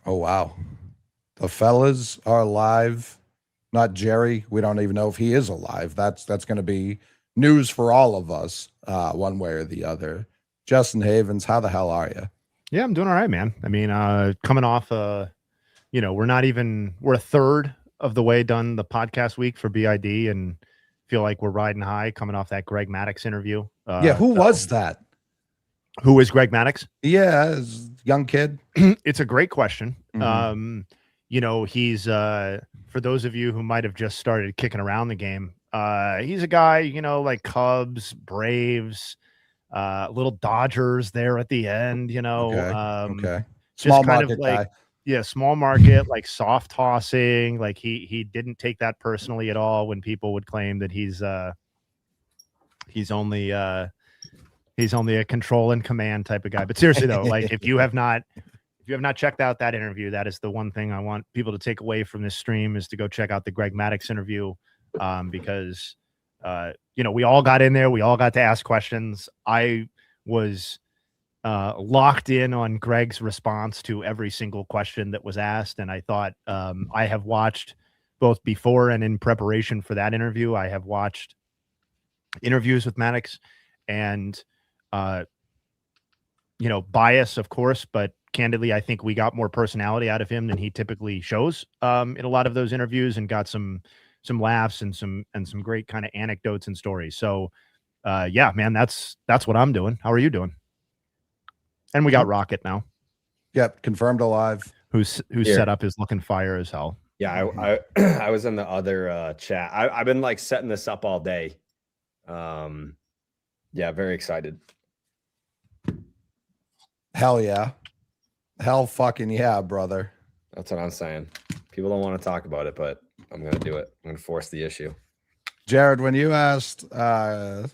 Oh, wow. The fellas are alive. Not Jerry. We don't even know if he is alive. That's going to be news for all of us, one way or the other. Justin Havens, how the hell are you? Yeah, I'm doing all right, man. I mean, coming off, we're a third of the way done the podcast week for BID and feel like we're riding high coming off that Greg Maddux interview. Yeah, who was that? Who is Greg Maddux? Yeah, young kid. It's a great question. He's for those of you who might have just started kicking around the game, he's a guy, like Cubs, Braves, little Dodgers there at the end, Okay. Small Small market like, guy. yeah, small market, like soft tossing. Like he didn't take that personally at all when people would claim that he's only a control and command type of guy. But seriously though, like if you have not checked out that interview, that is the one thing I want people to take away from this stream is to go check out the Greg Maddux interview, because we all got in there, we all got to ask questions. I was locked in on Greg's response to every single question that was asked, and I thought I have watched both before and in preparation for that interview. I have watched interviews with Maddux, and bias, of course, but candidly, I think we got more personality out of him than he typically shows in a lot of those interviews, and got some laughs and some great kind of anecdotes and stories. So yeah, man, that's what I'm doing. How are you doing? And we got Rocket now. Yep, confirmed alive. Whose setup is looking fire as hell. Yeah, I was in the other chat. I've been like setting this up all day. Yeah, very excited. Hell yeah. Hell fucking yeah, brother. That's what I'm saying. People don't want to talk about it, but I'm going to do it. I'm going to force the issue. Jared, when you asked, was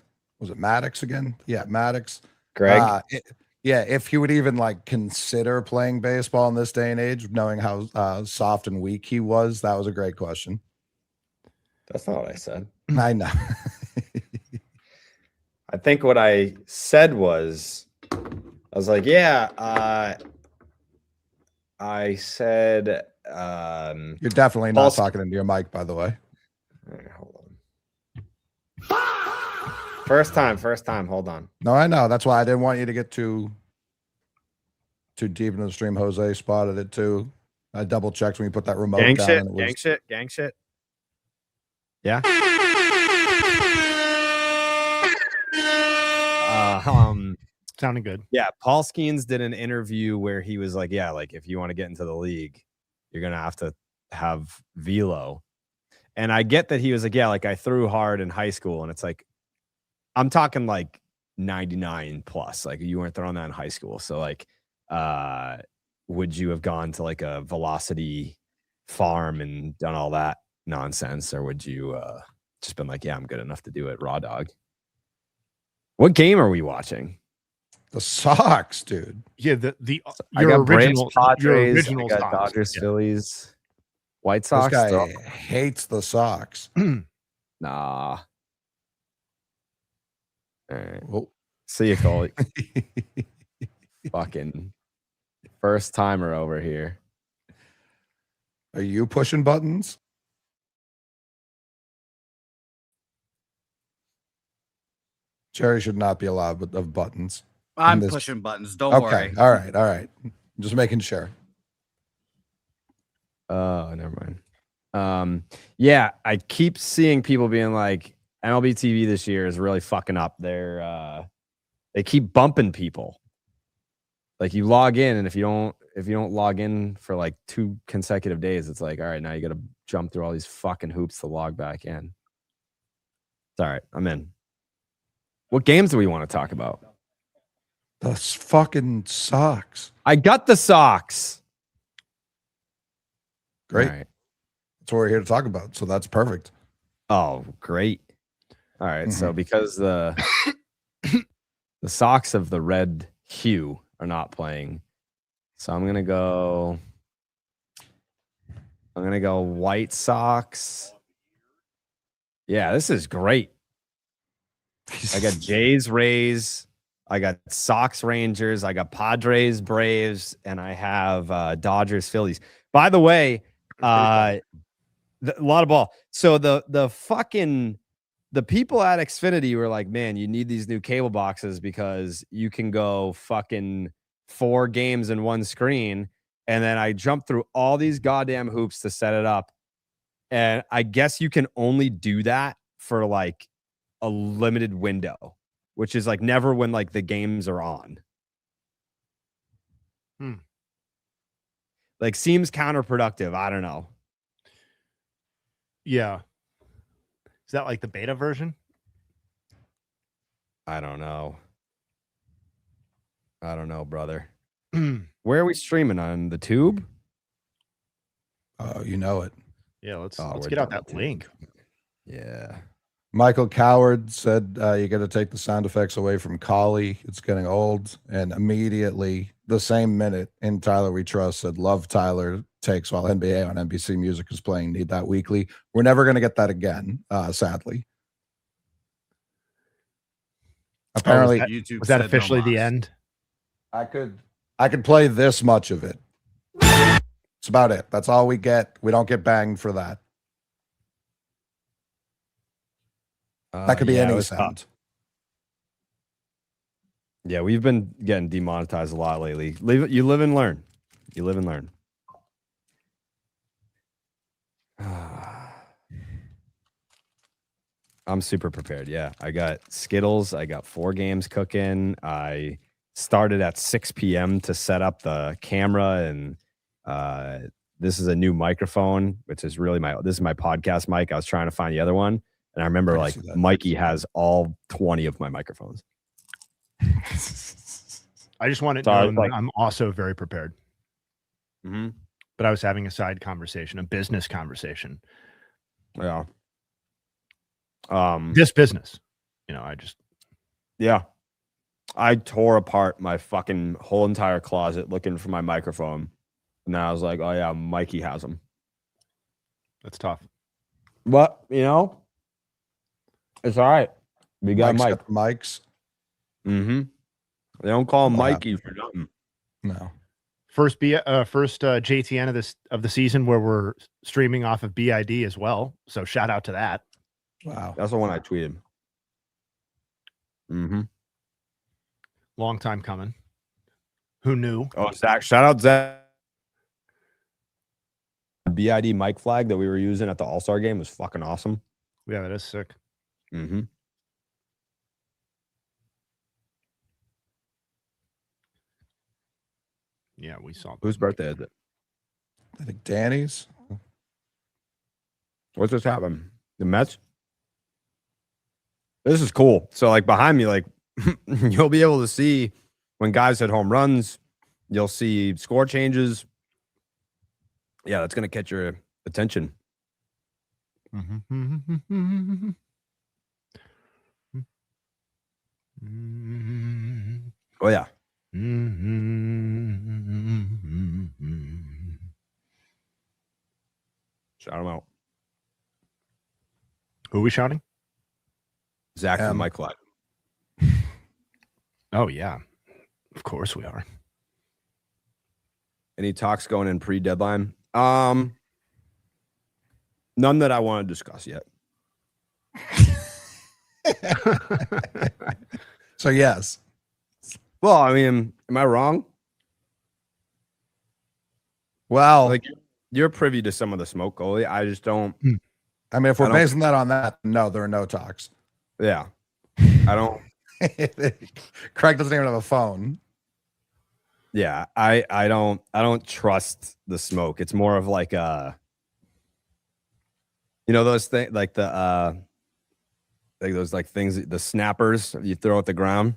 it Maddux again? Yeah, Maddux. Greg? If he would even like consider playing baseball in this day and age, knowing how soft and weak he was, that was a great question. That's not what I said. I know. I think what I said was, I was like, yeah, I said, you're definitely not talking into your mic, by the way. Right, hold on. First time. Hold on. No, I know. That's why I didn't want you to get too deep into the stream. Jose spotted it too. I double checked when you put that remote down. Gang shit. Yeah. Sounding good. Yeah, Paul Skeens did an interview where he was like, yeah, like if you want to get into the league, you're going to have velo. And I get that he was like, yeah, like I threw hard in high school. And it's like, I'm talking like 99 plus, like you weren't throwing that in high school. So like, would you have gone to like a velocity farm and done all that nonsense? Or would you just been like, yeah, I'm good enough to do it raw dog? What game are we watching? The Sox, dude. Yeah, your original Padres, original I got Sox. Dodgers, Yeah. Phillies, White Sox. This guy hates the Sox. Nah. All right. Well, see you, Coley. Fucking first timer over here. Are you pushing buttons? Jerry should not be allowed of buttons. I'm pushing buttons. Don't worry. All right. Just making sure. Oh, never mind. Yeah, I keep seeing people being like, MLB TV this year is really fucking up. They keep bumping people. Like you log in, and if you don't log in for like 2 consecutive days, it's like, all right, now you got to jump through all these fucking hoops to log back in. It's all right. I'm in. What games do we want to talk about? The fucking Sox. I got the Sox. Great. Right. That's what we're here to talk about. So that's perfect. Oh, great. All right. So because the Sox of the red hue are not playing, so I'm gonna go White Sox. Yeah, this is great. I got Jays, Rays, I got Sox, Rangers, I got Padres, Braves, and I have Dodgers, Phillies. By the way, a lot of ball. So the people at Xfinity were like, man, you need these new cable boxes because you can go fucking 4 games in one screen. And then I jumped through all these goddamn hoops to set it up. And I guess you can only do that for like a limited window, which is like never when like the games are on. Like seems counterproductive. I don't know. Yeah. Is that like the beta version? I don't know. I don't know, brother. Where are we streaming on the tube? Oh, you know it. Yeah, let's we're get out done that link. Yeah. Michael Coward said you got to take the sound effects away from Coley. It's getting old. And immediately, the same minute, in Tyler We Trust said, love Tyler takes while NBA on NBC Music is playing. Need that weekly. We're never going to get that again, sadly. Apparently, YouTube was that said officially no the mas. end? I could play this much of it. It's about it. That's all we get. We don't get banged for that. That could be yeah, it any was sound. tough. Yeah, we've been getting demonetized a lot lately. You live and learn. You live and learn. I'm super prepared. Yeah, I got Skittles. I got 4 games cooking. I started at 6 p.m. to set up the camera, and this is a new microphone, which is really this is my podcast mic. I was trying to find the other one, and I remember like Mikey has all 20 of my microphones. I just wanted to know that I'm also very prepared. But I was having a side conversation, a business conversation. Yeah. This business, I tore apart my fucking whole entire closet looking for my microphone, and then I was like, oh yeah, Mikey has them. That's tough, but it's all right. We got mics. They don't call him Mikey for nothing. No. First JTN of the season where we're streaming off of BID as well. So shout out to that. Wow. That's the one I tweeted. Long time coming. Who knew? Oh, Zach! Shout out Zach. BID mic flag that we were using at the All-Star game was fucking awesome. Yeah, that is sick. Yeah, we saw. Whose birthday is it? I think Danny's. What's just happened? The Mets? This is cool. So, like, behind me, like, you'll be able to see when guys hit home runs. You'll see score changes. Yeah, that's going to catch your attention. Oh, yeah. Shout them out. Who are we shouting? Zach from Mike Flag. Oh, yeah. Of course we are. Any talks going in pre-deadline? None that I want to discuss yet. So, yes. Well, I mean, am I wrong? Well, like you're privy to some of the smoke, Coley. I just don't. I mean, if we're basing that on that, no, there are no talks. Yeah, I don't. Craig doesn't even have a phone. Yeah, I don't trust the smoke. It's more of like those things like the like those like things, the snappers you throw at the ground.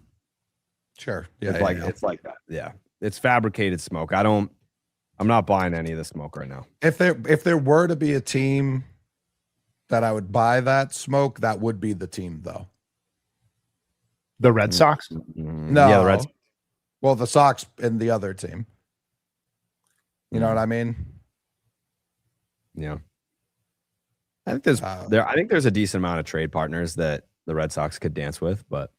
Sure. Yeah, it's like that. Yeah, it's fabricated smoke. I'm not buying any of the smoke right now. If there were to be a team that I would buy that smoke, that would be the team, though. The Red Sox? No. Yeah, the Red Sox. Well, the Sox and the other team. You know what I mean? Yeah. I think there's a decent amount of trade partners that the Red Sox could dance with, but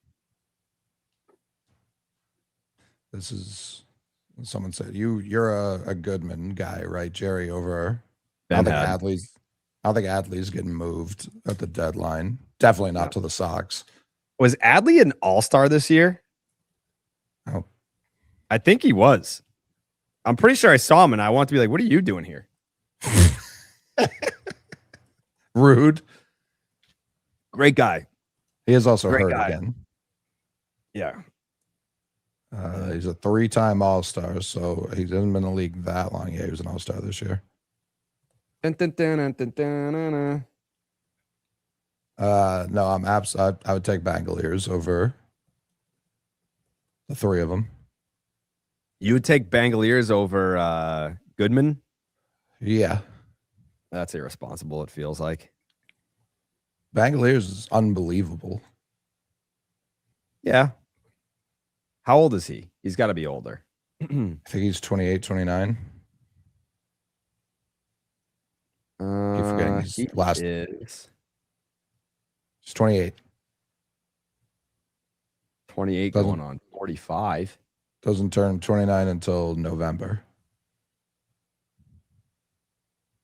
This is someone said you're a Goodman guy, right, Jerry? Over I don't think Adley's getting moved at the deadline. Definitely not to the Sox. Was Adley an all-star this year? Oh. I think he was. I'm pretty sure I saw him, and I want to be like, what are you doing here? Rude. Great guy. He is also Great hurt guy. again. Yeah. He's a 3-time All-Star, so he hasn't been in the league that long. Yeah, he was an All-Star this year. Dun, dun, dun, dun, dun, dun, dun, dun. No, I would take Bangaliers over the three of them. You would take Bangaliers over Goodman? Yeah. That's irresponsible, it feels like. Bangaliers is unbelievable. Yeah. How old is he? He's got to be older. I think he's 28, 29. Keep forgetting He last. is He's 28. 28 going on 45. Doesn't turn 29 until November.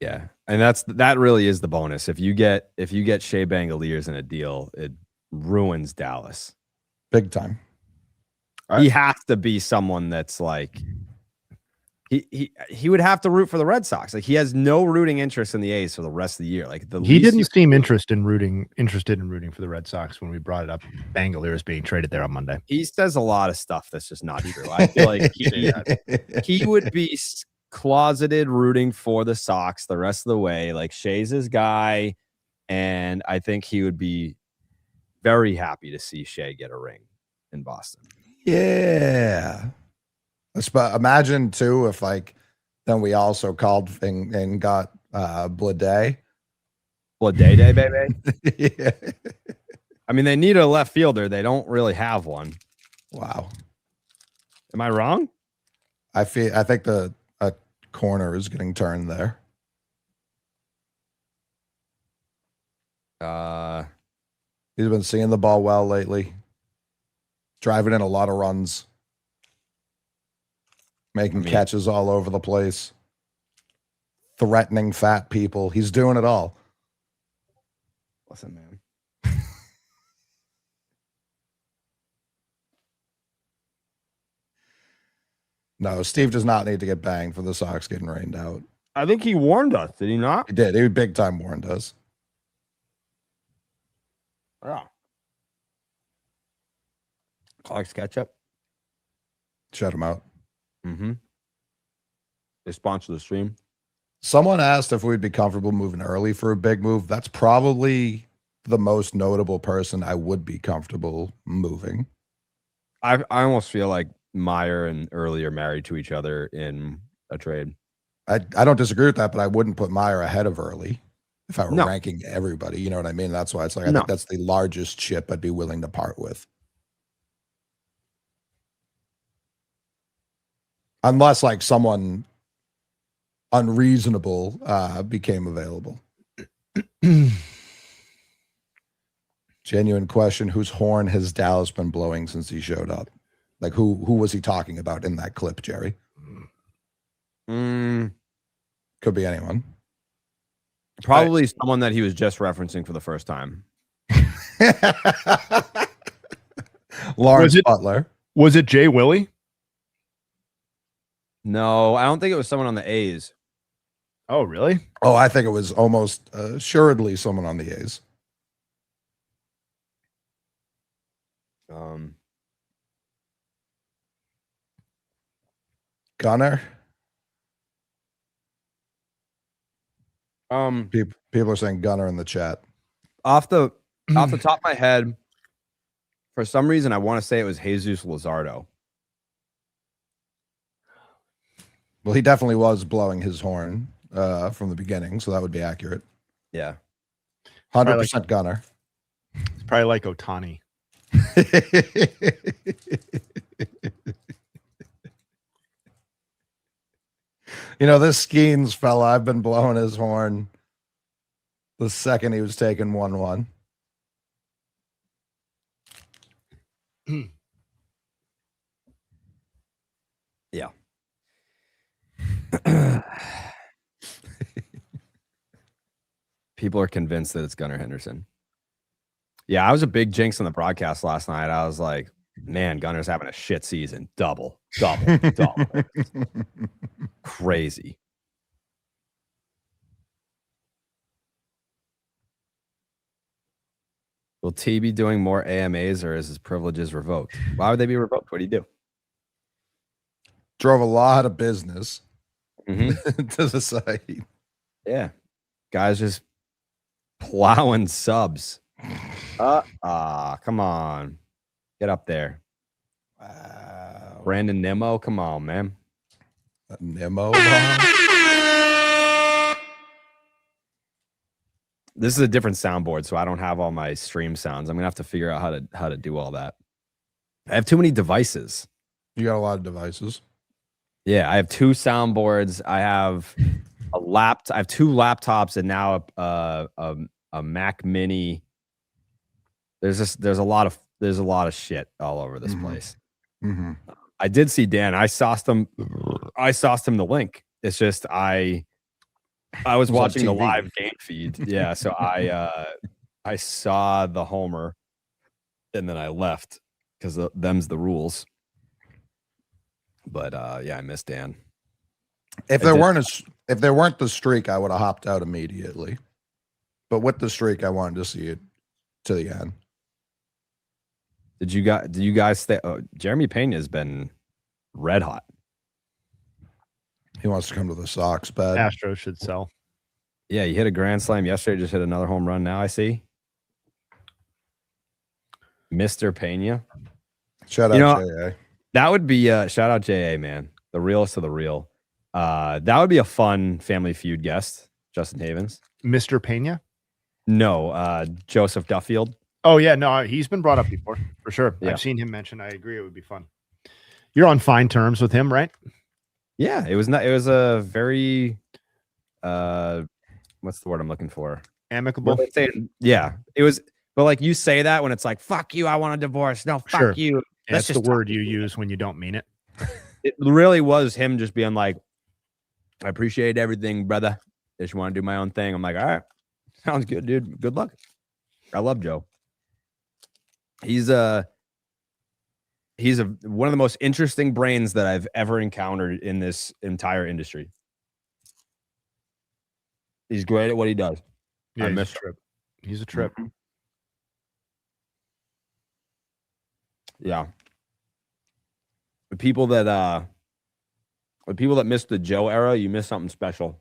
Yeah. And that really is the bonus. If you get Shea Bangaliers in a deal, it ruins Dallas. Big time. He has to be someone that's like he would have to root for the Red Sox. Like he has no rooting interest in the A's for the rest of the year. Like he didn't seem interested in rooting for the Red Sox when we brought it up. Bangaliers being traded there on Monday. He says a lot of stuff that's just not true. I feel like he would be closeted rooting for the Sox the rest of the way. Like Shea's his guy, and I think he would be very happy to see Shea get a ring in Boston. Yeah. Imagine too if then we also called and got Blade. Day, baby. Yeah. I mean, they need a left fielder. They don't really have one. Wow. Am I wrong? I think the corner is getting turned there. He's been seeing the ball well lately. Driving in a lot of runs. Making catches all over the place. Threatening fat people. He's doing it all. Listen, man. No, Steve does not need to get banged for the Sox getting rained out. I think he warned us. Did he not? He did. He big time warned us. Yeah. Clark's ketchup. Shut him out. Mm-hmm. They sponsor the stream. Someone asked if we'd be comfortable moving early for a big move. That's probably the most notable person I would be comfortable moving. I almost feel like Meyer and Early are married to each other in a trade. I don't disagree with that, but I wouldn't put Meyer ahead of Early if I were ranking everybody. You know what I mean? That's why it's like I think that's the largest chip I'd be willing to part with. Unless like someone unreasonable became available. Genuine question: whose horn has Dallas been blowing since he showed up? Like who was he talking about in that clip, Jerry? Could be anyone. Probably someone that he was just referencing for the first time. Lawrence Butler. Was it Jay Willie? No, I don't think it was someone on the A's. Oh, really? Oh, I think it was almost assuredly someone on the A's. Gunner. People are saying Gunner in the chat. Off the top of my head, for some reason, I want to say it was Jesus Luzardo. Well, he definitely was blowing his horn from the beginning, so that would be accurate. Yeah. 100% Gunner. It's probably like Ohtani. You know, this Skeens fella, I've been blowing his horn the second he was taking 1-1. People are convinced that it's Gunnar Henderson. Yeah, I was a big jinx on the broadcast last night. I was like, man, Gunner's having a shit season. Double. Crazy. Will T be doing more AMAs or is his privileges revoked? Why would they be revoked? What do you do? Drove a lot of business Mm-hmm. to the site. Yeah. Guys just plowing subs. Come on. Get up there. Wow. Brandon Nimmo, come on, man. Nemo. This is a different soundboard, so I don't have all my stream sounds. I'm gonna have to figure out how to do all that. I have too many devices. You got a lot of devices. Yeah, I have 2 soundboards. I have I have 2 laptops and now a Mac Mini. There's a lot of shit all over this place. Mm-hmm. I did see Dan. I sauced him the link. It's just I was watching the live game feed. Yeah, so I saw the homer and then I left because them's the rules. But yeah, I missed Dan. If there weren't the streak, I would have hopped out immediately. But with the streak, I wanted to see it to the end. Did you guys stay? Oh, Jeremy Pena has been red hot. He wants to come to the Sox, bad. Astros should sell. Yeah, he hit a grand slam yesterday. Just hit another home run. Now I see. Mr. Pena. Shout out JA. That would be shout out JA, man. The realest of the real. That would be a fun Family Feud guest, Justin Havens. Mr. Pena? No, Joseph Duffield. Oh, yeah. No, he's been brought up before, for sure. Yeah. I've seen him mentioned. I agree. It would be fun. You're on fine terms with him, right? Yeah, it was a very what's the word I'm looking for? Amicable. Yeah, it was. But like you say that when it's like, fuck you, I want a divorce. No, fuck Sure. you. That's the word you use when you don't mean it. It really was him just being like, I appreciate everything, brother. Just want to do my own thing. I'm like, all right, sounds good, dude. Good luck. I love Joe. He's one of the most interesting brains that I've ever encountered in this entire industry. He's great at what he does. Yeah, I he's a miss trip. He's a trip. Mm-hmm. Yeah. The people that missed the Joe era, you miss something special.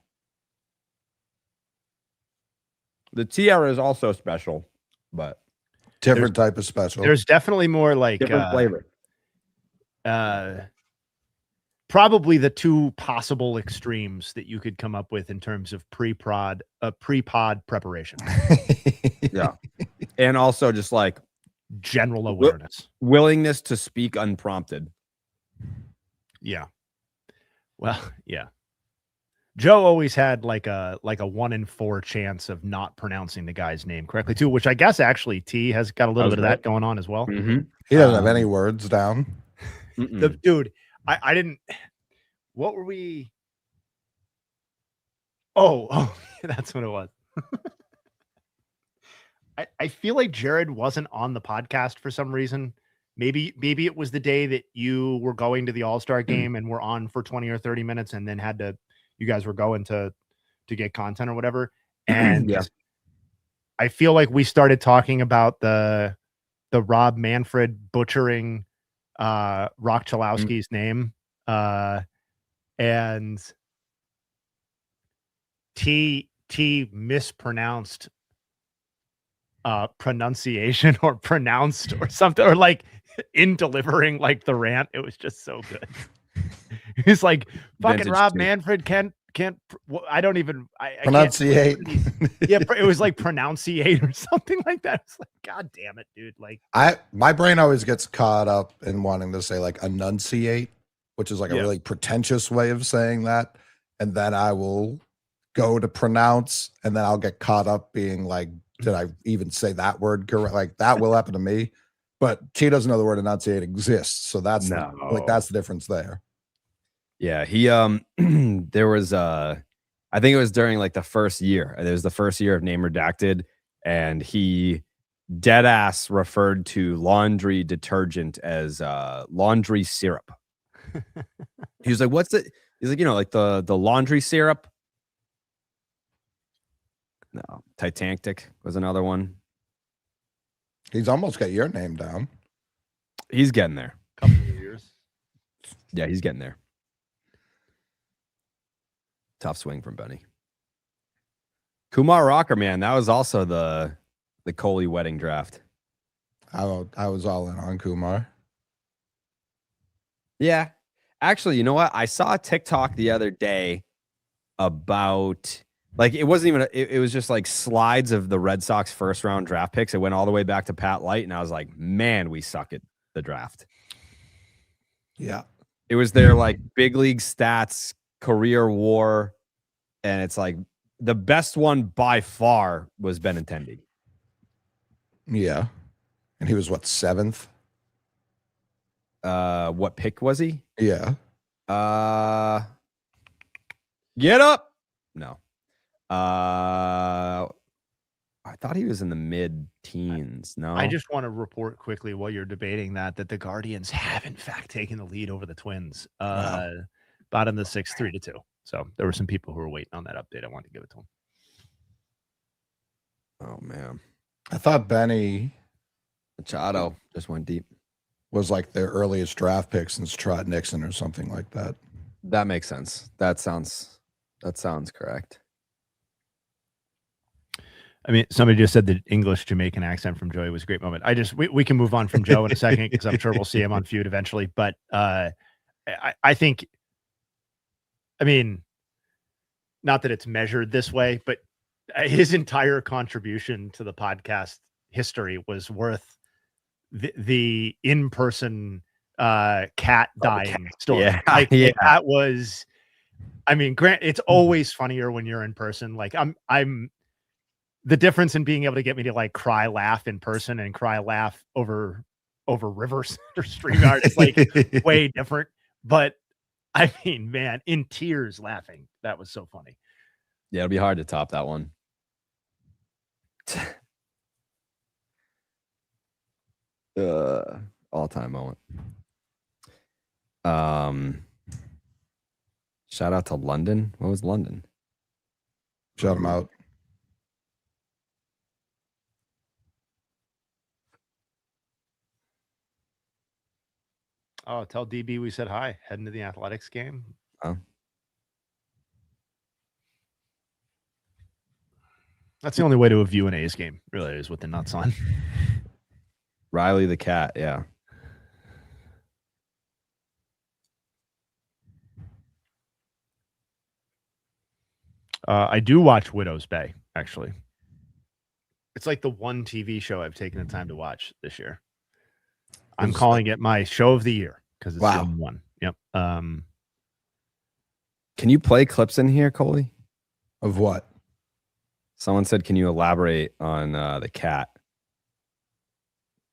The T era is also special, but Different type of special. There's definitely more like different flavor. Probably the 2 possible extremes that you could come up with in terms of pre-pod preparation. Yeah. And also just like General awareness. Willingness to speak unprompted. Yeah. Well, yeah. Joe always had like a 1 in 4 chance of not pronouncing the guy's name correctly too, which I guess actually T has got a little bit of that going on as well. Mm-hmm. He doesn't have any words down. Dude, I didn't. What were we? Oh, that's what it was. I feel like Jared wasn't on the podcast for some reason. Maybe it was the day that you were going to the All-Star game and were on for 20 or 30 minutes and then you guys were going to get content or whatever. And yeah. I feel like we started talking about the Rob Manfred butchering Rock Chalowski's name. And T mispronounced pronunciation or pronounced or something, or like in delivering like the rant. It was just so good. He's like, fucking Vintage Rob too. Manfred can't I don't even I Pronunciate. yeah, it was like pronunciate or something like that. It's like, god damn it, dude. Like my brain always gets caught up in wanting to say like enunciate, which is like a really pretentious way of saying that. And then I will go to pronounce and then I'll get caught up being like, did I even say that word correct? Like that will happen to me. But T doesn't know the word enunciate exists. So that's that's the difference there. Yeah, he there was I think it was during like the first year. It was the first year of Name Redacted, and he dead ass referred to laundry detergent as laundry syrup. He was like, "What's it?" He's like, like the laundry syrup. No, Titanic was another one. He's almost got your name down. He's getting there. Couple of years. Yeah, he's getting there. Tough swing from Benny. Kumar Rocker, man, that was also the Coley wedding draft. I was all in on Kumar. Yeah. Actually, you know what? I saw a TikTok the other day about, like, it wasn't even, it was just like slides of the Red Sox first round draft picks. It went all the way back to Pat Light, and I was like, man, we suck at the draft. Yeah. It was their like big league stats, career WAR, and it's like the best one by far was Benintendi. Yeah. And he was what, 7th? What pick was he? Yeah. Get up. No. I thought he was in the mid-teens. No. I just want to report quickly while you're debating that the Guardians have in fact taken the lead over the Twins. Bottom of the 6th, 3-2. So there were some people who were waiting on that update. I wanted to give it to them. Oh man. I thought Benny Machado just went deep. was like their earliest draft pick since Trot Nixon or something like that. That makes sense. That sounds correct. I mean, somebody just said the English Jamaican accent from Joey was a great moment. We can move on from Joe in a second because I'm sure we'll see him on Feud eventually. But I think, I mean, not that it's measured this way, but his entire contribution to the podcast history was worth the in-person cat dying story. Yeah, Like yeah. that was, I mean, Grant, it's always funnier when you're in person. Like I'm the difference in being able to get me to like cry, laugh in person and cry, laugh over Rivers or StreamYard is like way different. But I mean, man, in tears laughing. That was so funny. Yeah, it'll be hard to top that one. All-time moment. Shout out to London. What was London? Shout him out. Oh, tell DB we said hi. Heading to the athletics game. Oh. That's the only way to view an A's game, really, is with the nuts on. Riley the cat, yeah. I do watch Widow's Bay, actually. It's like the one TV show I've taken the time to watch this year. I'm calling it my show of the year because it's the only one. Yep. Can you play clips in here, Coley? Of what? Someone said, can you elaborate on the cat?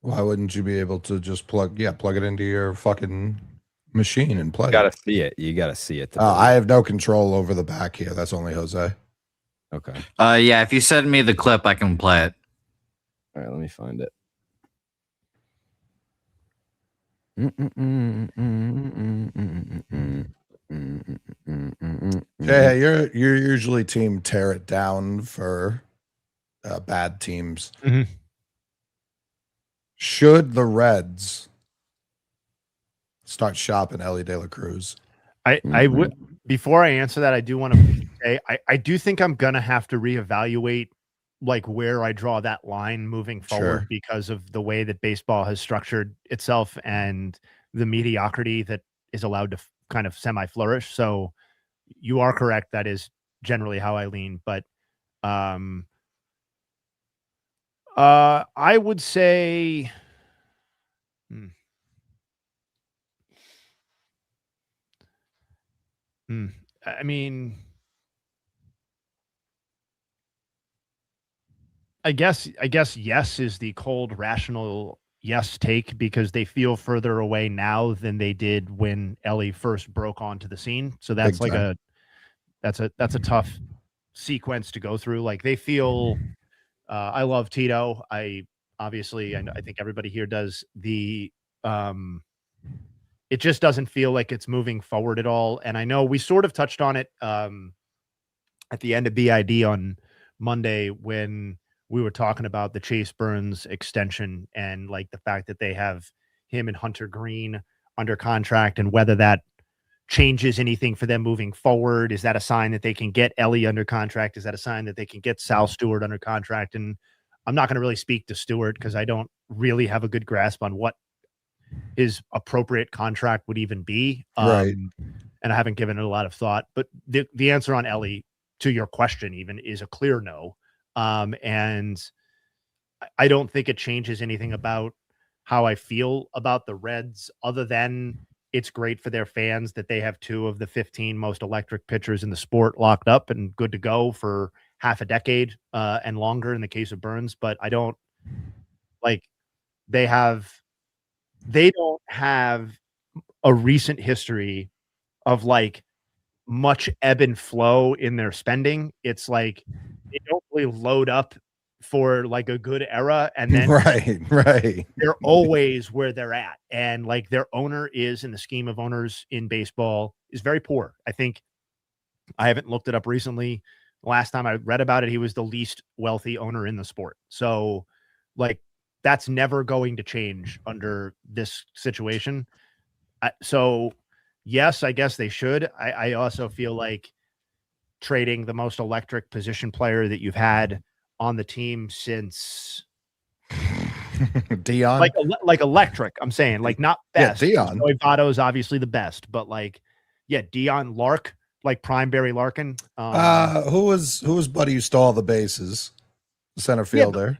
Why wouldn't you be able to just plug it into your fucking machine and play? You gotta see it. You gotta see it. I have no control over the back here. That's only Jose. Okay. Yeah, if you send me the clip, I can play it. All right, let me find it. Yeah, you're usually team tear it down for bad teams. Mm-hmm. Should the Reds start shopping Ellie De La Cruz? I would, before I answer that, I do want to say I do think I'm gonna have to reevaluate like where I draw that line moving forward because of the way that baseball has structured itself and the mediocrity that is allowed to kind of semi-flourish. So you are correct. That is generally how I lean, but I would say I mean, I guess yes is the cold, rational yes take because they feel further away now than they did when Ellie first broke onto the scene. So that's like that's a tough sequence to go through. Like they feel, I love Tito. I think everybody here does. It just doesn't feel like it's moving forward at all. And I know we sort of touched on it at the end of BID on Monday when we were talking about the Chase Burns extension and like the fact that they have him and Hunter Green under contract and whether that changes anything for them moving forward. Is that a sign that they can get Ellie under contract? Is that a sign that they can get Sal Stewart under contract? And I'm not going to really speak to Stewart because I don't really have a good grasp on what his appropriate contract would even be. Right. And I haven't given it a lot of thought, but the answer on Ellie to your question even is a clear no. And I don't think it changes anything about how I feel about the Reds other than it's great for their fans that they have 2 of the 15 most electric pitchers in the sport locked up and good to go for half a decade and longer in the case of Burns. But I don't like they don't have a recent history of like much ebb and flow in their spending. It's like they don't really load up for like a good era and then right they're always where they're at. And like their owner is, in the scheme of owners in baseball, is very poor. I think I haven't looked it up recently. Last time I read about it, he was the least wealthy owner in the sport. So like that's never going to change under this situation. So yes, I guess they should. I also feel like trading the most electric position player that you've had on the team since Dion, like electric. I'm saying like not best. Yeah, Dion. Votto is obviously the best, but like Dion, Lark, like prime Barry Larkin. Who was buddy who stole the bases? Center fielder.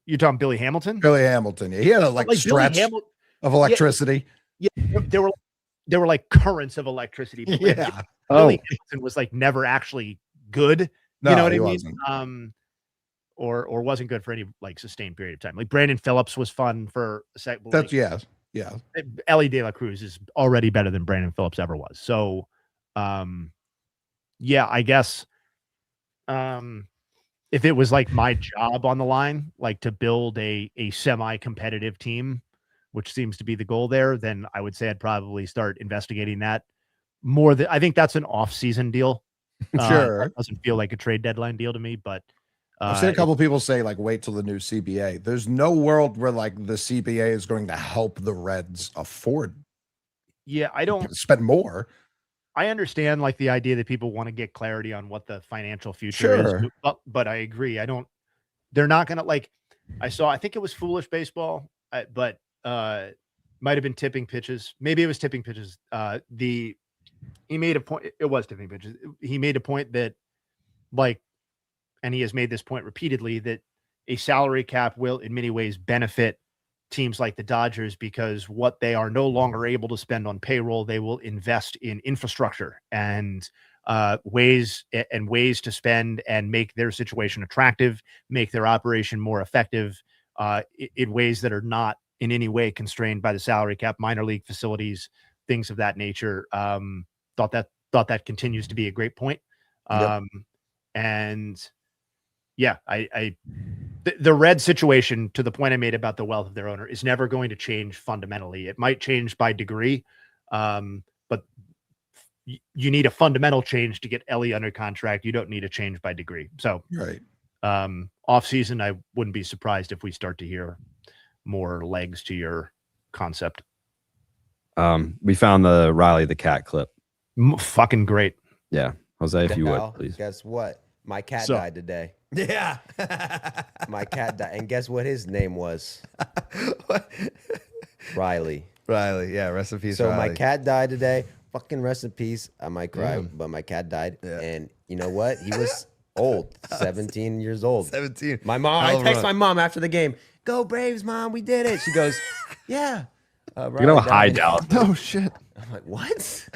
You're talking Billy Hamilton? Billy Hamilton. Yeah, he had a like stretch of electricity. Yeah, there were like currents of electricity. But Yeah. Billy Hamilton was like never actually good. No, you know what I wasn't. mean? Or wasn't good for any like sustained period of time. Like Brandon Phillips was fun for a second. That's like, yeah. Ellie De La Cruz is already better than Brandon Phillips ever was. So, I guess, if it was like my job on the line, like to build a semi-competitive team, which seems to be the goal there, then I would say I'd probably start investigating that more. I think that's an off-season deal. Sure. It doesn't feel like a trade deadline deal to me, but I've seen a couple of people say like wait till the new CBA. There's no world where like the CBA is going to help the Reds afford. Yeah, I don't spend more. I understand like the idea that people want to get clarity on what the financial future is, but I agree. They're not going to like, I think it was Foolish Baseball, but might have been Tipping Pitches. Maybe it was Tipping Pitches. He made a point. It was Tipping Pitches. He made a point that like, and he has made this point repeatedly, that a salary cap will in many ways benefit teams like the Dodgers because what they are no longer able to spend on payroll, they will invest in infrastructure and ways to spend and make their situation attractive, make their operation more effective in ways that are not in any way constrained by the salary cap, minor league facilities, things of that nature. Thought that continues to be a great point. And yeah, the Red situation, to the point I made about the wealth of their owner, is never going to change fundamentally. It might change by degree, but you need a fundamental change to get Ellie under contract. You don't need a change by degree. So, right. Off season, I wouldn't be surprised if we start to hear more legs to your concept. We found the Riley the Cat clip. Fucking great. Yeah, Jose, if you would, please. Guess what? My cat died today. Yeah. My cat died. And guess what his name was? Riley. Riley. Yeah. Rest in peace. So Riley. my cat died today. Fucking rest in peace. I might cry, but my cat died. Yeah. And you know what? He was old, 17 years old. 17. My mom, I text my mom after the game, "Go Braves, Mom, we did it." She goes, "Yeah." You know, hi, Dallas. Oh shit. I'm like, what?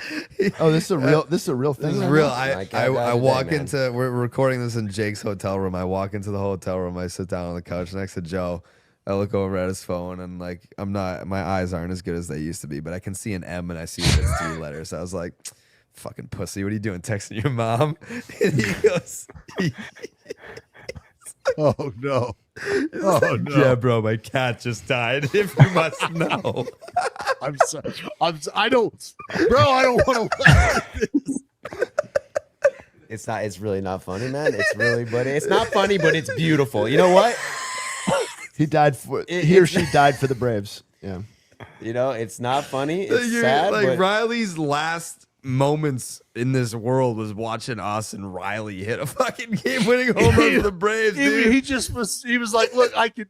Oh, this is a real thing. This is real. I walk today, into, we're recording this in Jake's hotel room. I walk into the hotel room. I sit down on the couch next to Joe. I look over at his phone and like, my eyes aren't as good as they used to be, but I can see an M and I see that it's 3 letters. I was like, fucking pussy, what are you doing texting your mom? And he goes, Oh no. he's Oh, like, no. yeah, bro, my cat just died. If you must know. I'm sorry. I don't want to. It's not. It's really not funny, man. It's really, but it's not funny, but it's beautiful. You know what? He died for he or she died for the Braves. Yeah. You know, it's not funny. It's You're- sad. like but Riley's last moments in this world was watching Austin Riley hit a fucking game-winning home run for the Braves, dude. He was like, look, I could.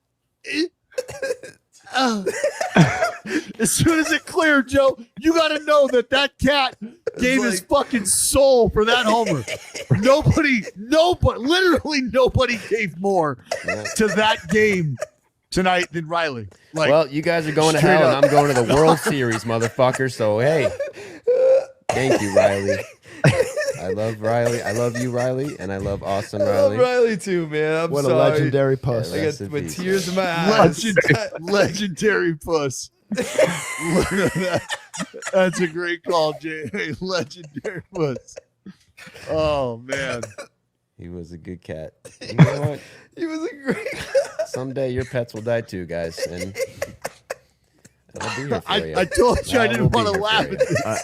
As soon as it cleared, Joe, you got to know that cat gave his fucking soul for that homer. Nobody, literally nobody gave more to that game tonight than Riley. Like, well, you guys are going to straight hell, up. and I'm going to the World Series, motherfucker. So hey, thank you, Riley. I love Riley. I love you, Riley, and I love Austin I love Riley. Riley too, man. I'm What sorry. a legendary puss. Yeah, I rest got in with peace, tears in man. my eyes. legendary puss. Look at that. That's a great call, Jay. Legendary puss. Oh man. He was a good cat. You know what? He was a great. Someday your pets will die too, guys, and I'll be here for you. I told you I will didn't be want to here for laugh you. at this.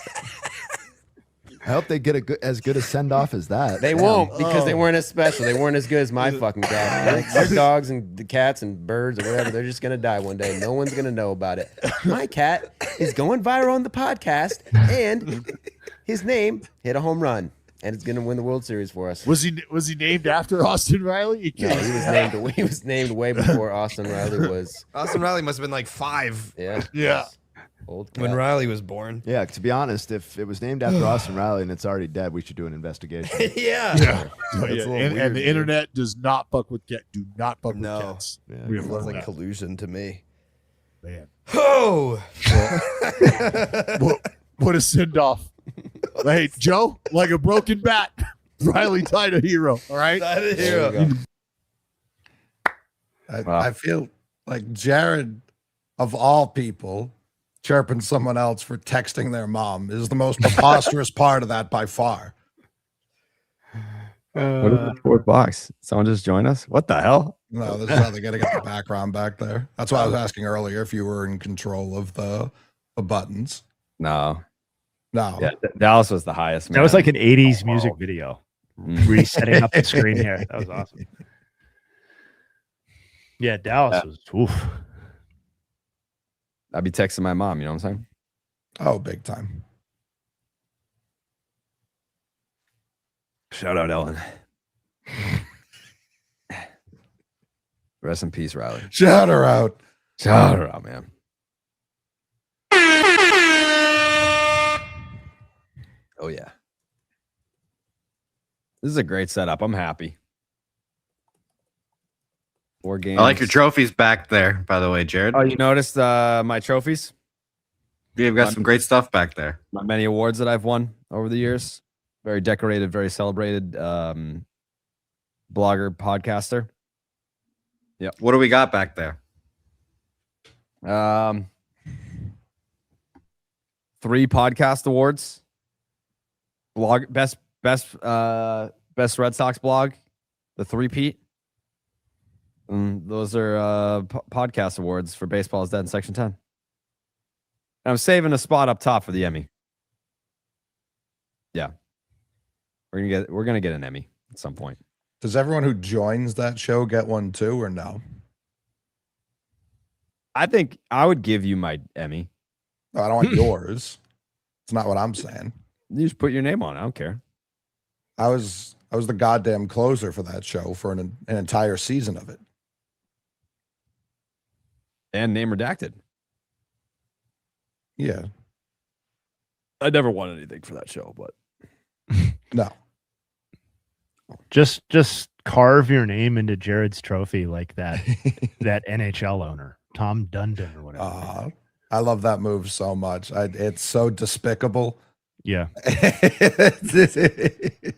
I hope they get as good a send off as that. They Damn. won't because they Oh. weren't as special. They weren't as good as my fucking cat. Your dogs and the cats and birds or whatever, they're just gonna die one day. No one's gonna know about it. My cat is going viral on the podcast, and his name hit a home run, and it's gonna win the World Series for us. Was he named after Austin Riley? No, he was named way before Austin Riley was. Austin Riley must have been like 5 Yeah. Yeah. Old when cat. Riley was born. Yeah, to be honest, if it was named after Austin Riley and it's already dead, we should do an investigation. Yeah. Yeah. That's a little weird, And the dude. internet does not fuck with cats. Do not fuck No. with cats. Yeah, We have Sounds learned like that. collusion to me. Man. Oh. What a send off. Hey, Joe, like a broken bat. Riley died a hero. All right. Not a There hero. you go. I feel like Jared, of all people, chirping someone else for texting their mom is the most preposterous part of that by far. What is the fourth box? Someone just join us? What the hell? No, this is how they got to get the background back there. That's why I was asking earlier if you were in control of the buttons. No. No. Yeah, Dallas was the highest. That was man. like an 80s music video. Mm. Resetting up the screen here. That was awesome. Yeah, Dallas was oof. I'd be texting my mom. You know what I'm saying? Oh, big time. Shout out Ellen. Rest in peace, Riley. Shout her out. Shout her out, man. Oh yeah. This is a great setup. I'm happy. 4 games. I like your trophies back there, by the way, Jared. Oh, you noticed my trophies? You've got some great stuff back there. My many awards that I've won over the years. Very decorated, very celebrated blogger, podcaster. What do we got back there? 3 podcast awards. Blog best Red Sox blog, the 3-peat. Those are podcast awards for Baseball is Dead in Section 10. And I'm saving a spot up top for the Emmy. Yeah. We're gonna get an Emmy at some point. Does everyone who joins that show get one too, or no? I think I would give you my Emmy. No, I don't want yours. It's not what I'm saying. You just put your name on it. I don't care. I was the goddamn closer for that show for an entire season of it. And name redacted. Yeah. I never won anything for that show, but No. Just carve your name into Jared's trophy like that that NHL owner, Tom Dundon or whatever. I love that move so much. It's so despicable. Yeah. It's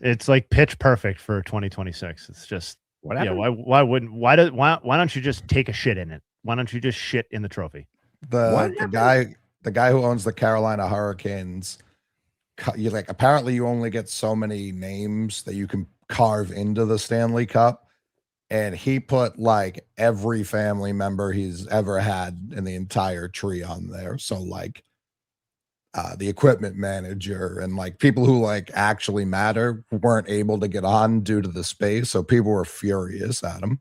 It's like pitch perfect for 2026. It's just whatever. yeah, why don't you just take a shit in it? Why don't you just shit in the trophy? the guy who owns the Carolina Hurricanes you like apparently you only get so many names that you can carve into the Stanley Cup, and he put like every family member he's ever had in the entire tree on there. So like the equipment manager and like people who like actually matter weren't able to get on due to the space, so people were furious at him.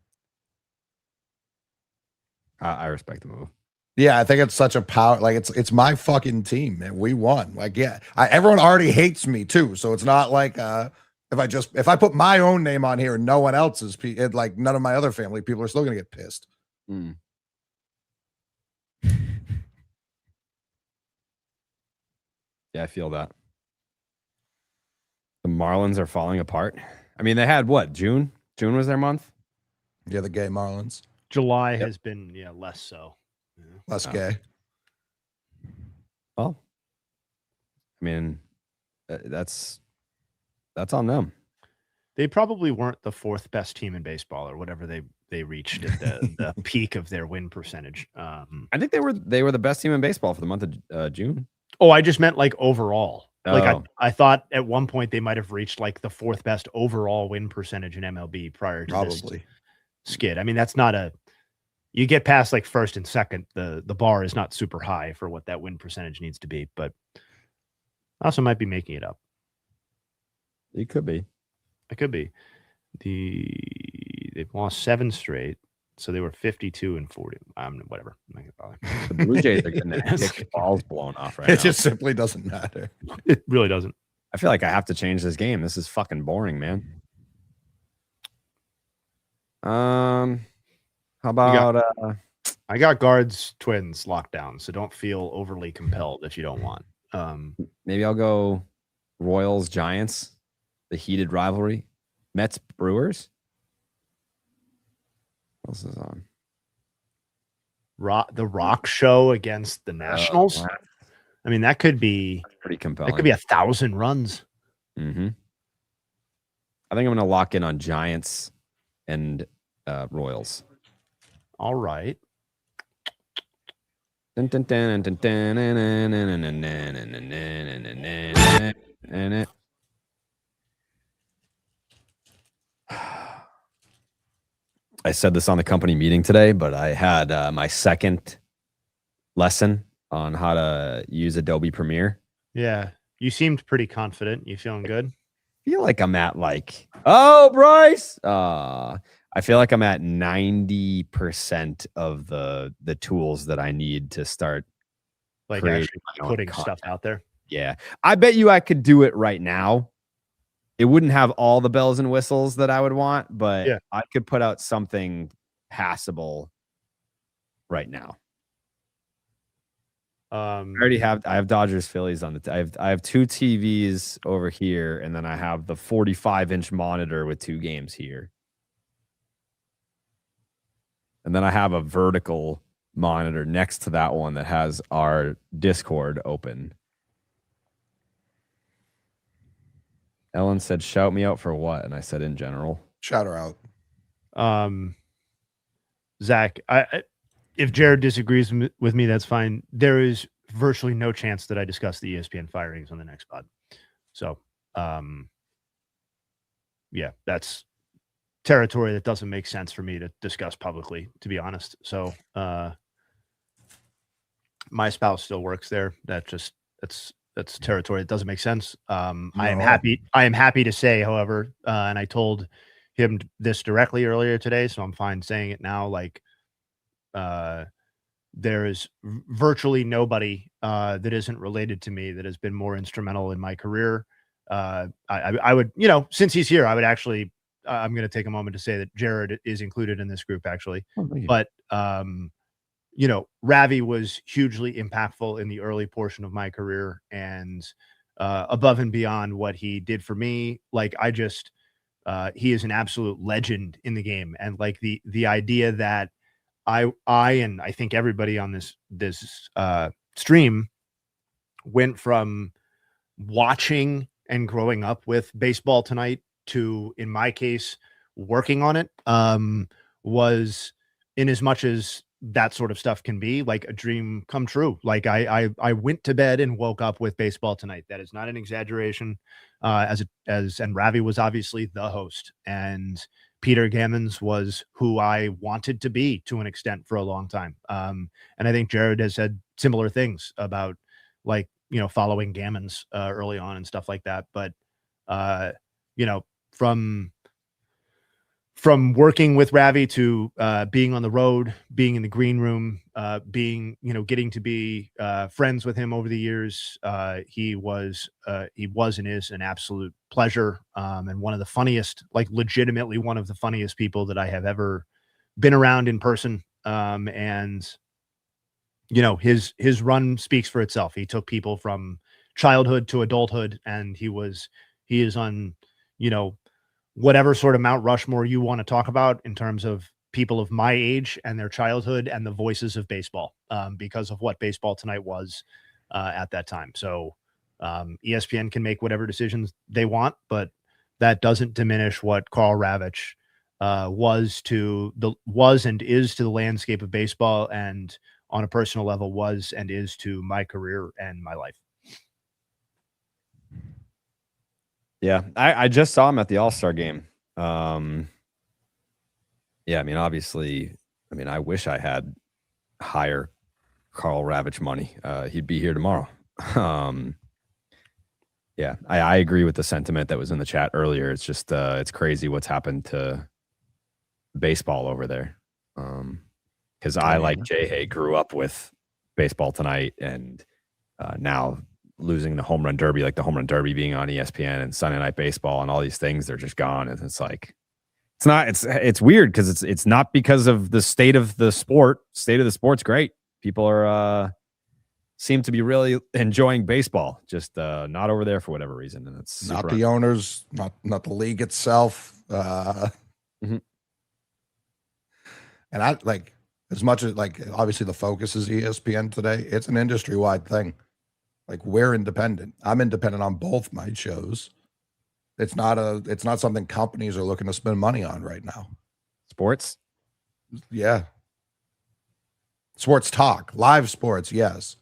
I respect the move. Yeah, I think it's such a power. Like it's my fucking team, man. We won. Like, yeah, everyone already hates me too. So it's not like if I put my own name on here and no one else's, like none of my other family people are still gonna get pissed. Mm. Yeah, I feel that. The Marlins are falling apart. I mean, they had what? June? June was their month? Yeah, the gay Marlins. July has been less so. Less gay. Well, I mean, that's on them. They probably weren't the fourth best team in baseball or whatever they reached at the peak of their win percentage. I think they were the best team in baseball for the month of June. Oh, I just meant like overall. Like Oh. I thought at one point they might have reached like the fourth best overall win percentage in MLB prior to this skid. I mean, that's not you get past like first and second, the bar is not super high for what that win percentage needs to be, but I also might be making it up. It could be. It could be. They've lost 7 straight, so they were 52 and 40. Whatever. I'm not gonna bother. The Blue Jays are getting their balls blown off right now. It just simply doesn't matter. It really doesn't. I feel like I have to change this game. This is fucking boring, man. How about I got Guards Twins locked down, so don't feel overly compelled if you don't want. maybe I'll go Royals Giants, the heated rivalry. Mets Brewers. What else is on? The Rock Show against the Nationals. I mean, that could be Pretty compelling. That could be 1,000 runs. Mm-hmm. I think I'm going to lock in on Giants and Royals. All right. I said this on the company meeting today, but I had my second lesson on how to use Adobe Premiere. Yeah. You seemed pretty confident. You feeling good? I feel like I'm at like, oh, Bryce. I feel like I'm at 90% of the tools that I need to start Like creating actually my own putting content. stuff out there. Yeah. I bet you I could do it right now. It wouldn't have all the bells and whistles that I would want, but Yeah. I could put out something passable right now. I have Dodgers Phillies on I have 2 TVs over here, and then I have the 45-inch monitor with 2 games here. And then I have a vertical monitor next to that one that has our Discord open. Ellen said, shout me out for what? And I said, in general. Shout her out. Zach, if Jared disagrees with me, that's fine. There is virtually no chance that I discuss the ESPN firings on the next pod. So, yeah, that's territory that doesn't make sense for me to discuss publicly, to be honest. So, my spouse still works there. That's territory that doesn't make sense. I am happy to say, however, and I told him this directly earlier today, so I'm fine saying it now. Like, there is virtually nobody that isn't related to me that has been more instrumental in my career. I would, since he's here, I would actually, I'm going to take a moment to say that Jared is included in this group, actually. But, Ravi was hugely impactful in the early portion of my career, and above and beyond what he did for me, like he is an absolute legend in the game. And like the idea that I and I think everybody on this stream went from watching and growing up with Baseball Tonight to, in my case, working on it, was in as much as that sort of stuff can be like a dream come true. Like I went to bed and woke up with baseball tonight. That is not an exaggeration. And Ravi was obviously the host, and Peter Gammons was who I wanted to be to an extent for a long time. And I think Jared has said similar things about like, you know, following Gammons early on and stuff like that. But you know, from working with Ravi to being on the road, being in the green room, being, you know, getting to be friends with him over the years, he was and is an absolute pleasure, and one of the funniest, like legitimately one of the funniest people that I have ever been around in person. And you know, his run speaks for itself. He took people from childhood to adulthood, and he is on, you know, whatever sort of Mount Rushmore you want to talk about in terms of people of my age and their childhood and the voices of baseball, because of what Baseball Tonight was at that time. So ESPN can make whatever decisions they want, but that doesn't diminish what Carl Ravitch was and is to the landscape of baseball, and on a personal level was and is to my career and my life. Yeah, I just saw him at the All-Star game. Yeah, I mean, obviously, I mean, I wish I had higher Carl Ravitch money. He'd be here tomorrow. Yeah, I agree with the sentiment that was in the chat earlier. It's just it's crazy what's happened to baseball over there. Because I, like Jay Hay, grew up with Baseball Tonight, and now losing the home run derby, like the home run derby being on ESPN and Sunday Night Baseball and all these things, they're just gone. And it's like, it's weird because it's not because of the state of the sport. State of the sport's great. People are seem to be really enjoying baseball, just not over there for whatever reason. And it's not the owners, not the league itself. Mm-hmm. And I like, as much as like obviously the focus is ESPN today, it's an industry wide thing. Like, we're independent. I'm independent on both my shows. It's not something companies are looking to spend money on right now. Sports? Yeah. Sports talk, live sports, yes.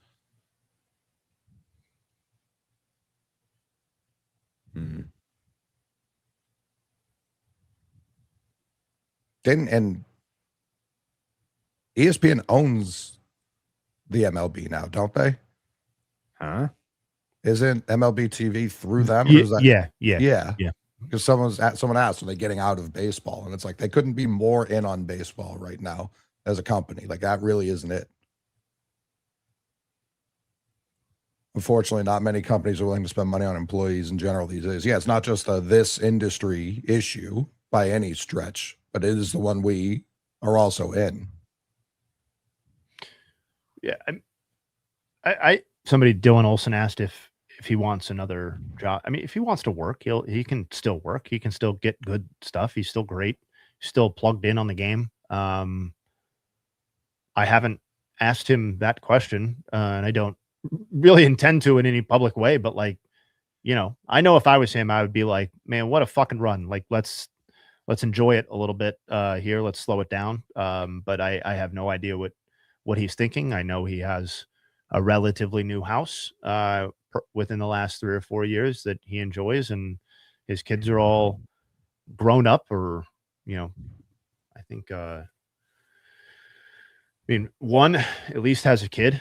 Mm-hmm. And ESPN owns the MLB now, don't they? Huh? Isn't MLB TV through them? Or Yeah, is that, yeah. Because someone asked, are they getting out of baseball? And it's like, they couldn't be more in on baseball right now as a company. Like, that really isn't it. Unfortunately, not many companies are willing to spend money on employees in general these days. Yeah, it's not just this industry issue by any stretch, but it is the one we are also in. Yeah. Somebody, Dylan Olson, asked if he wants another job. I mean, if he wants to work, he can still work. He can still get good stuff. He's still great. He's still plugged in on the game. I haven't asked him that question, and I don't really intend to in any public way. But like, you know, I know if I was him, I would be like, man, what a fucking run! Like, let's enjoy it a little bit here. Let's slow it down. But I have no idea what he's thinking. I know he has a relatively new house within the last 3 or 4 years that he enjoys, and his kids are all grown up, or, you know, I think, I mean, one at least has a kid.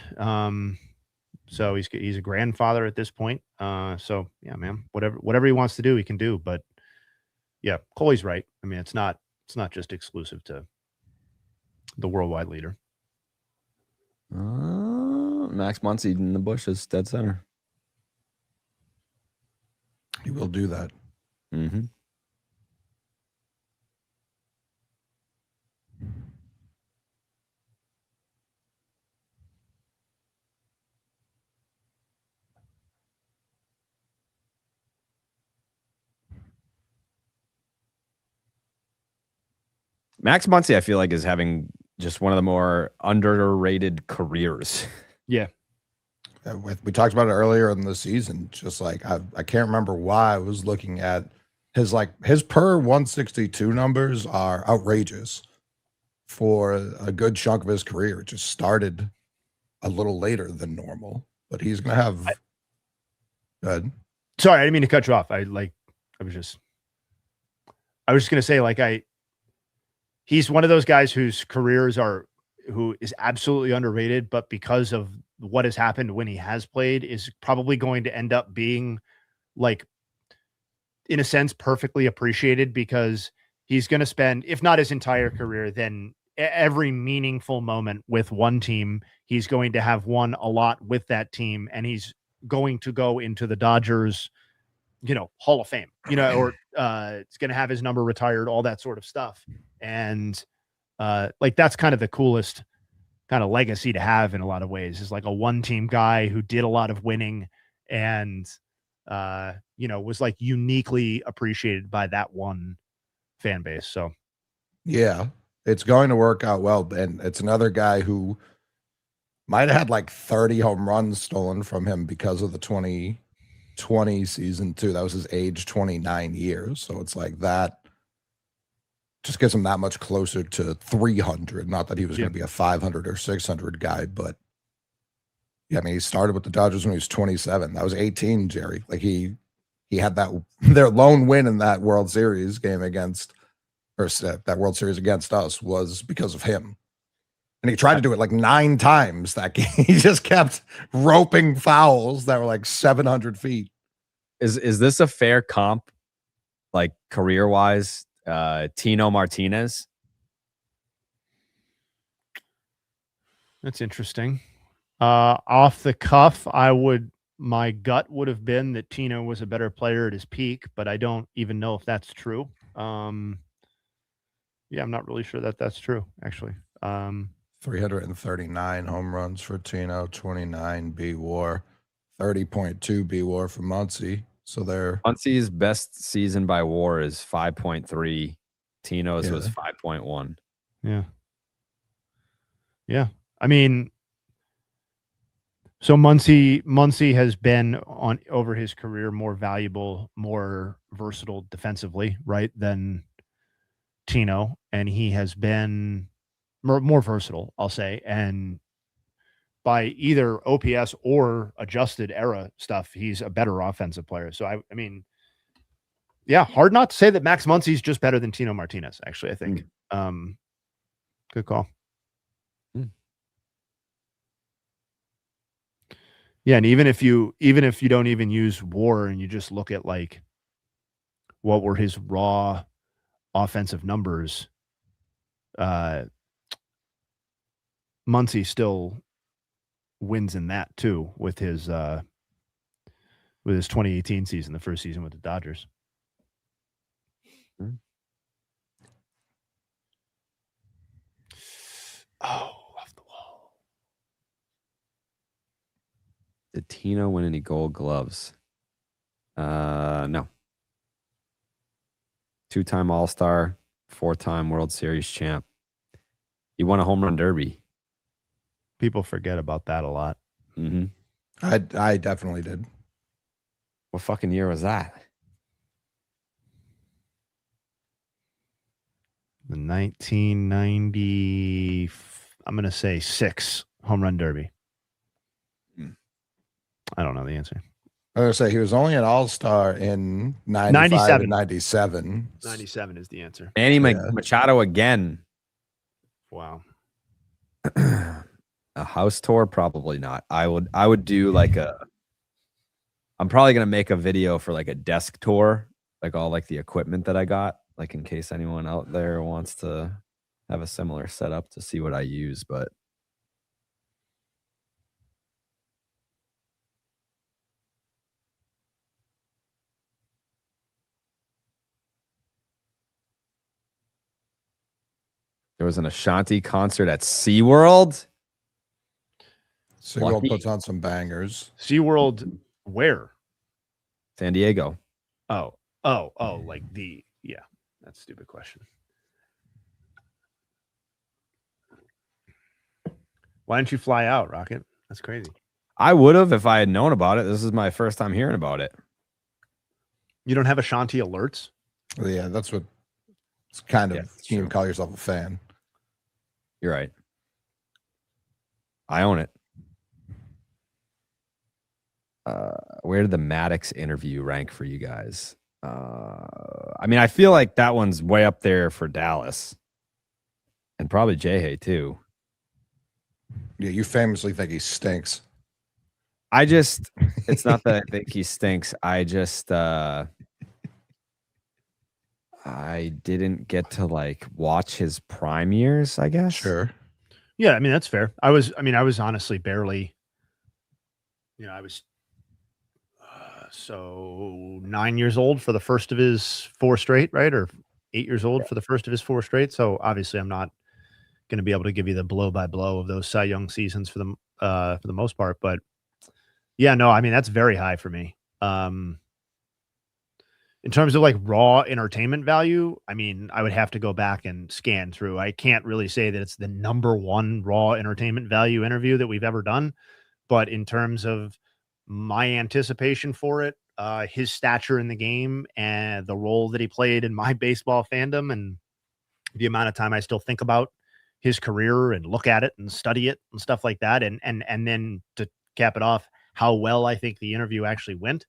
So he's a grandfather at this point. So yeah, man, whatever he wants to do, he can do. But yeah, Coley's right. I mean, it's not just exclusive to the worldwide leader. Max Muncy in the bushes, dead center. He will do that. Mm-hmm. Max Muncy, I feel like, is having just one of the more underrated careers. Yeah. We talked about it earlier in the season. Just like, I can't remember why I was looking at his per 162 numbers are outrageous for a good chunk of his career. It just started a little later than normal, but he's going to have good. Sorry, I didn't mean to cut you off. I was just going to say, like, he's one of those guys whose who is absolutely underrated, but because of what has happened when he has played, is probably going to end up being, like, in a sense, perfectly appreciated, because he's going to spend, if not his entire career, then every meaningful moment with one team, he's going to have won a lot with that team, and he's going to go into the Dodgers, Hall of Fame, or it's going to have his number retired, all that sort of stuff. And like, that's kind of the coolest kind of legacy to have in a lot of ways, is like a one-team guy who did a lot of winning and was like uniquely appreciated by that one fan base. So yeah, it's going to work out well. And it's another guy who might have had like 30 home runs stolen from him because of the 2020 season too. That was his age 29 years. So it's like that just gets him that much closer to 300. Not that he was going to be a 500 or 600 guy, but yeah, I mean, he started with the Dodgers when he was 27. That was 18, Jerry. Like he had their lone win in that World Series game against, or that World Series against us, was because of him. And he tried to do it like 9 times that game. He just kept roping fouls that were like 700 feet. Is this a fair comp, like career wise? Tino Martinez. that's interesting. Off the cuff, my gut would have been that Tino was a better player at his peak, but I don't even know if that's true. Yeah, I'm not really sure that that's true, actually. 339 home runs for Tino, 29 B-WAR, 30.2 B-WAR for Muncy. So they're Muncie's best season by WAR is 5.3. Tino's was 5.1. Yeah. I mean, so Muncy has been over his career more valuable, more versatile defensively, right, than Tino, and he has been more versatile, I'll say, and by either OPS or adjusted era stuff, he's a better offensive player. So I mean, yeah, hard not to say that Max Muncy's just better than Tino Martinez, actually, I think. Good call. Yeah, and even if you don't even use WAR and you just look at like what were his raw offensive numbers, Muncy still wins in that too with his 2018 season, the first season with the Dodgers. Oh, off the wall. Did Tino win any Gold Gloves? No. 2-time All-Star, 4-time World Series champ. He won a home run derby. People forget about that a lot. Mm-hmm. I definitely did. What fucking year was that? The 1990, I'm going to say 6 home run derby. I don't know the answer. I was going to say he was only an all-star in 95 and 97. 97 is the answer. Manny Machado again. Wow. A house tour? Probably not. I would do like I'm probably going to make a video for like a desk tour, like all like the equipment that I got, like in case anyone out there wants to have a similar setup to see what I use, but there was an Ashanti concert at SeaWorld. SeaWorld puts on some bangers. SeaWorld where? San Diego. Oh, like that's a stupid question. Why didn't you fly out, Rocket? That's crazy. I would have if I had known about it. This is my first time hearing about it. You don't have Ashanti alerts? Yeah, that's what it's kind of. Yeah, You can call yourself a fan. You're right. I own it. Where did the Maddox interview rank for you guys? I mean, I feel like that one's way up there for Dallas, and probably J-Hay too. Yeah, you famously think he stinks. It's not that I think he stinks. I didn't get to like watch his prime years, I guess. Sure. Yeah, I mean that's fair. I was honestly barely, I was so 9 years old for the first of his 4 straight, right? Or 8 years old for the first of his 4 straight. So obviously I'm not going to be able to give you the blow by blow of those Cy Young seasons for the most part, but yeah, no, I mean that's very high for me. In terms of like raw entertainment value, I mean, I would have to go back and scan through. I can't really say that it's the number one raw entertainment value interview that we've ever done, but in terms of my anticipation for it, his stature in the game and the role that he played in my baseball fandom and the amount of time I still think about his career and look at it and study it and stuff like that. And then to cap it off, how well I think the interview actually went.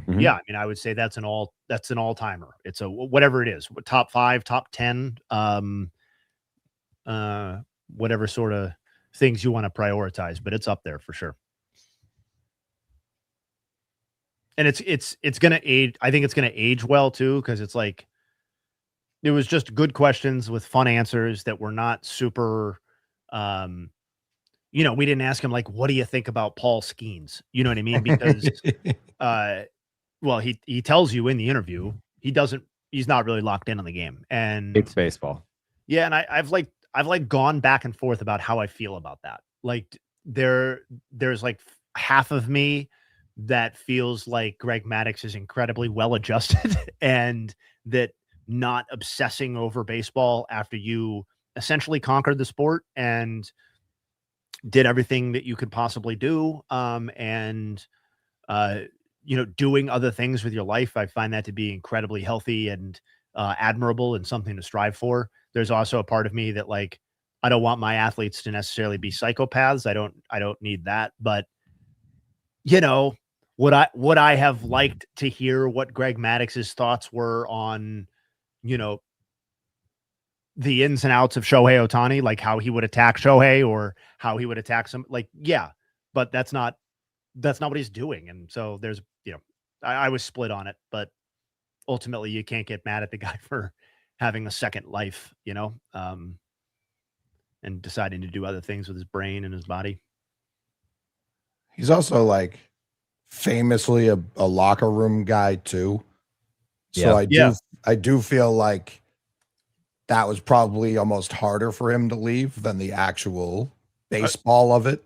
Mhm. Yeah, I mean, I would say that's an all-timer. It's a whatever it is, top 5, top 10, whatever sort of things you want to prioritize, but it's up there for sure. And it's gonna age. I think it's gonna age well too, because it's like it was just good questions with fun answers that were not super. We didn't ask him like, "What do you think about Paul Skeens?" You know what I mean? Because well, he tells you in the interview he's not really locked in on the game, and It's baseball. yeah, and I've gone back and forth about how I feel about that. Like there's like half of me that feels like Greg Maddux is incredibly well adjusted and that not obsessing over baseball after you essentially conquered the sport and did everything that you could possibly do. Doing other things with your life. I find that to be incredibly healthy and admirable and something to strive for. There's also a part of me that like, I don't want my athletes to necessarily be psychopaths. I don't need that, but would I have liked to hear what Greg Maddox's thoughts were on, the ins and outs of Shohei Ohtani, like how he would attack Shohei or how he would attack some, like, yeah, but that's not what he's doing. And so there's, I was split on it, but ultimately you can't get mad at the guy for having a second life, and deciding to do other things with his brain and his body. He's also like famously a locker room guy too. So I do feel like that was probably almost harder for him to leave than the actual baseball of it.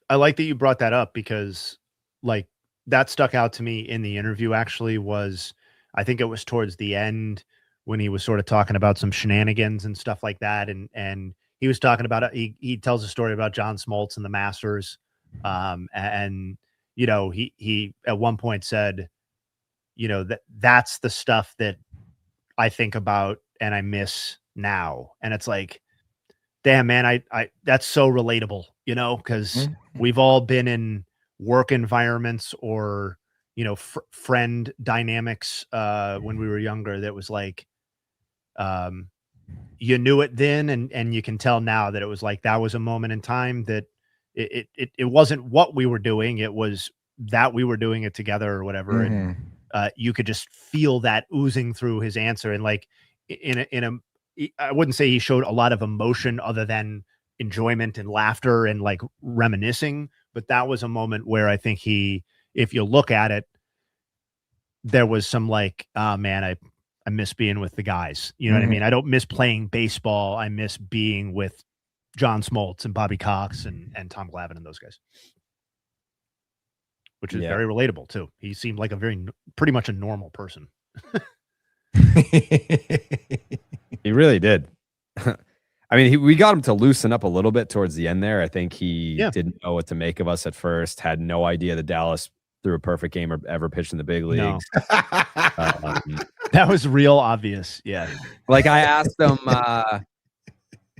I like that you brought that up because like that stuck out to me in the interview actually was, I think it was towards the end when he was sort of talking about some shenanigans and stuff like that. And he was talking about, he tells a story about John Smoltz and the Masters. He at one point said, that's the stuff that I think about and I miss now. And it's like, damn, man, I that's so relatable, because we've all been in work environments or, friend dynamics when we were younger that was like, you knew it then and you can tell now that it was like that was a moment in time that it wasn't what we were doing, it was that we were doing it together or whatever. And you could just feel that oozing through his answer. And like I wouldn't say he showed a lot of emotion other than enjoyment and laughter and like reminiscing, but that was a moment where I think if you look at it, there was some like, oh man, I miss being with the guys. You know what I mean? I don't miss playing baseball. I miss being with John Smoltz and Bobby Cox and Tom Glavine and those guys, which is very relatable too. He seemed like pretty much a normal person. He really did. I mean, we got him to loosen up a little bit towards the end there. I think he didn't know what to make of us at first, had no idea that Dallas threw a perfect game or ever pitched in the big leagues. That was real obvious. Yeah. Like I asked him,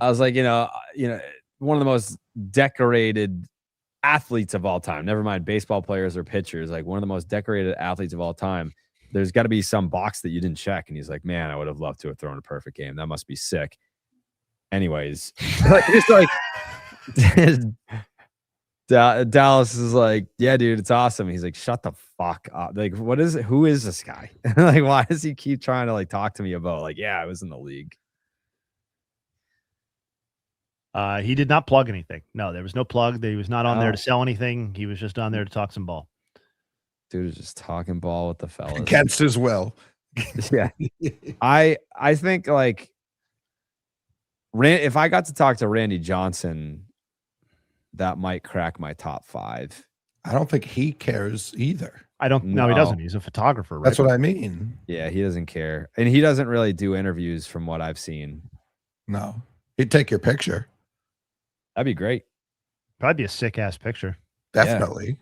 I was like, one of the most decorated athletes of all time. Never mind baseball players or pitchers. Like one of the most decorated athletes of all time. There's got to be some box that you didn't check. And he's like, man, I would have loved to have thrown a perfect game. That must be sick. Anyways, it's like Dallas is like, yeah, dude, it's awesome. He's like, shut the fuck up. Like, what is it? Who is this guy? Like, why does he keep trying to like talk to me about like, yeah, I was in the league. He did not plug anything. No, there was no plug. He was not on there to sell anything. He was just on there to talk some ball. Dude is just talking ball with the fellas Against his will. Yeah. I think like if I got to talk to Randy Johnson, that might crack my top 5. I don't think he cares either. No, he doesn't. He's a photographer, right? That's what I mean. Yeah, he doesn't care. And he doesn't really do interviews from what I've seen. No. He'd take your picture. That'd be great. Probably be a sick ass picture. Definitely.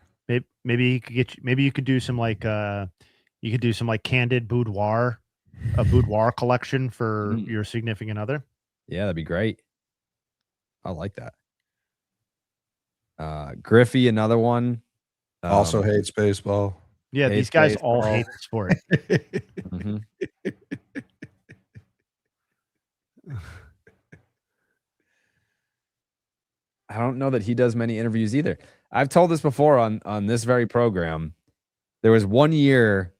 Maybe he could get you, maybe you could do some like candid boudoir, a boudoir collection for your significant other. Yeah, that'd be great. I like that. Griffey, another one. Also hates baseball. Yeah, these guys all hate the sport. Mm-hmm. I don't know that he does many interviews either. I've told this before on this very program. There was one year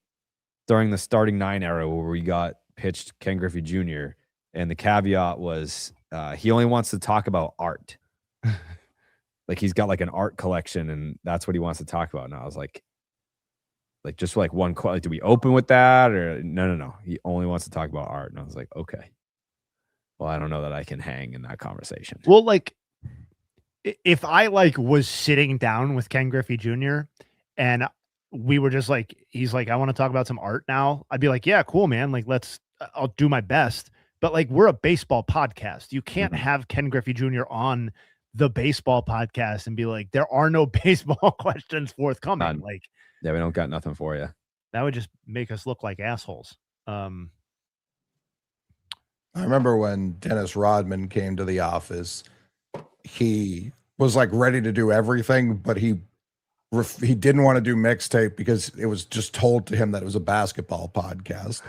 during the starting 9 era where we got pitched Ken Griffey Jr. and the caveat was he only wants to talk about art. Like he's got like an art collection and that's what he wants to talk about. And I was like just like one quote. Like, do we open with that or no? He only wants to talk about art. And I was like, okay. Well, I don't know that I can hang in that conversation. Well, like if I like was sitting down with Ken Griffey Jr. and we were just like, he's like, I want to talk about some art now. I'd be like, yeah, cool, man. Like, I'll do my best. But like, we're a baseball podcast. You can't have Ken Griffey Jr. on the baseball podcast and be like, there are no baseball questions forthcoming. Like, yeah, we don't got nothing for you. That would just make us look like assholes. I remember when Dennis Rodman came to the office, he was like ready to do everything, but he didn't want to do mixtape because it was just told to him that it was a basketball podcast.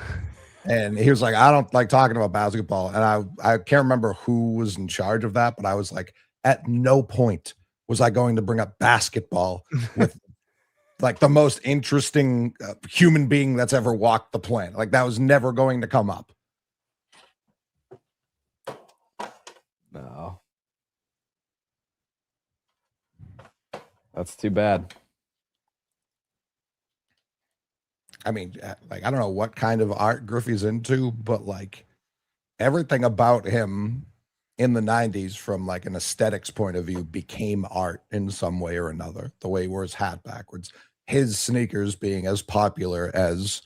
And he was like, I don't like talking about basketball. And I can't remember who was in charge of that, but I was like, at no point was I going to bring up basketball with like the most interesting human being that's ever walked the planet. Like that was never going to come up. No. That's too bad. I mean, like, I don't know what kind of art Griffey's into, but like everything about him in the 90s from like an aesthetics point of view became art in some way or another. The way he wore his hat backwards, his sneakers being as popular as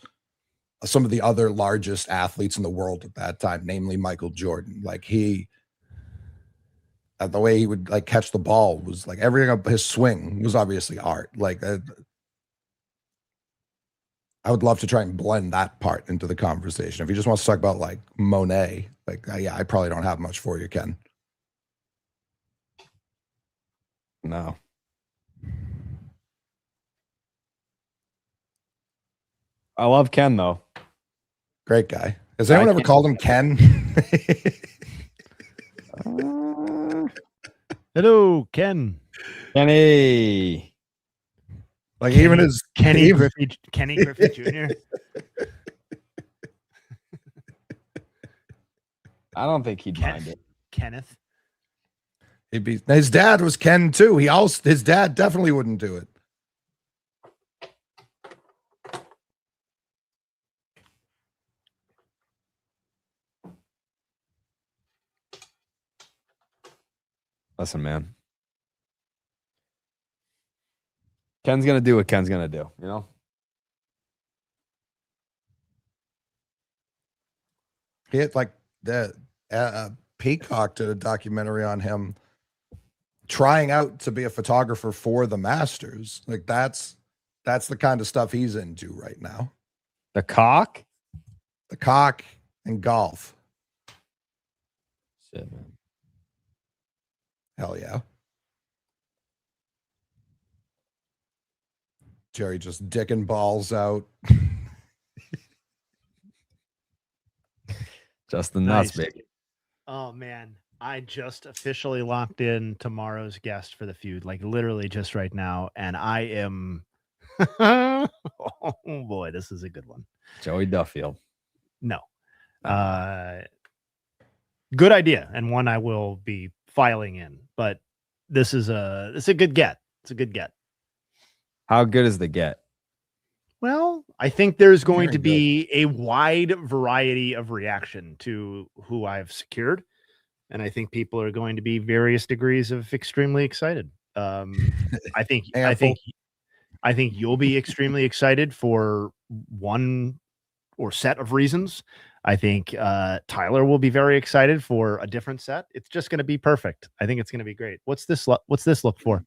some of the other largest athletes in the world at that time, namely Michael Jordan. Like the way he would like catch the ball was like everything up his swing was obviously art. Like I would love to try and blend that part into the conversation. If he just wants to talk about like Monet, like yeah, I probably don't have much for you, Ken. No. I love Ken though. Great guy. Has anyone ever called him Ken? Hello, Ken. Kenny. Like even his Kenny Griffey Jr. I don't think he'd mind it. Kenneth. His dad was Ken too. His dad definitely wouldn't do it. Listen, man. Ken's gonna do what Ken's gonna do, you know? He had like the Peacock did a documentary on him trying out to be a photographer for the Masters. Like that's the kind of stuff he's into right now. The cock and golf. Shit, man. Hell yeah. Jerry just dicking balls out. Just the nuts, Nice. baby. Oh man, I just officially locked in tomorrow's guest for the feud, like literally just right now, and I am. Oh boy, this is a good one. Joey Duffield. No, Ah. good idea, and one I will be filing in. But this is a good get. It's a good get. How good is the get? Well, I think there's going Very to be a wide variety of reaction to who I've secured. And I think people are going to be various degrees of extremely excited. I think you'll be extremely excited for one or set of reasons. I think Tyler will be very excited for a different set. It's just going to be perfect. I think it's going to be great. What's this look for?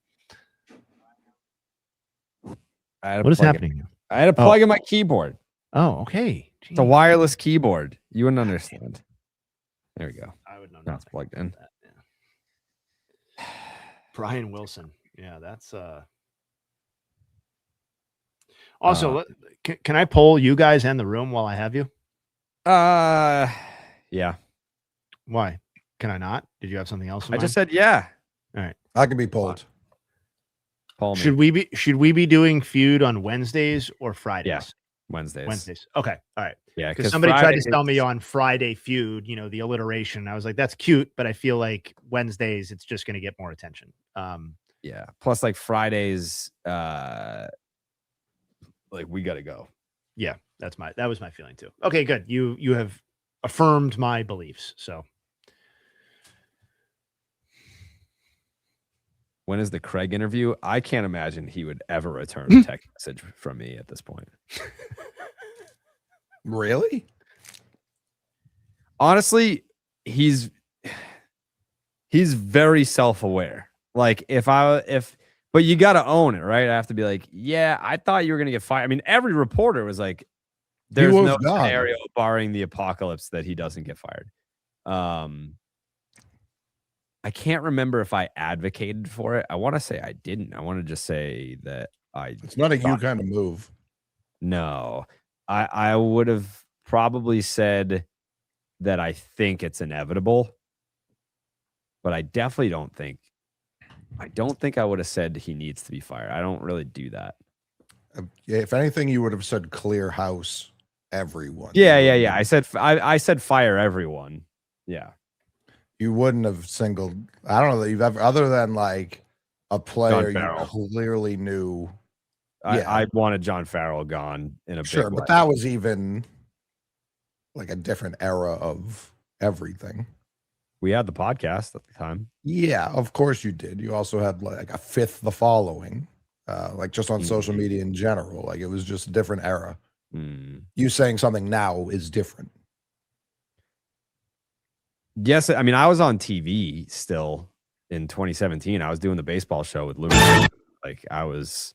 What is happening? I had to plug in my keyboard. Oh, okay. It's a wireless keyboard. You wouldn't understand. There we go. I would know. Now it's plugged in. That, yeah. Brian Wilson. Yeah, that's Also, can I poll you guys and the room while I have you? Yeah. Why? Can I not? Did you have something else? I just said yeah. All right. I can be pulled. Paul, Should we be doing feud on Wednesdays or Fridays? Yeah. Wednesdays. Okay. All right. Yeah. Because somebody tried to tell me on Friday feud, the alliteration. I was like, that's cute, but I feel like Wednesdays, it's just going to get more attention. Yeah. Plus, like Fridays, like we got to go. Yeah, that was my feeling too. Okay, good. You have affirmed my beliefs. So when is the Craig interview? I can't imagine he would ever return a text message from me at this point. Really? Honestly, he's very self-aware. Like but you got to own it, right? I have to be like, yeah, I thought you were going to get fired. I mean, every reporter was like, there's no scenario barring the apocalypse that he doesn't get fired. I can't remember if I advocated for it. I want to say I didn't. I want to just say that It's not a you kind of move. No, I would have probably said that I think it's inevitable, but I definitely don't think I would have said he needs to be fired. I don't really do that. If anything, you would have said clear house everyone. Yeah. I said fire everyone. Yeah. You wouldn't have singled. I don't know that you've ever, other than like a player you Farrell. clearly knew. I wanted John Farrell gone in a Sure, big but way. that was even like a different era of everything. We had the podcast at the time. Yeah, of course you did. You also had like a fifth the following, like just on social media in general. Like it was just a different era. You saying something now is different. Yes, I mean I was on TV still in 2017. I was doing the baseball show with Louis. Like I was.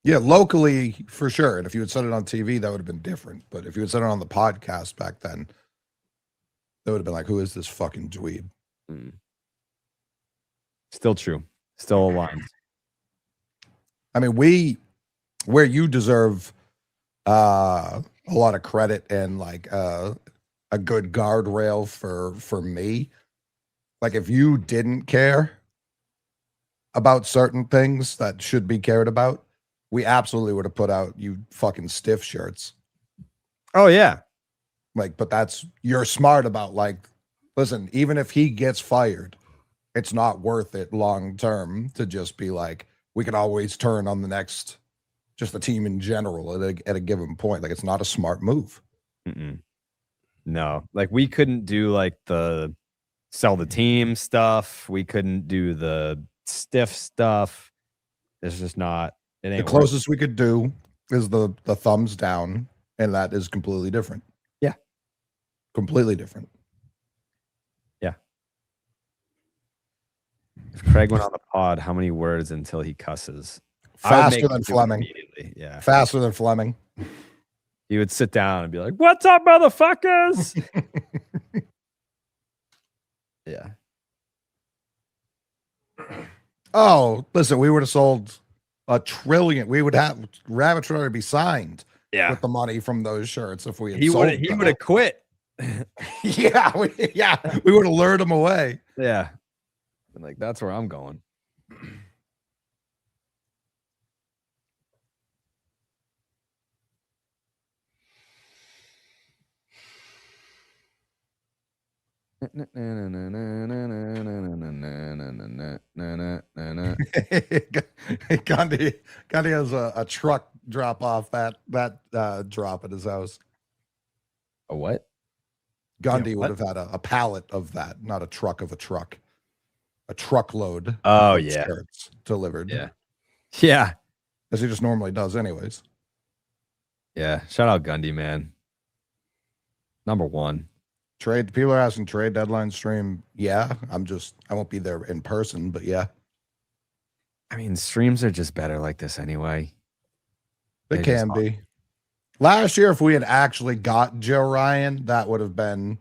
Yeah, locally for sure. And if you had said it on TV, that would have been different. But if you had said it on the podcast back then, that would have been like, who is this fucking dweeb? Still true. Still aligned. I mean, where you deserve a lot of credit and like a good guardrail for me. Like if you didn't care about certain things that should be cared about, we absolutely would have put out you fucking stiff shirts. Oh yeah. Like, but you're smart about like, listen, even if he gets fired, it's not worth it long term to just be like, we can always turn on the next, just the team in general at a given point. Like, it's not a smart move. No, like we couldn't do like the sell the team stuff. We couldn't do the stiff stuff. It's just not. It ain't The closest we could do is the thumbs down, and that is completely different. Yeah. Completely different. Yeah. If Craig went on the pod, how many words until he cusses? Faster than Fleming. Yeah. Faster than Fleming. He would sit down and be like, "What's up, motherfuckers?" Yeah. Oh, listen, we would have sold $1 trillion. We would have Rabbit would already be signed with the money from those shirts if we had He sold would them. have quit. Yeah, we would have lured him away. Yeah. And like that's where I'm going. Gandhi has a truck drop off that drop at his house. A what? Gandhi what? would have had a pallet of that, not a truck of a truck. A truckload Oh of yeah. shirts delivered. Yeah. Yeah. As he just normally does anyways. Yeah. Shout out Gundy, man. Number one. Trade people are asking trade deadline stream. Yeah, I won't be there in person, but yeah. I mean, streams are just better like this anyway. They They can just- be. Last year, if we had actually got Joe Ryan, that would have been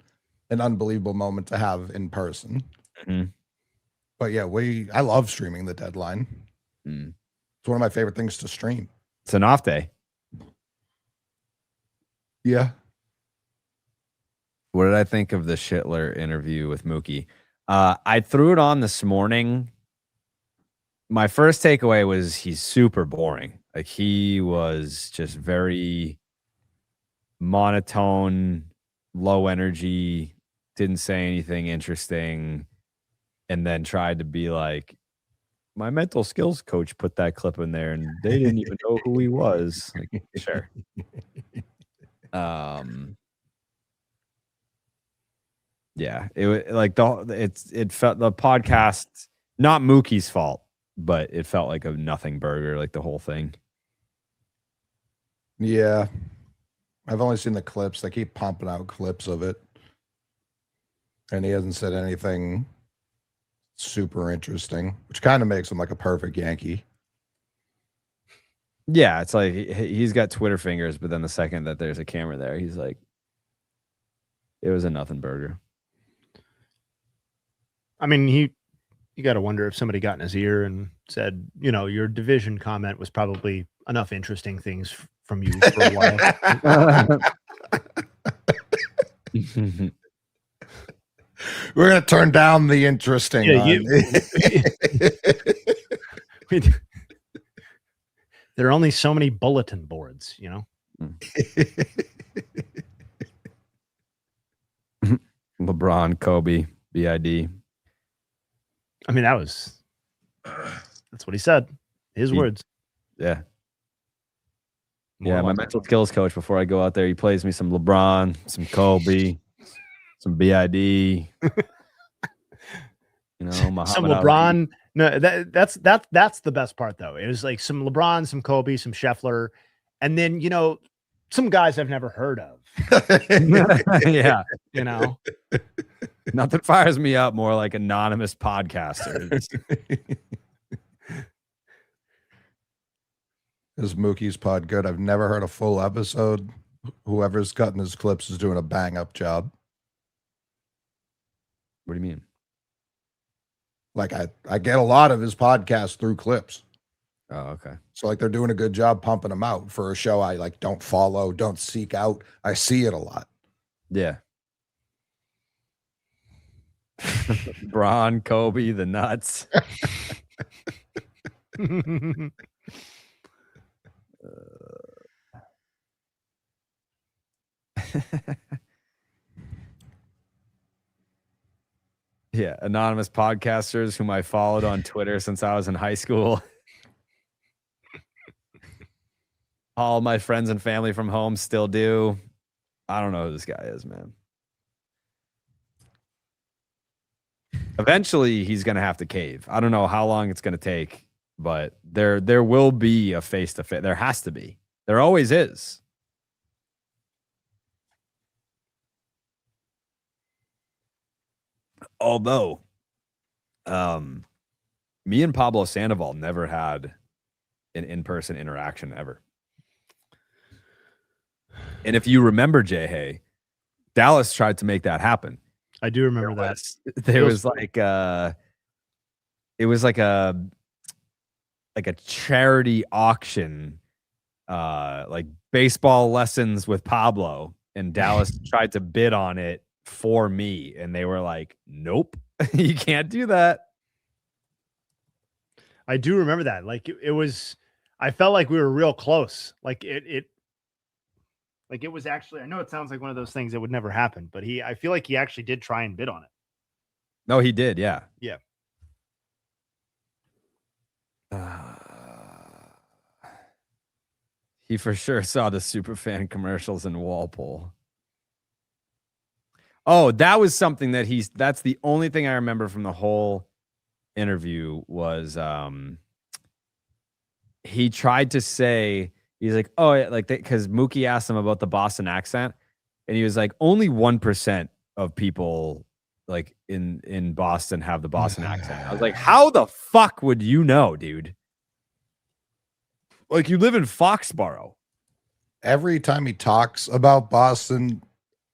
an unbelievable moment to have in person. Mhm. But yeah, I love streaming the deadline. Mm. It's one of my favorite things to stream. It's an off day. Yeah. What did I think of the Schittler interview with Mookie? I threw it on this morning. My first takeaway was he's super boring. Like he was just very monotone, low energy, didn't say anything interesting, and then tried to be like, my mental skills coach put that clip in there and they didn't even know who he was. Like, sure. Yeah, it felt the podcast, not Mookie's fault, but it felt like a nothing burger, like the whole thing. Yeah. I've only seen the clips. They keep pumping out clips of it. And he hasn't said anything super interesting, which kind of makes him like a perfect Yankee. Yeah, it's like he's got Twitter fingers, but then the second that there's a camera there, he's like, it was a nothing burger. I mean, you got to wonder if somebody got in his ear and said, your division comment was probably enough interesting things from you for a while. We're going to turn down the interesting. Yeah, there are only so many bulletin boards, LeBron, Kobe, BID. I mean, that's what he said. His words. Yeah. More Yeah, or my less. mental skills coach, before I go out there, he plays me some LeBron, some Kobe, some BID. Muhammad Some Ali. LeBron. No, that's the best part though. It was like some LeBron, some Kobe, some Scheffler, and then some guys I've never heard of. Yeah. Nothing fires me up more like anonymous podcasters. Is Mookie's pod good? I've never heard a full episode. Whoever's cutting his clips is doing a bang up job. What do you mean? Like I get a lot of his podcast through clips. Oh, okay. So like they're doing a good job pumping them out for a show I like don't follow, don't seek out. I see it a lot. Yeah. Braun, Kobe, the nuts. Yeah, anonymous podcasters whom I followed on Twitter since I was in high school. All my friends and family from home still do. I don't know who this guy is, man. Eventually, he's going to have to cave. I don't know how long it's going to take, but there will be a face-to-face. There has to be. There always is. Although, me and Pablo Sandoval never had an in-person interaction ever. And if you remember, Jay Hay, Dallas tried to make that happen. I do remember that. There was like it was like a like a charity auction, like baseball lessons with Pablo, and Dallas tried to bid on it for me, and they were like, "Nope, you can't do that." I do remember that. Like it was, I felt like we were real close. Like it was actually, I know it sounds like one of those things that would never happen, but I feel like he actually did try and bid on it. No, he did. Yeah. Yeah. He for sure saw the Superfan commercials in Walpole. Oh, that was something that that's the only thing I remember from the whole interview was he tried to say, he's like, oh, like, because Mookie asked him about the Boston accent, and he was like, only 1% of people like in Boston have the Boston accent. I was like, how the fuck would you know, dude? Like, you live in Foxborough. Every time he talks about Boston,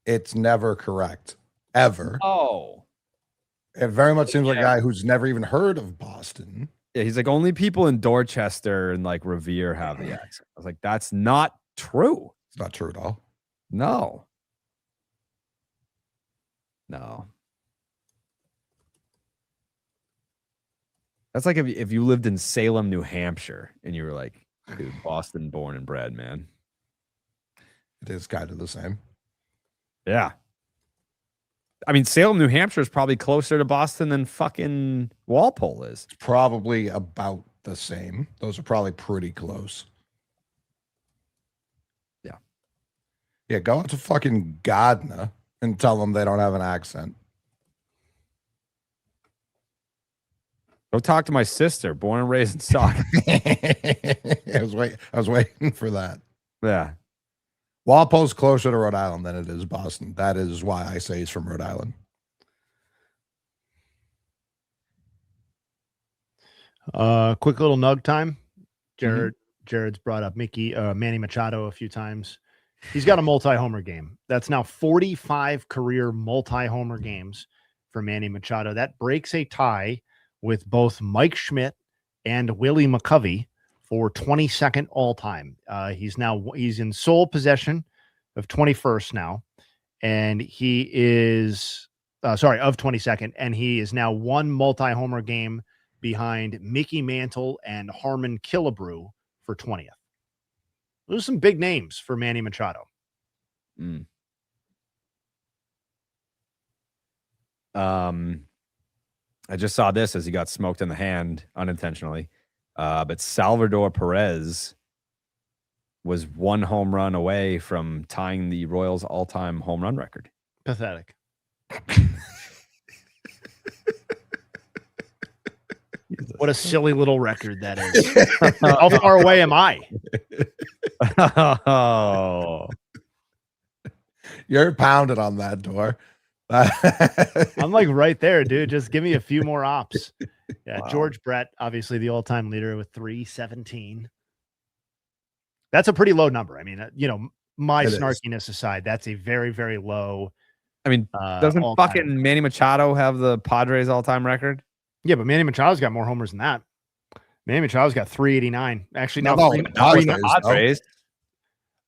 it's never correct. Ever. Oh. It very much seems like a guy who's never even heard of Boston. Yeah, he's like, only people in Dorchester and like Revere have the accent. I was like, that's not true. It's not true at all. No. That's like if you lived in Salem, New Hampshire, and you were like, dude, Boston born and bred, man. It is kind of the same. Yeah. I mean, Salem, New Hampshire is probably closer to Boston than fucking Walpole is. It's probably about the same. Those are probably pretty close. Yeah. Yeah, go out to fucking Gardner and tell them they don't have an accent. Go talk to my sister, born and raised in Stock. I was waiting for that. Yeah. Walpole's closer to Rhode Island than it is Boston. That is why I say he's from Rhode Island. Quick little nug time. Jared's brought up Manny Machado a few times. He's got a multi-homer game. That's now 45 career multi-homer games for Manny Machado. That breaks a tie with both Mike Schmidt and Willie McCovey for 22nd all-time. He's in sole possession of 21st now, and he is of 22nd, and he is now one multi-homer game behind Mickey Mantle and Harmon Killebrew for 20th. Those are some big names for Manny Machado. I just saw this as he got smoked in the hand unintentionally. But Salvador Perez was one home run away from tying the Royals' all-time home run record. Pathetic. What a silly little record that is. How far away am I? Oh. You're pounded on that door. I'm like right there, dude. Just give me a few more ops. Yeah, Wow. George Brett, obviously the all-time leader with 317. That's a pretty low number. I mean, my snarkiness aside, that's a very, very low. I mean, doesn't all-time. fucking Manny Machado have the Padres all-time record? Yeah, but Manny Machado's got more homers than that. Manny Machado's got 389. Actually, now No, three- the Padres, three- no. Padres.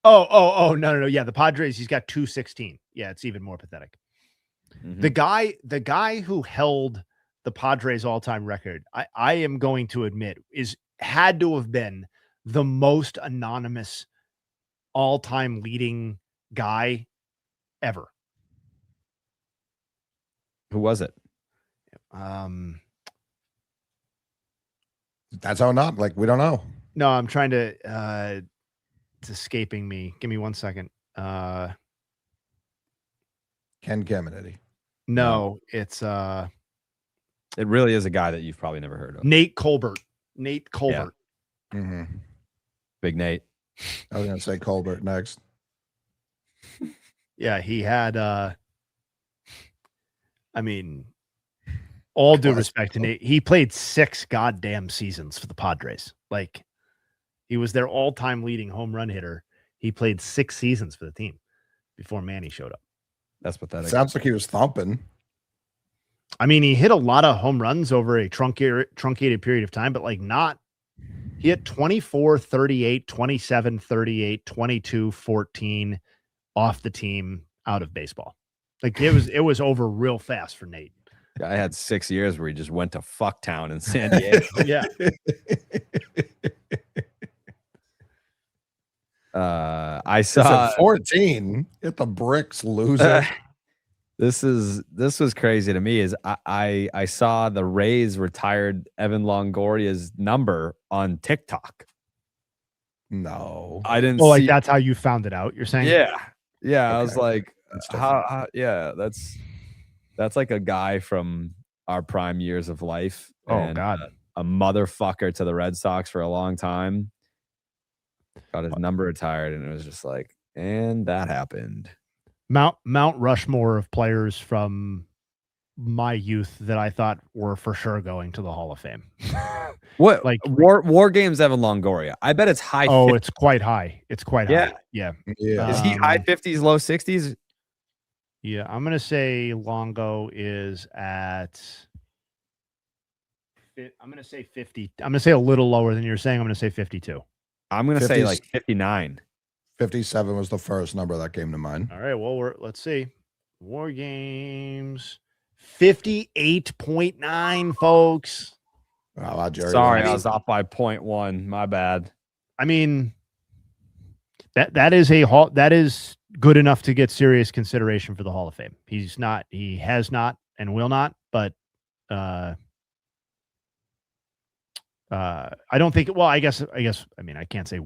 no. Yeah, the Padres, he's got 216. Yeah, it's even more pathetic. Mhm. The guy who held the Padres all-time record, I am going to admit, had to have been the most anonymous all-time leading guy ever. Who was it? That's how not like we don't know. No, I'm trying to it's escaping me. Give me 1 second. Ken Caminiti. No, it's It really is a guy that you've probably never heard of. Nate Colbert. Nate Colbert. Mm-hmm. Big Nate. I was gonna say Colbert next. Yeah, he had I mean, all due respect to Nate, he played 6 goddamn seasons for the Padres. Like, he was their all-time leading home run hitter. He played 6 seasons for the team before Manny showed up. That's pathetic. Sounds like he was thumping. I mean, he hit a lot of home runs over a truncated period of time, but like not He had 24, 38, 27, 38, 22, 14 off the team out of baseball. Like it was over real fast for Nate. I had 6 years where he just went to Fucktown in San Diego. Yeah. I So saw 14. Hit the bricks, loser. this was crazy to me. Is I saw the Rays retired Evan Longoria's number on TikTok. No. I didn't Well, see. like that's how you found it out. You're saying? Yeah. I was Okay. like, That's different. yeah, that's like a guy from our prime years of life. Oh and, God. a motherfucker to the Red Sox for a long time. Got his number retired, and it was just like, and that happened. Mount Rushmore of players from my youth that I thought were for sure going to the Hall of Fame. What Like- War Games Evan Longoria? I bet it's high. Oh, 50s. it's quite high. It's quite Yeah. high. Yeah. Yeah. Is he high Um, 50s, low 60s? Yeah. I'm gonna say Longo is at I'm gonna say 50. I'm gonna say a little lower than you're saying. I'm gonna say 52. I'm gonna say 50s. like 59. 57 was the first number that came to mind. All right. Well, let's see. War Games 58.9, folks. Wow, Jerry. Sorry, Rice. I was off by 0.1. My bad. I mean, that is good enough to get serious consideration for the Hall of Fame. He has not, and will not. But I don't think. Well, I guess. I mean, I can't say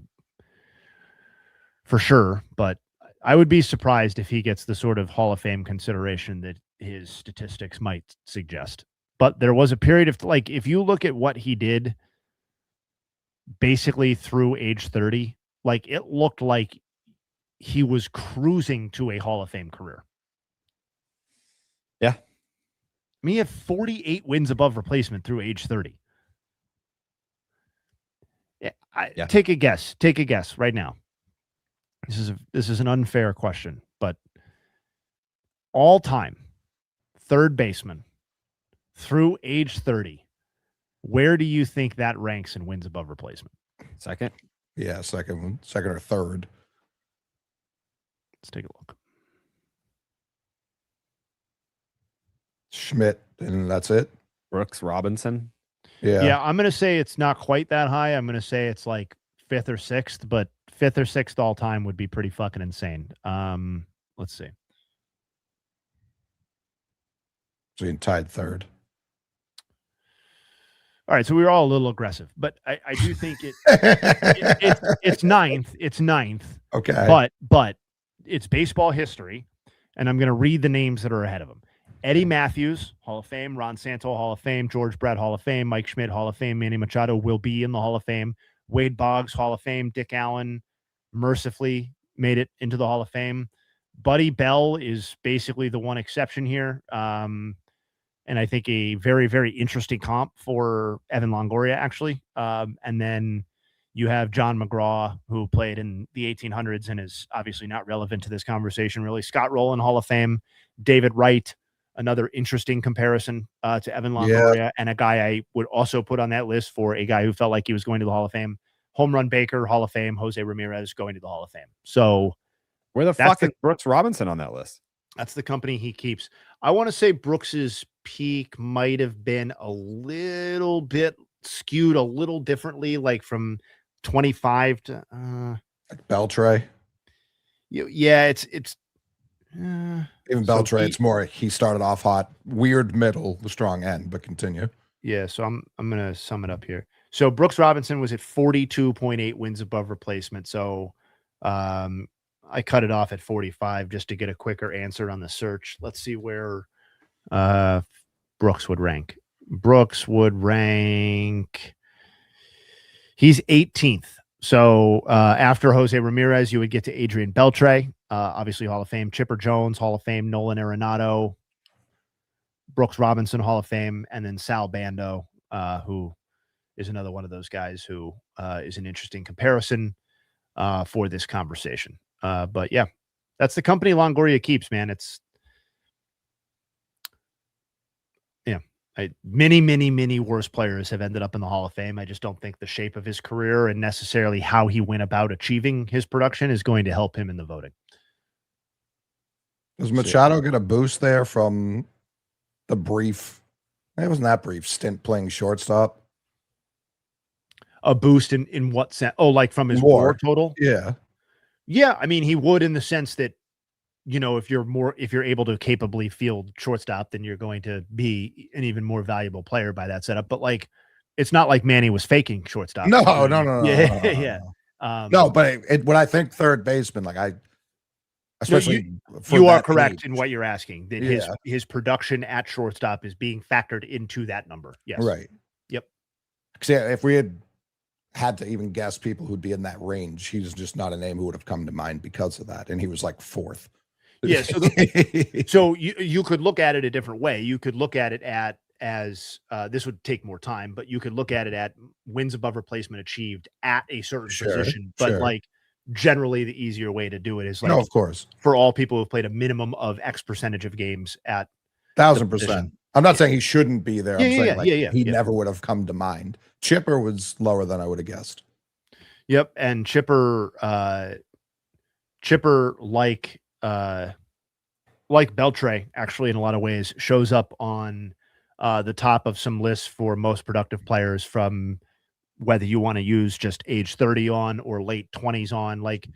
for sure, but I would be surprised if he gets the sort of Hall of Fame consideration that his statistics might suggest. But there was a period of, like, if you look at what he did basically through age 30, like, it looked like he was cruising to a Hall of Fame career. Yeah. I mean, he had 48 wins above replacement through age 30. Yeah. Take a guess. Take a guess right now. This is an unfair question, but all time third baseman through age 30, where do you think that ranks in wins above replacement? Second. Yeah, second or third. Let's take a look. Schmidt, and that's it. Brooks Robinson. Yeah. I'm going to say it's not quite that high. I'm going to say it's like fifth or sixth, but fifth or sixth all time would be pretty fucking insane. Let's see. So he tied third. All right, so we were all a little aggressive, but I do think it's ninth. It's ninth. Okay. But it's baseball history, and I'm going to read the names that are ahead of him. Eddie Matthews, Hall of Fame. Ron Santo, Hall of Fame. George Brett, Hall of Fame. Mike Schmidt, Hall of Fame. Manny Machado will be in the Hall of Fame. Wade Boggs, Hall of Fame. Dick Allen mercifully made it into the Hall of Fame. Buddy Bell is basically the one exception here. And I think a very, very interesting comp for Evan Longoria, actually. And then you have John McGraw, who played in the 1800s and is obviously not relevant to this conversation, really. Scott Rowland, Hall of Fame. David Wright, another interesting comparison to Evan Longoria, and a guy I would also put on that list for a guy who felt like he was going to the Hall of Fame. Home Run Baker, Hall of Fame. Jose Ramirez going to the Hall of Fame. So where the fuck is Brooks Robinson on that list? That's the company he keeps. I want to say Brooks's peak might have been a little bit skewed a little differently, like from 25 to like Beltray. Yeah, it's even Beltray, it's more he started off hot, weird middle, the strong end, but continue. Yeah, so I'm gonna sum it up here. So Brooks Robinson was at 42.8 wins above replacement. So I cut it off at 45 just to get a quicker answer on the search. Let's see where Brooks would rank. Brooks would rank. He's 18th. So after Jose Ramirez, you would get to Adrian Beltre, obviously Hall of Fame. Chipper Jones, Hall of Fame. Nolan Arenado, Brooks Robinson, Hall of Fame, and then Sal Bando, who is another one of those guys who is an interesting comparison for this conversation. But yeah, that's the company Longoria keeps, man. Many worse players have ended up in the Hall of Fame. I just don't think the shape of his career and necessarily how he went about achieving his production is going to help him in the voting. Does Machado get a boost there from the brief? It wasn't that brief stint playing shortstop. A boost in what sense? Oh, like from his WAR WAR total? Yeah. Yeah, I mean, he would in the sense that, if you're able to capably field shortstop, then you're going to be an even more valuable player by that setup. But like, it's not like Manny was faking shortstop. No. Yeah. No, but when I think third baseman, like especially for you are that correct age. in what you're asking. That his production at shortstop is being factored into that number. Yes. Right. Yep. Because if we had to even guess people who'd be in that range, he's just not a name who would have come to mind because of that. And he was like fourth. Yeah. So you could look at it a different way. You could look at it as this would take more time, but you could look at it at wins above replacement achieved at a certain position. But like generally the easier way to do it is like, no, of course, for all people who've played a minimum of X percentage of games at 1,000%. I'm not saying he shouldn't be there. I'm saying he never would have come to mind. Chipper was lower than I would have guessed. Yep. And Chipper like Beltre, actually, in a lot of ways, shows up on the top of some lists for most productive players, from whether you want to use just age 30 on or late 20s on. Like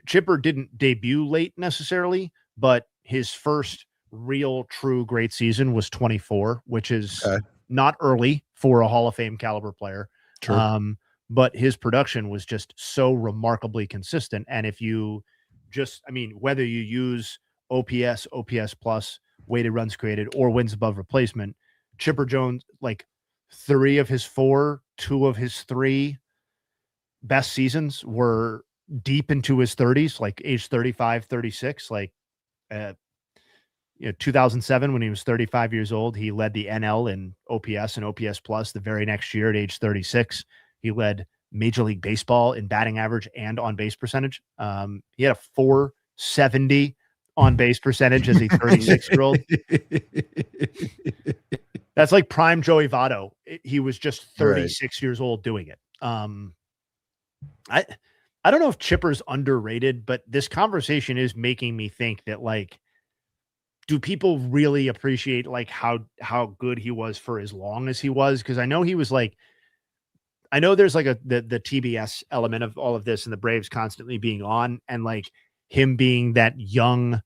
Chipper didn't debut late necessarily, but his first real true great season was 24, which is not early for a Hall of Fame caliber player. True. But his production was just so remarkably consistent. And if you whether you use OPS plus, weighted runs created, or wins above replacement, Chipper Jones, like 3 of his 4, 2 of his 3 best seasons were deep into his 30s, like age 35, 36. Like, 2007, when he was 35 years old, he led the NL in OPS and OPS plus. The very next year, at age 36, he led Major League Baseball in batting average and on base percentage. He had a 470 on base percentage as a 36-year-old. That's like prime Joey Votto. He was just 36 years old doing it. I don't know if Chipper's underrated, but this conversation is making me think that, like, do people really appreciate like how good he was for as long as he was? Because I know he was like, I know there's like the TBS element of all of this, and the Braves constantly being on, and like him being that young,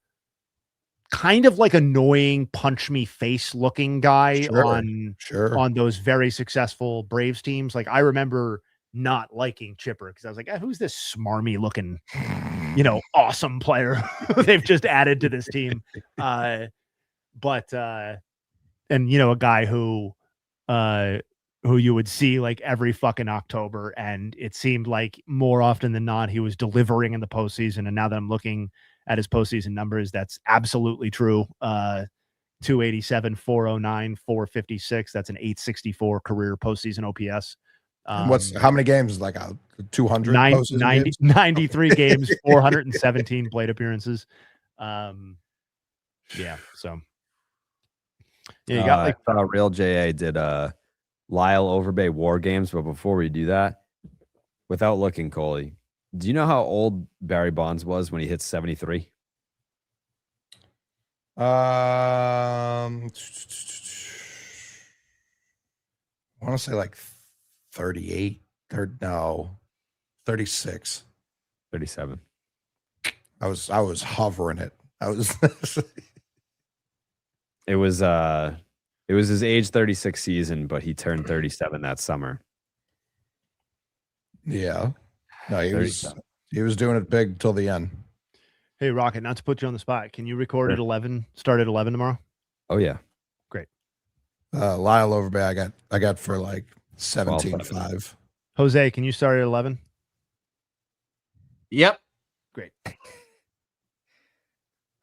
kind of like annoying punch me face looking guy on those very successful Braves teams. Like, I remember not liking Chipper because I was like, who's this smarmy looking, awesome player they've just added to this team. A guy who you would see like every fucking October, and it seemed like more often than not he was delivering in the postseason. And now that I'm looking at his postseason numbers, that's absolutely true. 287, 409, 456. That's an 864 career postseason OPS. How many games? Like 200? 93 games, 417 plate appearances. So yeah, you got like Real JA did Lyle Overbay War Games, but before we do that, without looking, Coley, do you know how old Barry Bonds was when he hit 73? I want to say like 38. 36. 37. I was hovering it. It was his age 36 season, but he turned 37 that summer. Yeah. No, he was doing it big till the end. Hey, Rocket, not to put you on the spot, can you record at 11, start at 11 tomorrow? Oh yeah. Great. Lyle Overbay, I got for like 17.5. Jose, can you start at 11? Yep. Great.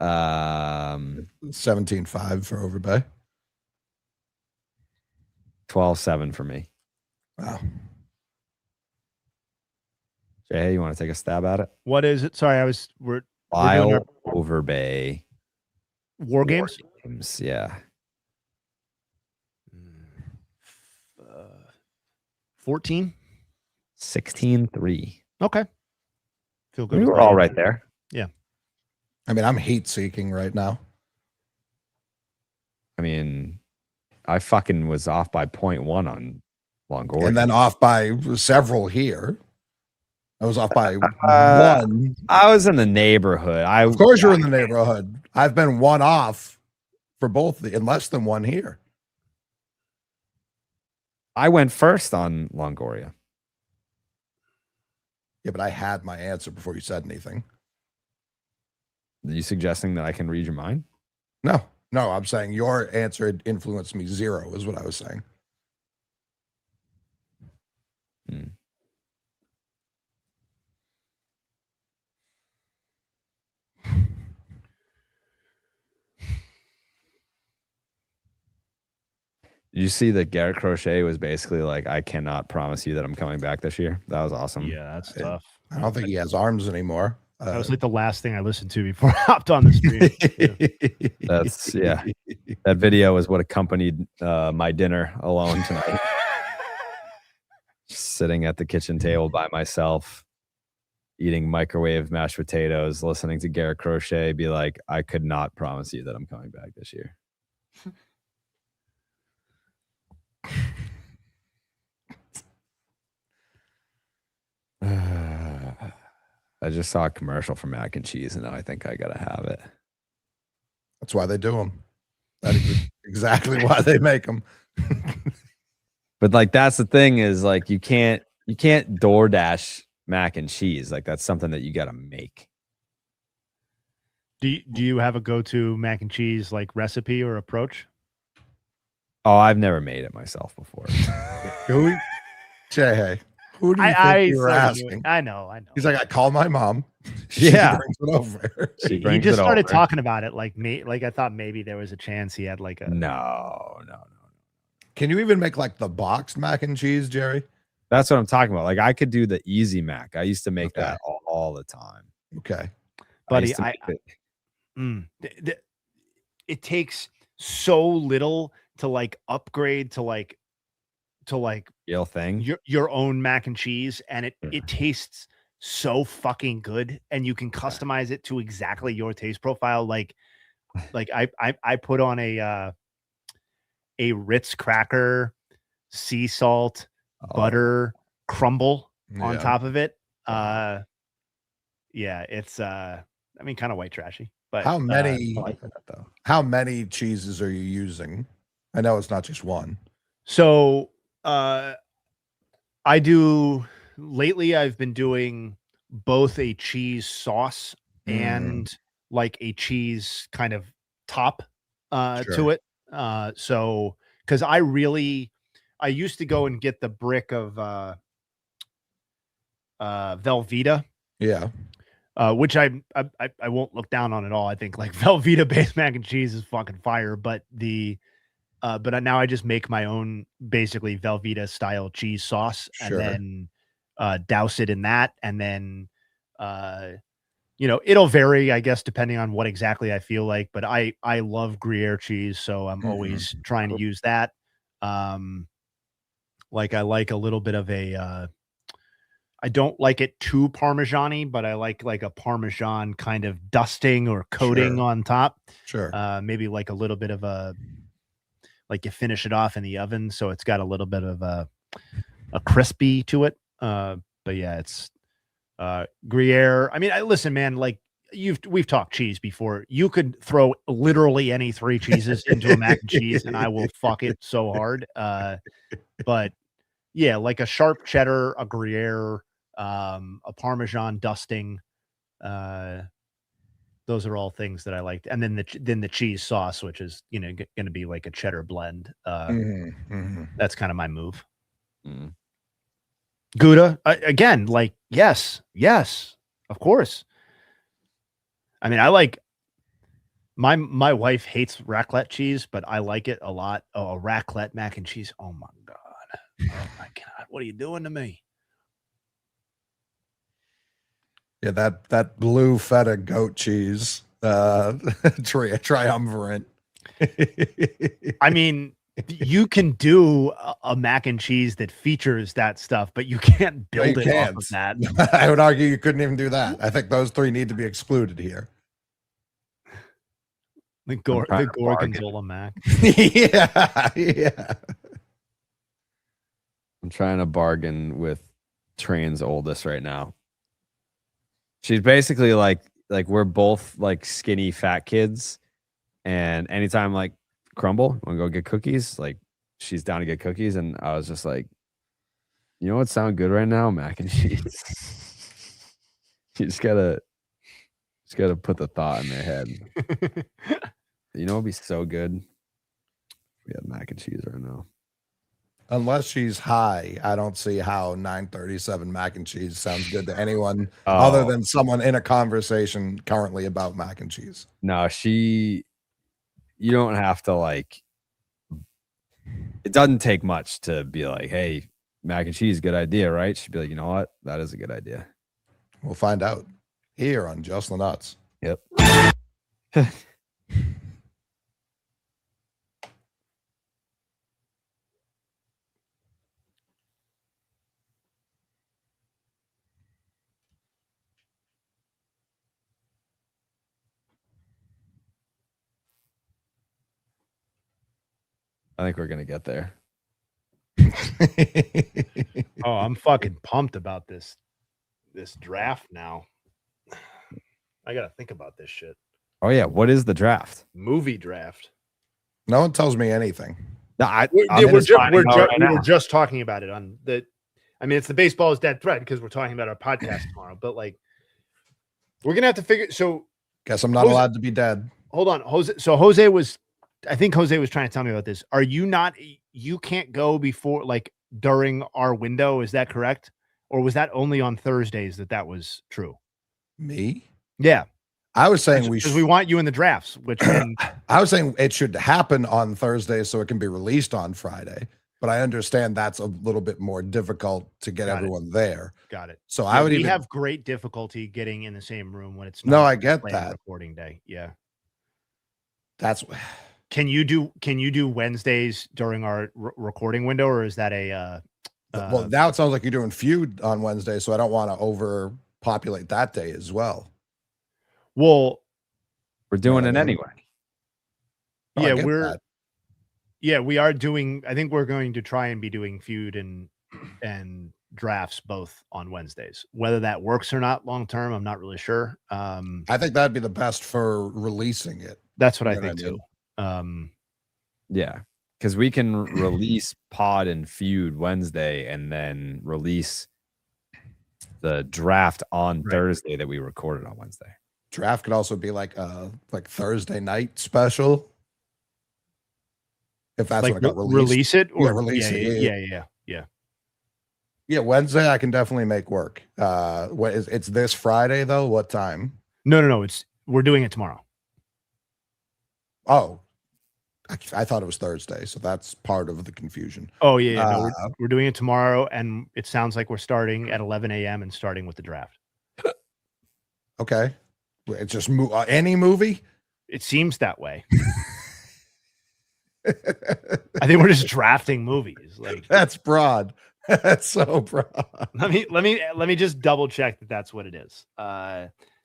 17.5 for Overbay. 12.7 for me. Wow. Jay, you want to take a stab at it? What is it? Sorry, we're Lyle Overbay War Games? Yeah. 14. 16-3. Okay. Feel good. We with were that. all right there. I mean, I'm heat seeking right now. I mean, I fucking was off by 0.1 on Longoria. And then off by several here. I was off by Uh, one. I was in the neighborhood. Of course, you're in the neighborhood. I've been one off for both and less than one here. I went first on Longoria. Yeah, but I had my answer before you said anything. Are you suggesting that I can read your mind? No, I'm saying your answer had influenced me 0 is what I was saying. Did you see that Garrett Crochet was basically like, I cannot promise you that I'm coming back this year? That was awesome. Yeah, that's tough. I don't think he has arms anymore. That was like the last thing I listened to before I hopped on the stream. That's yeah. That video was what accompanied my dinner alone tonight. Just sitting at the kitchen table by myself, eating microwave mashed potatoes, listening to Garrett Crochet be like, I could not promise you that I'm coming back this year. I just saw a commercial for mac and cheese, and now I think I gotta have it. That's why they do them. That is exactly why they make them. But like, that's the thing is like, you can't DoorDash mac and cheese. Like, that's something that you gotta make. Do you have a go-to mac and cheese like recipe or approach? Oh, I've never made it myself before. Hey, who do you think you were started asking? doing- I know. He's like, I call my mom. She Yeah. brings it over. She He brings just it started over. talking about it like I thought maybe there was a chance he had like a No. Can you even make like the boxed mac and cheese, Jerry? That's what I'm talking about. Like, I could do the easy mac. I used to make Okay. that all the time. Okay. Buddy, used to make it- it takes so little to like upgrade to like real thing. your own mac and cheese, and it tastes so fucking good, and you can customize it to exactly your taste profile. Like I put on a Ritz cracker, sea salt, butter crumble on Yeah. top of it. Yeah, it's I mean, kind of white trashy, but How many I like that though. how many cheeses are you using? I know it's not just one. So I do lately I've been doing both a cheese sauce and like a cheese kind of top to Sure. it. So because I used to go and get the brick of Velveeta, Yeah. which I won't look down on at all. I think like Velveeta based mac and cheese is fucking fire, but now I just make my own basically Velveeta style cheese sauce Sure. and then douse it in that, and then it'll vary, I guess, depending on what exactly I feel like. But I love Gruyere cheese, so I'm always trying to use that. Like I like a little bit of a I don't like it too Parmesan-y, but I like a Parmesan kind of dusting or coating Sure. on top. Sure. Maybe like a little bit of a, like you finish it off in the oven, so it's got a little bit of a crispy to it. But yeah, it's Gruyere. I mean, listen, man, like we've talked cheese before. You could throw literally any 3 cheeses into a mac and cheese, and I will fuck it so hard. But yeah, like a sharp cheddar, a Gruyere, a Parmesan dusting. Those are all things that I liked. And then the cheese sauce, which is, going to be like a cheddar blend. That's kind of my move. Mm. Gouda, again, like, yes, of course. I mean, I like my wife hates raclette cheese, but I like it a lot. Oh, a raclette mac and cheese. Oh my God. Oh my God. What are you doing to me? Yeah, that blue feta goat cheese triumvirate. I mean, You can do a mac and cheese that features that stuff, but you can't build you it off can't. of that. I would argue you couldn't even do that. I think those three need to be excluded here. The trying to bargain. Gorgonzola mac. Yeah. I'm trying to bargain with Train's oldest right now. She's basically like we're both like skinny fat kids, and anytime like Crumble, want to go get cookies, like she's down to get cookies, and I was just like, you know what sound good right now? Mac and cheese. You just gotta put the thought in their head. You know, it'd be so good. We have mac and cheese right now. Unless she's high, I don't see how 937 mac and cheese sounds good to anyone Oh. other than someone in a conversation currently about mac and cheese. No, you don't have to like, it doesn't take much to be like, hey, mac and cheese, good idea, right? She'd be like, you know what? That is a good idea. We'll find out here on Just the Nuts. Yep. I think we're gonna get there. Oh, I'm fucking pumped about this draft now. I gotta think about this shit. Oh yeah, what is the draft? Movie draft. No one tells me anything. No, We're just talking about it on the. I mean, it's the baseball is dead thread because we're talking about our podcast tomorrow. But like, we're gonna have to figure. So, Guess I'm not Jose- allowed to be dead. hold on, Jose. So Jose was, I think Jose was trying to tell me about this. Are you not? You can't go before like during our window. Is that correct? Or was that only on Thursdays that was true? Me? Yeah, I was saying because we want you in the drafts. Which I was saying it should happen on Thursday so it can be released on Friday. But I understand that's a little bit more difficult to get everyone there. got it. So Yeah, I would we even have great difficulty getting in the same room when it's No, not I get planned that. recording day. Yeah. That's Can you do Wednesdays during our recording window, or is that a well, now it sounds like you're doing feud on Wednesday, so I don't want to overpopulate that day as well. well, we're doing Yeah, it I mean- anyway. No, I yeah, get we're that. yeah, we are doing. I think we're going to try and be doing feud and drafts both on Wednesdays. Whether that works or not long term, I'm not really sure. I think that'd be the best for releasing it. That's what I You know think what I too. Yeah, because we can release pod and feud Wednesday and then release the draft on Right. Thursday that we recorded on Wednesday. Draft could also be like Thursday night special. If that's Like what got released. release it or release it, yeah. Yeah, Wednesday I can definitely make work. It's this Friday though? What time? No. We're doing it tomorrow. Oh, I thought it was Thursday, so that's part of the confusion. Oh yeah. No, we're doing it tomorrow, and it sounds like we're starting at 11 a.m. and starting with the draft. Okay, it's just any movie. It seems that way. I think we're just drafting movies. Like, That's broad. That's so broad. let me just double check that that's what it is.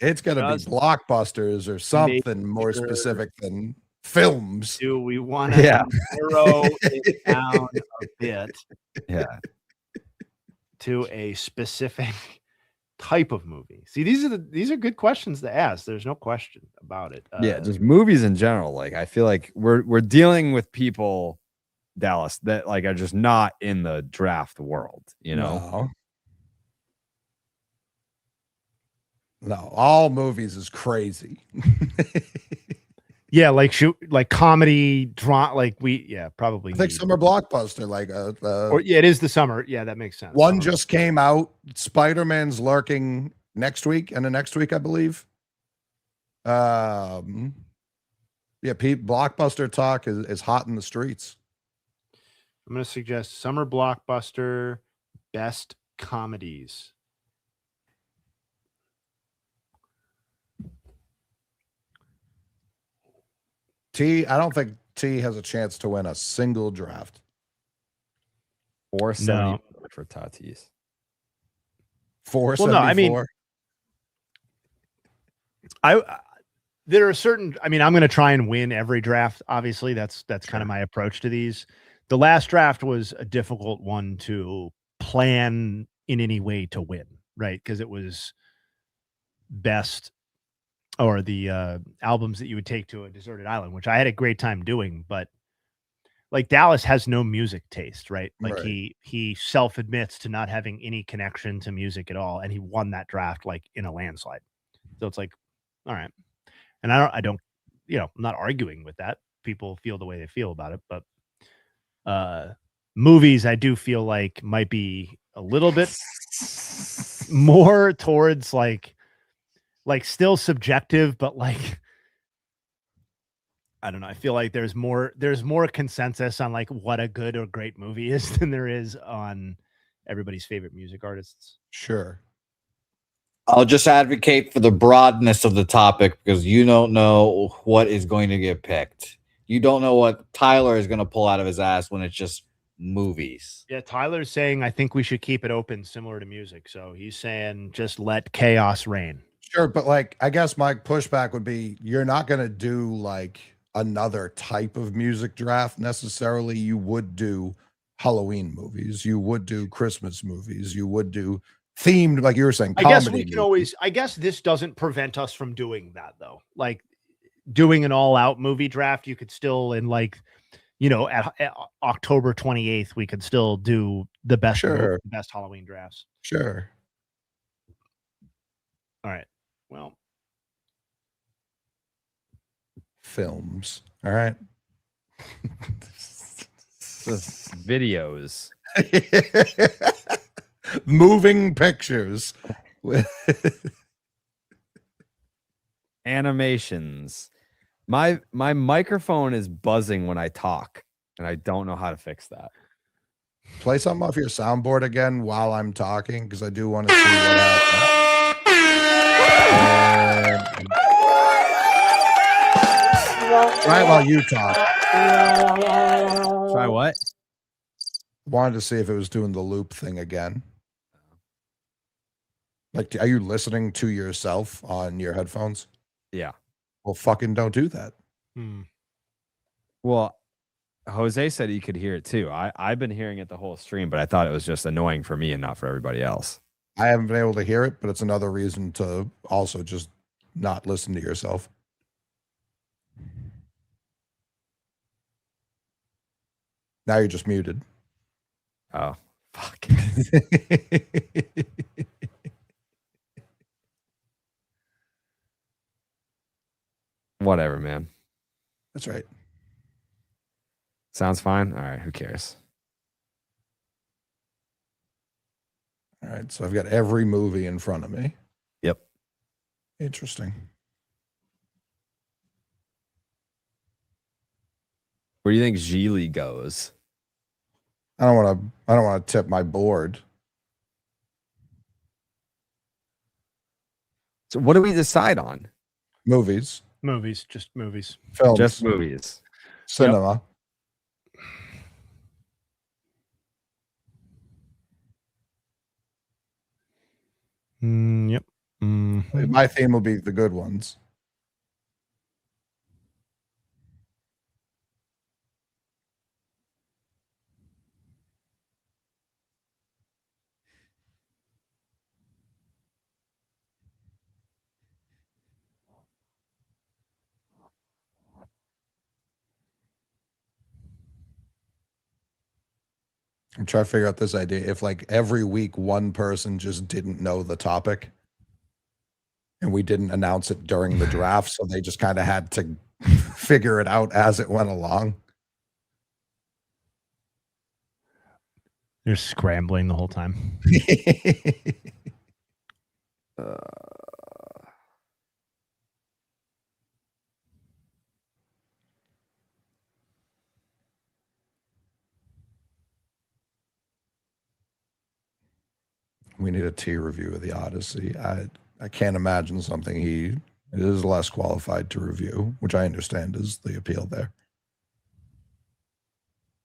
It's gonna be Just blockbusters or something more sure. specific than films. Do we want to narrow it down a bit Yeah. to a specific type of movie? See, these are good questions to ask. There's no question about it. Yeah, just movies in general. Like I feel like we're dealing with people, Dallas, that like are just not in the draft world, you know. No, all movies is crazy. yeah, like comedy, drama. Like probably. I think need- summer blockbuster, like Or yeah, it is the summer. Yeah, that makes sense. one Summer. just came out. Spider-Man's lurking next week and the next week, I believe. Yeah, blockbuster talk is hot in the streets. I'm going to suggest summer blockbuster best comedies. I don't think T has a chance to win a single draft. 470 for Tatis. 474. Well, no, I mean, there are certain. I mean, I'm going to try and win every draft. Obviously, that's kind of my approach to these. The last draft was a difficult one to plan in any way to win, right? Because it was best or the albums that you would take to a deserted island, which I had a great time doing, but like Dallas has no music taste, right? Like he self admits to not having any connection to music at all, and he won that draft like in a landslide. So it's like, all right. And I don't, I'm not arguing with that. People feel the way they feel about it, but movies I do feel like might be a little bit more towards like still subjective, but like I don't know. I feel like there's more consensus on like what a good or great movie is than there is on everybody's favorite music artists. Sure. I'll just advocate for the broadness of the topic because you don't know what is going to get picked. You don't know what Tyler is going to pull out of his ass when it's just movies. Yeah, Tyler's saying I think we should keep it open, similar to music. So he's saying just let chaos reign. Sure, but like I guess my pushback would be you're not going to do like another type of music draft necessarily. You would do Halloween movies. You would do Christmas movies. You would do themed, like you were saying. I guess we can always. I guess this doesn't prevent us from doing that though. Like doing an all-out movie draft, you could still at October 28th, we could still do the best Halloween drafts. Sure. All right. Well, films. All right. Videos. Moving pictures. Animations. My microphone is buzzing when I talk, and I don't know how to fix that. Play something off your soundboard again while I'm talking, because I do want to see what happens. Right while you talk. Try what? Wanted to see if it was doing the loop thing again. Like, are you listening to yourself on your headphones? Yeah. Well, fucking don't do that. Well, Jose said he could hear it too. I've been hearing it the whole stream, but I thought it was just annoying for me and not for everybody else. I haven't been able to hear it, but it's another reason to also just not listen to yourself. Now you're just muted. Oh, fuck. Whatever, man. That's right. Sounds fine. All right, who cares? All right, so I've got every movie in front of me. Yep. Interesting. Where do you think Gigli goes? I don't want to tip my board. So what do we decide on? Movies, Just movies. films, Just movies. cinema. Yep. My theme will be the good ones. I'm trying to figure out this idea. If like every week one person just didn't know the topic and we didn't announce it during the draft, so they just kind of had to figure it out as it went along. They're scrambling the whole time. We need a T review of the Odyssey. I can't imagine something he is less qualified to review, which I understand is the appeal there.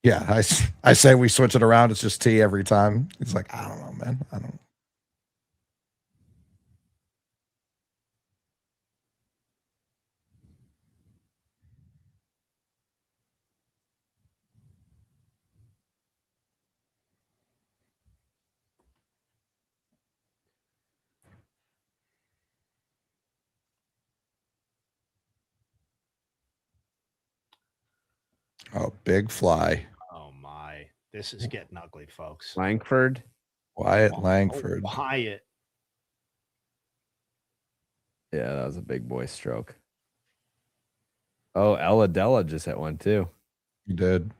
Yeah, I say we switch it around. It's just T every time. He's like, I don't know, man. I don't. Oh, big fly. Oh my, this is getting ugly, folks. Langford. Wyatt Langford. Oh, Wyatt. Yeah, that was a big boy stroke. Oh, Ella Della just hit one too. He did.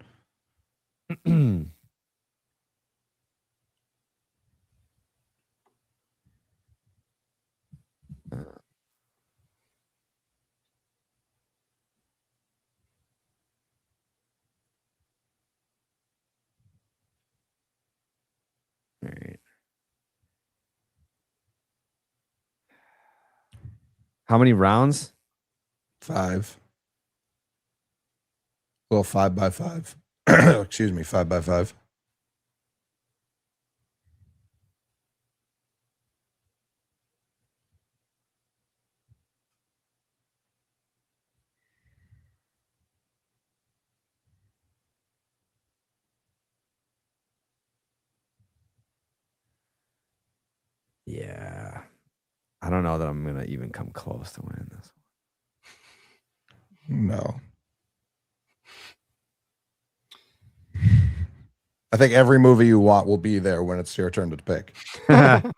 All right. How many rounds? 5. Well, 5x5. Excuse me, 5x5. Yeah. I don't know that I'm gonna even come close to winning this No. I think every movie you want will be there when it's your turn to pick. one.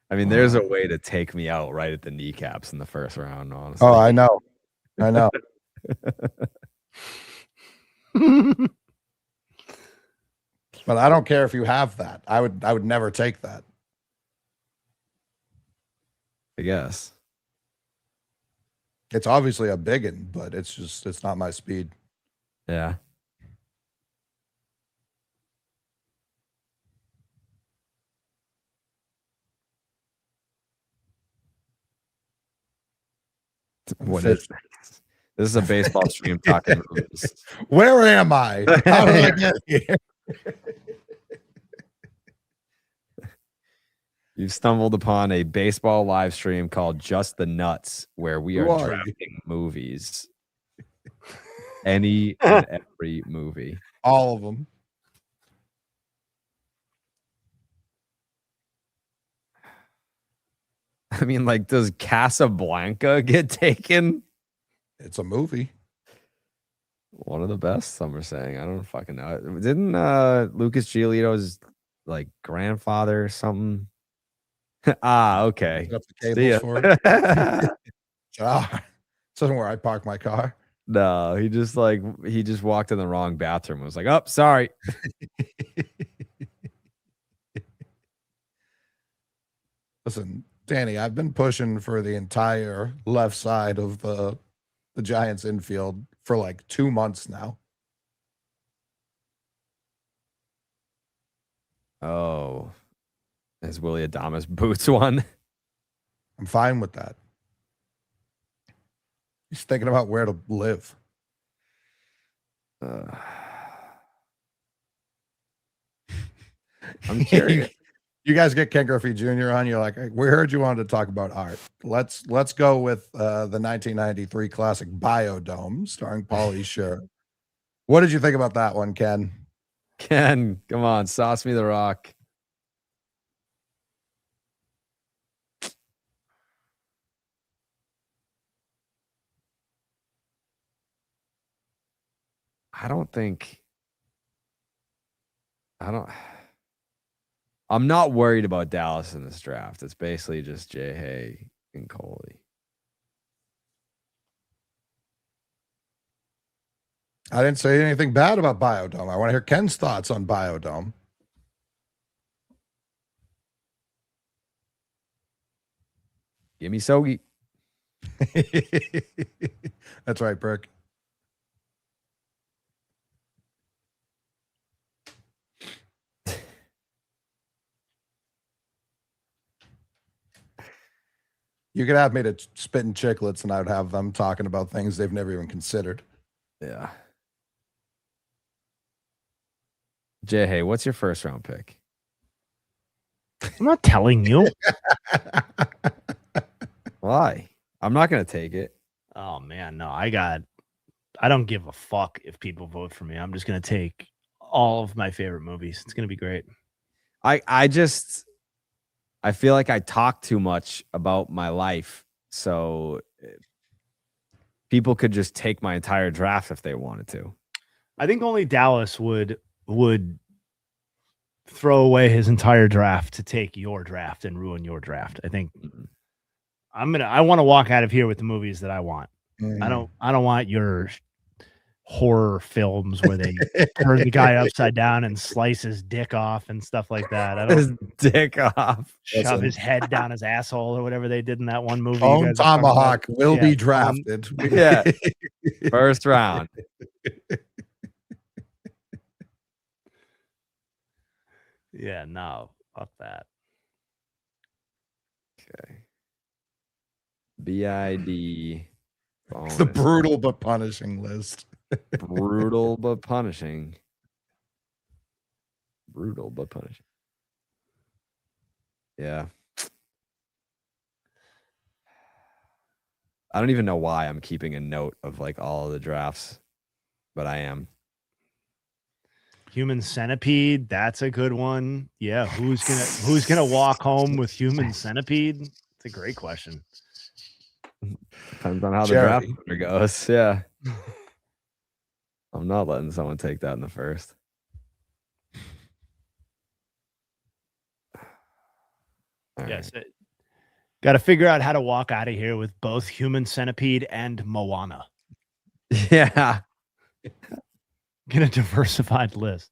I mean, there's a way to take me out right at the kneecaps in the first round, honestly. Oh, I know. I know. But I don't care if you have that. I would never take that. I guess. It's obviously a biggin, but it's not my speed. Yeah. What is this? This is a baseball stream talking movies. Where am I? How did I get here? You've stumbled upon a baseball live stream called Just the Nuts, where we Who are are you? drafting movies. Any and every movie. All of them. I mean, like, does Casablanca get taken? It's a movie. One of the best, some are saying. I don't fucking know. Didn't Lucas Giolito's like grandfather or something? Okay. Set up the See ya. cables for it. Ah, this isn't where I park my car. No, he just walked in the wrong bathroom and was like, oh, sorry. Listen, Danny, I've been pushing for the entire left side of the Giants infield for like 2 months now. Oh, is Willie Adames boots one? I'm fine with that. He's thinking about where to live. I'm curious. You guys get Ken Griffey Jr. on. You're like, hey, we heard you wanted to talk about art. Let's go with the 1993 classic Biodome, starring Pauly Shore. What did you think about that one, Ken? Ken, come on, sauce me the rock. I'm not worried about Dallas in this draft. It's basically just Jay Hay and Coley. I didn't say anything bad about Biodome. I want to hear Ken's thoughts on Biodome. Give me Sogi. That's right, Brick. You could have me to spit in chiclets, and I'd have them talking about things they've never even considered. Yeah. Jay, hey, what's your first round pick? I'm not telling you. Why? I'm not gonna take it. Oh man, no, I don't give a fuck if people vote for me. I'm just gonna take all of my favorite movies. It's gonna be great. I feel like I talk too much about my life, so people could just take my entire draft if they wanted to. I think only Dallas would throw away his entire draft to take your draft and ruin your draft. I think I want to walk out of here with the movies that I want. I don't want your horror films where they turn the guy upside down and slice his dick off and stuff like that. I His don't dick off. shove his head down his asshole or whatever they did in that one movie. Bone Tomahawk will be drafted. Yeah. First round. Yeah, no, fuck that. Okay. BID. The brutal but punishing list. Brutal but punishing. Brutal but punishing. Yeah. I don't even know why I'm keeping a note of like all of the drafts, but I am. Human Centipede, that's a good one. Yeah, who's gonna walk home with Human Centipede? It's a great question. Depends on how the Jerry. draft order goes. Yeah. I'm not letting someone take that in the first. All Yes. right. Got to figure out how to walk out of here with both Human Centipede and Moana. Yeah. Get a diversified list.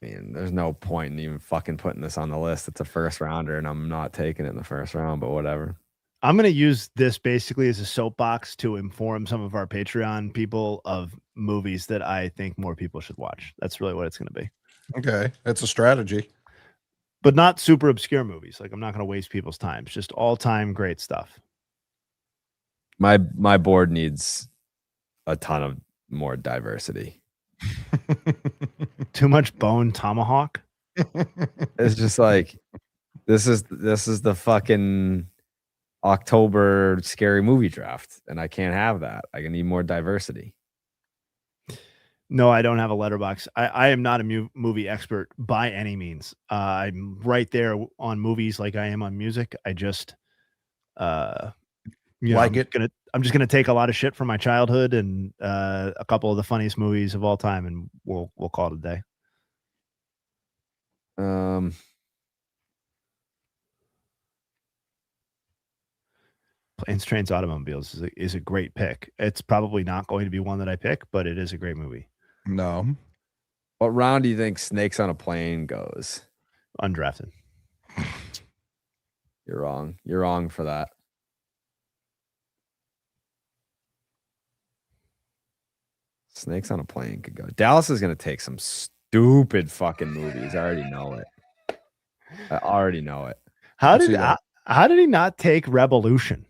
Man, there's no point in even fucking putting this on the list. It's a first rounder, and I'm not taking it in the first round, but whatever. I'm going to use this basically as a soapbox to inform some of our Patreon people of movies that I think more people should watch. That's really what it's going to be. Okay, it's a strategy. But not super obscure movies. Like, I'm not going to waste people's time. It's just all-time great stuff. My board needs a ton of more diversity. Too much Bone Tomahawk. It's just like this is the fucking October scary movie draft, and I can't have that. I need more diversity. No, I don't have a letterbox. I am not a movie expert by any means. I'm right there on movies like I am on music. I just I'm just gonna take a lot of shit from my childhood and a couple of the funniest movies of all time, and we'll call it a day. Planes, Trains, Automobiles is a great pick. It's probably not going to be one that I pick, but it is a great movie. No. What round do you think Snakes on a Plane goes? Undrafted. You're wrong. You're wrong for that. Snakes on a Plane could go. Dallas is going to take some stupid fucking movies. I already know it. I already know it. How did he not take Revolution?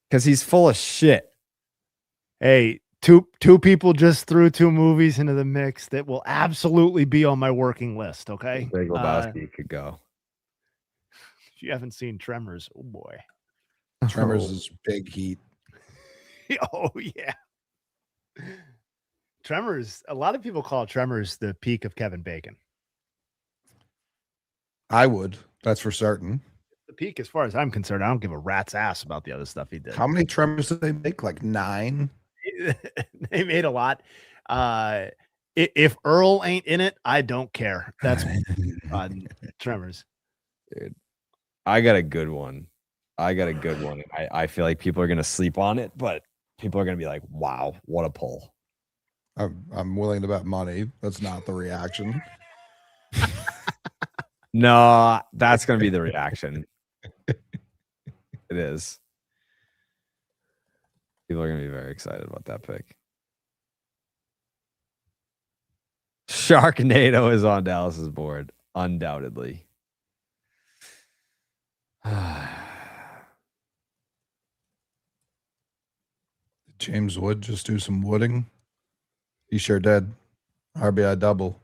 Because he's full of shit. Hey, two people just threw two movies into the mix that will absolutely be on my working list. Okay, Big Lebowski could go. If you haven't seen Tremors, oh boy, Tremors is big heat. oh yeah. Tremors. A lot of people call Tremors the peak of Kevin Bacon. I would. That's for certain. The peak, as far as I'm concerned. I don't give a rat's ass about the other stuff he did. How many Tremors did they make? Like 9? They made a lot. If Earl ain't in it, I don't care. That's Tremors. Dude, I got a good one. And I feel like people are going to sleep on it, but people are going to be like, wow, what a pull. I'm willing to bet money. That's not the reaction. No, that's going to be the reaction. It is. People are going to be very excited about that pick. Sharknado is on Dallas's board, undoubtedly. James Wood just do some wooding. He sure did. RBI double.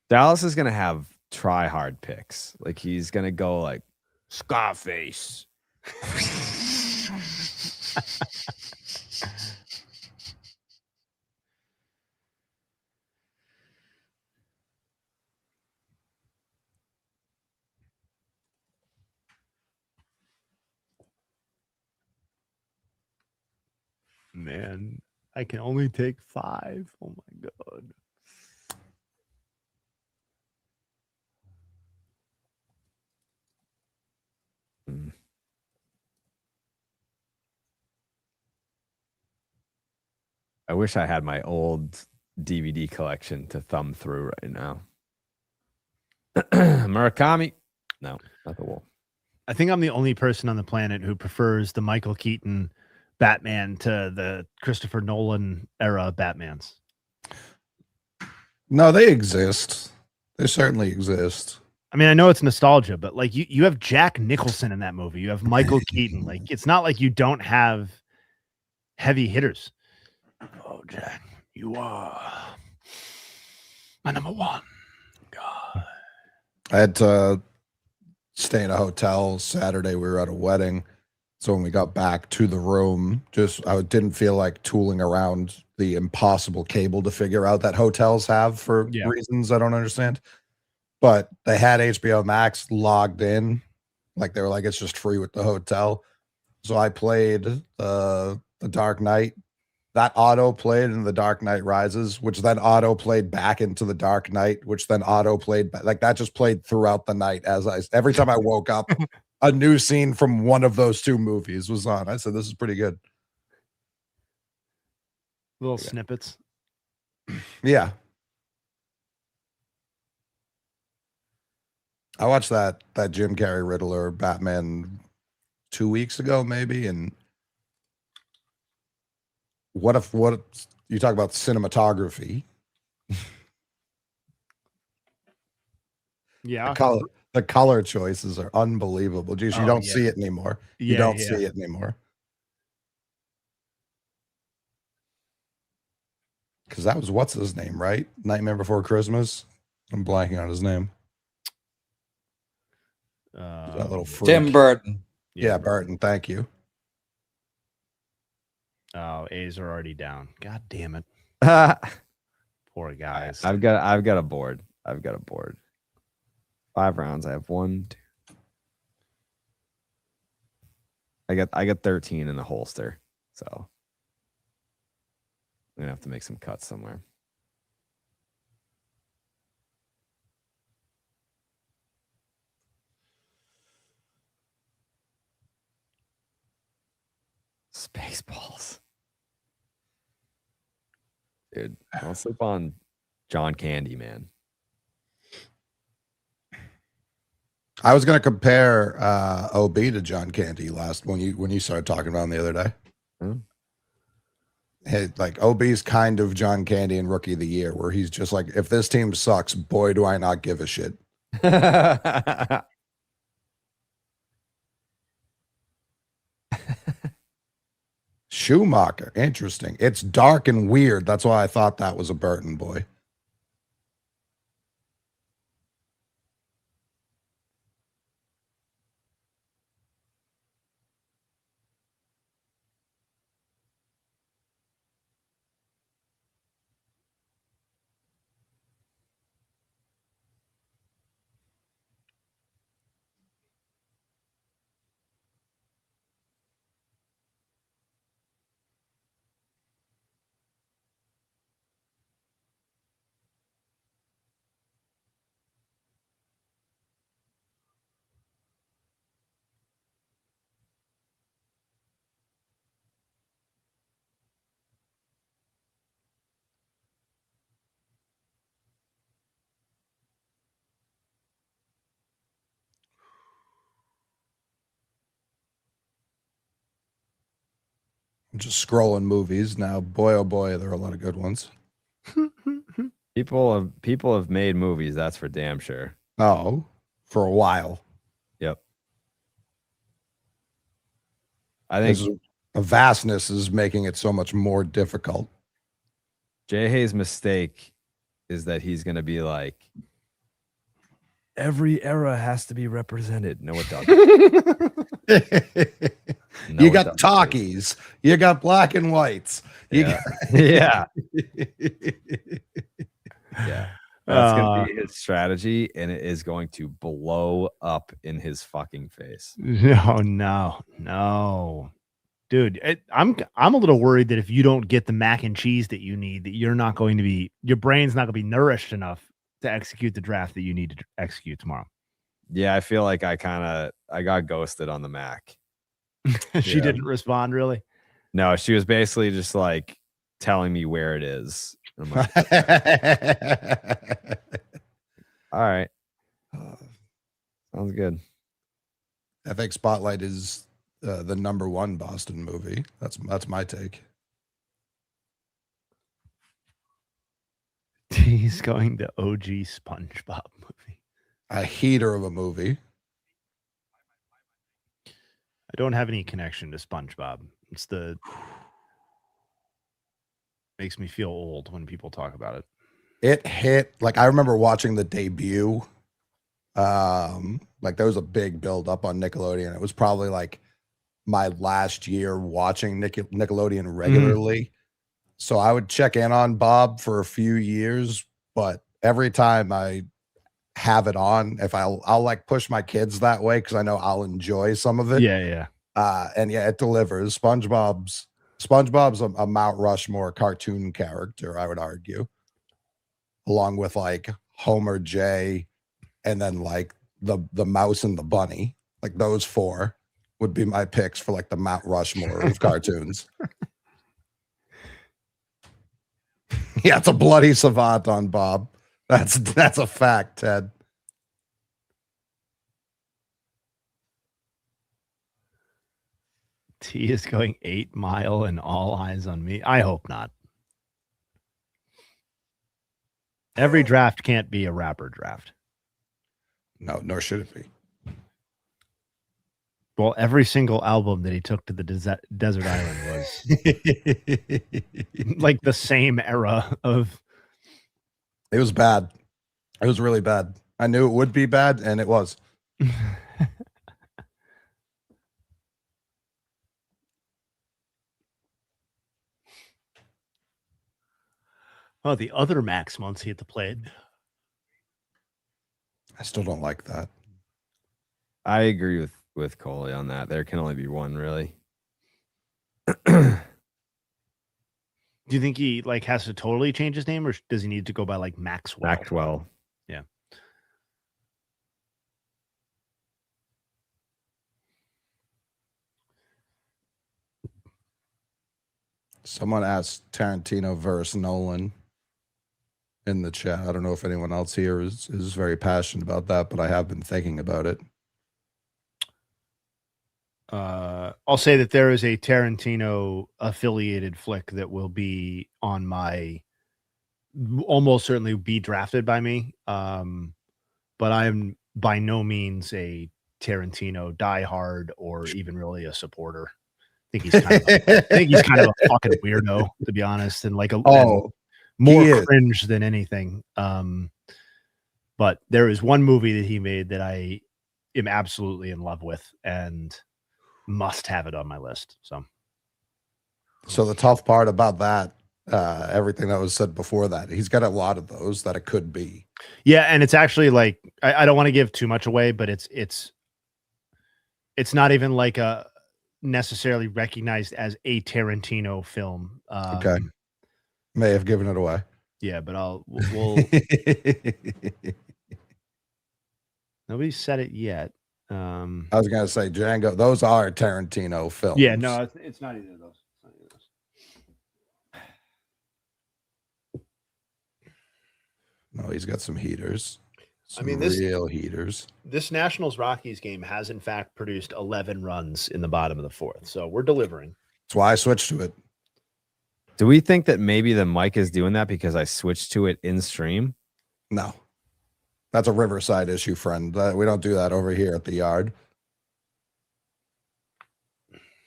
Dallas is gonna have try hard picks. Like he's gonna go like Scarface. Man, I can only take 5. Oh my god. Mm. I wish I had my old DVD collection to thumb through right now. Murakami. No, not the Wolf. I think I'm the only person on the planet who prefers the Michael Keaton Batman to the Christopher Nolan era Batmans. No, they exist. They certainly exist. I mean, I know it's nostalgia, but like you have Jack Nicholson in that movie. You have Michael Keaton. Like it's not like you don't have heavy hitters. Oh, Jack, you are my number one. God. I had to stay in a hotel Saturday. We were at a wedding. So when we got back to the room, I didn't feel like tooling around the impossible cable to figure out that hotels have for reasons I don't understand. But they had HBO Max logged in. Like they were like, it's just free with the hotel. So I played the Dark Knight. That auto played in The Dark Knight Rises, which then auto played back into The Dark Knight, which then auto played back. Like that just played throughout the night every time I woke up, a new scene from one of those two movies was on. I said, this is pretty good. Little snippets. Yeah. I watched that Jim Carrey Riddler Batman 2 weeks ago, maybe, and what you talk about cinematography? Yeah, the color choices are unbelievable. Geez, you don't see it anymore. You don't see it anymore. Because that was what's his name, right? Nightmare Before Christmas. I'm blanking on his name. That little freak. Tim Burton. Yeah, Burton. Thank you. Oh, A's are already down. God damn it. Poor guys. I've got a board. 5 rounds. I have 1, 2. I got 13 in the holster. So I'm gonna have to make some cuts somewhere. Spaceballs. Dude, don't sleep on John Candy, man. I was going to compare OB to John Candy when you started talking about him the other day. Hey, like OB's kind of John Candy in Rookie of the Year, where he's just like, if this team sucks, boy, do I not give a shit. Schumacher, interesting. It's dark and weird. That's why I thought that was a Burton boy. I'm just scrolling movies now. Boy, oh boy, there are a lot of good ones. People have made movies. That's for damn sure. Oh, for a while. Yep. I think The vastness is making it so much more difficult. Jay Hayes' mistake is that he's going to be like, every era has to be represented. No, it doesn't. No, You it got doesn't. talkies. You got black and whites. You Yeah. got- Yeah. Yeah. That's going to be his strategy, and it is going to blow up in his fucking face. No. Dude, I'm a little worried that if you don't get the mac and cheese that you need, that you're not going to be, your brain's not going to be nourished enough to execute the draft that you need to execute tomorrow. Yeah, I feel like I got ghosted on the Mac. She Yeah. didn't respond really. No, she was basically just like telling me where it is. I'm like, all right. Sounds good. I think Spotlight is the #1 Boston movie. That's my take. He's going to OG SpongeBob movie. A heater of a movie. I don't have any connection to SpongeBob. Makes me feel old when people talk about it. It hit, like, I remember watching the debut. Like, there was a big build up on Nickelodeon. It was probably like my last year watching Nickelodeon regularly. So I would check in on Bob for a few years, but every time I have it on, if I'll like push my kids that way because I know I'll enjoy some of it. Yeah. And yeah, it delivers. SpongeBob's a Mount Rushmore cartoon character, I would argue, along with like Homer J, and then like the mouse and the bunny. Like those four would be my picks for like the Mount Rushmore of cartoons. Yeah, it's a bloody savant on Bob. That's a fact, Ted. T is going 8 Mile and All Eyes on Me. I hope not. Every draft can't be a rapper draft. No, nor should it be. Well, every single album that he took to the desert island was like the same era of. It was bad. It was really bad. I knew it would be bad, and it was. Oh, the other Max months he had to play it. I still don't like that. I agree with Coley on that. There can only be one, really. Do you think he like has to totally change his name, or does he need to go by like Maxwell? Maxwell. Yeah. Someone asked Tarantino versus Nolan in the chat. I don't know if anyone else here is very passionate about that, but I have been thinking about it. I'll say that there is a Tarantino affiliated flick that will be on my almost certainly be drafted by me. But I'm by no means a Tarantino diehard or even really a supporter. I think he's kind of a fucking weirdo, to be honest, and like more cringe than anything. But there is one movie that he made that I am absolutely in love with and must have it on my list. So the tough part about that, everything that was said before that, he's got a lot of those that it could be. Yeah, and it's actually like I don't want to give too much away, but it's not even like a necessarily recognized as a Tarantino film. Okay, may have given it away. Yeah, but we'll nobody said it yet. I was gonna say Django. Those are Tarantino films. Yeah, no, it's not either of those. No, he's got some heaters. I mean, this real heaters. This Nationals Rockies game has in fact produced 11 runs in the bottom of the fourth, so we're delivering. That's why I switched to it. Do we think that maybe the mic is doing that because I switched to it in stream? No, that's a Riverside issue, friend. We don't do that over here at the yard.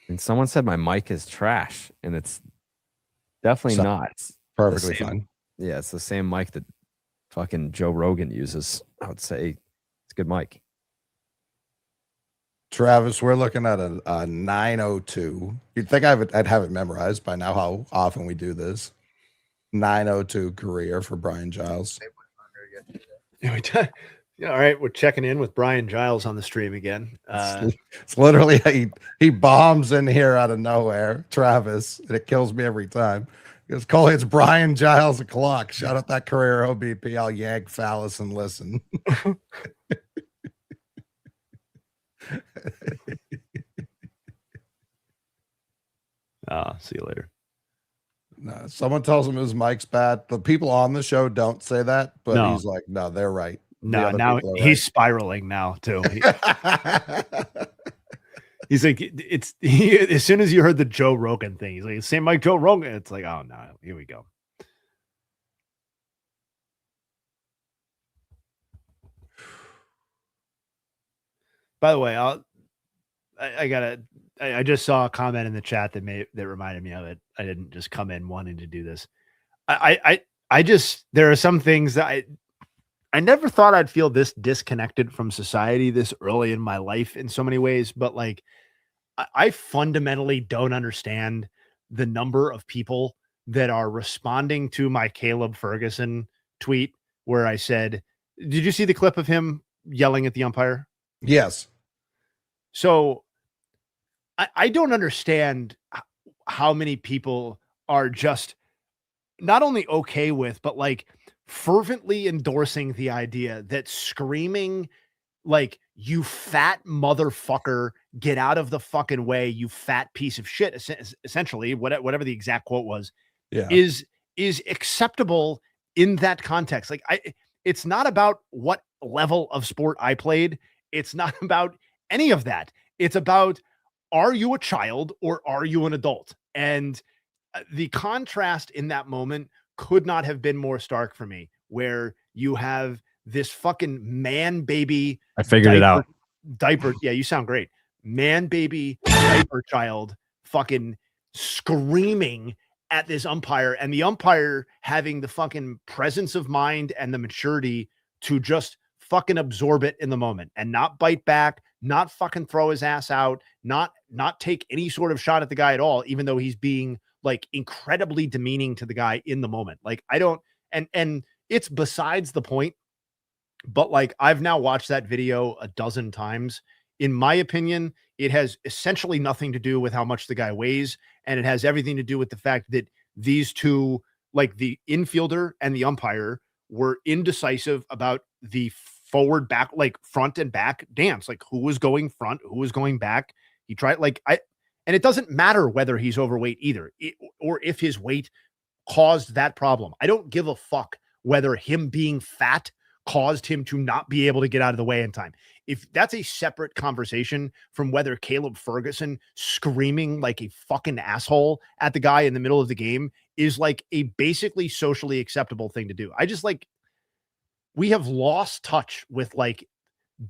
And someone said my mic is trash, and it's definitely So- not. It's the Perfectly same- fine. Yeah, it's the same mic that fucking Joe Rogan uses. I would say it's a good mic. Travis, we're looking at a 902. You'd think I'd have it memorized by now how often we do this. 902 career for Brian Giles. Yeah, all right, we're checking in with Brian Giles on the stream again. It's literally he bombs in here out of nowhere, Travis, and it kills me every time. Because Coley, it's Brian Giles o'clock. Shout out that career OBP. I'll yank phallus and listen. See you later. No, someone tells him his mic's bad. The people on the show don't say that, but No. he's like, no, they're right. The No, other now people are he's spiraling now too. He's like, as soon as you heard the Joe Rogan thing, he's like, same like Joe Rogan. It's like, oh no, here we go. By the way, I just saw a comment in the chat that reminded me of it. I didn't just come in wanting to do this. I just, there are some things that I never thought I'd feel this disconnected from society this early in my life in so many ways, but like I fundamentally don't understand the number of people that are responding to my Caleb Ferguson tweet where I said, did you see the clip of him yelling at the umpire? Yes. So I don't understand how many people are just not only okay with, but like fervently endorsing the idea that screaming like, you fat motherfucker, get out of the fucking way, you fat piece of shit, essentially, whatever the exact quote was, Yeah. is acceptable in that context. Like, it's not about what level of sport I played. It's not about any of that. It's about, are you a child or are you an adult? And the contrast in that moment could not have been more stark for me, where you have this fucking man baby. I figured it out. Diaper. Yeah, you sound great. Man baby diaper child fucking screaming at this umpire, and the umpire having the fucking presence of mind and the maturity to just fucking absorb it in the moment and not bite back, not fucking throw his ass out, not take any sort of shot at the guy at all, even though he's being like incredibly demeaning to the guy in the moment. Like, I don't, and it's besides the point, but like, I've now watched that video a dozen times. In my opinion, it has essentially nothing to do with how much the guy weighs, and it has everything to do with the fact that these two, like the infielder and the umpire, were indecisive about the forward, back, like front and back dance, like who was going front, who was going back. He tried, and it doesn't matter whether he's overweight either, or if his weight caused that problem. I don't give a fuck whether him being fat caused him to not be able to get out of the way in time. If that's a separate conversation from whether Caleb Ferguson screaming like a fucking asshole at the guy in the middle of the game is like a basically socially acceptable thing to do. I just like, we have lost touch with like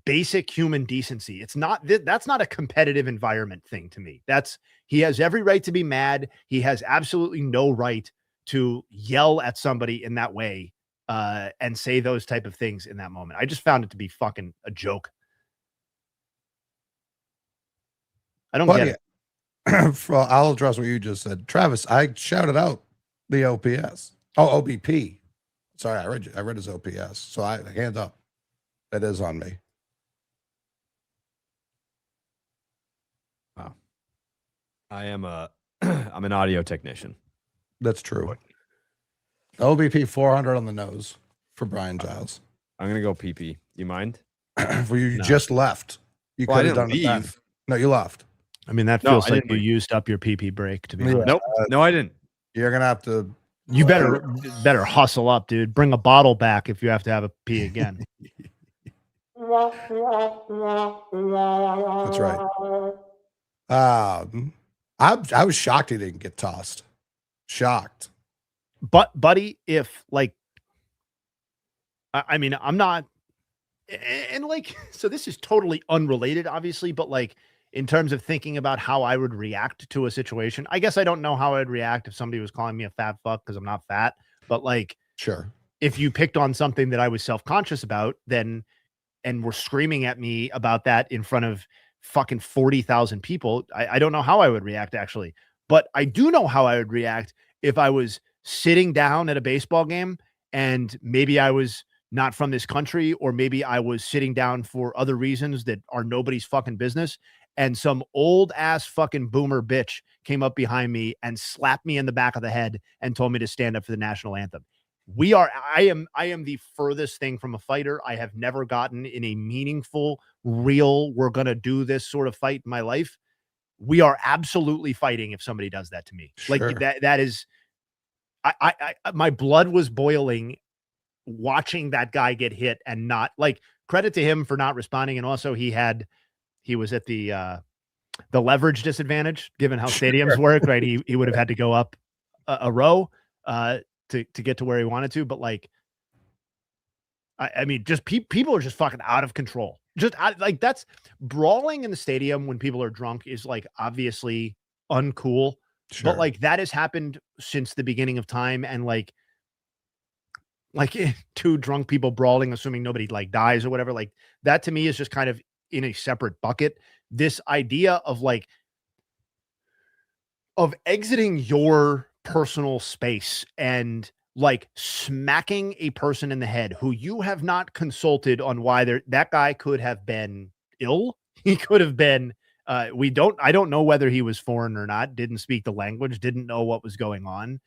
basic human decency. It's not, that's not a competitive environment thing to me. He has every right to be mad. He has absolutely no right to yell at somebody in that way and say those type of things in that moment. I just found it to be fucking a joke. I don't get it. I'll address what you just said. Travis, I shouted out the OPS. Oh, OBP. Sorry, I read his OPS. So hands up. That is on me. Wow. I'm an audio technician. That's true. OBP 400 on the nose for Brian Giles. I'm gonna go PP. You mind? For you No. just left. You Well, I could have didn't done it then. leave. No, you left. I mean, that No, feels I like didn't you leave. used up your PP break, to be Yeah. honest. Nope. No, I didn't. You're gonna have to. You better hustle up, dude. Bring a bottle back if you have to have a pee again. That's right. I was shocked he didn't get tossed. shocked. But buddy, if like, I mean, I'm not, and like, so this is totally unrelated, obviously, but like in terms of thinking about how I would react to a situation, I guess I don't know how I'd react if somebody was calling me a fat fuck because I'm not fat, but like, Sure. if you picked on something that I was self-conscious about, then, and were screaming at me about that in front of fucking 40,000 people, I don't know how I would react actually, but I do know how I would react if I was sitting down at a baseball game and maybe I was not from this country, or maybe I was sitting down for other reasons that are nobody's fucking business, and some old ass fucking boomer bitch came up behind me and slapped me in the back of the head and told me to stand up for the national anthem. I am the furthest thing from a fighter. I have never gotten in a meaningful, real, we're going to do this sort of fight in my life. We are absolutely fighting if somebody does that to me. Sure. Like that is, my blood was boiling watching that guy get hit, and not like, credit to him for not responding. And also he was at the leverage disadvantage given how stadiums work, right? He would have had to go up a row to get to where he wanted to. But like, I mean, just people are just fucking out of control. Just like, that's brawling in the stadium when people are drunk is like obviously uncool. Sure. But like, that has happened since the beginning of time. And like two drunk people brawling, assuming nobody like dies or whatever, like that to me is just kind of in a separate bucket. This idea of like, of exiting your personal space and like smacking a person in the head who you have not consulted on why that guy could have been ill. He could have been, I don't know whether he was foreign or not, didn't speak the language, didn't know what was going on,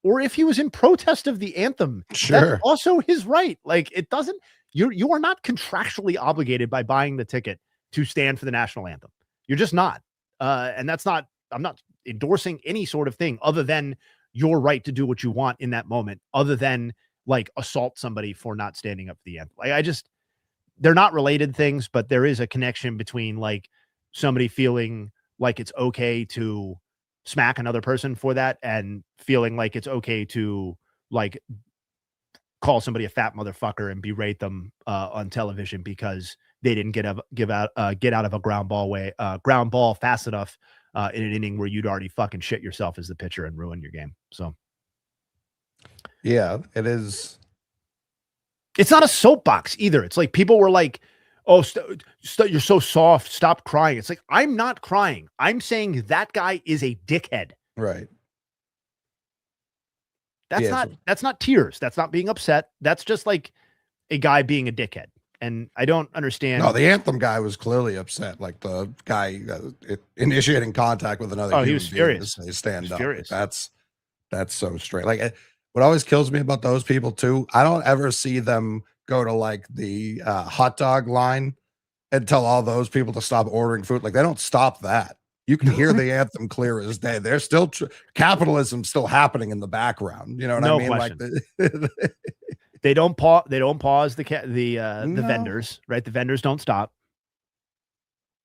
or if he was in protest of the anthem. Sure. That's also his right. Like, it doesn't, you are not contractually obligated by buying the ticket to stand for the national anthem. You're just not. And that's not, I'm not endorsing any sort of thing other than your right to do what you want in that moment, other than like assault somebody for not standing up for the anthem. Like, they're not related things, but there is a connection between like somebody feeling like it's okay to smack another person for that, and feeling like it's okay to like call somebody a fat motherfucker and berate them on television because they didn't get out of a ground ball fast enough in an inning where you'd already fucking shit yourself as the pitcher and ruin your game. So yeah, it is. It's not a soapbox either. It's like people were like, oh, you're so soft, stop crying. It's like, I'm not crying. I'm saying that guy is a dickhead. Right. That's not tears. That's not being upset. That's just like a guy being a dickhead. And I don't understand. No, the anthem guy was clearly upset. Like the guy initiating contact with another. Oh, he was furious. They stand up. Furious. That's so strange. Like, what always kills me about those people too, I don't ever see them go to like the hot dog line and tell all those people to stop ordering food. Like, they don't stop that. You can hear the anthem clear as day. They're still capitalism still happening in the background. You know what I mean? Question. Like they don't pause. They don't pause the vendors, right? The vendors don't stop.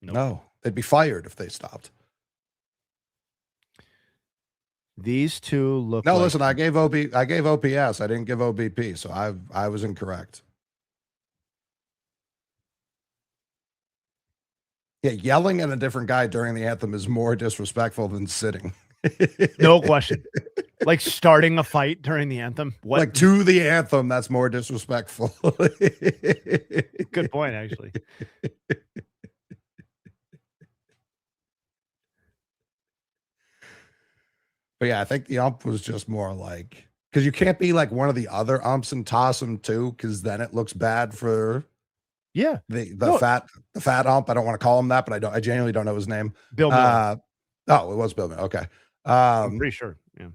Nope. No, they'd be fired if they stopped. These two look. No, like, listen, I gave OPS. I didn't give OBP, so I was incorrect. Yeah, yelling at a different guy during the anthem is more disrespectful than sitting. No question. Like starting a fight during the anthem. What? Like to the anthem, that's more disrespectful. Good point, actually. But yeah, I think the ump was just more like, because you can't be like one of the other umps and toss him too, because then it looks bad for the fat ump. I don't want to call him that, but I genuinely don't know his name. Bill Miller. Oh, it was Bill Miller. Okay. I'm pretty sure. Yeah.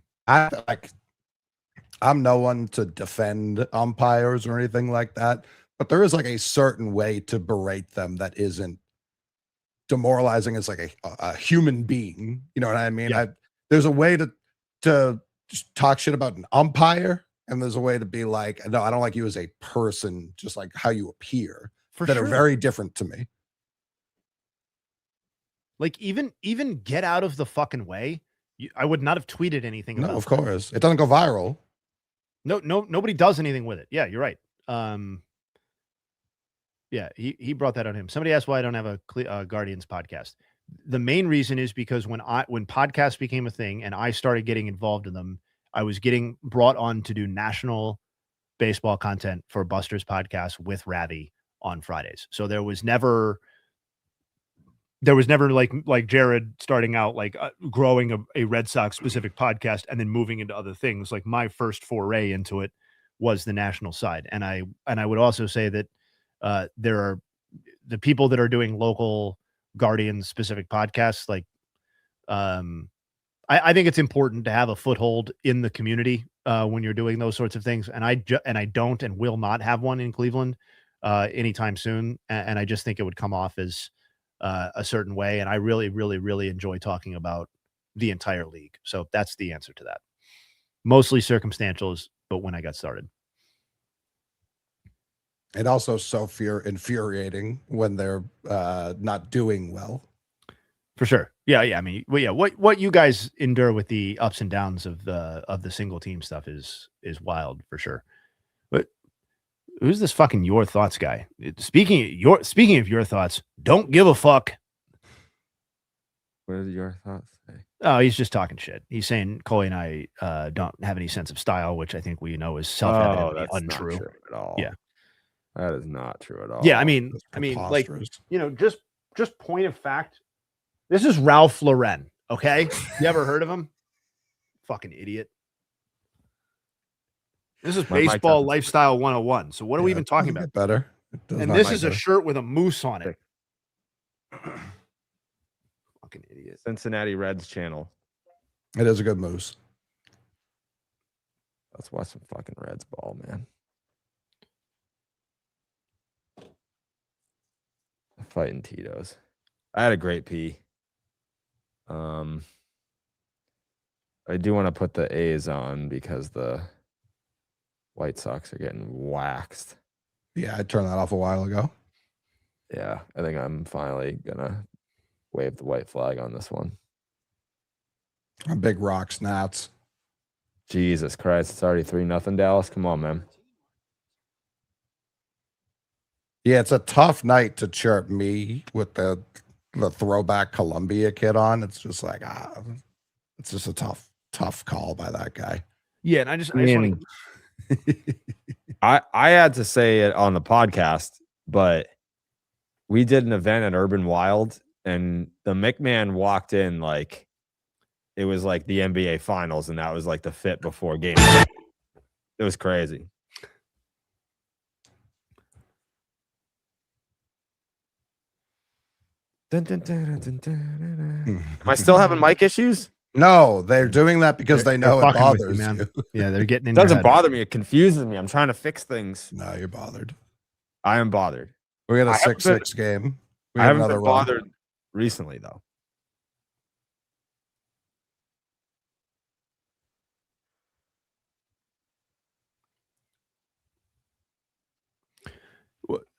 I'm no one to defend umpires or anything like that, but there is like a certain way to berate them that isn't demoralizing as like a human being. You know what I mean? Yeah. There's a way to just talk shit about an umpire, and there's a way to be like, no, I don't like you as a person, just like how you appear, that are very different to me. Like even get out of the fucking way. I would not have tweeted anything No, about of that. course. It doesn't go viral. No, nobody does anything with it. Yeah, you're right. Yeah, he brought that on him. Somebody asked why I don't have a Guardians podcast. The main reason is because when podcasts became a thing and I started getting involved in them, I was getting brought on to do national baseball content for Buster's podcast with Ravi on Fridays. So there was never like Jared starting out like growing a Red Sox specific podcast and then moving into other things. Like my first foray into it was the national side. And I would also say that there are the people that are doing local Guardians specific podcasts. Like I think it's important to have a foothold in the community when you're doing those sorts of things. And I don't and will not have one in Cleveland anytime soon. And I just think it would come off as a certain way. And I really, really, really enjoy talking about the entire league. So that's the answer to that. Mostly circumstantials, but when I got started. It also so infuriating when they're not doing well. For sure. Yeah. I mean, well, yeah. What you guys endure with the ups and downs of the single team stuff is wild for sure. But who's this fucking Your Thoughts guy? Speaking of your thoughts, don't give a fuck. What are your thoughts? Oh, he's just talking shit. He's saying Coley and I don't have any sense of style, which I think we know is self-evidently untrue. Not true at all. Yeah. That is not true at all. Yeah, I mean, like, just point of fact. This is Ralph Lauren, okay? You ever heard of him? Fucking idiot. This is baseball lifestyle 101. So what are we even talking about? Better. And this is a shirt with a moose on it. Fucking idiot. Cincinnati Reds channel. It is a good moose. Let's watch some fucking Reds ball, man. Fighting Tito's. I had a great pee. I do want to put the A's on because the White Sox are getting waxed. Yeah, I turned that off a while ago. Yeah, I think I'm finally gonna wave the white flag on this one. A big rock snaps. Jesus Christ, it's already 3-0 Dallas. Come on, man. Yeah, it's a tough night to chirp me with the throwback Columbia kid on. It's just like it's just a tough call by that guy. Yeah, and I just want to... I had to say it on the podcast, but we did an event at Urban Wild, and the McMahon walked in like it was like the NBA Finals, and that was like the fit before game. It was crazy. Am I still having mic issues? No, they're doing that because they know it bothers you, man. Yeah, they're getting in. It doesn't bother me. It confuses me. I'm trying to fix things. No, you're bothered. I am bothered. We got a 6-6 game. I haven't been bothered recently, though.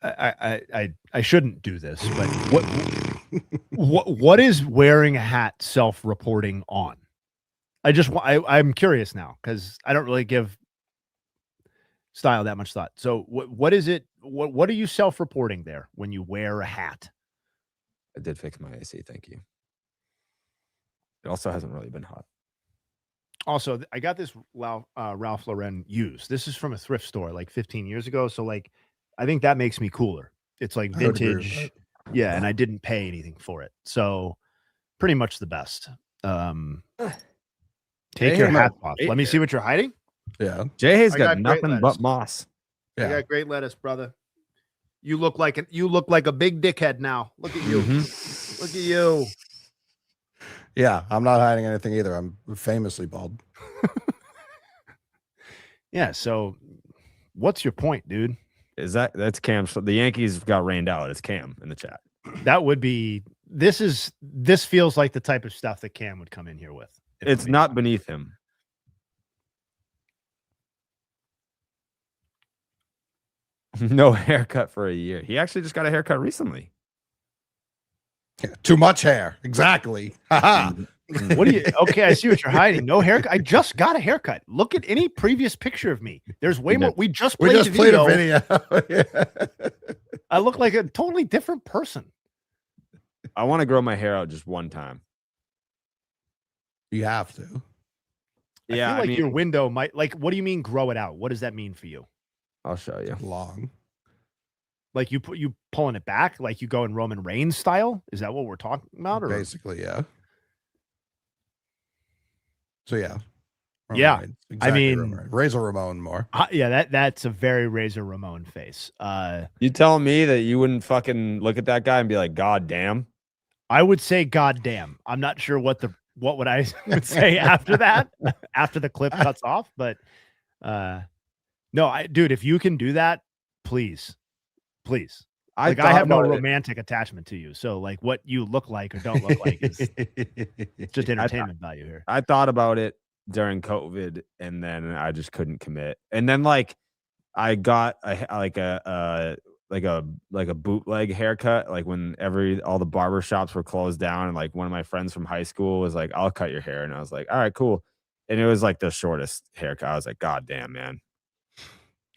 I shouldn't do this, but what is wearing a hat self-reporting on? I'm curious now because I don't really give style that much thought. So what is it? What are you self-reporting there when you wear a hat? I did fix my AC. Thank you. It also hasn't really been hot. Also, I got this Ralph Lauren used. This is from a thrift store like 15 years ago. So like, I think that makes me cooler. It's like vintage. Yeah. And I didn't pay anything for it. So pretty much the best. Take your hat off. Let me see what you're hiding. Yeah. Jay has got nothing but moss. Yeah. You got great lettuce, brother. You look like a big dickhead now. Look at you. Mm-hmm. Look at you. Yeah, I'm not hiding anything either. I'm famously bald. Yeah, so what's your point, dude? That's Cam? The Yankees got rained out. It's Cam in the chat. That would be this feels like the type of stuff that Cam would come in here with. It's not beneath him. No haircut for a year. He actually just got a haircut recently. Yeah, too much hair. Exactly. Haha. What do you? Okay, I see what you're hiding. No haircut. I just got a haircut. Look at any previous picture of me. There's way more. We just We played, just the played video. a video. Yeah. I look like a totally different person. I want to grow my hair out just one time. You have to. Yeah, I feel like mean, your window might. Like, what do you mean grow it out? What does that mean for you? I'll show you. Long. Like you pulling it back, like you go in Roman Reigns style? Is that what we're talking about? Or Basically, yeah. So yeah. Yeah. Reigns. I mean- Roman Reigns. Razor Ramon more. yeah, that's a very Razor Ramon face. You telling me that you wouldn't fucking look at that guy and be like, God damn? I would say goddamn. I'm not sure what would I would say after that, after the clip cuts off, but no, dude, if you can do that, please. I have no romantic attachment to you. So like what you look like or don't look like is just entertainment value here. I thought about it during COVID and then I just couldn't commit. And then like I got a bootleg haircut, like when all the barber shops were closed down, and like one of my friends from high school was like, I'll cut your hair. And I was like, all right, cool. And it was like the shortest haircut. I was like, God damn, man.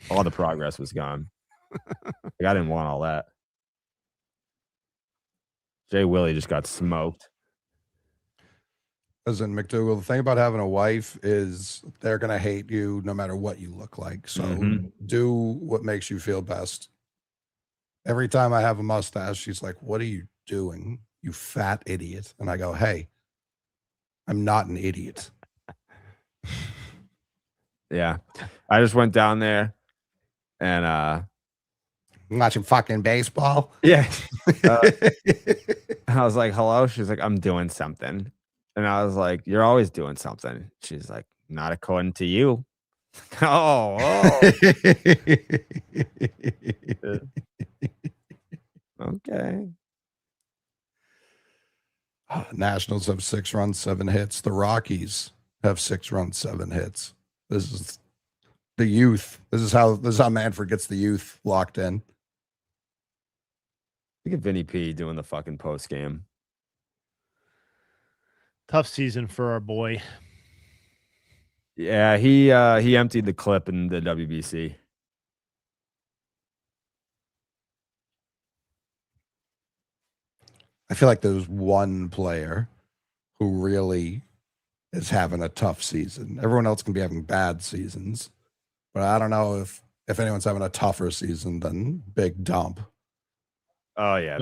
All the progress was gone. Like, I didn't want all that. Jay Willie just got smoked. Listen, McDougal, the thing about having a wife is they're going to hate you no matter what you look like. So do what makes you feel best. Every time I have a mustache, she's like, what are you doing, you fat idiot? And I go, hey, I'm not an idiot. Yeah. I just went down there and I'm watching fucking baseball. yeah. I was like, hello. She's like, I'm doing something. And I was like, you're always doing something. She's like, not according to you. Oh. Okay. Nationals have 6 runs, 7 hits. The Rockies have 6 runs, 7 hits. This is the youth. This is how Manfred gets the youth locked in. Look at Vinny P doing the fucking post game. Tough season for our boy. Yeah, he emptied the clip in the WBC. I feel like there's one player who really is having a tough season. Everyone else can be having bad seasons, but I don't know if anyone's having a tougher season than Big Dump. Oh yeah,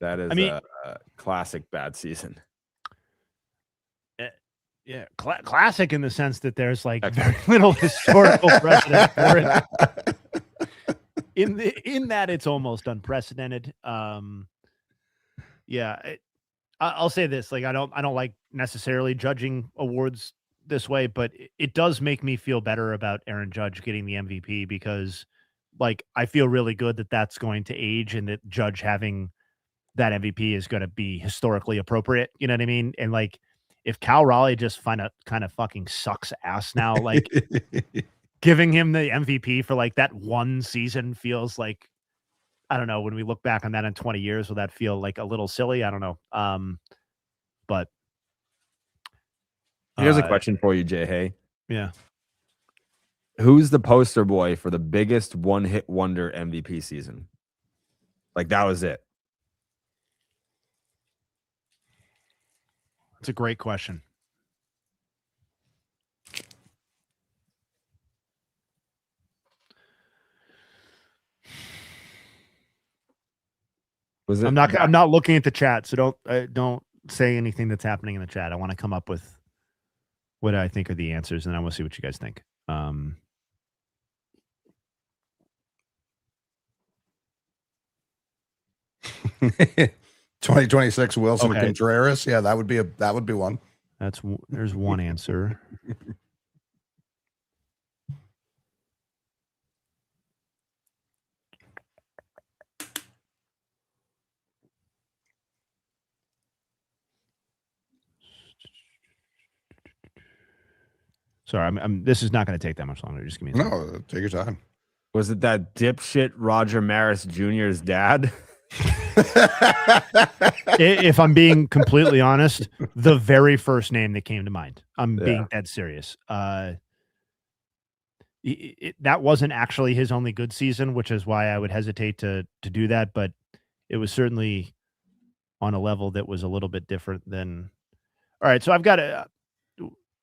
that is mean- a classic bad season. Yeah, classic in the sense that there's like very little historical precedent for it. In that it's almost unprecedented. Yeah, I'll say this: like I don't like necessarily judging awards this way, but it does make me feel better about Aaron Judge getting the MVP because, like, I feel really good that that's going to age and that Judge having that MVP is going to be historically appropriate. You know what I mean? And like, if Cal Raleigh just kind of fucking sucks ass now, like giving him the MVP for like that one season feels like, I don't know, when we look back on that in 20 years, will that feel like a little silly? I don't know. But Here's a question for you, Jay Hay. yeah. Who's the poster boy for the biggest one-hit wonder MVP season? Like that was it. It's a great question. Was it? I'm not looking at the chat, so don't say anything that's happening in the chat. I want to come up with what I think are the answers, and I want to see what you guys think. 2026 Wilson Okay. Contreras. Yeah, that would be one. There's one answer. Sorry, this is not going to take that much longer. Just give me a second. No, take your time. Was it that dipshit Roger Maris Jr.'s dad? If I'm being completely honest, the very first name that came to mind. I'm being dead serious. That wasn't actually his only good season, which is why I would hesitate to do that. But it was certainly on a level that was a little bit different than. All right, so I've got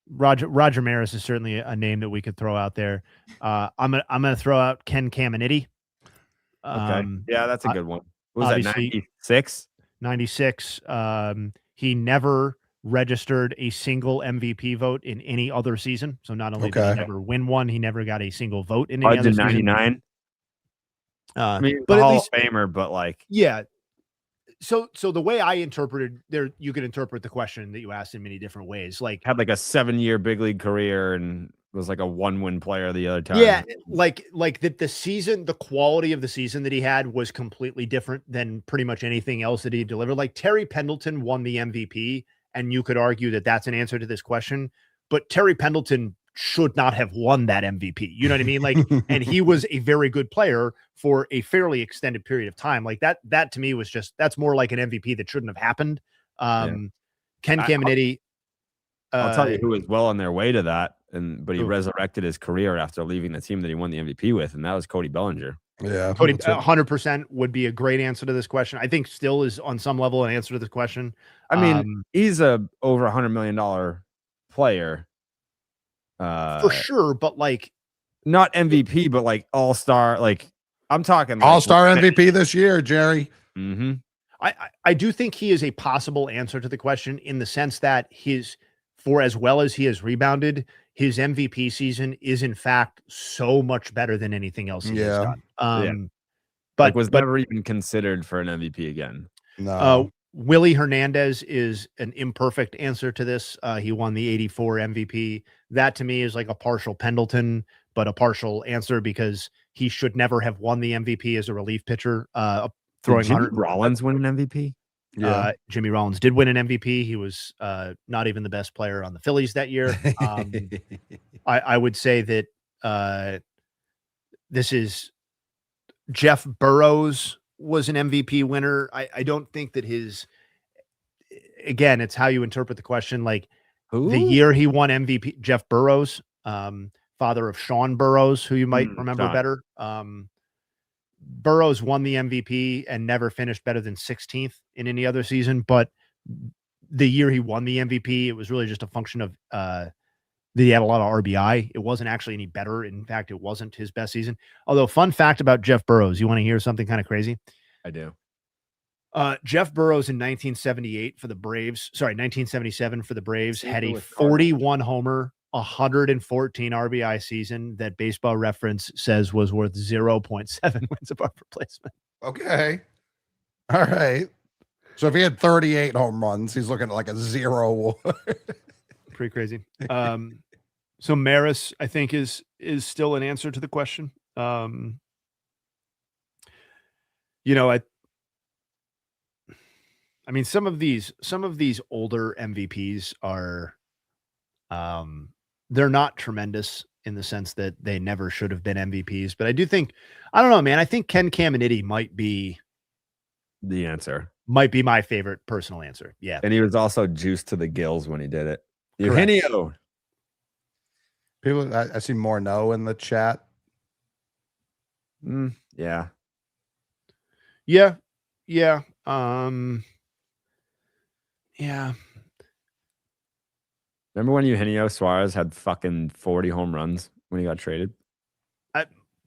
Roger Maris is certainly a name that we could throw out there. I'm gonna throw out Ken Caminiti. Okay. Yeah, that's a good one. What was that, obviously- 96? 96. He never registered a single MVP vote in any other season. So not only did he never win one, he never got a single vote in any other season. 99. I mean, but but at Hall least, of Famer, but like, yeah. So the way I interpreted there, you can interpret the question that you asked in many different ways. Like, had like a 7-year big league career and was like a 1-win player the other time. yeah, like the season, the quality of the season that he had was completely different than pretty much anything else that he delivered. Like Terry Pendleton won the MVP, and you could argue that that's an answer to this question, but Terry Pendleton should not have won that MVP. You know what I mean? Like, and he was a very good player for a fairly extended period of time. Like that to me was just, that's more like an MVP that shouldn't have happened. Ken Caminiti. I'll tell you who was well on their way to that, but he resurrected his career after leaving the team that he won the MVP with, and that was Cody Bellinger. Yeah, Cody 100% would be a great answer to this question. I think still is on some level an answer to this question. I mean, he's a over $100 million player. For sure, but like not MVP, but like all-star. Like I'm talking like, all-star MVP this year, Jerry. Mm-hmm. I do think he is a possible answer to the question in the sense that for as well as he has rebounded, his MVP season is in fact so much better than anything else he has done. But was never even considered for an MVP again. No. Willie Hernandez is an imperfect answer to this. He won the 84 MVP. That to me is like a partial Pendleton, but a partial answer because he should never have won the MVP as a relief pitcher. Did Jimmy Rollins win an MVP? Yeah, Jimmy Rollins did win an MVP. He was not even the best player on the Phillies that year. I would say that this is Jeff Burrows was an MVP winner. I don't think that again, it's how you interpret the question. Like the year he won MVP, Jeff Burrows, father of Sean Burrows, who you might remember better. Burrows won the MVP and never finished better than 16th in any other season. But the year he won the MVP, it was really just a function of that he had a lot of RBI. It wasn't actually any better. In fact, it wasn't his best season. Although, fun fact about Jeff Burrows, you want to hear something kind of crazy? I do. Jeff Burrows in 1977 for the Braves had a 41 homer, 114 RBI season that Baseball Reference says was worth 0.7 wins above replacement. Okay. All right. So if he had 38 home runs, he's looking at like a 0. Pretty crazy. So Maris, I think, is still an answer to the question. You know, I mean, some of these older MVPs are, they're not tremendous in the sense that they never should have been MVPs. But I do think, I don't know, man. I think Ken Caminiti might be the answer. Might be my favorite personal answer. Yeah, and he was also juiced to the gills when he did it. Eugenio. People, I see more no in the chat. Yeah. Yeah. Remember when Eugenio Suarez had fucking 40 home runs when he got traded?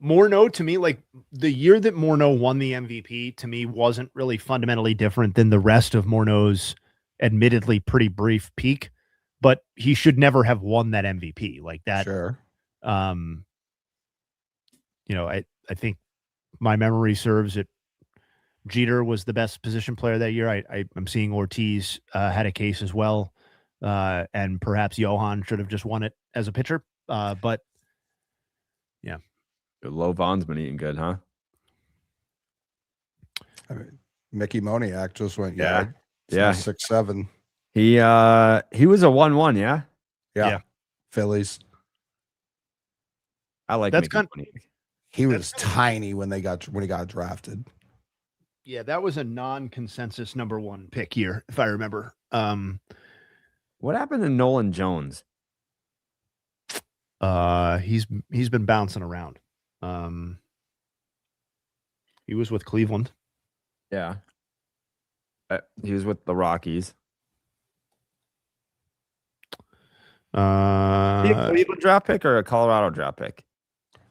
Morneau, to me, like the year that Morneau won the MVP, to me wasn't really fundamentally different than the rest of Morneau's admittedly pretty brief peak, but he should never have won that MVP like that. Sure. You know, I think my memory serves that Jeter was the best position player that year. I'm seeing Ortiz had a case as well. And perhaps Johan should have just won it as a pitcher. But yeah. Low Vaughn's been eating good, huh? I mean, Mickey Moniak just went yeah 6'7". He was a 1-1, yeah. Phillies. I like that's Mickey Moniak. He was tiny when he got drafted. Yeah, that was a non-consensus number 1 pick year, if I remember. What happened to Nolan Jones? He's been bouncing around. He was with Cleveland. Yeah. He was with the Rockies. He a Cleveland draft pick or a Colorado draft pick?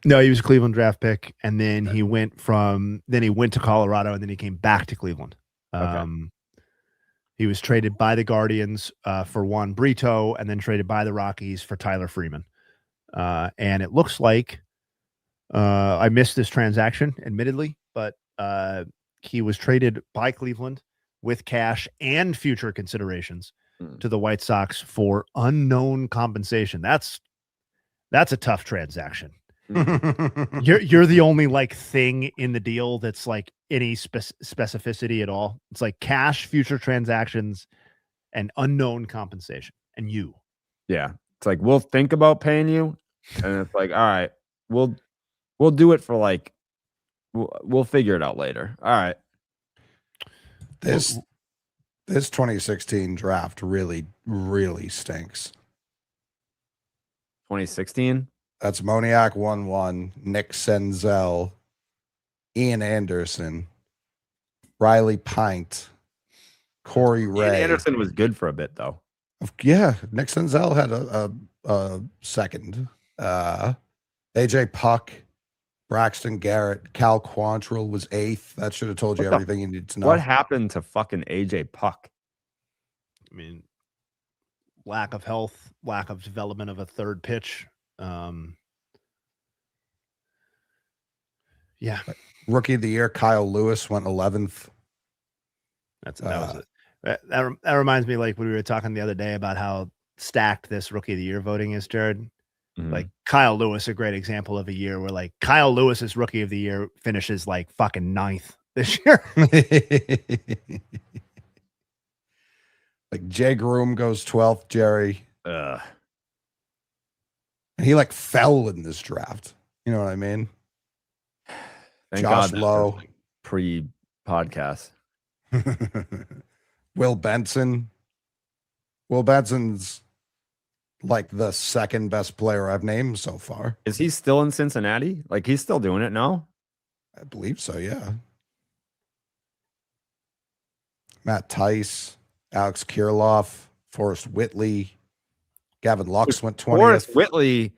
No, he was a Cleveland draft pick, and then he went to Colorado, and then he came back to Cleveland. He was traded by the Guardians for Juan Brito, and then traded by the Rockies for Tyler Freeman. And it looks like I missed this transaction, admittedly, but he was traded by Cleveland with cash and future considerations to the White Sox for unknown compensation. That's a tough transaction. You're the only like thing in the deal that's like any specificity at all. It's like cash, future transactions, and unknown compensation. And you, yeah, it's like we'll think about paying you, and it's like, all right, we'll do it for like we'll figure it out later. All right. This 2016 draft really stinks. 2016. That's Moniak 1-1, Nick Senzel, Ian Anderson, Riley Pint, Corey Ray. Ian Anderson was good for a bit though. Yeah, Nick Senzel had a second. AJ Puck, Braxton Garrett, Cal Quantrill was 8th. That should have told you everything you need to know. What happened to fucking AJ Puck? I mean, lack of health, lack of development of a third pitch. Yeah. Rookie of the year, Kyle Lewis went 11th. That reminds me, like when we were talking the other day about how stacked this rookie of the year voting is, Jared. Mm-hmm. Like Kyle Lewis, a great example of a year where like Kyle Lewis's rookie of the year finishes like fucking 9th this year. Like Jay Groom goes 12th, Jerry. Ugh. And he like fell in this draft. You know what I mean? Thank Josh God Lowe. Pre-podcast. Will Benson. Will Benson's like the second best player I've named so far. Is he still in Cincinnati? Like he's still doing it now? I believe so, yeah. Matt Tice, Alex Kirilloff, Forrest Whitley, Gavin Lux went 20th. Forrest Whitley,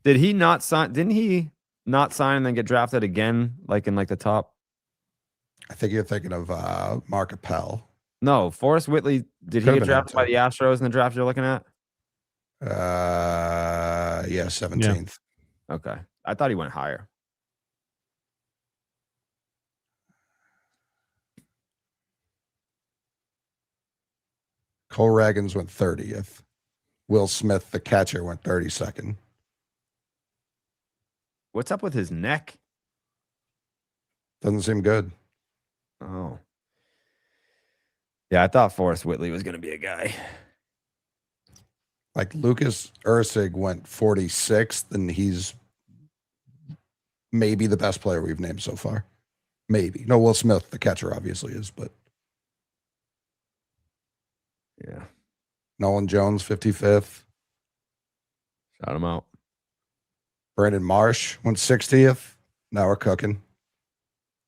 did he not sign? Didn't he not sign and then get drafted again, like in like the top? I think you're thinking of Mark Appel. No, Forrest Whitley, did he get drafted by the Astros in the draft you're looking at? Yeah, 17th. Yeah. Okay. I thought he went higher. Cole Ragans went 30th. Will Smith, the catcher, went 32nd. What's up with his neck? Doesn't seem good. Oh. Yeah, I thought Forrest Whitley was going to be a guy. Like Lucas Ursig went 46th, and he's maybe the best player we've named so far. Maybe. No, Will Smith, the catcher, obviously is, but yeah. Nolan Jones, 55th. Shout him out. Brandon Marsh went 60th. Now we're cooking.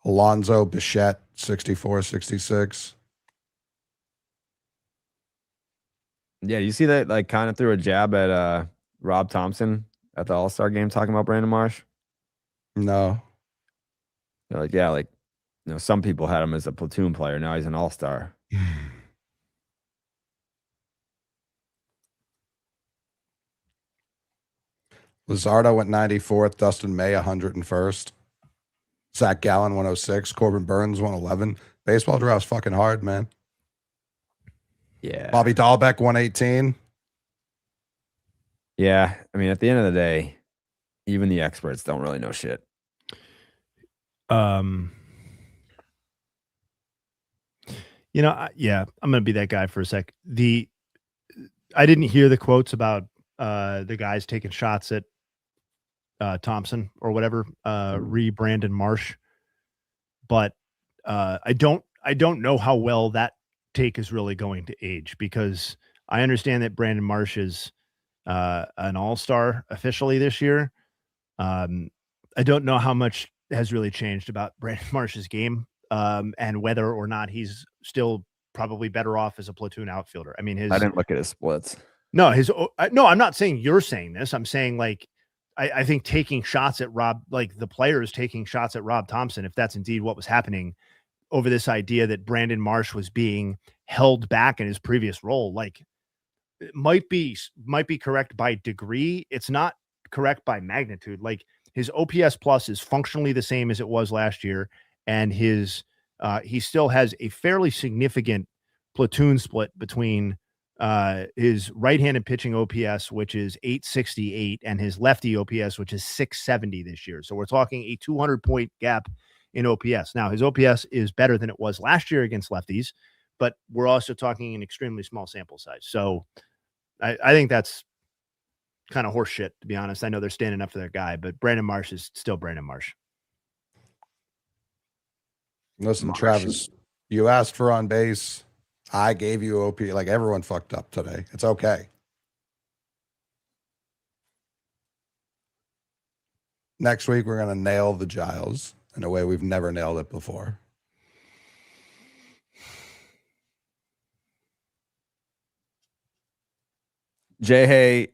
Alonzo Bichette, 64, 66. Yeah, you see that like kind of threw a jab at Rob Thompson at the All-Star game talking about Brandon Marsh? No. They're like, yeah, like, you know, some people had him as a platoon player. Now he's an all-star. Luzardo went 94th. Dustin May, 101st. Zach Gallen, 106. Corbin Burns, 111. Baseball draft's fucking hard, man. Yeah. Bobby Dahlbeck, 118. Yeah. I mean, at the end of the day, even the experts don't really know shit. You know, yeah, I'm going to be that guy for a sec. I didn't hear the quotes about the guys taking shots at Thompson or whatever, Brandon Marsh. But I don't know how well that take is really going to age, because I understand that Brandon Marsh is an all-star officially this year. I don't know how much has really changed about Brandon Marsh's game, and whether or not he's still probably better off as a platoon outfielder. I mean, I didn't look at his splits. no, I'm not saying you're saying this. I'm saying, like, I think taking shots at Rob, like the players taking shots at Rob Thompson, if that's indeed what was happening, over this idea that Brandon Marsh was being held back in his previous role, like, it might be correct by degree. It's not correct by magnitude. Like, his OPS plus is functionally the same as it was last year, and his he still has a fairly significant platoon split between his right-handed pitching OPS, which is 868, and his lefty OPS, which is 670 this year. So we're talking a 200-point gap in OPS. Now, his OPS is better than it was last year against lefties, but we're also talking an extremely small sample size. So I think that's kind of horse shit, to be honest. I know they're standing up for their guy, but Brandon Marsh is still Brandon Marsh. Listen, Travis, you asked for on base. I gave you OP. Like, everyone fucked up today. It's okay. Next week, we're going to nail the Giles in a way we've never nailed it before. Jay, hey,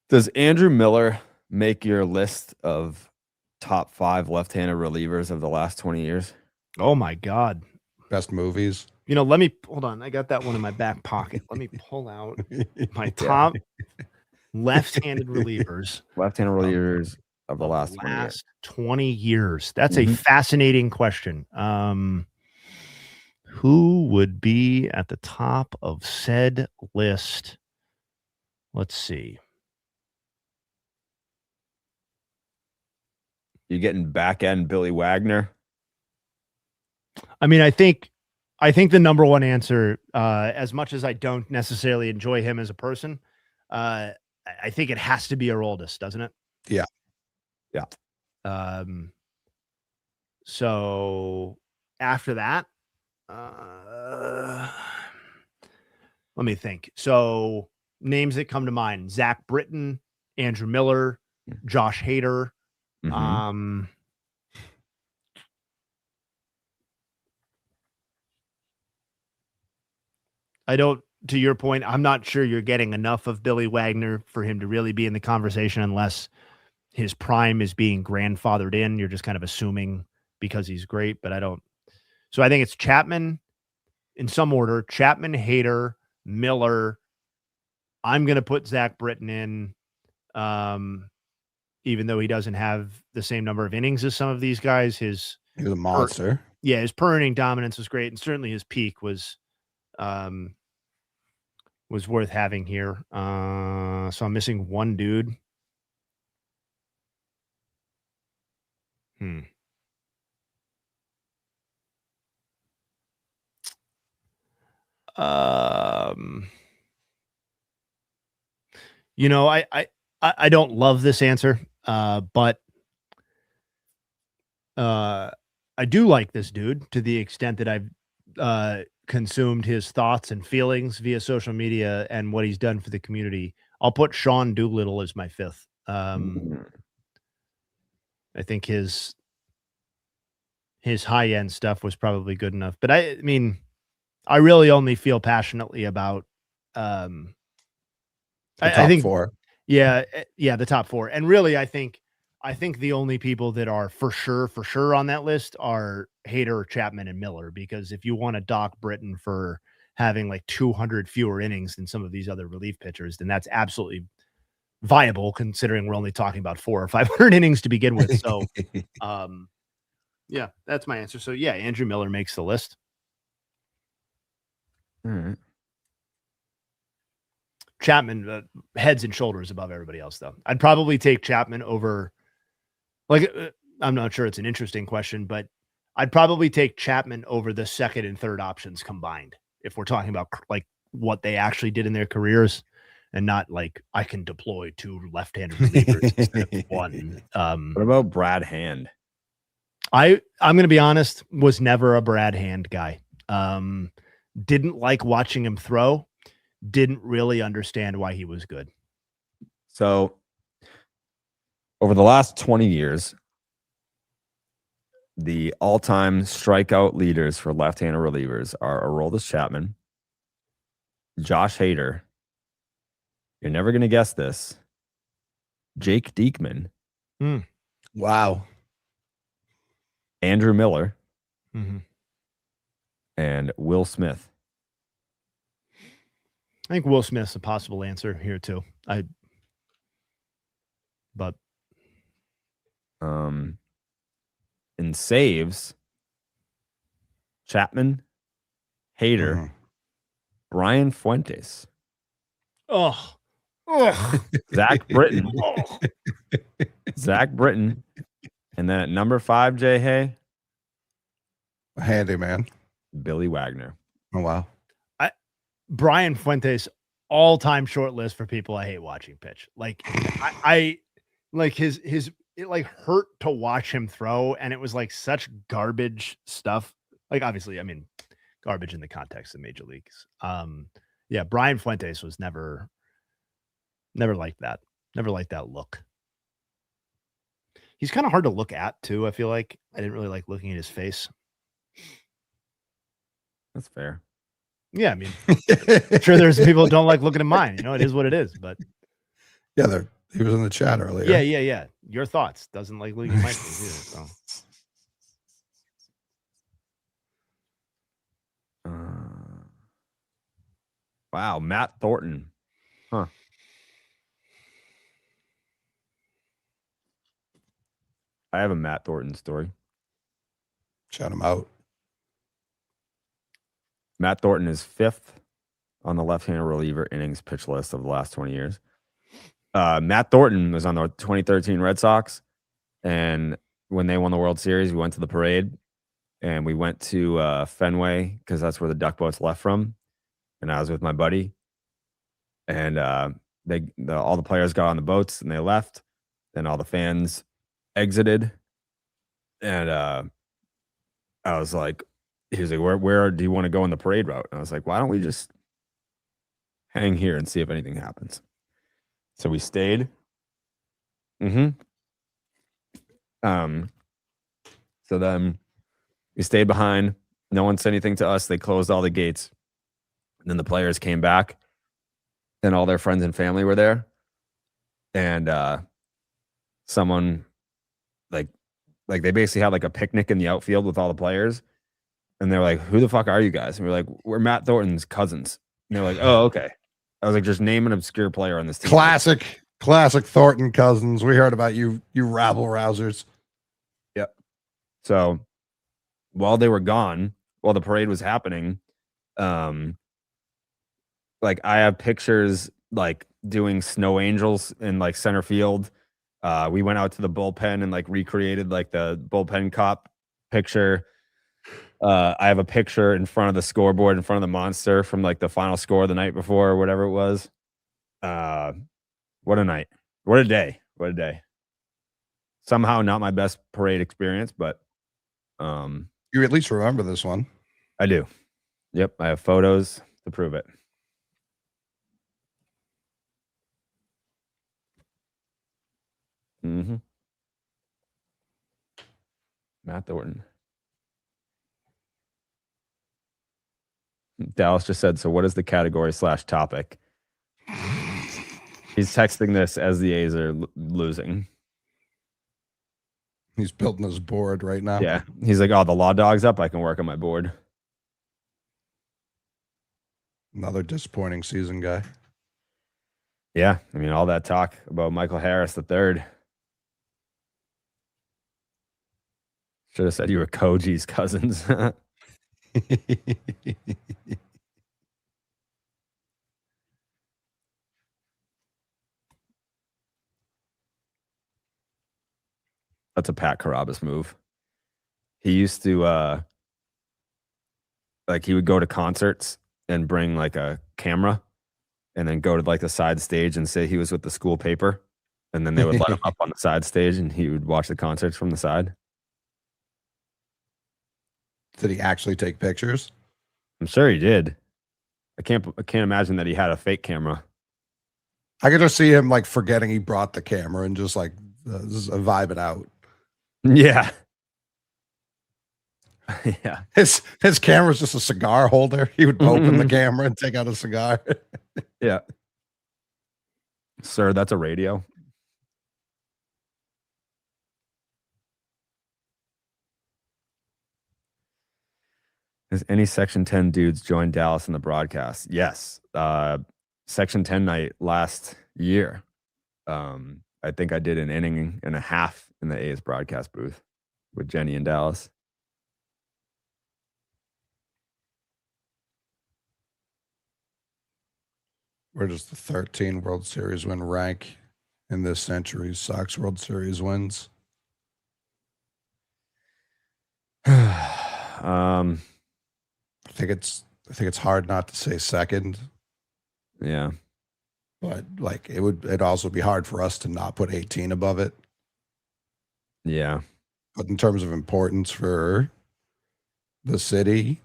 does Andrew Miller make your list of top 5 left-handed relievers of the last 20 years? Oh my God. Best movies. You know, let me hold on. I got that one in my back pocket. Let me pull out my top left-handed relievers. Left-handed relievers of the last 20 years. 20 years. That's a fascinating question. Who would be at the top of said list? Let's see. You getting back end Billy Wagner? I mean, I think the number one answer, as much as I don't necessarily enjoy him as a person, I think it has to be Aroldis, doesn't it? Yeah. Yeah. So after that, let me think. So names that come to mind: Zach Britton, Andrew Miller, Josh Hader. I don't, to your point, I'm not sure you're getting enough of Billy Wagner for him to really be in the conversation, unless his prime is being grandfathered in. You're just kind of assuming because he's great, but I don't. So I think it's Chapman in some order: Chapman, Hader, Miller. I'm going to put Zach Britton in, even though he doesn't have the same number of innings as some of these guys. He's a monster. His per inning dominance was great, and certainly his peak was worth having here. So I'm missing one dude. You know, I don't love this answer, but I do like this dude to the extent that I've consumed his thoughts and feelings via social media and what he's done for the community. I'll put Sean Doolittle as my 5th. I think his high end stuff was probably good enough, but I mean, I really only feel passionately about I think 4. Yeah, the top 4. And really, I think the only people that are for sure on that list are Hader, Chapman, and Miller, because if you want to dock Britton for having like 200 fewer innings than some of these other relief pitchers, then that's absolutely viable, considering we're only talking about 400 or 500 innings to begin with. So, yeah, that's my answer. So yeah, Andrew Miller makes the list. All right. Chapman, heads and shoulders above everybody else, though. I'd probably take Chapman over. Like, I'm not sure it's an interesting question, but I'd probably take Chapman over the second and third options combined, if we're talking about like what they actually did in their careers, and not like I can deploy 2 left-handed relievers instead of 1. What about Brad Hand? I'm going to be honest, was never a Brad Hand guy. Didn't like watching him throw. Didn't really understand why he was good. So over the last 20 years, the all-time strikeout leaders for left-handed relievers are Aroldis Chapman, Josh Hader. You're never going to guess this. Jake Diekman, Wow. Andrew Miller, Mm-hmm. and Will Smith. I think Will Smith's a possible answer here too. But In saves, Chapman, Hader, Mhm. Brian Fuentes, oh, Zach Britton, and then at number 5, Jay Hay, Handy man. Billy Wagner. Oh wow. Brian Fuentes, all-time short list for people I hate watching pitch. Like I like his it like hurt to watch him throw, and it was like such garbage stuff. Like obviously, I mean, garbage in the context of major leagues. Yeah, Brian Fuentes was never like that. Never liked that look. He's kind of hard to look at too. I feel like I didn't really like looking at his face. That's fair. Yeah, I mean, I'm sure there's people who don't like looking at mine. You know, it is what it is. But Yeah, he was in the chat earlier. yeah. Your thoughts. Doesn't like looking at my face either. So Wow, Matt Thornton. Huh. I have a Matt Thornton story. Shout him out. Matt Thornton is 5th on the left-handed reliever innings pitch list of the last 20 years. Matt Thornton was on the 2013 Red Sox, and when they won the World Series, we went to the parade, and we went to Fenway because that's where the duck boats left from, and I was with my buddy, and all the players got on the boats and they left, and all the fans exited, and I was like, he was like, where do you want to go in the parade route? And I was like, why don't we just hang here and see if anything happens? So we stayed. So then we stayed behind. No one said anything to us. They closed all the gates. And then the players came back, and all their friends and family were there. And someone like they basically had like a picnic in the outfield with all the players. And they were like, who the fuck are you guys? And we were like, we're Matt Thornton's cousins. And they were like, oh, okay. I was like, just name an obscure player on this team. Classic Thornton cousins. We heard about you rabble rousers. Yep. So while they were gone, while the parade was happening, like I have pictures like doing snow angels in like center field. We went out to the bullpen and like recreated like the bullpen cop picture. I have a picture in front of the scoreboard in front of the monster from like the final score the night before or whatever it was. What a night. What a day. What a day. Somehow not my best parade experience, but You at least remember this one. I do. Yep, I have photos to prove it. Matt Thornton. Dallas just said, so what is the category / topic? He's texting this as the A's are losing. He's building his board right now. Yeah. He's like, oh, the law dog's up. I can work on my board. Another disappointing season guy. Yeah. I mean, all that talk about Michael Harris III. Should have said you were Koji's cousins. That's a Pat Carrabis move. He used to like he would go to concerts and bring like a camera and then go to like the side stage and say he was with the school paper, and then they would let him up on the side stage and he would watch the concerts from the side. Did he actually take pictures? I'm sure he did. I can't imagine that he had a fake camera. I could just see him like forgetting he brought the camera and just like just vibing out. Yeah. Yeah. His camera's just a cigar holder. He would open the camera and take out a cigar. Yeah. Sir, that's a radio. Has any Section 10 dudes joined Dallas in the broadcast? Yes. Section 10 night last year. I think I did an inning and a half in the A's broadcast booth with Jenny in Dallas. Where does the 13 World Series win rank in this century's Sox World Series wins? I think it's hard not to say second, Yeah. but like it'd also be hard for us to not put 18 above it. Yeah. But in terms of importance for the city,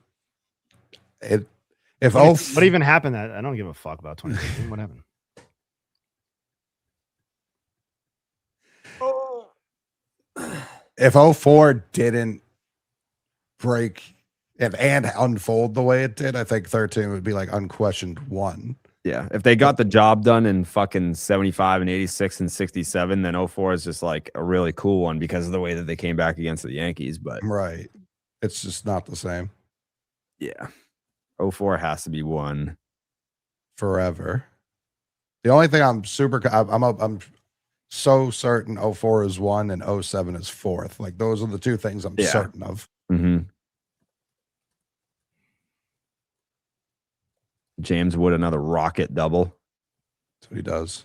What even happened? That I don't give a fuck about 2018. What happened? if 04 didn't break and unfold the way it did, I think 13 would be like unquestioned one. Yeah. If they got the job done in fucking 75 and 86 and 67, then 04 is just like a really cool one because of the way that they came back against the Yankees. But Right. It's just not the same yeah, 04 has to be one. forever. The only thing I'm so certain 04 is one and 07 is fourth. Like those are the two things I'm Yeah. certain of. Mm-hmm. James Wood, another rocket double. That's what he does.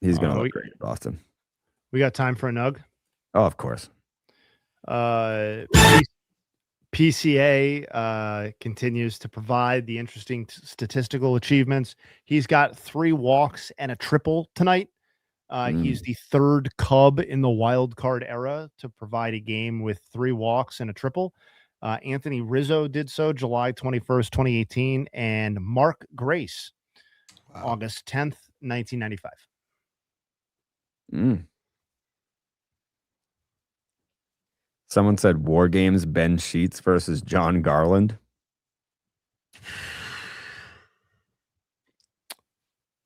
He's going to we- look great at Boston. We got time for a nug. Oh, of course. PCA continues to provide the interesting statistical achievements. He's got 3 walks and a triple tonight. He's the third Cub in the wild card era to provide a game with 3 walks and a triple. Anthony Rizzo did so July 21st, 2018, and Mark Grace, Wow. August 10th, 1995. Someone said War Games, Ben Sheets versus John Garland.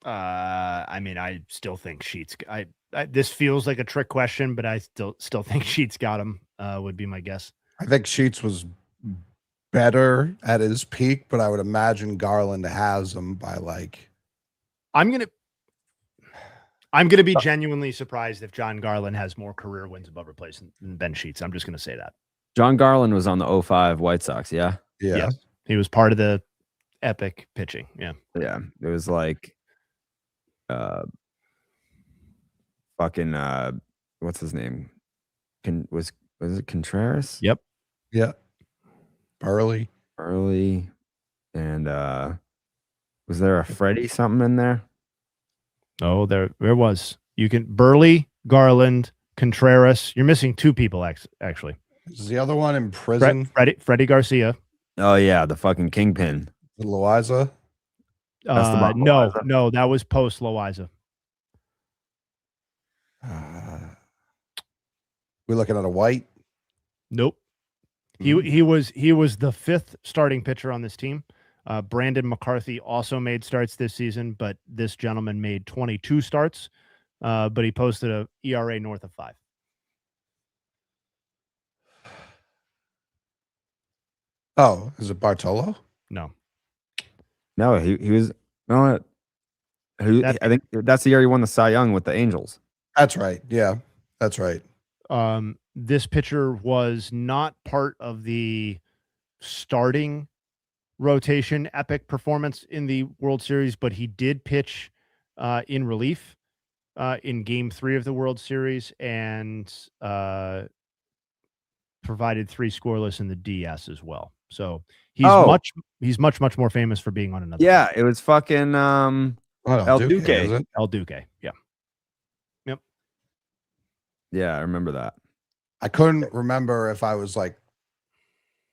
I mean, I still think Sheets. This feels like a trick question, but I still think Sheets got him. Would be my guess. I think Sheets was better at his peak, but I would imagine Garland has him by like. I'm gonna be genuinely surprised if John Garland has more career wins above replacement than Ben Sheets. I'm just gonna say that. John Garland was on the 05 White Sox, yeah? Yeah. Yes. He was part of the epic pitching. Yeah. Yeah. It was like fucking what's his name? Was it Contreras? Yep. Yeah. Burley. And was there a Freddie something in there? Oh, there was. You can Burley, Garland, Contreras. You're missing 2 people actually. Is the other one in prison? Freddie Garcia. Oh yeah, the fucking kingpin. Loiza? That's the Mark Loiza. No, that was post Loiza. We're looking at a White. Nope. He was the 5th starting pitcher on this team. Brandon McCarthy also made starts this season, but this gentleman made 22 starts, but he posted a ERA north of 5. Oh, is it Bartolo? No. No, he was no. I think that's the year he won the Cy Young with the Angels. That's right. Yeah, that's right. This pitcher was not part of the starting rotation epic performance in the World Series, but he did pitch in relief in Game 3 of the World Series and provided 3 scoreless in the DS as well. So he's much more famous for being on another. Yeah, it was fucking El Duque. Is it? El Duque. Yeah. Yep. Yeah, I remember that. I couldn't remember if I was like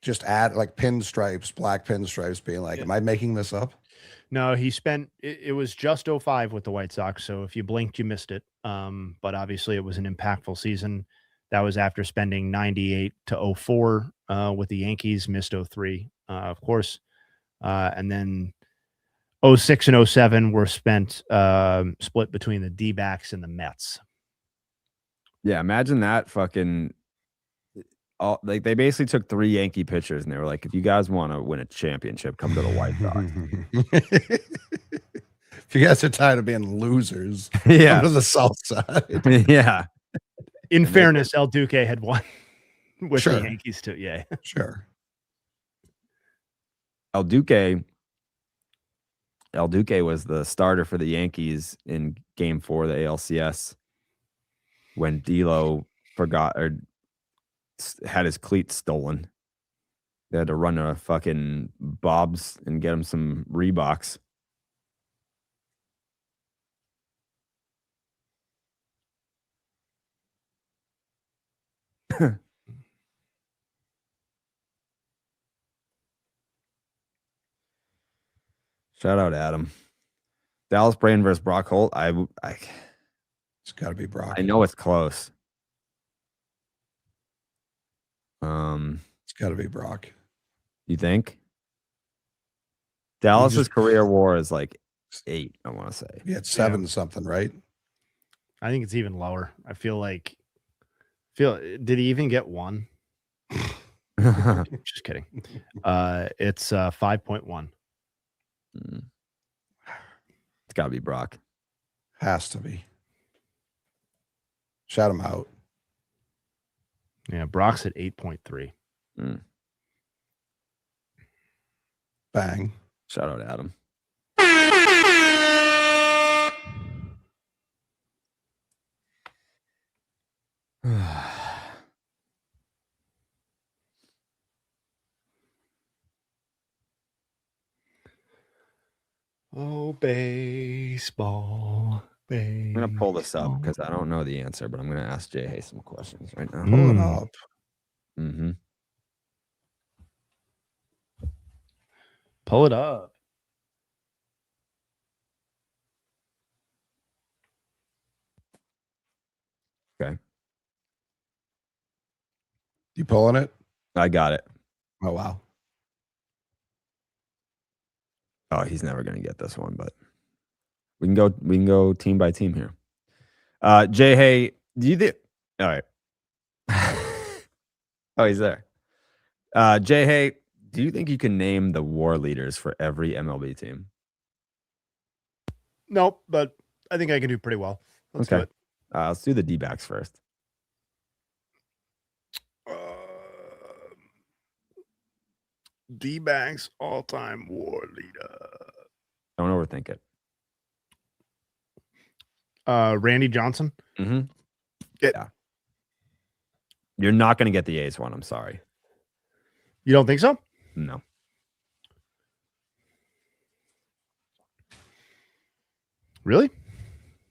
just add like pinstripes, black pinstripes, being like, am I making this up? No, he spent it was just 05 with the White Sox. So if you blinked, you missed it. But obviously it was an impactful season. That was after spending 98 to 04 with the Yankees, missed 03, of course. And then 06 and 07 were spent split between the D-backs and the Mets. Yeah, imagine that fucking. Like they basically took 3 Yankee pitchers and they were like, if you guys want to win a championship, come to the White Sox. If you guys are tired of being losers, Yeah. come to the South Side. Yeah. In fairness, El Duque had won with Sure. the Yankees too. Yeah. Sure. El Duque was the starter for the Yankees in Game 4 of the ALCS when D'Lo forgot or had his cleats stolen. They had to run to fucking Bob's and get him some Reeboks. Shout out Adam. Dallas Brain versus Brock Holt. It's got to be Brock. I know it's close. It's got to be Brock. You think? Dallas's career WAR is like 8, I want to say. Yeah, it's 7 something, right? I think it's even lower. I feel like did he even get 1? Just kidding. It's 5.1. It's got to be Brock. Has to be. Shout him out. Yeah, Brock's at 8.3. Bang. Shout out Adam. Oh, baseball. I'm going to pull this up because I don't know the answer, but I'm going to ask Jay Hay some questions right now. Pull it up. Mm-hmm. Pull it up. Okay. You pulling it? I got it. Oh, wow. Oh, he's never going to get this one, but we can go team by team here. Jay Hay, do you think? All right. Oh, he's there. Jay Hay, do you think you can name the WAR leaders for every MLB team? Nope, but I think I can do pretty well. Let's do it. Let's do the D-backs first. D-backs all-time WAR leader. Don't overthink it. Randy Johnson. Mm-hmm. Yeah. You're not going to get the A's one. I'm sorry. You don't think so? No. Really?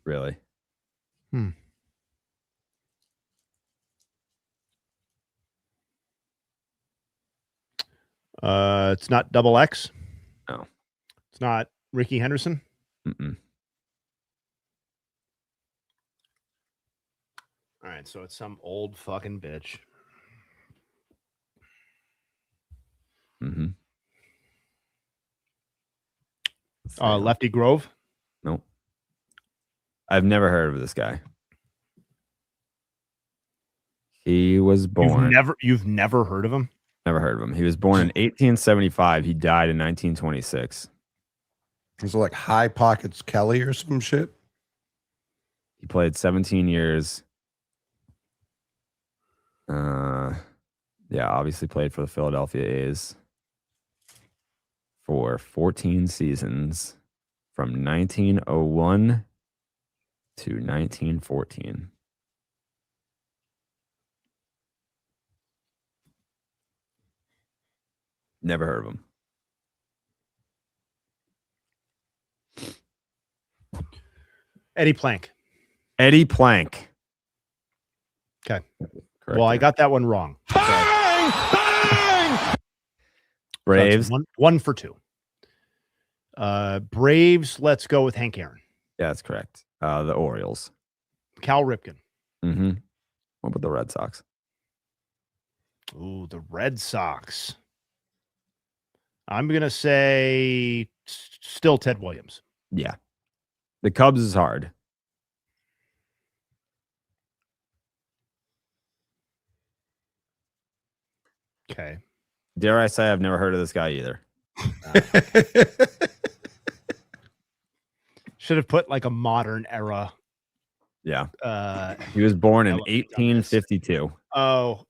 Really? It's not Double X. No. It's not Ricky Henderson. Mm-mm. All right, so it's some old fucking bitch. Mm-hmm. Lefty Grove. Nope. I've never heard of this guy. He was born. You've never heard of him? Never heard of him. He was born in 1875. He died in 1926. Is it like High Pockets Kelly or some shit? He played 17 years. Yeah, obviously played for the Philadelphia A's for 14 seasons from 1901 to 1914. Never heard of him. Eddie Plank. Eddie Plank. Okay. Correct Well, I got that one wrong. Bang! Bang! Braves. One for two. Braves, let's go with Hank Aaron. Yeah, that's correct. The Orioles. Cal Ripken. Mm-hmm. What about the Red Sox? Ooh, the Red Sox. I'm going to say still Ted Williams. Yeah. The Cubs is hard. Okay. Dare I say I've never heard of this guy either. Should have put like a modern era. Yeah. He was born in 1852. Oh,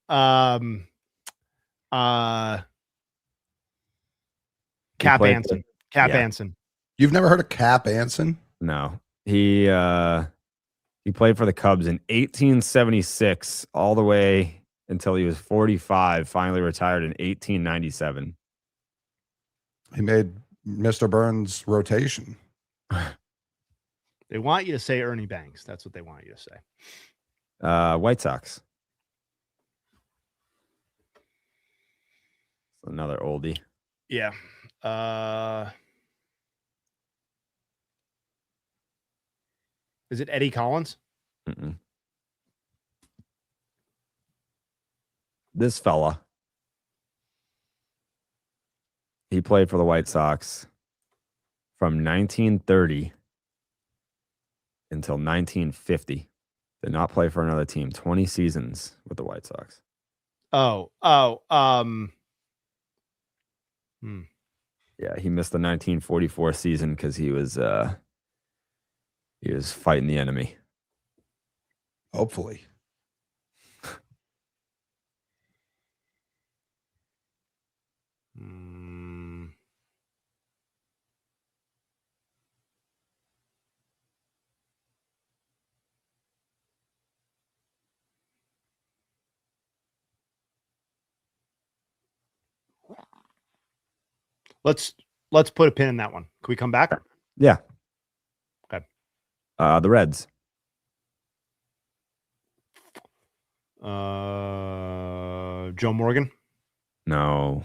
Cap Anson. Cap Anson. You've never heard of Cap Anson? No. He played for the Cubs in 1876 all the way until he was 45, finally retired in 1897. He made Mr. Burns' rotation. They want you to say Ernie Banks. That's what they want you to say. White Sox. Another oldie. Yeah. Is it Eddie Collins? Mm-mm. This fella. He played for the White Sox from 1930 until 1950. Did not play for another team. 20 seasons with the White Sox. Yeah, he missed the 1944 season because he was fighting the enemy. Hopefully. Let's put a pin in that one. Can we come back? Yeah. Okay. The Reds. Joe Morgan. No.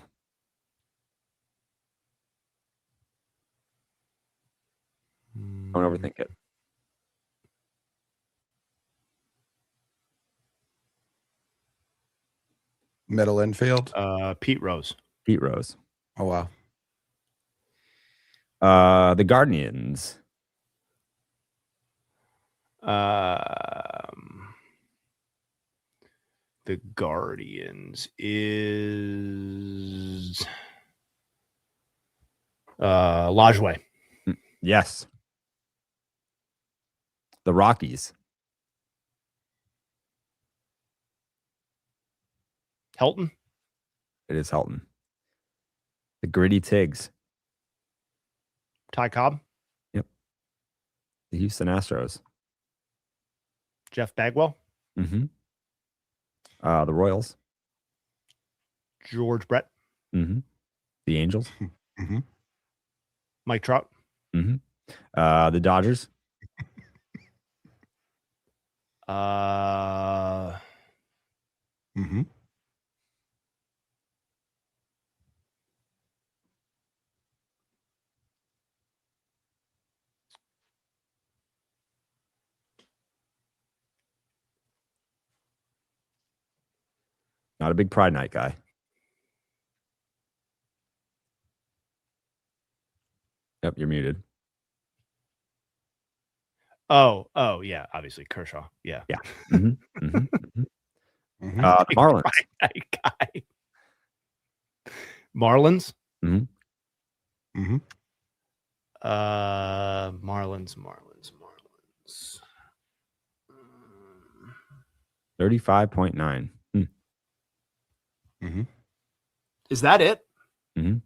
Don't overthink it. Middle infield. Pete Rose. Pete Rose. Oh, wow. The Guardians. The Guardians is Lajway. Yes. The Rockies. Helton. It is Helton. The Gritty Tigs. Ty Cobb. Yep. The Houston Astros. Jeff Bagwell. Mm-hmm. The Royals. George Brett. Mm-hmm. The Angels. Mm-hmm. Mike Trout. Mm-hmm. The Dodgers. Mm-hmm. Not a big Pride Night guy. Yep, you're muted. Oh, yeah. Obviously, Kershaw. Yeah. Yeah. Mm-hmm. Mm-hmm. Mm-hmm. The Marlins. Guy. Marlins. Mm-hmm. Mm-hmm. Marlins. 35.9. Mm-hmm. Is that it? Mm-hmm.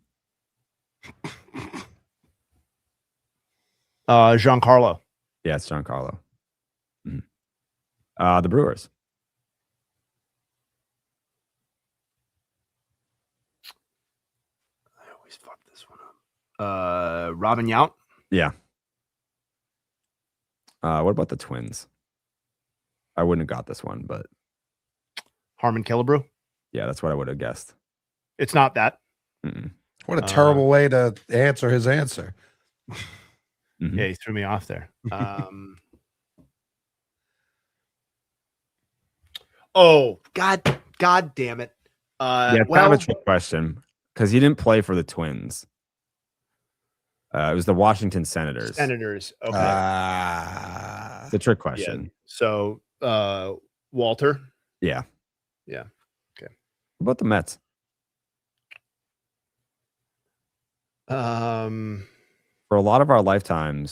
Giancarlo. Yeah, it's Giancarlo. Mm-hmm. The Brewers. I always fuck this one up. Robin Yount. Yeah. What about the Twins? I wouldn't have got this one, but Harmon Killebrew. yeah, that's what I would have guessed. It's not that. Mm-mm. What a terrible way to answer his answer. Mhm. Yeah, he threw me off there. Oh, God damn it. Yeah, it's kind of a trick question because he didn't play for the Twins. It was the Washington Senators. Senators. Okay. It's a trick Yeah. question. So, Walter. Yeah. Yeah. Okay. What about the Mets? For a lot of our lifetime,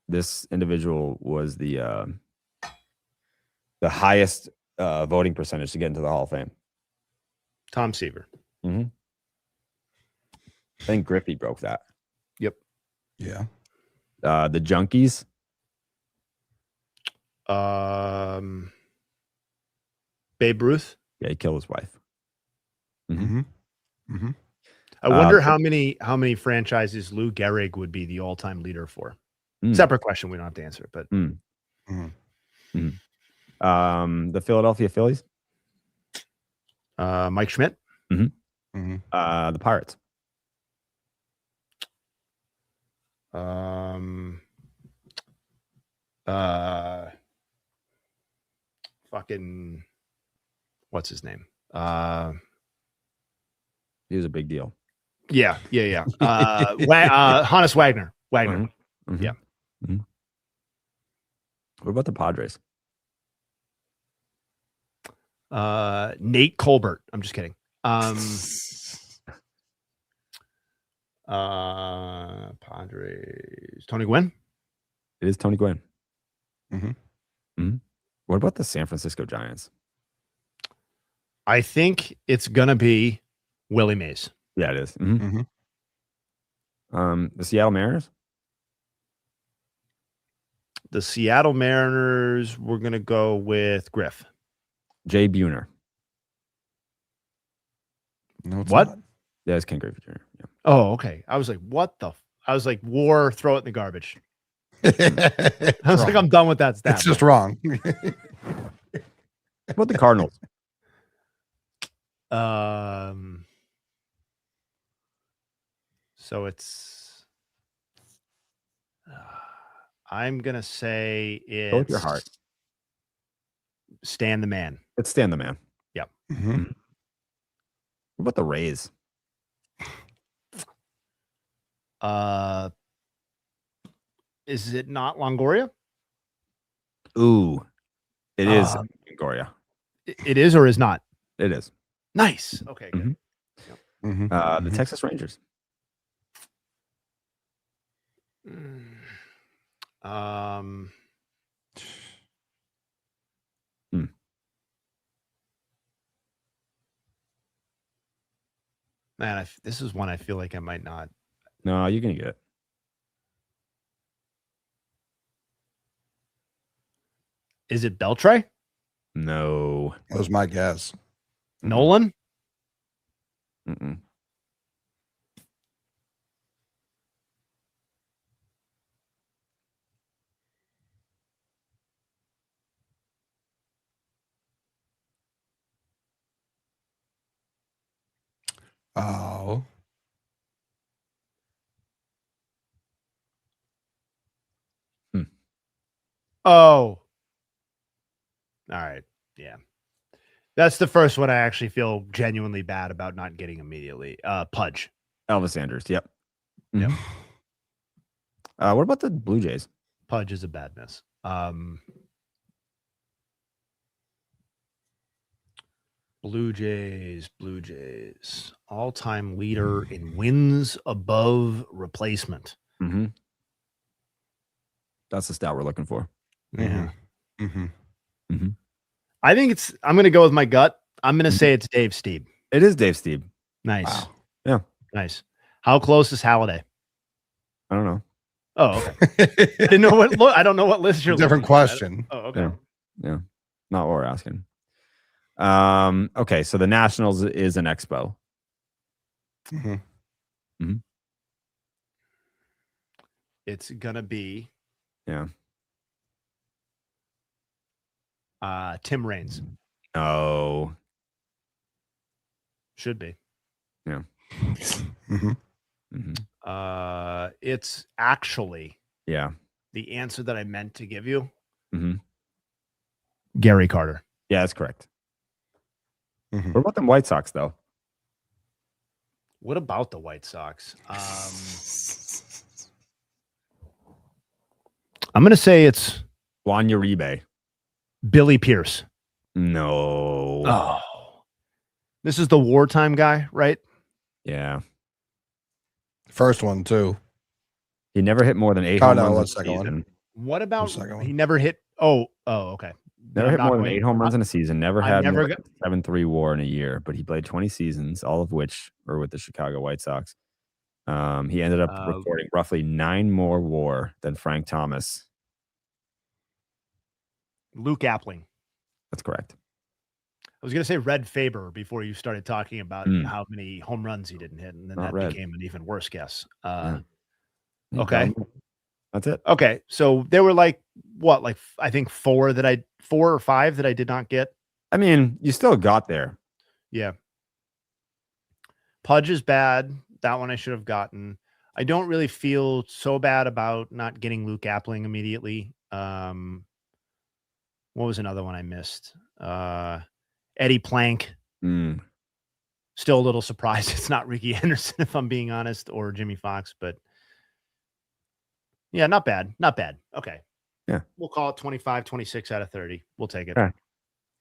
this individual was the highest voting percentage to get into the Hall of Fame. Tom Seaver. Mm-hmm. I think Griffey broke that. Yep. Yeah. The Junkies. Babe Ruth. Yeah, he killed his wife. Mm-hmm. Mm-hmm. I wonder how many franchises Lou Gehrig would be the all-time leader for. Separate question. We don't have to answer it, but the Philadelphia Phillies. Mike Schmidt. The Pirates. Fucking what's his name? He was a big deal. Yeah. Hannes Wagner. Mhm. Yeah. Mm-hmm. What about the Padres? Nate Colbert. I'm just kidding. Padres. Tony Gwynn. It is Tony Gwynn. Mm-hmm. What about the San Francisco Giants? I think it's gonna be Willie Mays. Yeah, it is. Mm-hmm. The Seattle Mariners. The Seattle Mariners. We're gonna go with Griff. Jay Buhner. No, it's What? not. Yeah, it's Ken Griffey Jr. Yeah. Oh, okay. I was like, what the? I was like, war. Throw it in the garbage. I was like, I'm done with that stat. It's just wrong. What about the Cardinals? So it's. I'm gonna say it's. Go with your heart. Stan the Man. It's Stan the Man. Yep. Mm-hmm. What about the Rays? Is it not Longoria? Ooh, it is Longoria. It is or is not? It is. Nice. Okay. Good. Mm-hmm. The Texas Rangers. Man, this is one I feel like I might not. No, you're gonna get it. Is it Beltray? No. That was my guess. Nolan? Mm-mm. Oh. Oh. All right. Yeah. That's the first one I actually feel genuinely bad about not getting immediately. Pudge. Elvis Andrus. Yep. Yep. What about the Blue Jays? Pudge is a bad miss. Blue Jays. All-time leader in wins above replacement. Mm-hmm. That's the stat we're looking for. Yeah. Mm-hmm. Mm-hmm. I think I'm going to go with my gut. I'm going to say it's Dave Stieb. It is Dave Stieb. Nice. Wow. Yeah. Nice. How close is Halladay? I don't know. Oh, okay. I didn't know what. I don't know what list you're. Different looking at. question. Oh, okay. Yeah. Not what we're asking. Okay. So the Nationals is an expo. Mm-hmm. It's gonna be. Yeah. Tim Raines No. should be. Yeah. Mhm. It's actually Yeah. the answer that I meant to give you. Mhm. Gary Carter. Yeah, that's correct. Mhm. What about them White Sox, though? What about the White Sox? I'm going to say it's Juan Uribe. Billy Pierce. No. Oh. This is the wartime guy, right? Yeah. First one too. He never hit more than 8 Oh, home no, runs in a what's the second one? season. What about second one? he never hit? Oh, okay. Never I'm hit not more than going- 8 home runs in a season. Never I'm had never more go- than 7-3 WAR in a year, but he played 20 seasons, all of which were with the Chicago White Sox. He ended up recording roughly 9 more WAR than Frank Thomas. Luke Appling. That's correct. I was going to say Red Faber before you started talking about Mm. how many home runs he didn't hit, and then Not that Red. became an even worse guess. Yeah. Okay. That's it. Okay. So there were like I think 4 or 5 that I did not get. I mean, you still got there. Yeah. Pudge is bad. That one I should have gotten. I don't really feel so bad about not getting Luke Appling immediately. What was another one I missed? Eddie Plank. Mm. Still a little surprised it's not Ricky Anderson, if I'm being honest, or Jimmy Fox, but yeah, not bad. Not bad. Okay. Yeah. We'll call it 25, 26 out of 30. We'll take it. Yeah.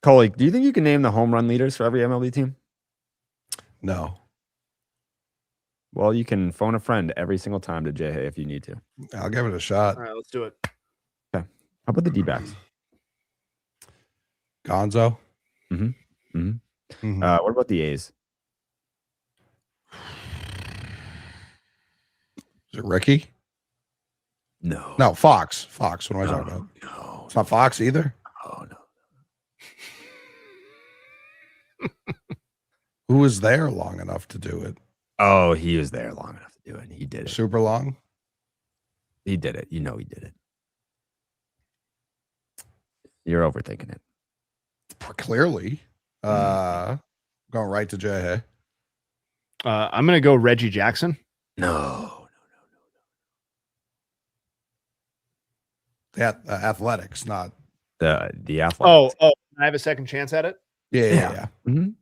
Coley, do you think you can name the home run leaders for every MLB team? No. Well, you can phone a friend every single time to Jay if you need to. I'll give it a shot. All right, let's do it. How about the D-backs? Gonzo. Mhm. Mhm. Mhm. What about the A's? Is it Ricky? No. No, Fox. Fox. What am I talking about? No. It's not Fox either. Oh, no. Who was there long enough to do it? Oh, he was there long enough to do it. He did it. Super long? He did it. You know he did it. You're overthinking it. Clearly. Going right to Jay. I'm going to go Reggie Jackson. No. Yeah, athletics, not. The Athletics. Oh, I have a second chance at it. Yeah. Mhm.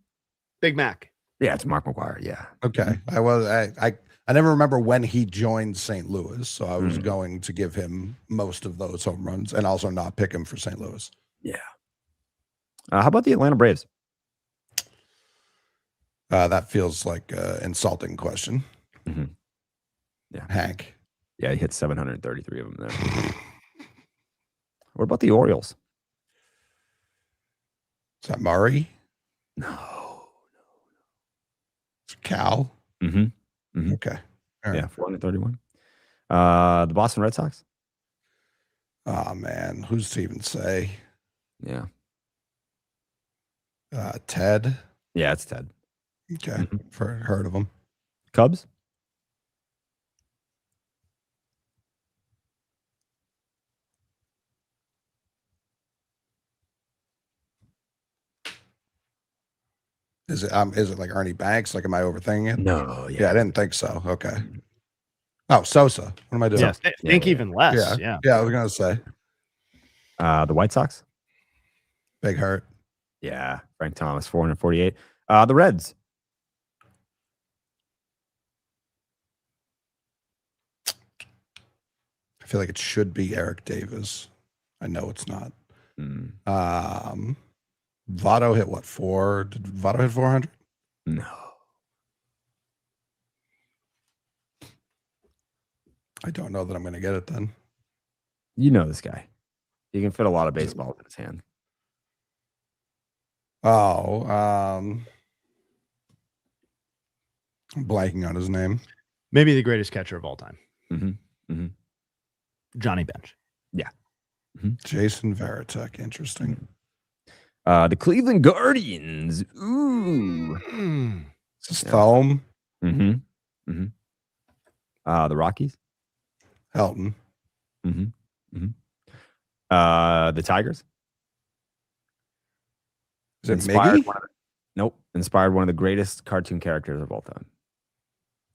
Big Mac. Yeah, it's Mark McGuire. Yeah. Okay. I never remember when he joined St. Louis, so I was going to give him most of those home runs and also not pick him for St. Louis. Yeah. How about the Atlanta Braves? That feels like an insulting question. Mhm. Yeah. Hank. Yeah, he hit 733 of them there. What about the Orioles? Is that Murray? No. It's Cal? Mm-hmm. Okay. All right. Yeah, 431. The Boston Red Sox? Oh, man. Who's to even say? Yeah. Ted? Yeah, it's Ted. Okay. Heard of him. Cubs? Is it like Ernie Banks? Like, am I overthinking it? No. Yeah, I didn't think so. Okay. Oh, Sosa. What am I doing? Yeah, think even less. Yeah. Yeah, I was gonna say The White Sox? Big Hurt. Yeah. Frank Thomas, 448. The Reds? I feel like it should be Eric Davis. I know it's not. Votto hit what, 4? Did Votto hit 400? No. I don't know that I'm going to get it then. You know this guy. He can fit a lot of baseballs in his hand. Oh, I'm blanking on his name. Maybe the greatest catcher of all time. Johnny Bench. Jason Varitek. Interesting. The Cleveland Guardians. Ooh. Is this Thome? The Rockies. Helton. The Tigers. Is it Inspired Miggy? Nope. Inspired one of the greatest cartoon characters of all time.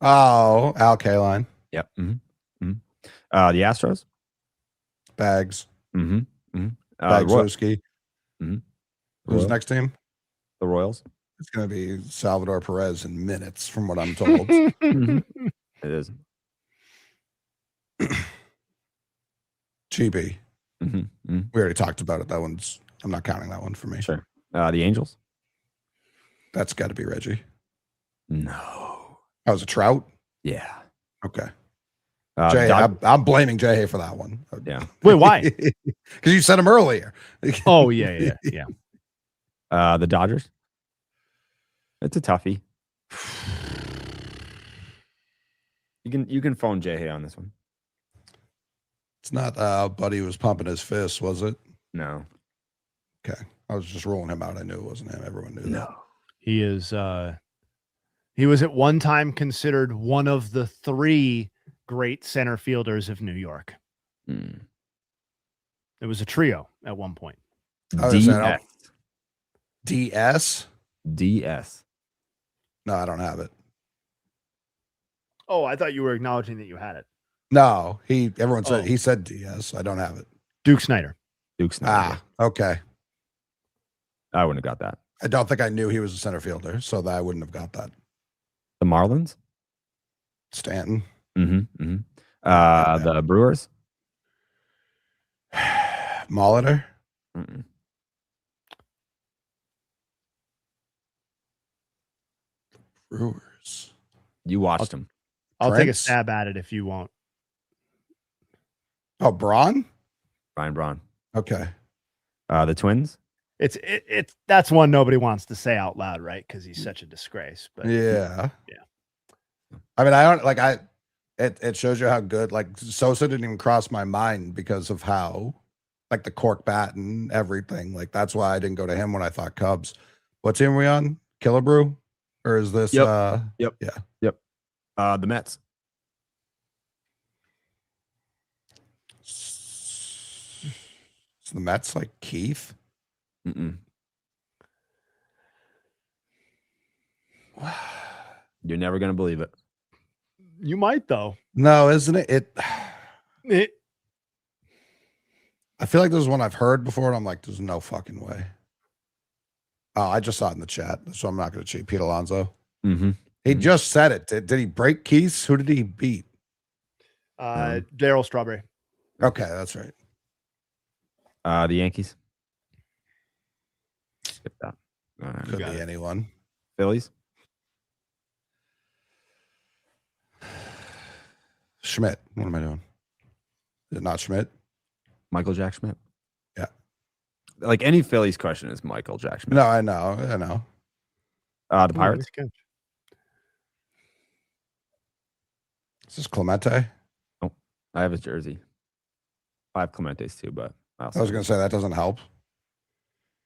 Oh, Al Kaline. Yep. The Astros. Bags. Mm-hmm. The Bagslewski. Mhm. Who's Royals. next team? The Royals. It's going to be Salvador Perez in minutes, from what I'm told. It is. GB. Mm-hmm. We already talked about it. That one's, I'm not counting that one for me. Sure. The Angels. That's got to be Reggie. No. That was a Trout. Yeah. Okay. Jay, I'm blaming Jay for that one. Yeah. Wait, why? Because you said him earlier. Oh, yeah. The Dodgers. It's a toughie. You can phone Jay on this one. It's not Buddy was pumping his fist, was it? No. Okay. I was just rolling him out. I knew it wasn't him. Everyone knew that. He is he was at one time considered one of the 3 great center fielders of New York. Mm. It was a trio at one point. I was saying, DS? DS. No, I don't have it. Oh, I thought you were acknowledging that you had it. No, everyone said Oh. he said DS. I don't have it. Duke Snyder. Duke Snyder. Okay. I wouldn't have got that. I don't think I knew he was a center fielder, so that I wouldn't have got that. The Marlins. Stanton. Mm-hmm. The Brewers. Molitor. Mm-mm. Brewers. You watched them. I'll take a Prince? stab at it if you won't. Oh, Braun? Ryan Braun. Okay. The Twins. It's that's one nobody wants to say out loud, right? Because he's such a disgrace. But Yeah. Yeah. I mean, I don't like it shows you how good, like, Sosa didn't even cross my mind because of how, like, the cork bat and everything. Like, that's why I didn't go to him when I thought Cubs. What team are we on? Killebrew? Or is this Yep. yeah. The Mets. Is the Mets like Keith? Mm-mm. You're never gonna believe it. you might though. No, isn't it? It, I feel like this is one I've heard before, and I'm like, there's no fucking way. Oh, I just saw it in the chat, so I'm not going to cheat. Pete Alonso. Mm-hmm. He just said it. Did he break Keith? Who did he beat? Daryl Strawberry. Okay, that's right. The Yankees. Skip that. Could got be it. anyone. Phillies. Schmidt. What am I doing? Is it not Schmidt? Michael Jack Schmidt. Yeah. Like any Phillies question is Michael Jack Schmidt. No, I know. The Pirates. Is this Clemente? I have his jersey. I have Clemente's too, but I was going to say that doesn't help.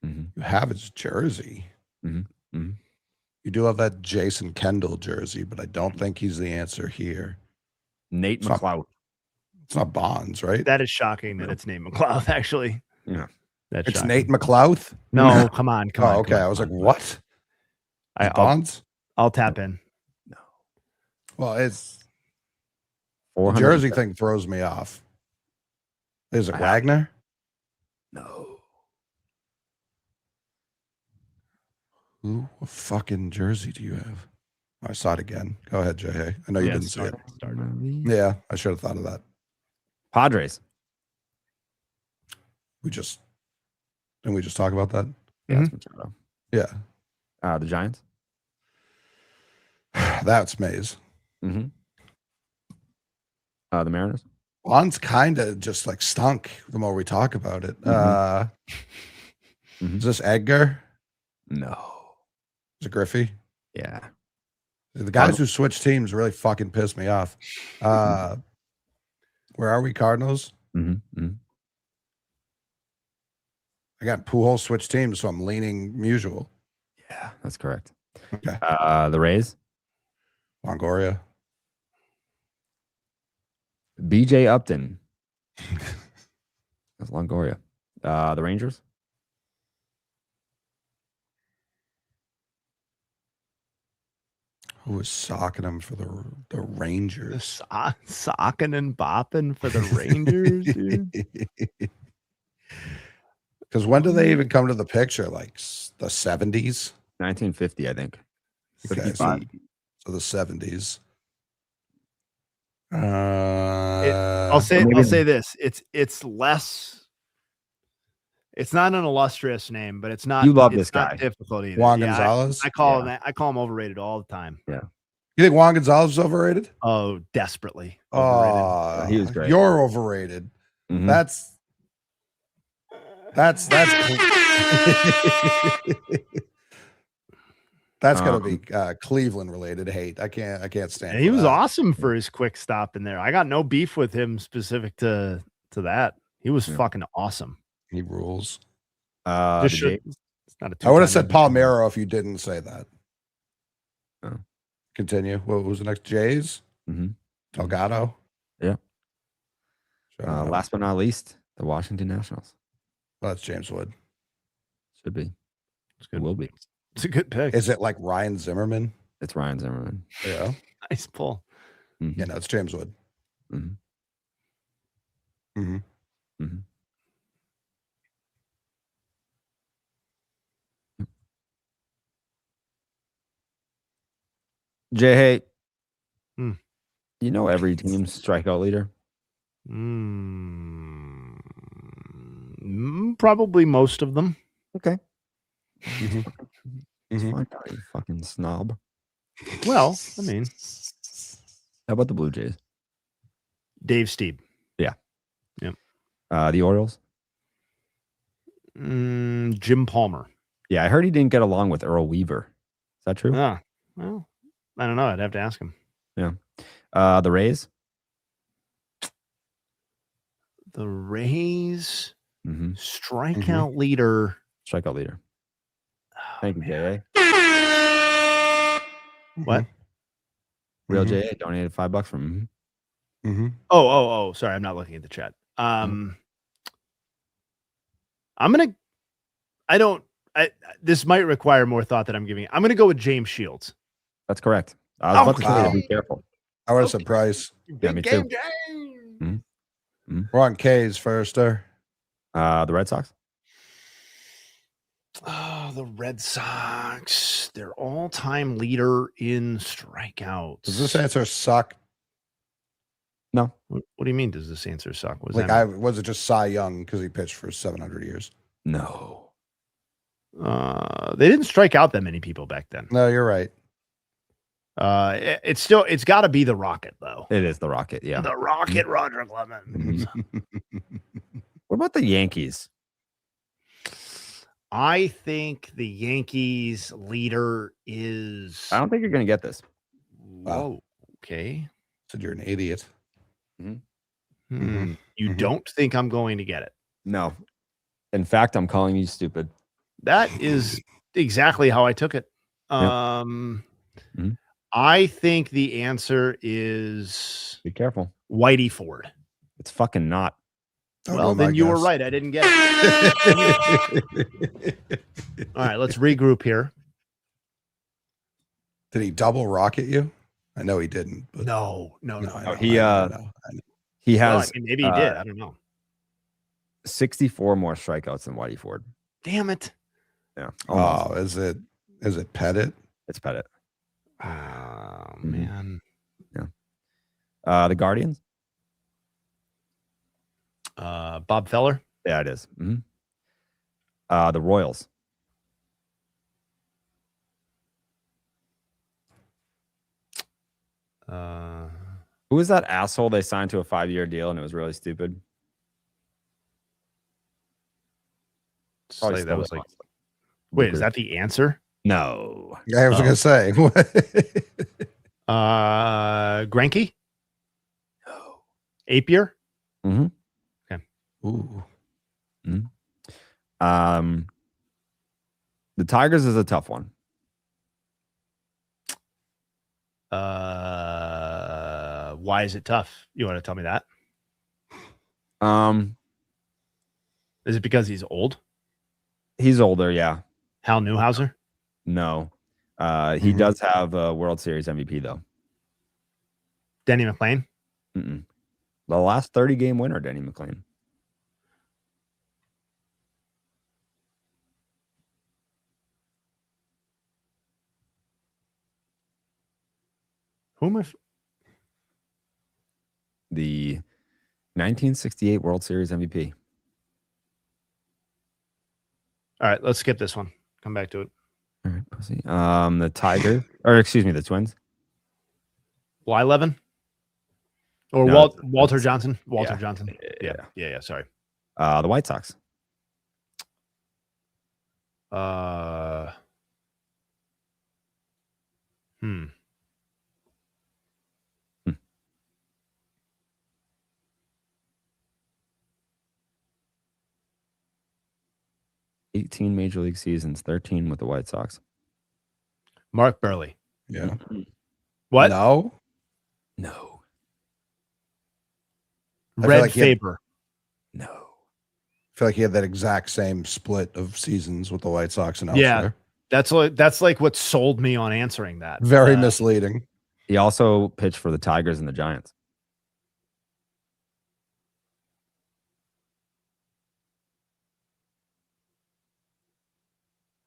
Mm-hmm. You have his jersey. Mm-hmm. You do have that Jason Kendall jersey, but I don't think he's the answer here. Nate It's not- McLeod. It's not Bonds, right? That is shocking that it's Nate McLeod, actually. Yeah. That's It's shocking. Nate McLeod? No, come on. Oh, okay. I was like, what? I'll, Bonds? I'll tap in. Well, it's the 400. jersey thing throws me off. Is it Wagner? No. Who fucking jersey do you have? I saw it again. Go ahead, Jay. I know you didn't see it. Yeah, I should have thought of that. Padres. Didn't we just talk about that? Yeah, that's Machado. Yeah. The Giants. That's Mays. Mm-hmm. The Mariners. Bonds kind of just like stunk the more we talk about it. Mhm. Is this Edgar? No. Is it Griffey? Yeah. The guys who switch teams really fucking piss me off. Where are we, Cardinals? Mm-hmm. I got Pujols switch teams, so I'm leaning Musial. Yeah, that's correct. Okay. The Rays. Longoria. BJ Upton. That's Longoria. The Rangers. Who was socking him for the Rangers? Socking and bopping for the Rangers, dude. Because when do they even come to the picture? Like the 70s? 1950, I think. Okay, 55. so the 70s. I'll say this. It's less. It's not an illustrious name, but it's not. You love it's this not guy. difficult either. Juan Yeah, Gonzalez. I call him overrated all the time. You think Juan Gonzalez is overrated? Oh, desperately overrated. Oh, He was great. You're overrated. Mhm. That's that's gonna be Cleveland related hate. I can't stand. And he for was that. awesome for his quick stop in there. I got no beef with him specific to that. He was fucking awesome. He rules. The Just should- Jays. It's not a I would have two-time said Palmero if you didn't say that. Oh. Continue. What was the next? Jays? Mhm. Delgado? Yeah. Sure. Last but not least, the Washington Nationals. Well, that's James Wood. Should be. It's It good. will be. It's a good pick. Is it like Ryan Zimmerman? It's Ryan Zimmerman. Yeah. Nice pull. Mhm. Yeah, no, it's James Wood. Mhm. Mm-hmm. Mhm. Jay, hey, Hmm. you know every team's strikeout leader? Probably most of them. Okay. Mm-hmm. It's Mhm. fine, you fucking snob. Well, I mean, How about the Blue Jays? Dave Stieb. The Orioles? Jim Palmer. Yeah, I heard he didn't get along with Earl Weaver. Is that true? Ah, well, I don't know. I'd have to ask him. The Rays? The Rays Mm-hmm. strikeout leader. Strikeout leader. Oh, Thank you, man. J.A. What? Real Mhm. J.A. donated $5 from Mm-hmm. Oh, sorry. I'm not looking at the chat. This might require more thought that I'm giving. I'm going to go with James Shields. That's correct. I was about to say wow. to be careful. I would have said Price. Yeah, me too. We're on K's first, sir. The Red Sox? Oh, the Red Sox. Their all-time leader in strikeouts. Does this answer suck? No. What do you mean? Does this answer suck? What does Like, that mean? was it just Cy Young because he pitched for 700 years? No. They didn't strike out that many people back then. No, you're right. It's got to be the Rocket though. It is the Rocket, yeah. The Rocket, Roger Clemens. What about the Yankees? I think the Yankees leader is. I don't think you're going to get this. Whoa. Okay. Said you're an idiot. You Mhm. don't think I'm going to get it? No. In fact, I'm calling you stupid. That is exactly how I took it. I think the answer is Be careful. Whitey Ford. It's fucking not. Well, then you were right. I didn't get it. All right, let's regroup here. Did he double rocket you? I know he didn't. But No. I know, he, I know. He Well, has I mean, maybe he did. I don't know. 64 more strikeouts than Whitey Ford. Damn it. Yeah. Almost. Oh, is it Pettit? It's Pettit. Oh, man. The Guardians? Bob Feller. Yeah, it is. The Royals. Who was that asshole they signed to a 5-year deal and it was really stupid? Probably That was stole like, it. wait, is that the answer? No. Yeah, I was gonna say. Greinke? No. Apier? Mm-hmm. Ooh. The Tigers is a tough one. Why is it tough? You want to tell me that? Is it because he's old? He's older, yeah. Hal Newhouser? No. He does have a World Series MVP though. Denny McLain. Mm-mm. The last 30-game winner, Denny McLain. Who am I? The 1968 World Series MVP. All right, let's skip this one. Come back to it. All right, pussy. The Tigers, or excuse me, the Twins. Blyleven? Or No, Walter that's- Johnson? Walter yeah. Johnson. Yeah. Sorry. The White Sox. Hmm. 18 Major League seasons, 13 with the White Sox. Mark Burley. Yeah. What? No. No. I feel Red like he had- Faber. No. I feel like he had that exact same split of seasons with the White Sox and Yeah. elsewhere. That's like what sold me on answering that. Very misleading. He also pitched for the Tigers and the Giants.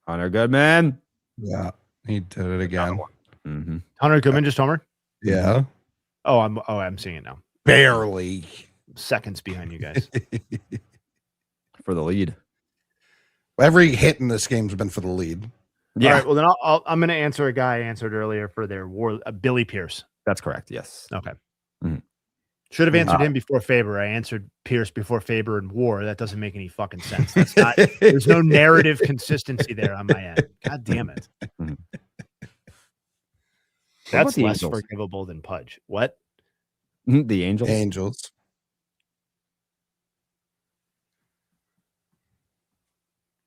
Hunter Goodman. Yeah. He did it again. Mm-hmm. Hunter Goodman just homered. Yeah. Oh, I'm seeing it now. Barely. Seconds behind you guys. For the lead. Every hit in this game's been for the lead. All right. Well, then I'm going to answer a guy I answered earlier for their war. Billy Pierce. That's correct. Yes. Okay. Mhm. Should have answered him before Faber. I answered Pierce before Faber and War. That doesn't make any fucking sense. That's not. There's no narrative consistency there on my end. God damn it. Mhm. That's the less Angels? forgivable than Pudge. What? The Angels. Angels.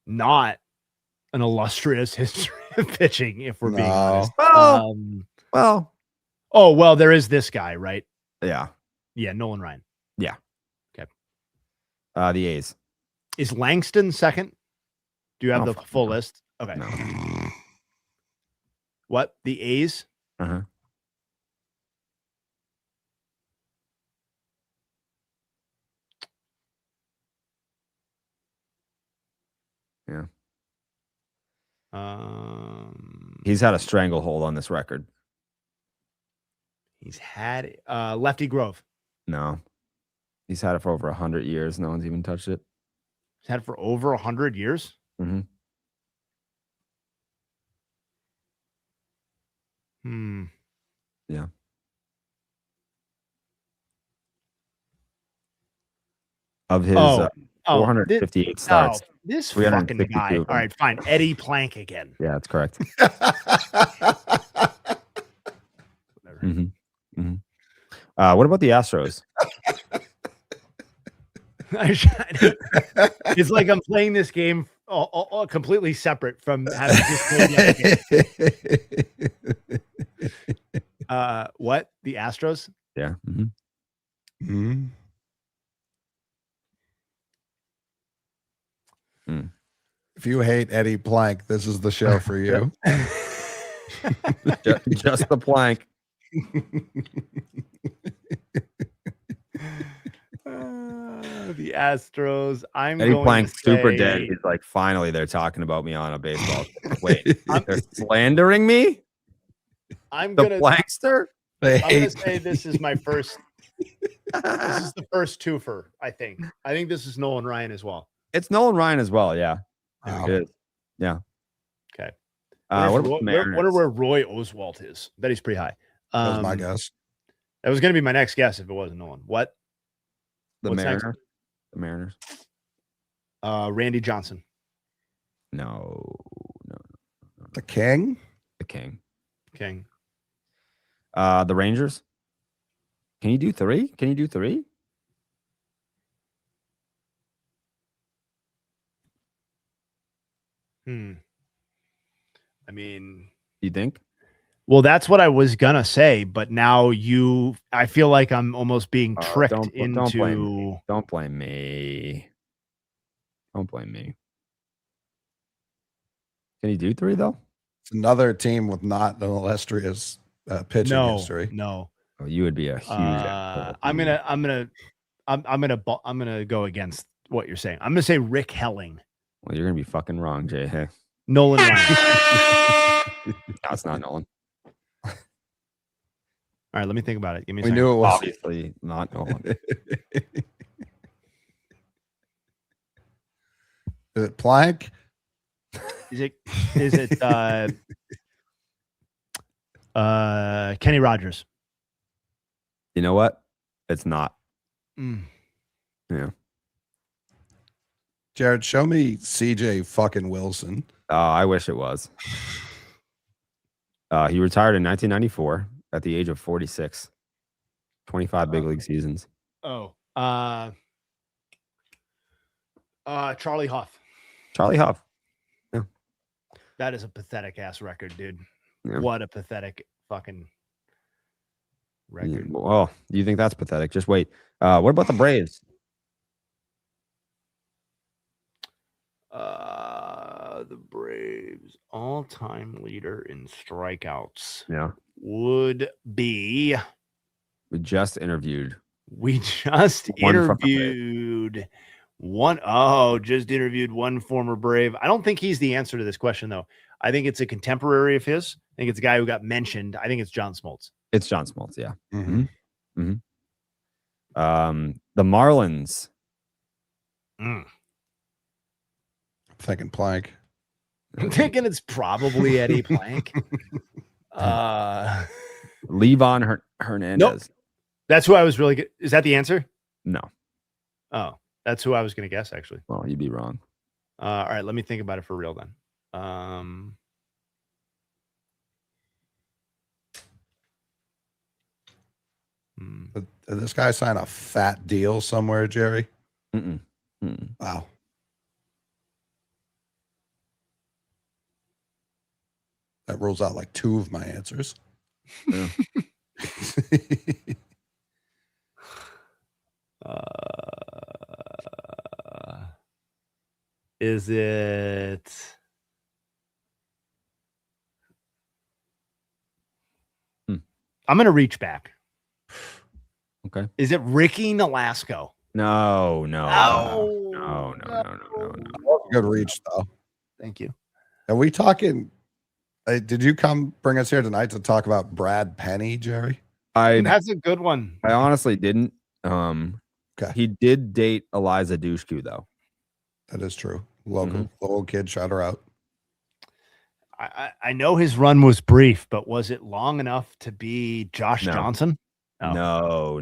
Not an illustrious history of pitching, if we're being No. honest. Well, well, Oh, well, there is this guy, right? yeah. Yeah, Nolan Ryan. The A's. Is Langston second? Do you have Oh, the fuck full no. list? Okay. No. What? The A's? Uh-huh. Yeah. He's had a stranglehold on this record. He's had Lefty Grove. No. He's had it for over 100 years. No one's even touched it. He's had it for over 100 years. Mm-hmm. Yeah. Of his 458 starts. This fucking 362 guy. of All them. right, fine. Eddie Plank again. Yeah, that's correct. Whatever. Mm-hmm. What about the Astros? It's like I'm playing this game all completely separate from having just played the other game. What? The Astros? Yeah. Mm-hmm. Mhm. If you hate Eddie Plank, this is the show for you. Just the plank. The Astros. I'm Eddie going Plank's to super say- dead. He's like, finally, they're talking about me on a baseball. Wait, they're slandering me? I'm The gonna. Plankster? They I'm gonna hate say this is my first. This is the first twofer. I think. I think this is Nolan Ryan as well. It's Nolan Ryan as well. Yeah. Wow. It is. Yeah. Okay. What about the Mariners? Wonder where Roy Oswalt is. Bet he's pretty high. That was my guess. That was going to be my next guess if it wasn't Nolan. What? The what's next? Mariners? The Mariners? Randy Johnson. No. The King? The King. King. The Rangers? Can you do three? I mean, You think? well, that's what I was gonna say, but now I feel like I'm almost being tricked Don't blame into. me. Don't blame me. Don't blame me. Can you do three though? It's another team with not an illustrious pitching history. No. Oh, you would be a huge. asshole. I'm gonna go against what you're saying. I'm gonna say Rick Helling. Well, you're gonna be fucking wrong, Jay. Hey, Nolan Ryan. no, it's not Nolan. All right, let me think about it. Give me a We second. knew it was. Obviously not Nolan. Is it Plank? Is it Kenny Rogers? You know what? It's not. Yeah. Jared, show me CJ fucking Wilson. I wish it was. He retired in 1994 at the age of 46. 25 big league seasons. Oh. Charlie Huff. Charlie Huff. That is a pathetic ass record, dude. Yeah. What a pathetic fucking record. Well, you think that's pathetic? Just wait. What about the Braves? The Braves all-time leader in strikeouts Yeah. would be. We just interviewed. We just One from the Braves. interviewed one. Oh, just interviewed one former Brave. I don't think he's the answer to this question, though. I think it's a contemporary of his. I think it's a guy who got mentioned. I think it's John Smoltz. It's John Smoltz, yeah. Mm-hmm. The Marlins. Mm. I'm thinking Plank. I'm thinking it's probably Eddie Plank. Levon Hernandez. Nope. That's who I was really good. Is that the answer? No. Oh, that's who I was going to guess, actually. Well, you'd be wrong. All right, let me think about it for real then. Did this guy sign a fat deal somewhere, Jerry? Mm-mm. Wow. That rules out like two of my answers. Yeah. Is it? I'm going to reach back. Okay. Is it Ricky Nolasco? No. Oh, Good reach, though. Thank you. Are we talking? Did you come bring us here tonight to talk about Brad Penny, Jerry? That's a good one. I honestly didn't. Okay. He did date Eliza Dushku, though. That is true. Local kid, shout her out. I know his run was brief, but was it long enough to be Josh No. Johnson? Oh. No.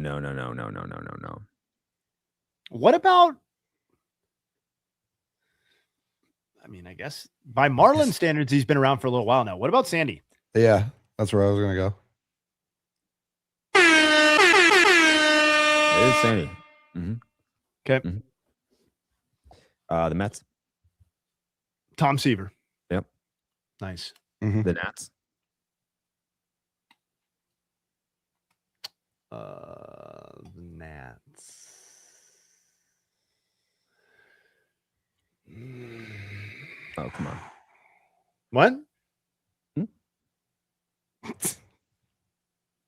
What about? I mean, I guess by Marlin standards, he's been around for a little while now. What about Sandy? Yeah, that's where I was gonna go. It is Sandy. Okay. The Mets. Tom Seaver. Yep. Nice. The Nats. The Nats. Oh, come on. What?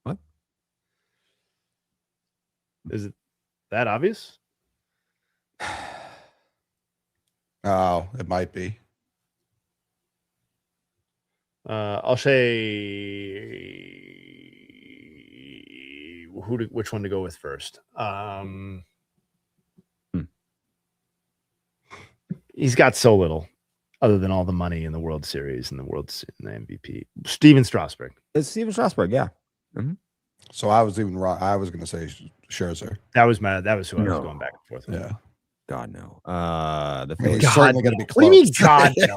What? Is it that obvious? Oh, it might be. I'll say which one to go with first. He's got so little, other than all the money in the World Series and the MVP. Steven Strasburg. It's Steven Strasburg, yeah. So I was even wrong. I was gonna say Scherzer. That was who I was going back and forth with. Yeah. God no. The I mean, Phillies. he's certainly gonna be close. What do you mean, God? No?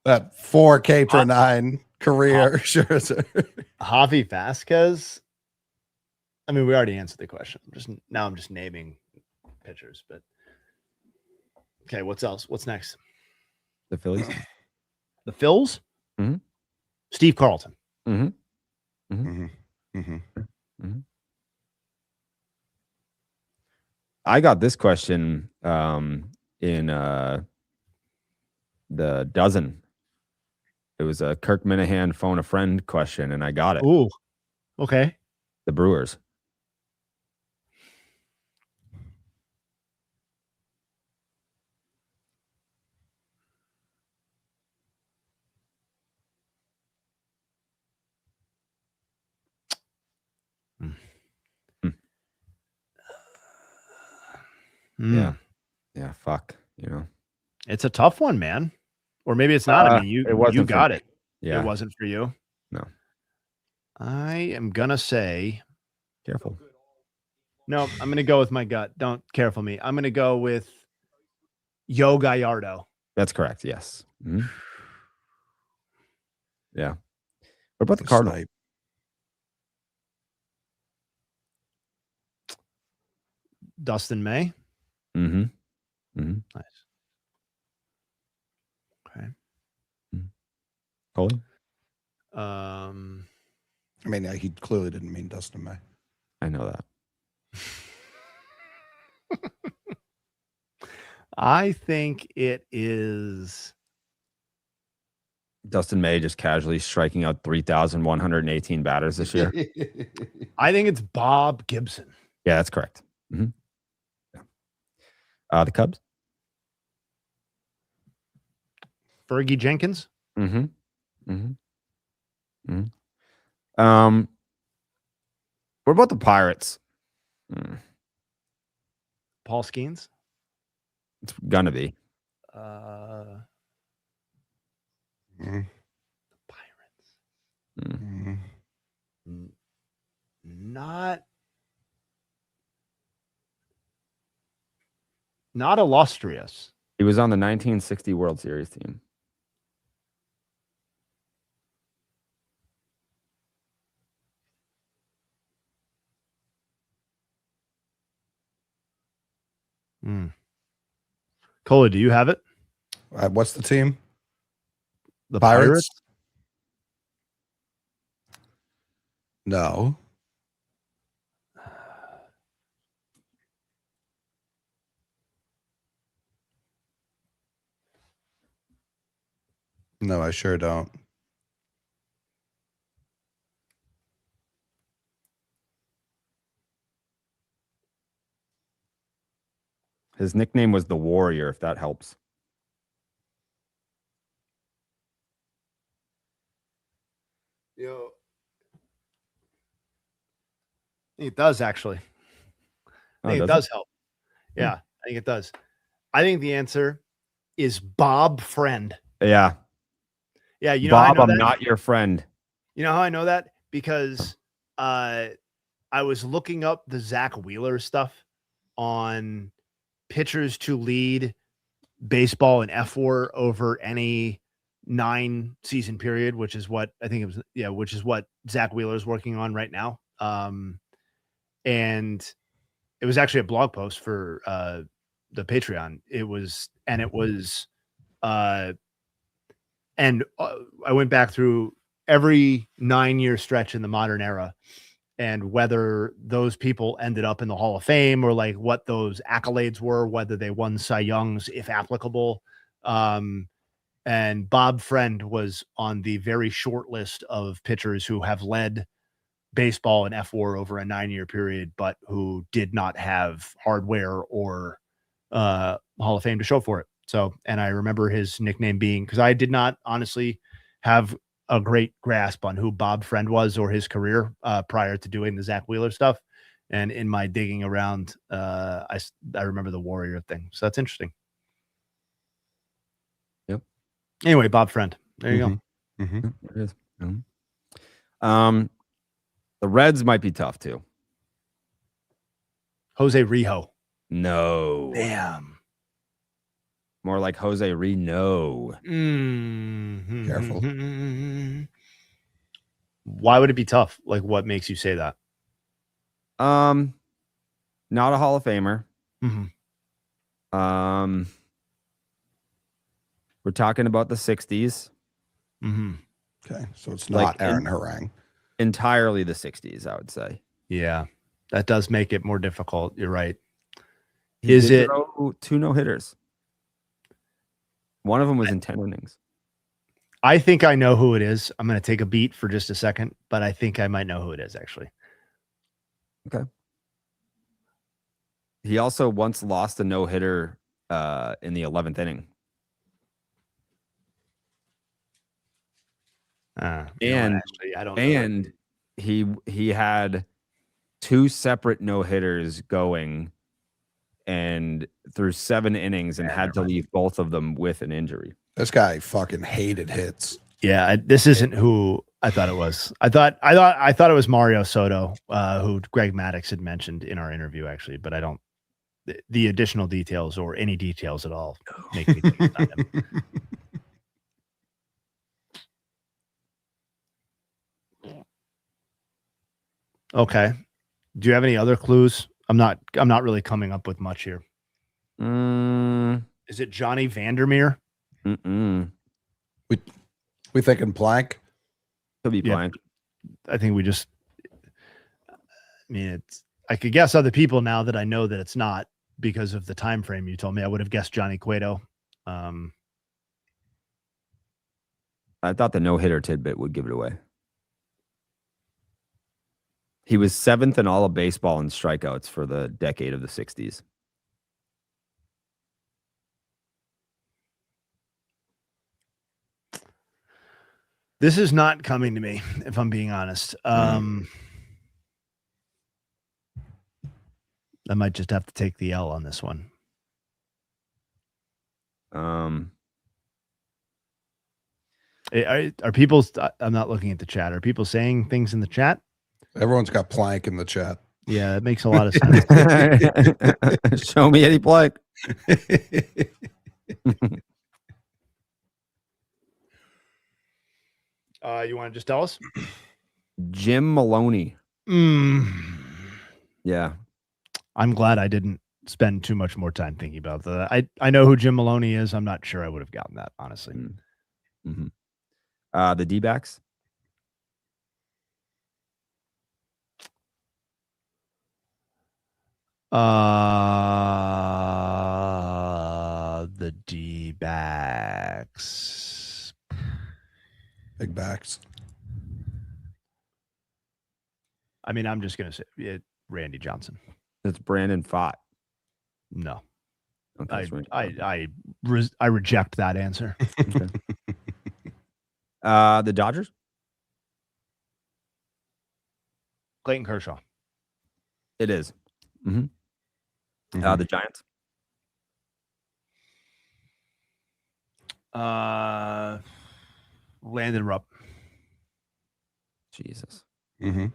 That 4K per 9 career Scherzer. Javi Vasquez. I mean, we already answered the question. I'm just naming pitchers, but okay. What's else? What's next? The Phillies. The Phils. Steve Carlton. I got this question in the dozen. It was a Kirk Minahan phone a friend question, and I got it. Ooh, okay. The Brewers. Mm. Yeah, fuck, It's a tough one, man. Or maybe it's not. I mean, you wasn't for got me. it. Yeah, It wasn't for you. No. I am gonna say careful. no. I'm gonna go with my gut. Don't careful me. I'm gonna go with Yo Gallardo. That's correct. Yes. Mhm. Yeah. What about the Cardinals? Snipe. Dustin May. Mm-hmm. Mm-hmm. Nice. Okay. Coley? I mean, he clearly didn't mean Dustin May. I know that. I think it is Dustin May just casually striking out 3,118 batters this year. I think it's Bob Gibson. Yeah, that's correct. Mm-hmm. Yeah. The Cubs? Fergie Jenkins. Mm-hmm. Mm-hmm. Mm-hmm. What about the Pirates? Paul Skeens. It's gonna be. The Mm. Pirates. Mm. Not illustrious. He was on the 1960 World Series team. Coley, do you have it? What's the team? The Pirates? No. No, I sure don't. His nickname was the Warrior, if that helps. It does actually. I think it does does help. Yeah, I think it does. I think the answer is Bob Friend. Yeah. Yeah, you know how I Bob, know I'm that? not your friend. You know how I know that? Because I was looking up the Zach Wheeler stuff on pitchers to lead baseball in F4 over any 9 season period, which is what I think it was. Yeah, which is what Zach Wheeler is working on right now. And it was actually a blog post for the Patreon. And I went back through every 9-year stretch in the modern era and whether those people ended up in the Hall of Fame or like what those accolades were, whether they won Cy Youngs, if applicable. And Bob Friend was on the very short list of pitchers who have led baseball in F4 over a 9-year period, but who did not have hardware or Hall of Fame to show for it. So, and I remember his nickname being, because I did not honestly have a great grasp on who Bob Friend was or his career prior to doing the Zach Wheeler stuff. And in my digging around, I remember the Warrior thing. So that's interesting. Yep. Anyway, Bob Friend. There you go. Mm-hmm. It is. The Reds might be tough too. Jose Rijo. No. Damn. More like Jose Reno. Mm-hmm. Careful. Why would it be tough? Like, what makes you say that? Not a Hall of Famer. Mm-hmm. We're talking about the 60s. Mm-hmm. Okay, so it's Like not Aaron Harang. Entirely the 60s, I would say. Yeah, that does make it more difficult. You're right. He Is did it throw 2 no-hitters? One of them was in 10 innings. I think I know who it is. I'm going to take a beat for just a second, but I think I might know who it is actually. He also once lost a no-hitter in the 11th inning. Actually, I don't know. And he had 2 separate no-hitters going and through 7 innings and had to leave both of them with an injury. This guy fucking hated hits. Yeah, this isn't who I thought it was. I thought it was Mario Soto, who Greg Maddux had mentioned in our interview, actually, but I don't. The additional details or any details at all make me think it's not him. Okay. Do you have any other clues? I'm not really coming up with much here. Is it Johnny Vandermeer? We thinking blank? Could be blank. I think we just. I mean, I could guess other people now that I know that it's not because of the time frame you told me. I would have guessed Johnny Cueto. I thought the no-hitter tidbit would give it away. He was 7th in all of baseball in strikeouts for the decade of the 60s. This is not coming to me, if I'm being honest. I might just have to take the L on this one. Are people? I'm not looking at the chat. Are people saying things in the chat? Everyone's got plank in the chat. Yeah, that makes a lot of sense. Show me Eddie Blank. You want to just tell us? Jim Maloney. Yeah. I'm glad I didn't spend too much more time thinking about that. I know who Jim Maloney is. I'm not sure I would have gotten that, honestly. The D-backs. The D-backs. Big backs. I mean, I'm just going to say Randy Johnson. It's Brandon Pfaadt. No. Okay, I reject that answer. Okay. The Dodgers. Clayton Kershaw. It is. The Giants. Landon Rupp. Jesus. You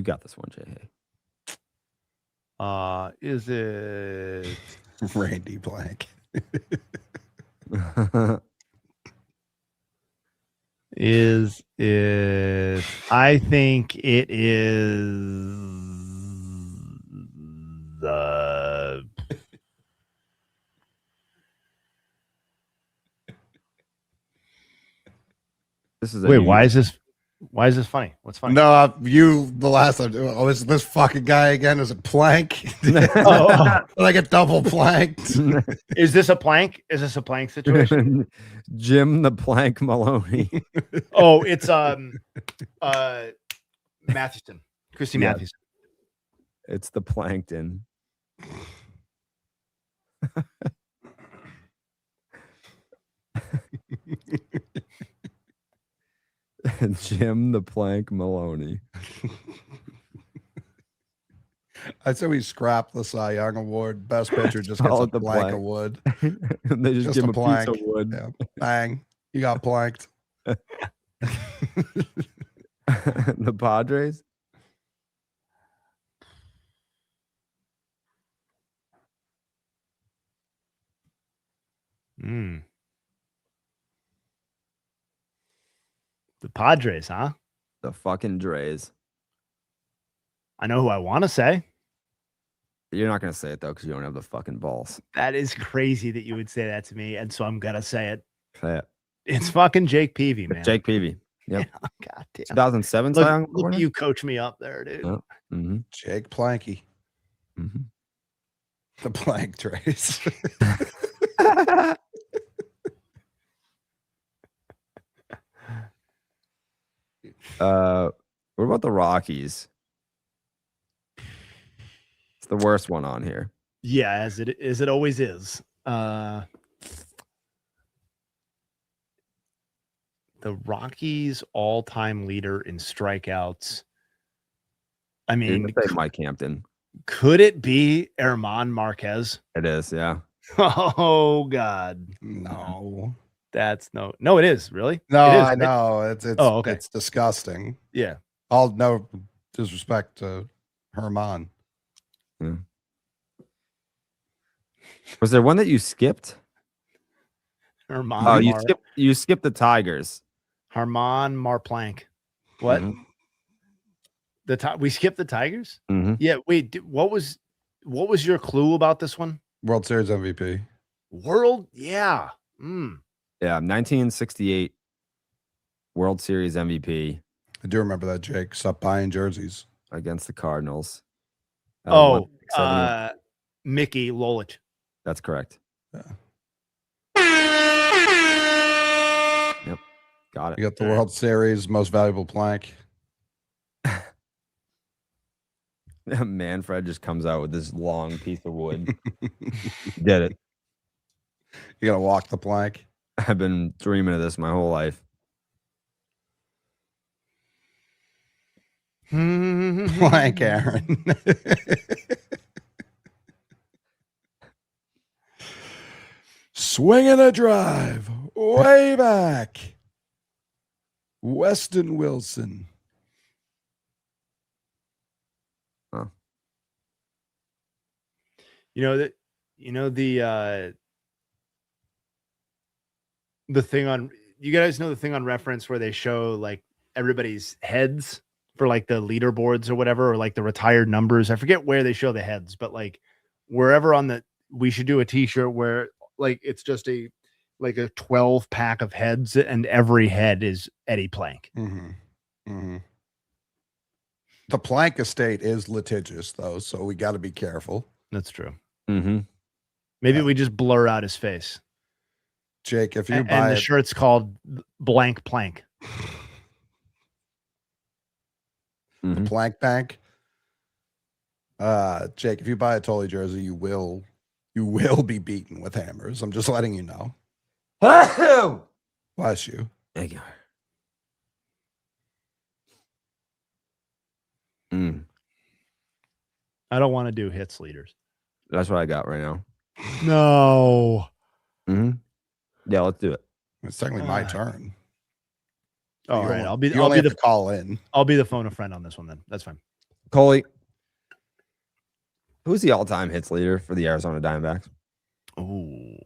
got this one, Jay. Is it Randy Blank? Is it? I think it is the. This is Wait. Why is this? Why is this funny? What's funny? No, the last time. Oh, is this fucking guy again? Is it plank? Did I get double planked? Is this a plank? Is this a plank situation? Jim the Plank Maloney. Oh, it's Mathewson. Christy Yeah. Mathewson. It's the Plankton. Jim the Plank Maloney. I say we scrap the Cy Young Award. Best pitcher just Call gets a it the plank plank. of wood. And they just give him a plank. piece of wood. Yeah. Bang. You got planked. The Padres. The Padres, huh? The fucking Drays. I know who I want to say. You're not going to say it, though, because you don't have the fucking balls. That is crazy that you would say that to me, and so I'm going to say it. Say it. It's fucking Jake Peavy, man. Jake Peavy. Yep. Yeah, God damn. 2007 Cy Young Look winner? at you coach me up there, dude. Yep. Mm-hmm. Jake Planky. Mm-hmm. The plank trace. What about the Rockies? It's the worst one on here. Yeah, as it always is. The Rockies' all-time leader in strikeouts. I You're mean, gonna say Mike Hampton. could it be Herman Marquez? It is, yeah. Oh God, No. that's no, it is really. No, it is, I right? know. It's Oh, okay. it's disgusting. Yeah. All no disrespect to Herman. Was there one that you skipped? Herman. Oh, you skipped the Tigers. Herman Marplank. What? Mhm. We skipped the Tigers? Mhm. Yeah. Wait, what was your clue about this one? World Series MVP. World? Yeah. Yeah, 1968 World Series MVP I do remember that, Jake. Stop buying jerseys. against the Cardinals. Oh, 167. Mickey Lolich. That's correct. Yeah. Yep, got it. You got the World Series most valuable plank. Manfred just comes out with this long piece of wood. Did it. You gotta walk the plank. I've been dreaming of this my whole life. Plank, Aaron. Swinging a drive way back. Weston Wilson. The thing on, you guys know the thing on Reference where they show like everybody's heads for like the leaderboards or whatever, or like the retired numbers. I forget where they show the heads, but like wherever we should do a t-shirt where like it's just a 12 pack of heads and every head is Eddie Plank. Mm-hmm. Mm-hmm. The Plank estate is litigious though, so we got to be careful. That's true. Mm-hmm. Maybe we just blur out his face. Jake, if you And buy the it, shirt's called Blank Plank. Mhm. Plank Bank. Jake, if you buy a Tully jersey, you will be beaten with hammers. I'm just letting you know. Bless you. Thank you. Mm. I don't want to do hits leaders. That's what I got right now. No. Mm-hmm. Yeah, let's do it. It's technically my turn. All You right. only- I'll be you only have to call in. I'll be the phone a friend on this one then. That's fine. Coley, who's the all-time hits leader for the Arizona Diamondbacks? Oh.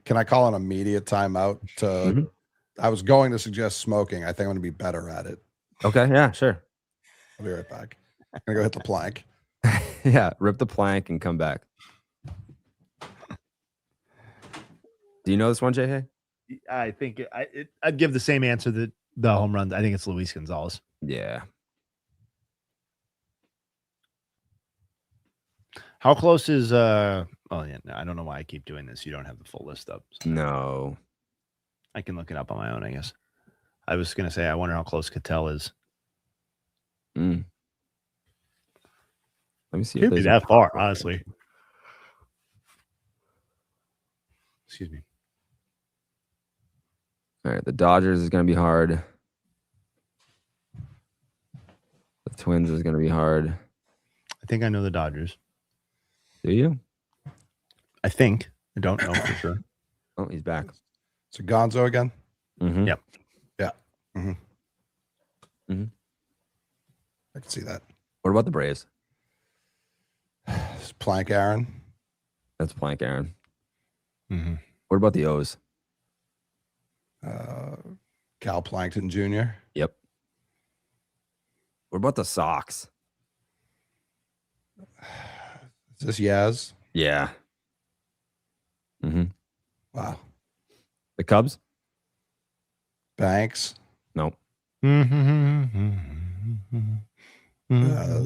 Can I call an immediate timeout? Mhm. I was going to suggest smoking. I think I'm going to be better at it. Okay, yeah, sure. I'll be right back. I'm going to go hit the plank. Yeah, rip the plank and come back. Do you know this one, Jay? I think I'd give the same answer that the home runs. I think it's Luis Gonzalez. Yeah. How close is oh yeah, no, I don't know why I keep doing this. You don't have the full list up. So No. I can look it up on my own, I guess. I was gonna say I wonder how close Cattell is. Mm. Let me see. Can't be that far, honestly. Excuse me. All right, the Dodgers is going to be hard. The Twins is going to be hard. I think I know the Dodgers. Do you? I think. I don't know for sure. Oh, he's back. So Gonzo again? Mm-hmm. Yep. Yeah. Mm-hmm. Mm-hmm. I can see that. What about the Braves? It's Plank Aaron. That's Plank Aaron. Mm-hmm. What about the O's? Cal Plankton Jr. Yep. What about the Sox? Is this Yaz? Yeah. Mm-hmm. Wow. The Cubs? Banks. Nope.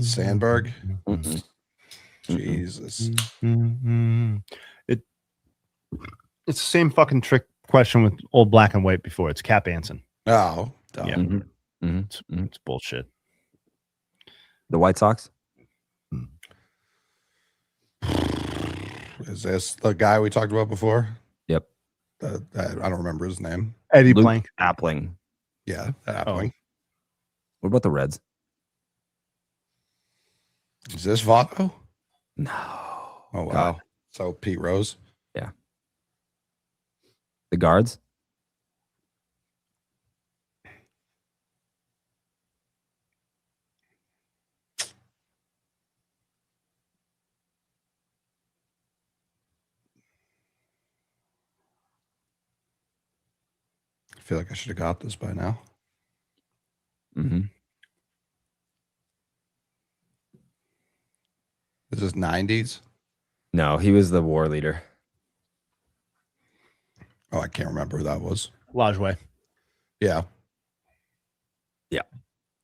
Sandberg. Mm-mm. Jesus. It's the same fucking trick question with old Black and White before. It's Cap Anson. Oh, dumb. Yeah. Mm-hmm. It's bullshit. The White Sox. Is this the guy we talked about before? Yep. I don't remember his name. Eddie Luke Blank. Appling. Yeah, Appling. What about the Reds? Is this Votto? No. Oh wow. God. So Pete Rose. The Guards. I feel like I should have got this by now. Mm-hmm. This is 90s. No, he was the war leader. Oh, I can't remember who that was. Lajway. Yeah,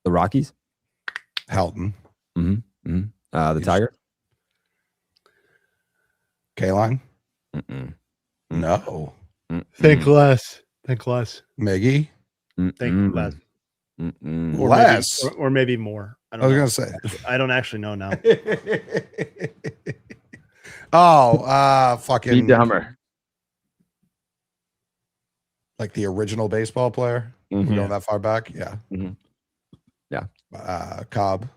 The Rockies. Helton. The He's- Tiger. Kaline. Mm-mm. No. Think less. Think less. Miggy. Think less. Mm-mm. Or Less. Maybe, or maybe more. I I don't was know. gonna say. I don't actually know now. Fucking Pete Dummer. like the original baseball player. We're Mhm. going that far back. Yeah. Mhm. Yeah. Cobb.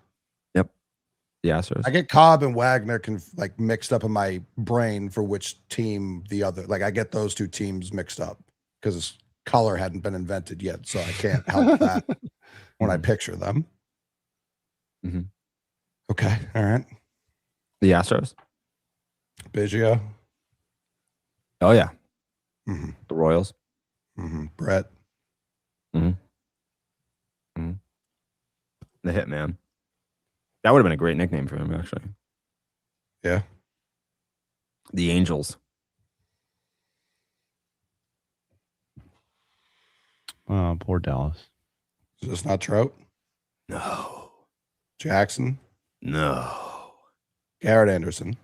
The Astros. I get Cobb and Wagner like mixed up in my brain for which team the other. Like I get those two teams mixed up because color hadn't been invented yet, so I can't help that when I picture them. Mhm. Okay. All right. The Astros. Biggio. Oh yeah. Mm-hmm. The Royals. Mm-hmm. Brett. The Hitman. That would have been a great nickname for him, actually. Yeah. The Angels. Oh, poor Dallas. Is this not Trout? No. Jackson. No. Garrett Anderson.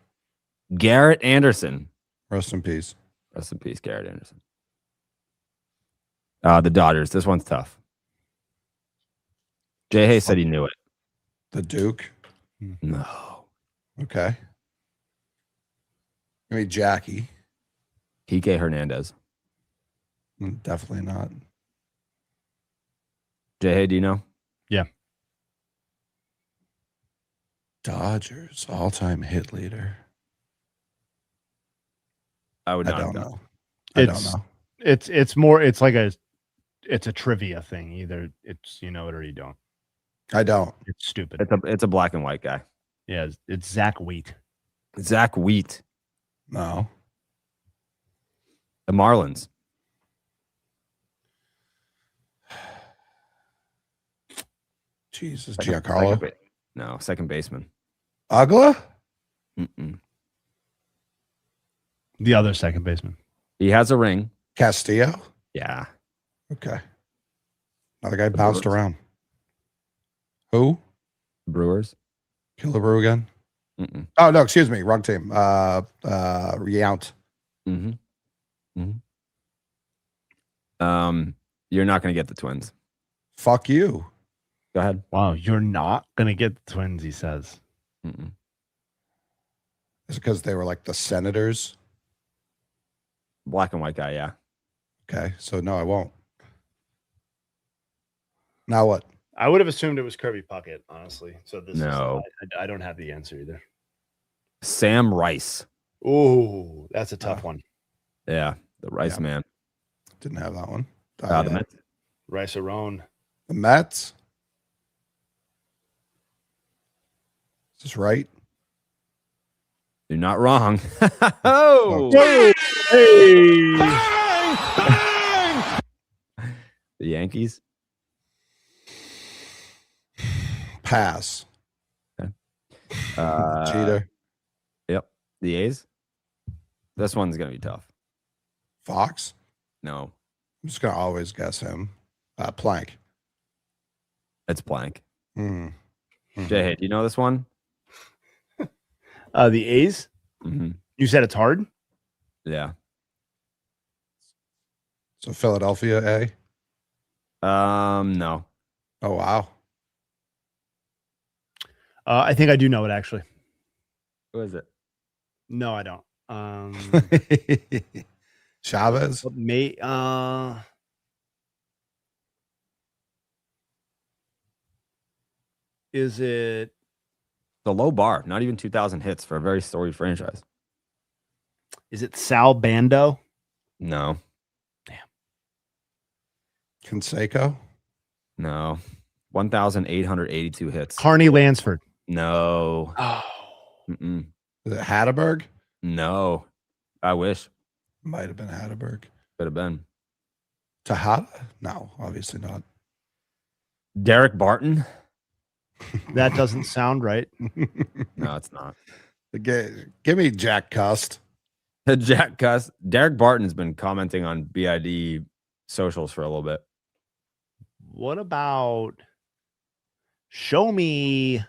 Garrett Anderson. Rest in peace. Rest in peace, Garrett Anderson. The Dodgers. This one's tough. Jay Hay said he knew it. The Duke. No. Okay. Give me Jackie. Kike Hernandez. Definitely not. Jay Hay, do you know? Dodgers all-time hit leader. I would I not don't have know. I don't It's- know. It's more. It's like it's a trivia thing. Either it's you know it or you don't. I don't. It's stupid. It's a black and white guy. Yeah, it's Zach Wheat. Zach Wheat. No. The Marlins. Jesus. Second Giancarlo. No, second baseman. Ugla? Mm-mm. The other second baseman. He has a ring. Castillo? Yeah. Okay. Another guy The bounced Brewers. around. Who? Brewers. Killebrew again? Mm-mm. Oh, no, excuse me. Wrong team. Yount. Mm-hmm. You're not going to get the Twins. Fuck you. Go ahead. Wow, you're not gonna get the Twins. He says. Mm-mm. Is it because they were like the Senators? Black and white guy, yeah. Okay. So, no, I won't. Now what? I would have assumed it was Kirby Puckett, honestly. So this No. is I don't have the answer either. Sam Rice. Oh, that's a tough one. Yeah, the Rice Yeah. man. Didn't have that one. The Mets. Rice Arone. The Mets? Is this right? You're not wrong. Oh, the Yankees. Pass. Cheater. Yep. The A's. This one's gonna be tough. Fox? No, I'm just going to always guess him. Plank. it's blank. Mm. Mhm. Jay, hey, do you know this one? The A's. Mm-hmm. You said it's hard. Yeah. So Philadelphia, A? No. Oh wow. I think I do know it actually. Who is it? No, I don't. Chavez. May is it The low bar, not even 2,000 hits for a very storied franchise. Sal Bando? No, Canseco. no. 1,882 hits. Carney Lansford. No. Oh. Mm-mm. Is it Hatterberg? No. I wish. Might have been Hatterberg. Could have been. Tejada? No, obviously not. Derek Barton? That doesn't sound right. No, it's not. Give me Jack Cust. Jack Cuss. Derek Barton has been commenting on BID socials for a little bit. What about show me?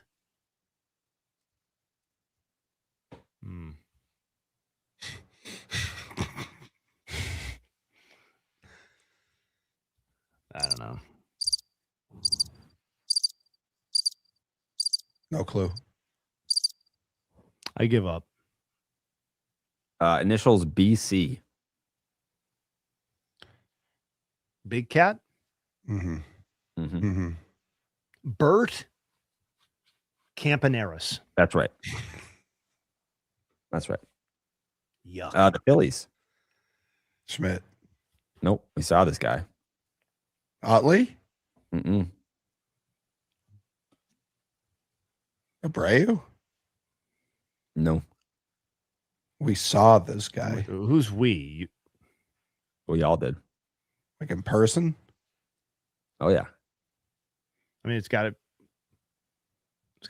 I don't know. No clue. I give up. Initials BC. Big Cat? Mm-hmm. Mm-hmm. Mm-hmm. Bert Campaneris. That's right. That's right. Yuck. The Phillies. Schmidt. Nope. We saw this guy. Utley. Mm-mm. Abreu. No. We saw this guy Who's we? We all did. like in person. Oh, yeah. I mean, it's got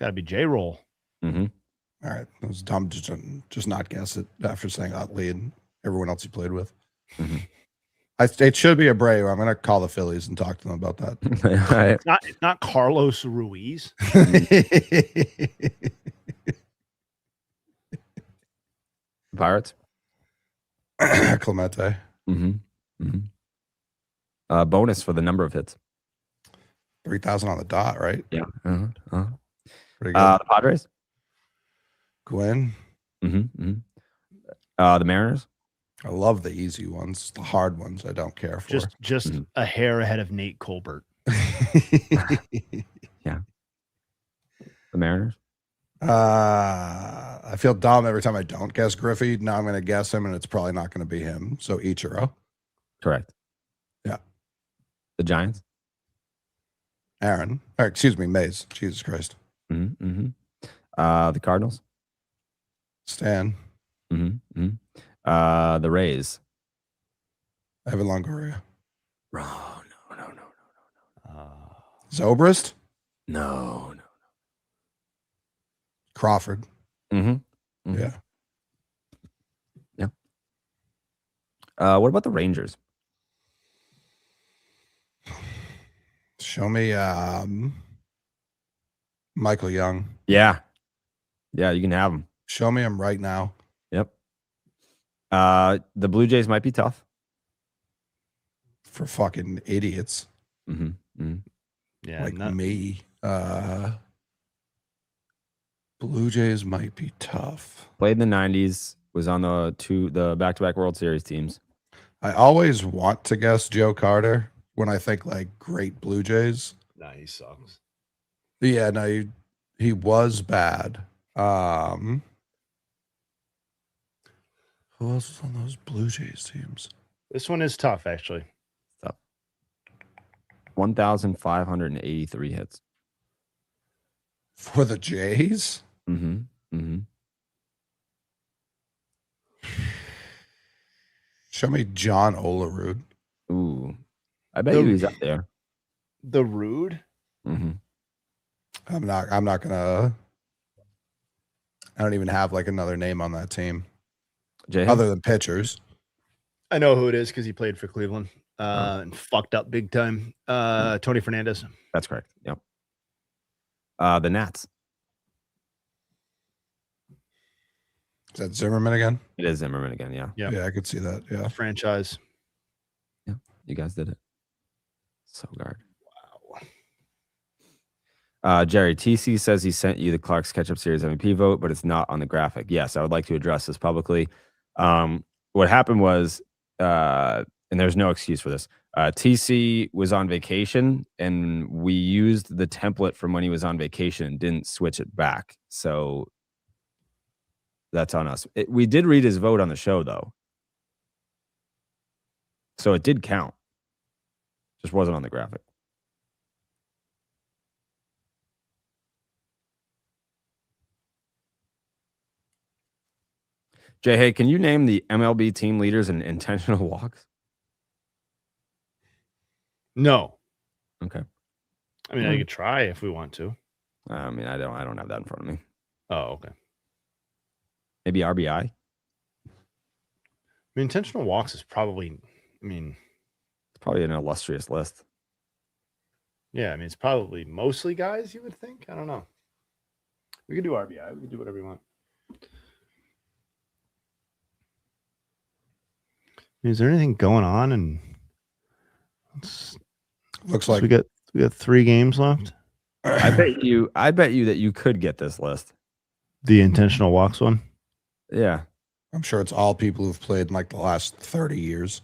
to be J-Roll. Mm-hmm. All right, it was dumb to just not guess it after saying Utley and everyone else he played with. Mm-hmm. It should be Abreu. I'm going to call the Phillies and talk to them about that. All right. It's not Carlos Ruiz. Pirates. Clemente. Mm-hmm. Mm-hmm. Bonus for the number of hits. 3,000 on the dot, right? Yeah. Uh-huh. Uh-huh. Pretty good. The Padres. Gwynn. Mm-hmm. Mm-hmm. The Mariners. I love the easy ones. The hard ones I don't care for. Just Mhm. a hair ahead of Nate Colbert. Yeah. The Mariners. I feel dumb every time I don't guess Griffey. Now I'm going to guess him, and it's probably not going to be him. So Ichiro. Correct. Yeah. The Giants. Aaron. Or excuse me, Mays. Jesus Christ. Mm-hmm. Mm-hmm. The Cardinals. Stan. Mm-hmm. Mm-hmm. The Rays. Evan Longoria. Oh, no. Zobrist. No. Crawford. Mm-hmm. Mm-hmm. Yeah. What about the Rangers? Show me Michael Young. Yeah, you can have them. Show me him right now. Yep. The Blue Jays might be tough. For fucking idiots Mm-hmm. Mm-hmm. Yeah, like me. Blue Jays might be tough. Played in the 90s. Was on the back-to-back World Series teams. I always want to guess Joe Carter when I think like great Blue Jays. Nah, he sucks. Yeah, no, he was bad. Who else was on those Blue Jays teams? This one is tough, actually. 1,583 hits. For the Jays? Mm-hmm. Mm-hmm. Show me John Olerud. Ooh, I bet you he's up there. The Rude. Mm-hmm. I'm not gonna. I don't even have like another name on that team Jay, other than pitchers. I know who it is because he played for Cleveland and fucked up big time. Tony Fernandez. that's correct. Yep. The Nats. Is that Zimmerman again? It is Zimmerman again. Yeah. Yeah. Yeah, I could see that. Yeah. Franchise. You guys did it. So guard. Wow. Jerry, TC says he sent you the Clark's Ketchup Series MVP vote, but it's not on the graphic. Yes, I would like to address this publicly. What happened was, and there's no excuse for this. TC was on vacation, and we used the template from when he was on vacation and didn't switch it back. So that's on us. We did read his vote on the show, though. So it did count. Just wasn't on the graphic. Jay, hey, can you name the MLB team leaders in intentional walks? No. Okay. I mean, I could try if we want to. I mean, I don't have that in front of me. Oh, okay. Maybe RBI. I mean, intentional walks is probably. I mean, It's probably an illustrious list. yeah. I mean, it's probably mostly guys. You would think. I don't know. We could do RBI. We could do whatever we want. Is there anything going on? And Looks like we got 3 games left. I bet you that you could get this list. The intentional walks one. Yeah. I'm sure it's all people who've played in like the last 30 years.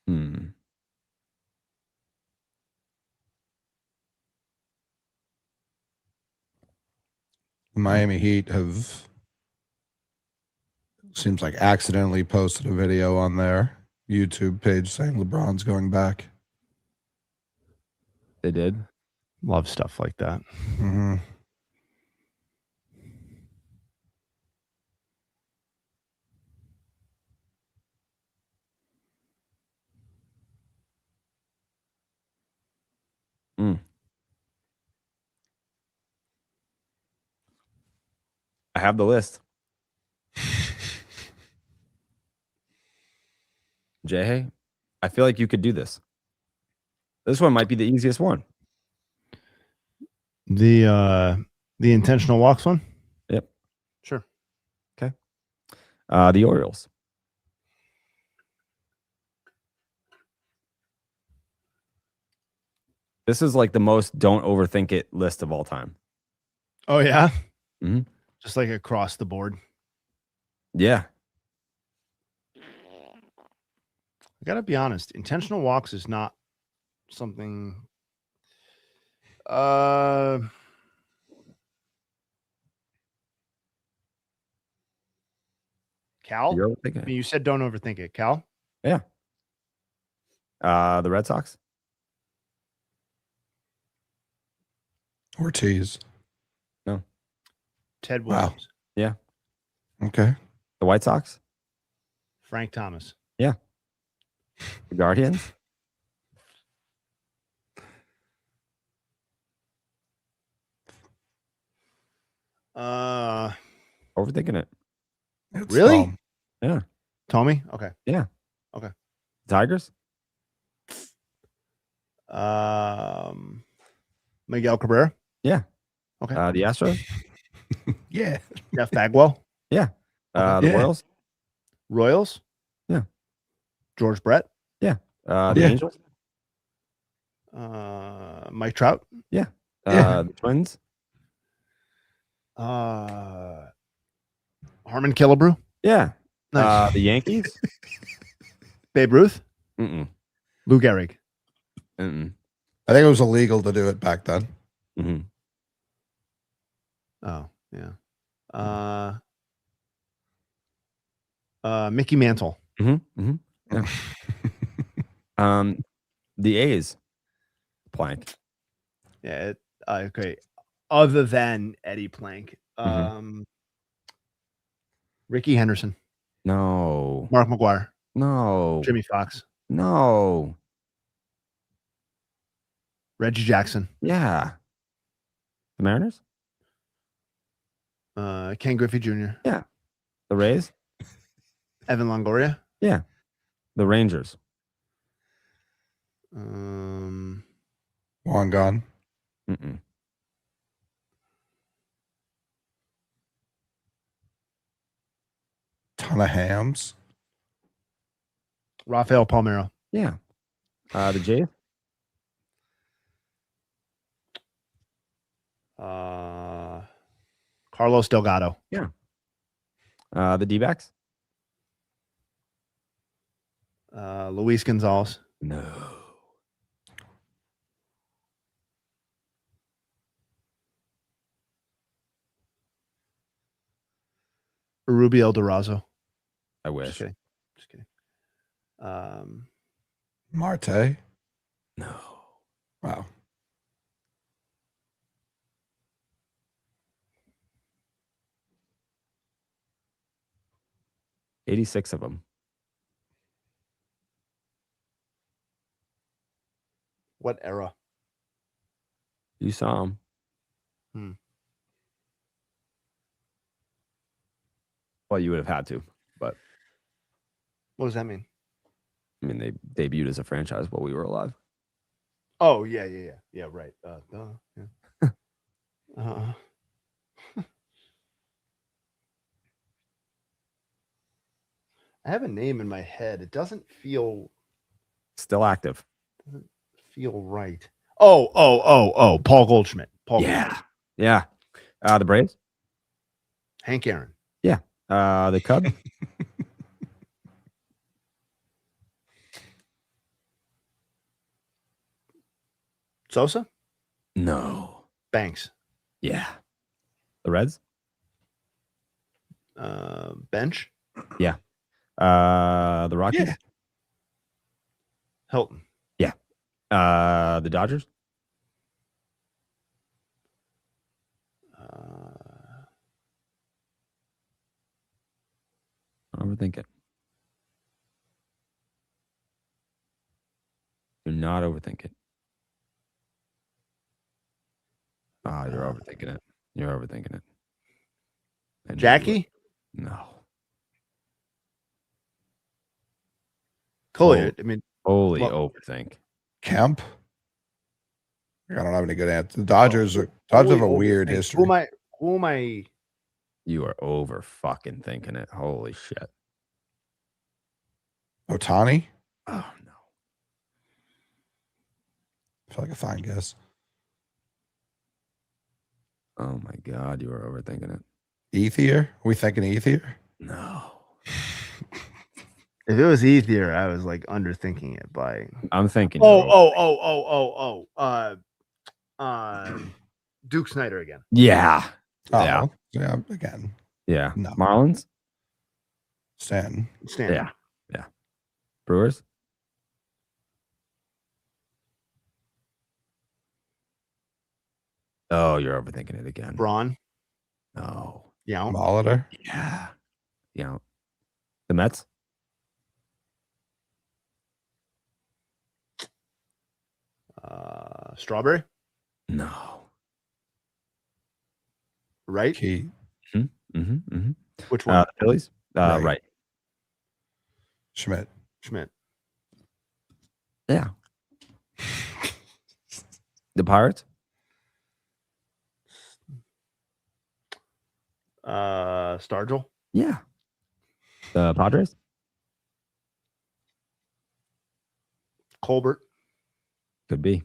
Hmm. The Miami Heat have, seems like, accidentally posted a video on their YouTube page saying LeBron's going back. They did. Love stuff like that. Mm-hmm. I have the list. Jay, I feel like you could do this. This one might be the easiest one. The intentional walks one. Yep. Sure. Okay. The Orioles. This is like the most don't overthink it list of all time. Oh yeah. Mhm. Just like across the board. Yeah. I gotta be honest. Intentional walks is not something. Cal. You're I overthinking mean, it. you said don't overthink it, Cal. Yeah. The Red Sox. Ortiz. Ted Wow. Williams. Yeah. Okay. The White Sox. Frank Thomas. The Guardians. Overthinking it. It's Really? Tom. Yeah. Tommy. Okay. Tigers. Miguel Cabrera. Yeah. Okay. The Astros. Yeah. Jeff Bagwell. The Yeah. Royals. Royals. Yeah. George Brett. The Yeah. Angels. Mike Trout. Yeah. The Twins. Harmon Killebrew. Yeah. Nice. The Yankees. Babe Ruth. Mm-mm. Lou Gehrig. Mm-mm. I think it was illegal to do it back then. Mm-hmm. Oh yeah. Mickey Mantle. Mm-hmm. Mm-hmm. Yeah. The A's. Plank. Yeah. Okay. Other than Eddie Plank. Ricky Henderson. No. Mark McGuire. No. Jimmy Fox. No. Reggie Jackson. Yeah. The Mariners? Ken Griffey Jr. The Rays? Evan Longoria. Yeah. The Rangers? Um, Long gone. Mm-mm. Ton of hams. Rafael Palmeiro. Yeah. The Jays? Carlos Delgado. The D-backs? Luis Gonzalez. No. Rubio Durazo. I Just wish. kidding. Just kidding. Marte. No. Wow. $86 of them. What era? You saw them. Well, you would have had to, but What does that mean? I mean, they debuted as a franchise while we were alive. Oh, yeah. Right. Yeah. I have a name in my head. It doesn't feel Still active. right. Oh. Paul Goldschmidt. Goldschmidt. Yeah. The Braves? Hank Aaron. The Cubs? Sosa. No. Banks. Yeah. The Reds? Bench. The Rockies? Yeah. Hilton. The Dodgers? Don't overthink it. Do not overthink it. You're overthinking it. You're overthinking it. I knew you would. Jackie. No. Coley. I mean, Holy Well- overthink. Kemp. I don't have any good answers. The Dodgers have a weird history. Who am I? You are over fucking thinking it. Holy shit. Otani. Oh no. I feel like a fine guess. Oh my god, you are overthinking it. Ethier. We thinking Ethier? No. If it was easier, I was like underthinking it by. I'm thinking. you're Duke Snyder again. Yeah. Oh, Yeah. yeah. Again, Yeah. No. Marlins? Stan. Stanton. Yeah. Brewers? Oh, you're overthinking it again. Braun. No. Yeah. Molitor. Yeah. Yeah. The Mets? Strawberry. No. Right. Key. Mm-hmm. Which one? The Phillies? Right. Right. Schmidt. Schmidt. Yeah. The Pirates? Stargell. Yeah. The Padres? Colbert. Could be.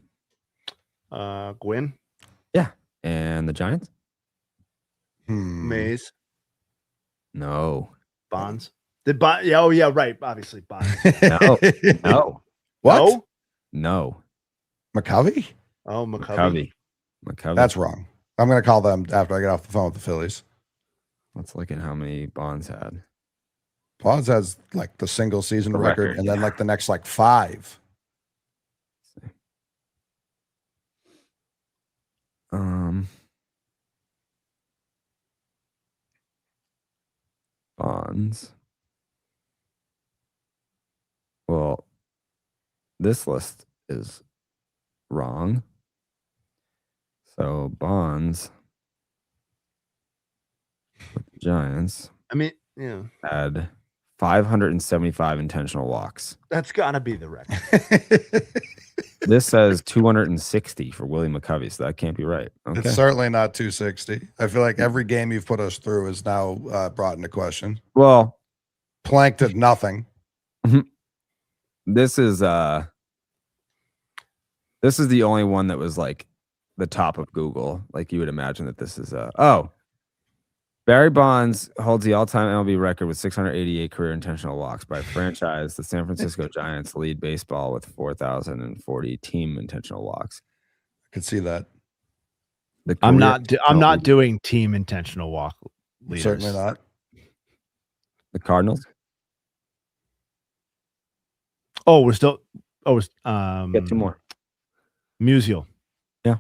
Gwynn. And the Giants? Mays. No. Bonds. Did Bond? Yeah. Oh yeah. Right. Obviously Bonds. No. No. What? No. McCovey? Oh, McCovey. McCovey. That's wrong. I'm going to call them after I get off the phone with the Phillies. Let's look at how many Bonds had. Bonds has like the single season The record, record, and then yeah. like the next like 5. Bonds. Well, this list is wrong. So Bonds with the Giants I mean, yeah, had 575 intentional walks. that's gotta be the record. This says 260 for Willie McCovey, so that can't be right. Okay. It's certainly not 260. I feel like every game you've put us through is now brought into question. Well, Planked at nothing. this is the only one that was like the top of Google. Like you would imagine that this is Barry Bonds holds the all-time MLB record with 688 career intentional walks by franchise. The San Francisco Giants lead baseball with 4,040 team intentional walks. I could see that. I'm not doing team intentional walk leaders. Certainly not. The Cardinals. Oh, we're still. Oh, Get two more. Musial. Yeah.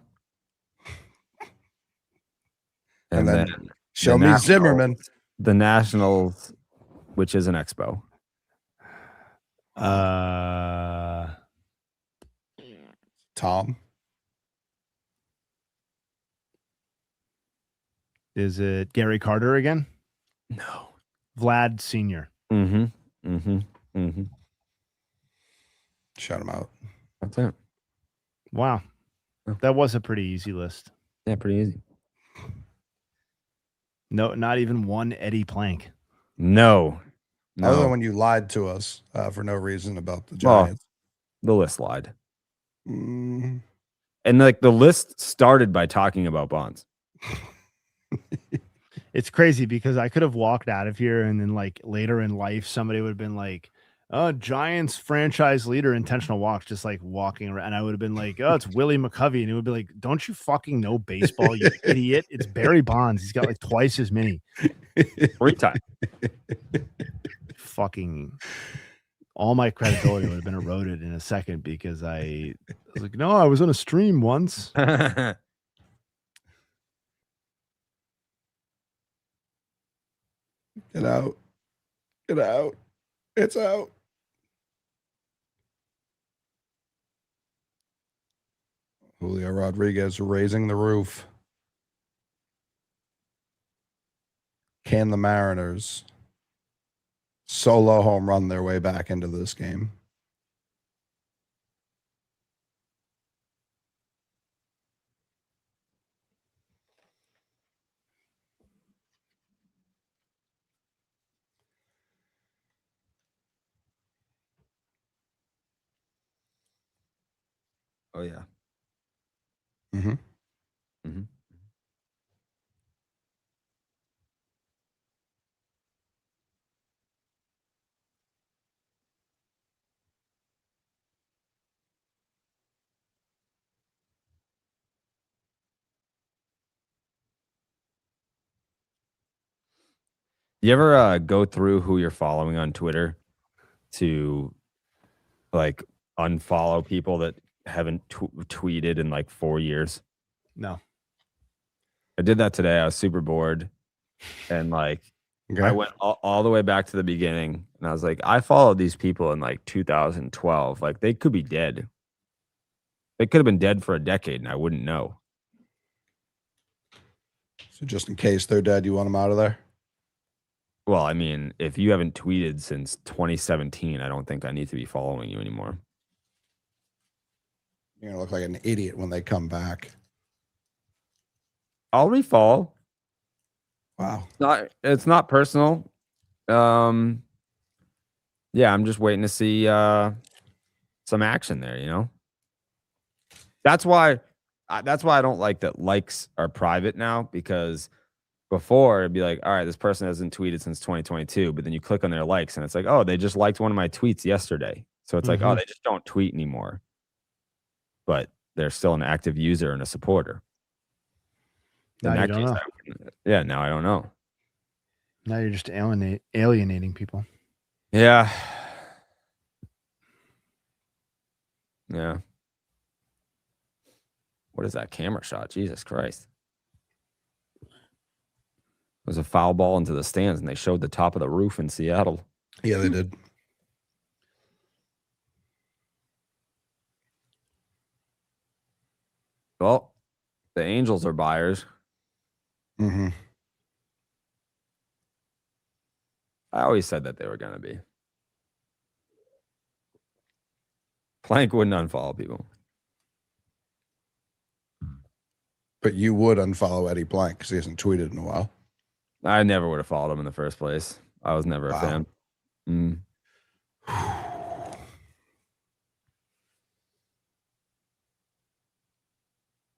And then show me Nationals, Zimmerman. The Nationals, which is an expo. Tom. Is it Gary Carter again? No. Vlad Sr. Shout him out. That's it. Wow. That was a pretty easy list. Yeah, pretty easy. No, not even one Eddie Plank. No. Other than when you lied to us for no reason about the Well, Giants. the list lied. Mm. And like the list started by talking about Bonds. It's crazy because I could have walked out of here and then like later in life, somebody would have been like, Giants franchise leader intentional walks, just like walking around. And I would have been like, oh, it's Willie McCovey. And it would be like, don't you fucking know baseball, you idiot? It's Barry Bonds. He's got like twice as many. 3 times. Fucking all my credibility would have been eroded in a second because I was like, no, I was on a stream once. Get out. Get out. It's out. Julio Rodriguez raising the roof. Can the Mariners solo home run their way back into this game? Oh, yeah. Mm-hmm. Mm-hmm. You ever go through who you're following on Twitter to like unfollow people that haven't tweeted in like 4 years? No. I did that today. I was super bored. And like, Okay. I went all the way back to the beginning. And I was like, I followed these people in like 2012. Like, they could be dead. They could have been dead for a decade and I wouldn't know. So just in case they're dead, you want them out of there? Well, I mean, if you haven't tweeted since 2017, I don't think I need to be following you anymore. You're going to look like an idiot when they come back. I'll refollow. Wow. It's not personal. Yeah, I'm just waiting to see some action there, you know? That's why I don't like that likes are private now, because before it'd be like, all right, this person hasn't tweeted since 2022, but then you click on their likes and it's like, oh, they just liked one of my tweets yesterday. So it's like, oh, they just don't tweet anymore. But they're still an active user and a supporter. Now you don't know. Yeah, now I don't know. Now you're just alienating people. Yeah. Yeah. What is that camera shot? Jesus Christ. It was a foul ball into the stands, and they showed the top of the roof in Seattle. Yeah, they did. Well, The Angels are buyers. Mm-hmm. I always said that they were going to be. Plank wouldn't unfollow people. But you would unfollow Eddie Blank because he hasn't tweeted in a while. I never would have followed him in the first place. I was never a fan.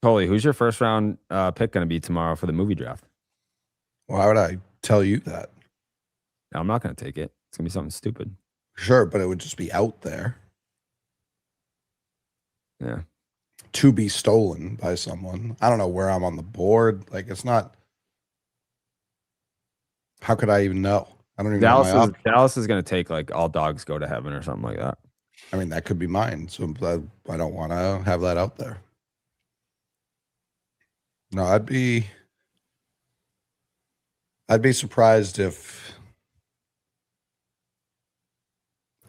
Coley, who's your first round pick going to be tomorrow for the movie draft? Why would I tell you that? No, I'm not going to take it. It's going to be something stupid. Sure, but it would just be out there Yeah. to be stolen by someone. I don't know where I'm on the board. Like, it's not. How could I even know? I don't even know my options. Dallas is going to take like All Dogs Go to Heaven or something like that. I mean, that could be mine. So I don't want to have that out there. No, I'd be surprised if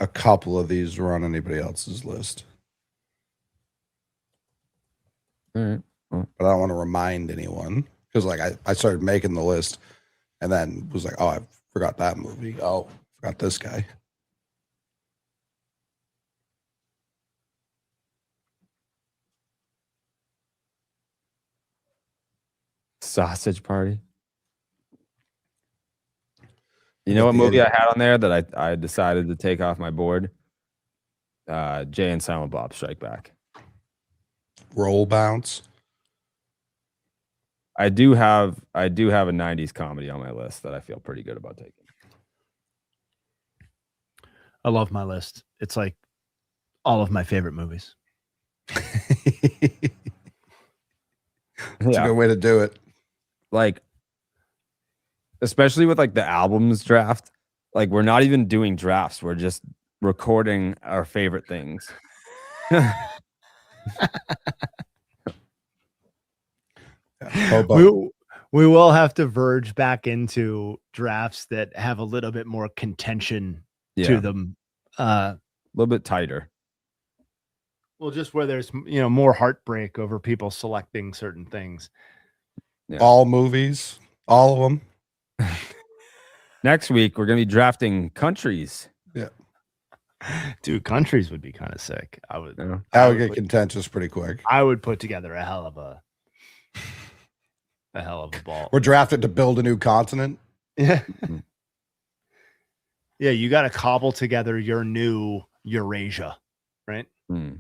a couple of these were on anybody else's list. All right. But I don't want to remind anyone because like I started making the list and then was like, oh, I forgot that movie. Oh, forgot this guy. Sausage Party. You know what movie I had on there that I decided to take off my board? Jay and Silent Bob Strike Back. Roll Bounce. I do have a 90s comedy on my list that I feel pretty good about taking. I love my list. It's like all of my favorite movies. That's a good way to do it. Like, especially with like the albums draft, like we're not even doing drafts. We're just recording our favorite things. We will have to verge back into drafts that have a little bit more contention to them. A little bit tighter. Well, just where there's more heartbreak over people selecting certain things. Yeah. All movies, all of them. Next week we're gonna be drafting countries. Yeah, dude, countries would be kind of sick. I would get contentious pretty quick. I would put together a hell of a ball. We're drafted to build a new continent. Yeah. Yeah, you got to cobble together your new Eurasia, right? I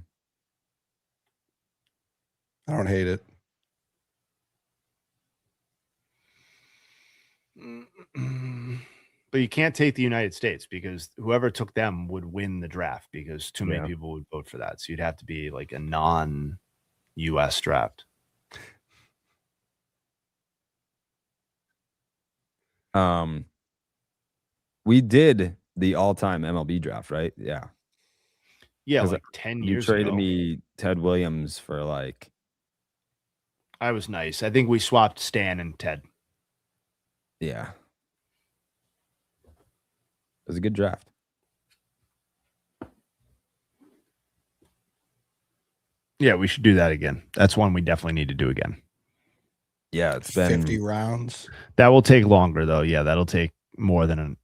don't hate it. But you can't take the United States because whoever took them would win the draft because too many people would vote for that. So you'd have to be like a non-US draft. We did the all-time MLB draft, right? Yeah. Yeah, like 10 years ago. You traded me Ted Williams for like. I was nice. I think we swapped Stan and Ted. Yeah. It was a good draft. Yeah, we should do that again. That's one we definitely need to do again. Yeah, it's been 50 rounds. That will take longer though. Yeah, that'll take more than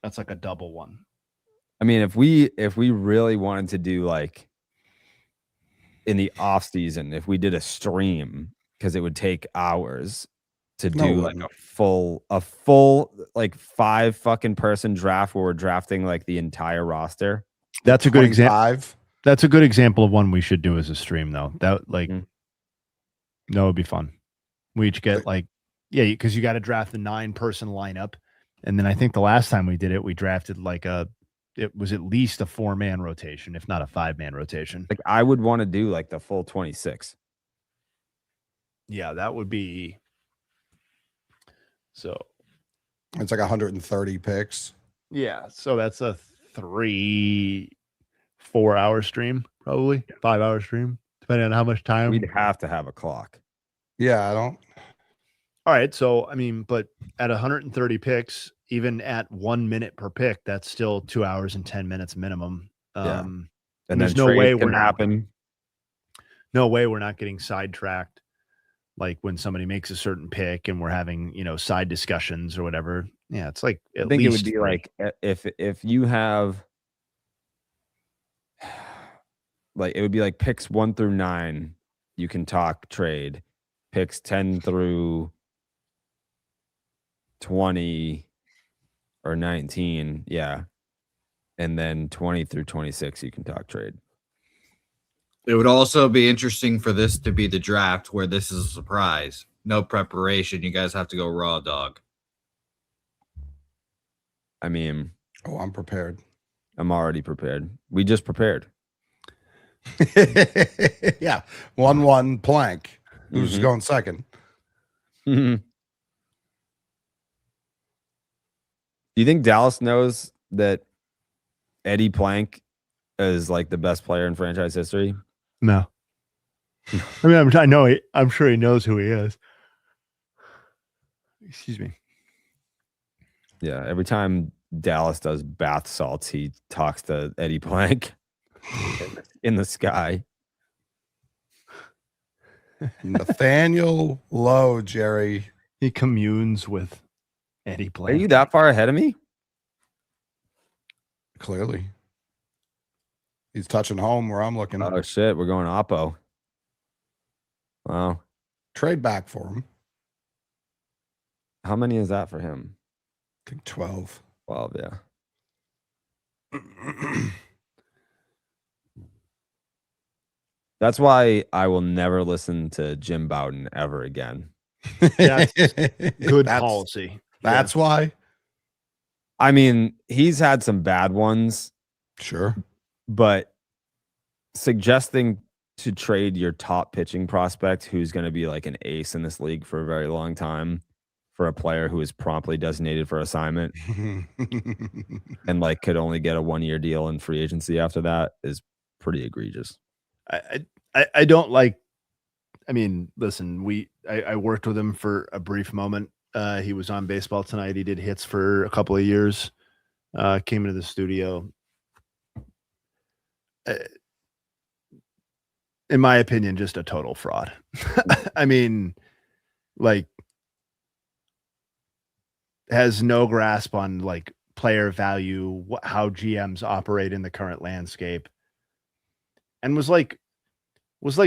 that's like a double one. I mean, if we really wanted to do like in the off season, if we did a stream, because it would take hours to do like a full like 5 fucking person draft where we're drafting like the entire roster. That's a good example. That's a good example of one we should do as a stream though. That like that would be fun. We each get like because you got to draft the 9-person lineup. And then I think the last time we did it, we drafted like it was at least a 4-man rotation, if not a 5-man rotation. Like I would want to do like the full 26. Yeah, that would be. So it's like 130 picks. Yeah. So that's a 3-4 hour stream, probably 5-hour stream, depending on how much time. We'd have to have a clock. Yeah, I don't. All right. So, I mean, but at 130 picks, even at 1 minute per pick, that's still 2 hours and 10 minutes minimum. And there's no way we're not. no way we're not getting sidetracked. Like when somebody makes a certain pick and we're having, side discussions or whatever. Yeah, it's like I think it would be like if you have like it would be like picks 1 through 9, you can talk trade. Picks 10 through 20 or 19, yeah. And then 20 through 26, you can talk trade. It would also be interesting for this to be the draft where this is a surprise. No preparation. You guys have to go raw dog. I mean, Oh, I'm prepared. I'm already prepared. We just prepared. Yeah. 1-1 plank. Who's Mhm. going second? Do you think Dallas knows that Eddie Plank is like the best player in franchise history? No. I mean, I'm sure he knows who he is. Excuse me. Yeah. Every time Dallas does bath salts, he talks to Eddie Plank in the sky. Nathaniel Lowe, Jerry. He communes with Eddie Are Plank. you that far ahead of me? Clearly. He's touching home where I'm looking. Oh shit, we're going Oppo. Wow. Trade back for him. How many is that for him? I think 12. 12, yeah. That's why I will never listen to Jim Bowden ever again. That's good That's- policy. That's why. I mean, he's had some bad ones, Sure. but suggesting to trade your top pitching prospect, who's going to be like an ace in this league for a very long time, for a player who is promptly designated for assignment and like could only get a 1-year deal in free agency after that is pretty egregious. I don't like. I mean, listen, I worked with him for a brief moment. He was on Baseball Tonight. He did hits for a couple of years. Came into the studio. In my opinion, just a total fraud. I mean, like, has no grasp on like player value, how GMs operate in the current landscape, and was like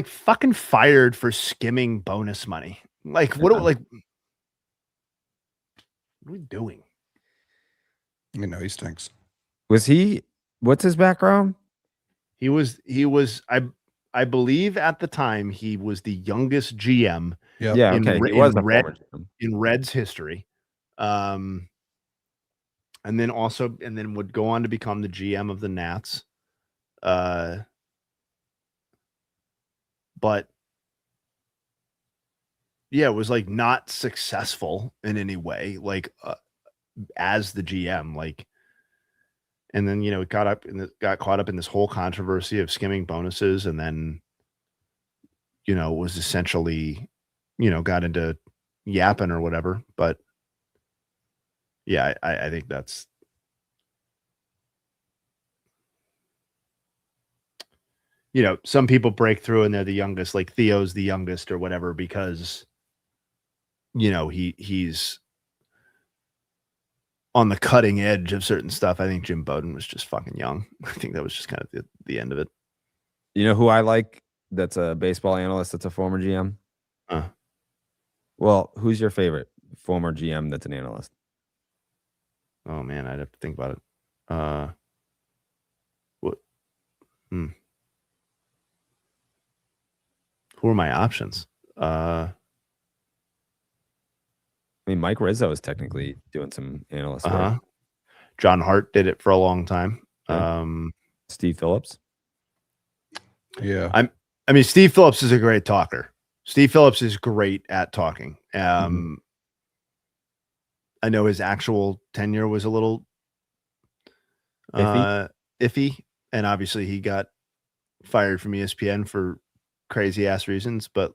fucking fired for skimming bonus money. Like, what are we doing? You know, he stinks. What's his background? He was I believe at the time he was the youngest GM Yep. Yeah, in okay. Re- He was in a Red- former GM. in Reds history. And then would go on to become the GM of the Nats. But yeah, it was like not successful in any way, like as the GM, like, and then got caught up in this whole controversy of skimming bonuses, and then was essentially got into yapping or whatever. But yeah, I think that's some people break through and they're the youngest, like Theo's the youngest or whatever, because he's on the cutting edge of certain stuff. I think Jim Bowden was just fucking young. I think that was just kind of the end of it. You know who I like that's a baseball analyst that's a former GM? Well, who's your favorite former GM that's an analyst? Oh man, I'd have to think about it. What? Who are my options? I mean, Mike Rizzo is technically doing some analyst work. John Hart did it for a long time. Okay. Steve Phillips. Yeah. I mean, Steve Phillips is a great talker. Steve Phillips is great at talking. I know his actual tenure was a little iffy, and obviously he got fired from ESPN for crazy ass reasons, but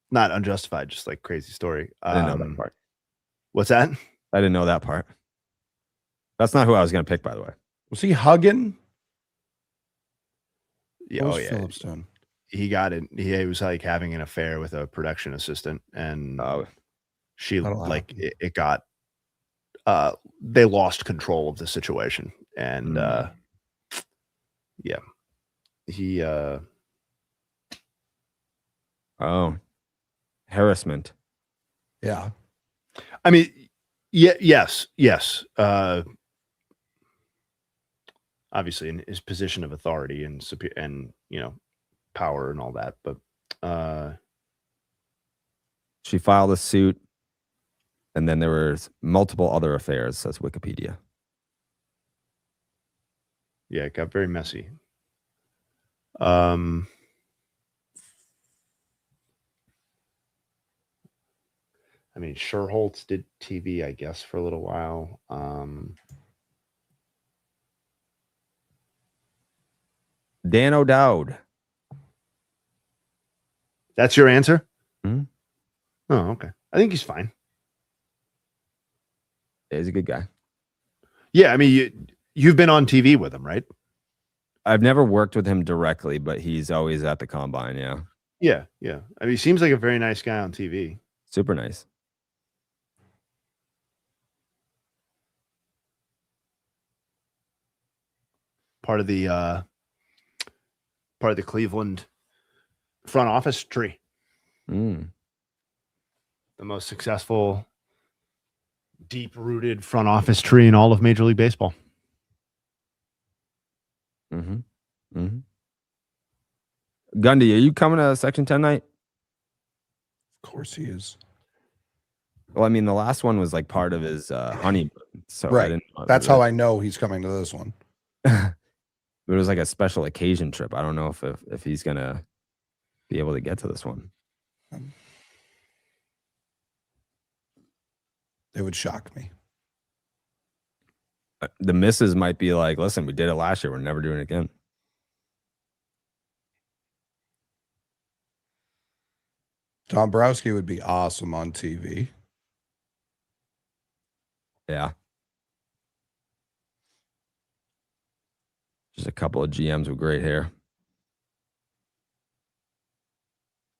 not unjustified, just like crazy story. I didn't know that part. What's that? I didn't know that part. That's not who I was going to pick, by the way. Was he hugging? Yeah, What was Phillips doing? he got it. He was like having an affair with a production assistant, and she That'll like happen. it got. They lost control of the situation, and yeah, he harassment. Yeah. I mean, yes. Obviously, in his position of authority and power and all that, but She filed a suit, and then there were multiple other affairs, says Wikipedia. yeah, it got very messy. I mean, Schultz did TV, I guess, for a little while. Dan O'Dowd. That's your answer? Mhm. Oh, okay. I think he's fine. He's a good guy. Yeah, I mean, you've been on TV with him, right? I've never worked with him directly, but he's always at the combine. Yeah. Yeah. I mean, he seems like a very nice guy on TV. Super nice. Part of the Cleveland front office tree. Mm. The most successful, deep-rooted front office tree in all of Major League Baseball. Mm-hmm. Gundy, are you coming to Section 10 night? Of course he is. Well, I mean, the last one was like part of his honeymoon. So Right. That's how I know he's coming to this one. It was like a special occasion trip. I don't know if he's gonna be able to get to this one. It would shock me. The missus might be like, listen, we did it last year. We're never doing it again. Dombrowski would be awesome on TV. Yeah. Just a couple of GMs with great hair.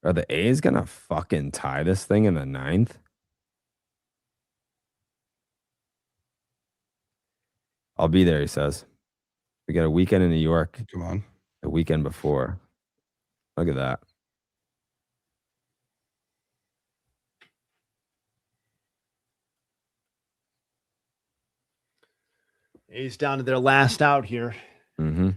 Are the A's gonna fucking tie this thing in the 9th? I'll be there, he says. We got a weekend in New York. Come on. A weekend before. Look at that. A's down to their last out here. Mm-hmm.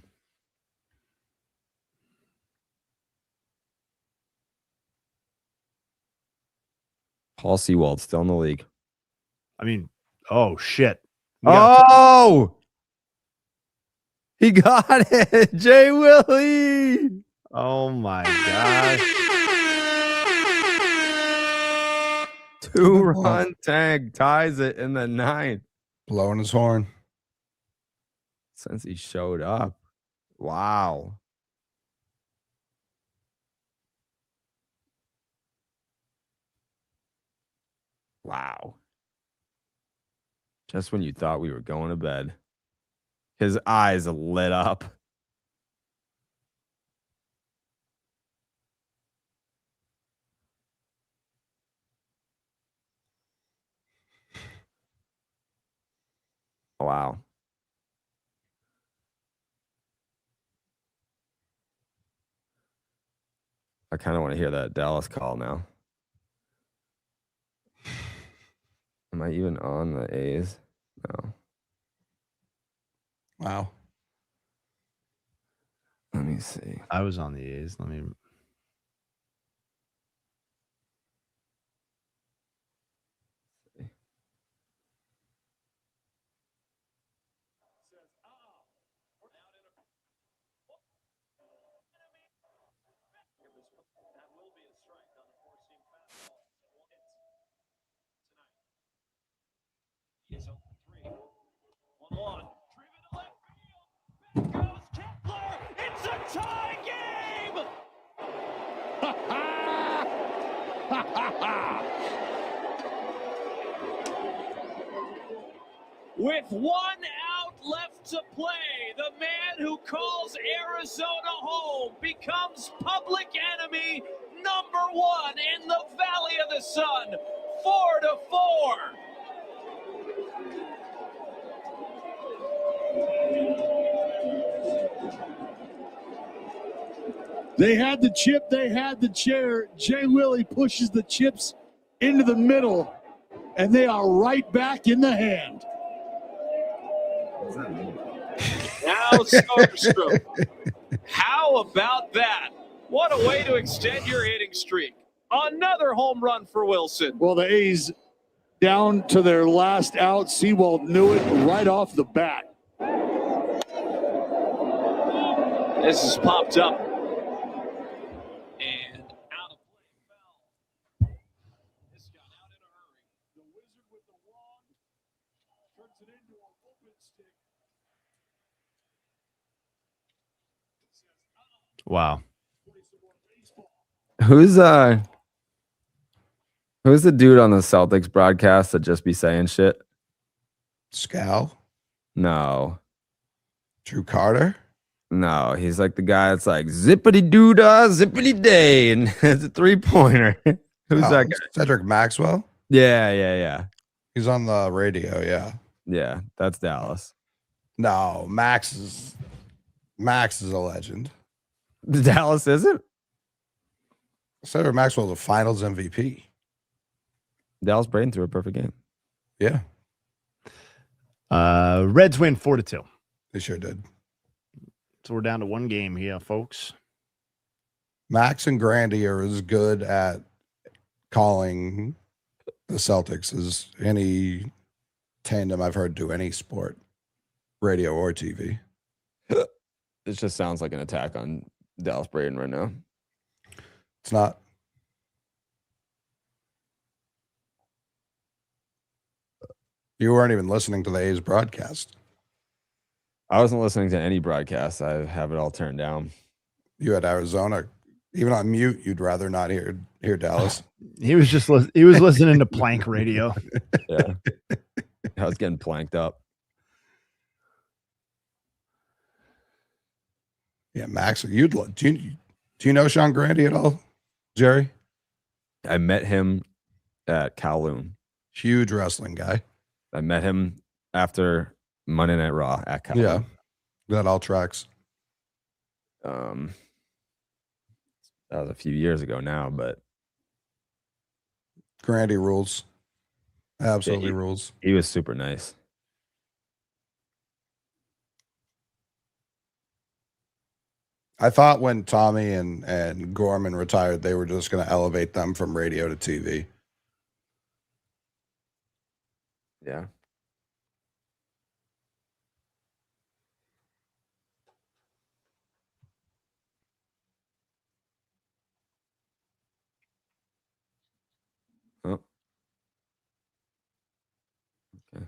Paul Sewald still in the league. I mean, oh shit. Oh, he got it. Jay Willie. Oh my gosh. 2-run tag ties it in the 9th. Blowing his horn. Since he showed up. Wow. Wow. Just when you thought we were going to bed, his eyes lit up. Wow. I kind of want to hear that Dallas call now. Am I even on the A's? No. Wow. Let me see. I was on the A's. Let me. It's a tie game! With 1 out left to play, the man who calls Arizona home becomes public enemy #1 in the Valley of the Sun, 4-4. They had the chip, they had the chair. Jay Willie pushes the chips into the middle, and they are right back in the hand. Now Starstruck. How about that? What a way to extend your hitting streak. Another home run for Wilson. Well, the A's down to their last out. Sewald knew it right off the bat. This is popped up. And out of play foul. This got out in a hurry. The Wizard with the wand turns it into a open stick. Wow. Who's the dude on the Celtics broadcast that just be saying shit? Scal, No. Drew Carter. No, he's like the guy that's like zippity doo dah, zippity day, and it's a 3-pointer. Who's Oh, that guy? Cedric Maxwell. Yeah. He's on the radio. Yeah. Yeah, that's Dallas. No, Max is a legend. Dallas isn't? Cedric Maxwell's a Finals MVP. Dallas Braden threw a perfect game. Yeah, Reds win 4-2. they sure did. So we're down to one game here, folks. Max and Grandy are as good at calling the Celtics as any tandem I've heard do any sport, radio or TV. This just sounds like an attack on Dallas Braden right now. It's not. You weren't even listening to the A's broadcast. I wasn't listening to any broadcast. I have it all turned down. You had Arizona, even on mute. You'd rather not hear Dallas. He was just he was listening to Plank Radio. Yeah. I was getting planked up. Yeah, Max. Do you know Sean Grandy at all, Jerry? I met him at Kowloon. Huge wrestling guy. I met him after Monday Night Raw at Kowloon. Yeah, that all tracks. That was a few years ago now, but Grandy rules. Absolutely Yeah, rules. he was super nice. I thought when Tommy and Gorman retired, they were just going to elevate them from radio to TV. Yeah. Oh. Okay.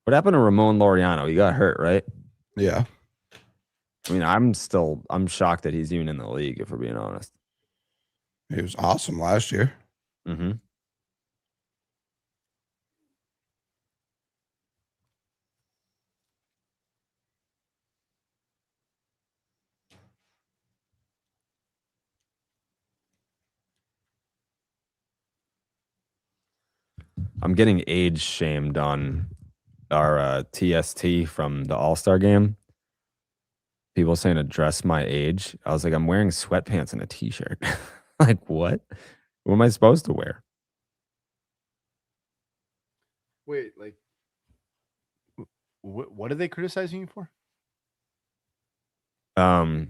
What happened to Ramon Laureano? He got hurt, right? Yeah. I mean, I'm shocked that he's even in the league, if we're being honest. He was awesome last year. Mm-hmm. I'm getting age shamed on our TST from the All-Star game. People saying to dress my age. I was like, I'm wearing sweatpants and a t-shirt. Like, what? What am I supposed to wear? Wait, like, what are they criticizing you for? I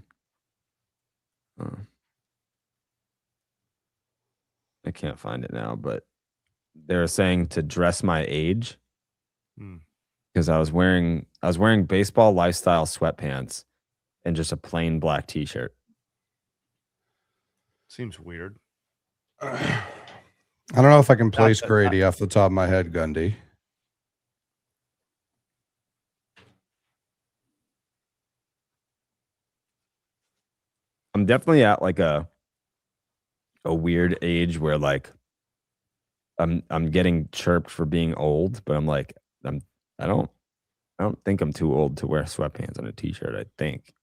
can't find it now, but they're saying to dress my age because I was wearing baseball lifestyle sweatpants and just a plain black t-shirt. Seems weird. I don't know if I can place Grady off the top of my head, Gundy. I'm definitely at like a weird age where like I'm getting chirped for being old, but I'm like I don't don't think I'm too old to wear sweatpants and a t-shirt. I think.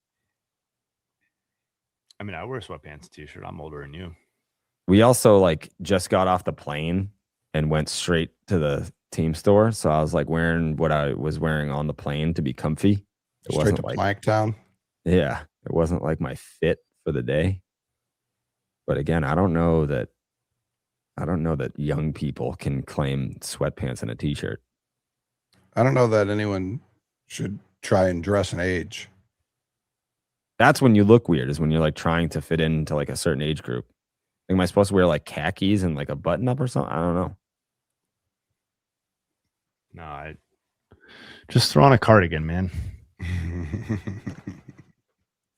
I mean, I wear sweatpants, t-shirt. I'm older than you. We also like just got off the plane and went straight to the team store. So I was like wearing what I was wearing on the plane to be comfy. It Straight wasn't to like Planktown. yeah, it wasn't like my fit for the day. But again, I don't know that young people can claim sweatpants and a t-shirt. I don't know that anyone should try and dress an age. That's when you look weird, is when you're like trying to fit into like a certain age group. Like, am I supposed to wear like khakis and like a button up or something? I don't know. No, I just throw on a cardigan, man.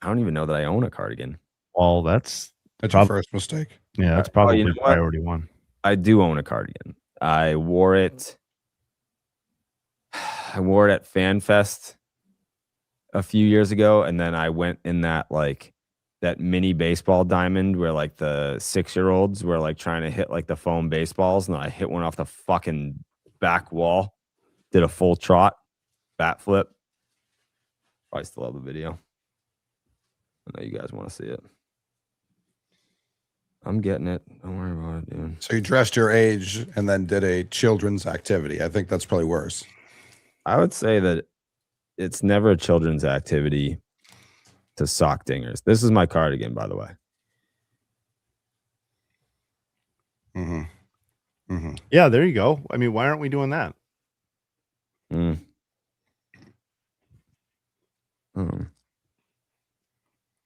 I don't even know that I own a cardigan. Well, that's That's your first mistake. yeah, that's probably you know what? priority one. I do own a cardigan. I wore it at FanFest a few years ago, and then I went in that mini baseball diamond where like the 6-year-olds were like trying to hit like the foam baseballs, and I hit one off the fucking back wall, did a full trot, bat flip. Probably still have the video. I know you guys want to see it. I'm getting it. Don't worry about it, dude. So you dressed your age and then did a children's activity. I think that's probably worse. I would say that it's never a children's activity to sock dingers. This is my cardigan, by the way. Mm-hmm. Mm-hmm. Yeah, there you go. I mean, why aren't we doing that?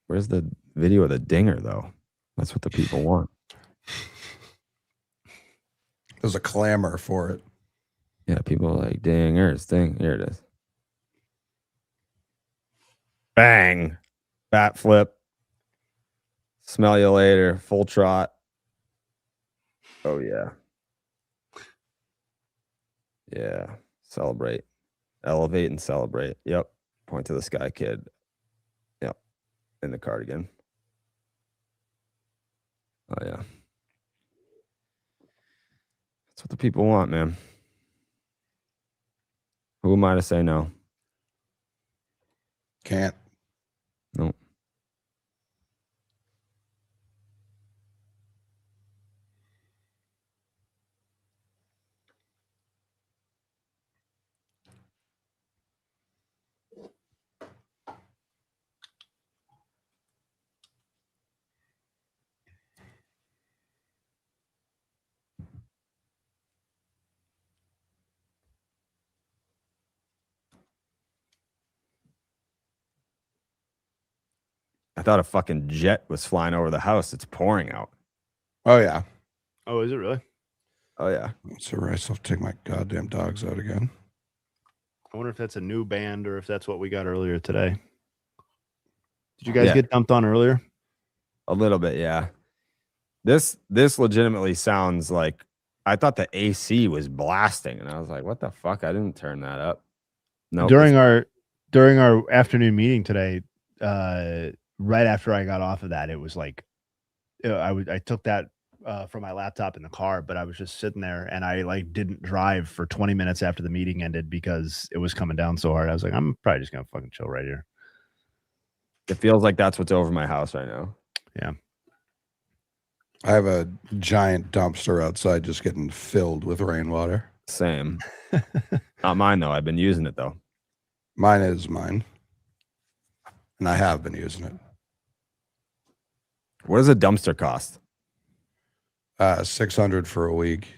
Where's the video of the dinger, though? That's what the people want. There's a clamor for it. Yeah, people are like, dingers, ding. Here it is. Bang. Bat flip. Smell you later. Full trot. Oh, yeah. Yeah. Celebrate. Elevate and celebrate. Yep. Point to the sky, kid. Yep. In the cardigan. Oh, yeah. That's what the people want, man. Who am I to say no? Can't. Nope. I thought a fucking jet was flying over the house. It's pouring out. Oh, yeah. Oh, is it really? Oh, yeah. It's all right. So I'll take my goddamn dogs out again. I wonder if that's a new band or if that's what we got earlier today. Did you guys get dumped on earlier? A little bit, yeah. This legitimately sounds like, I thought the AC was blasting, and I was like, what the fuck? I didn't turn that up. No. During our afternoon meeting today, right after I got off of that, it was like I took that from my laptop in the car, but I was just sitting there and I like didn't drive for 20 minutes after the meeting ended because it was coming down so hard. I was like, I'm probably just gonna fucking chill right here. It feels like that's what's over my house right now. Yeah. I have a giant dumpster outside just getting filled with rainwater. Same. Not mine, though. I've been using it, though. Mine is mine. And I have been using it. What does a dumpster cost? $600 for a week.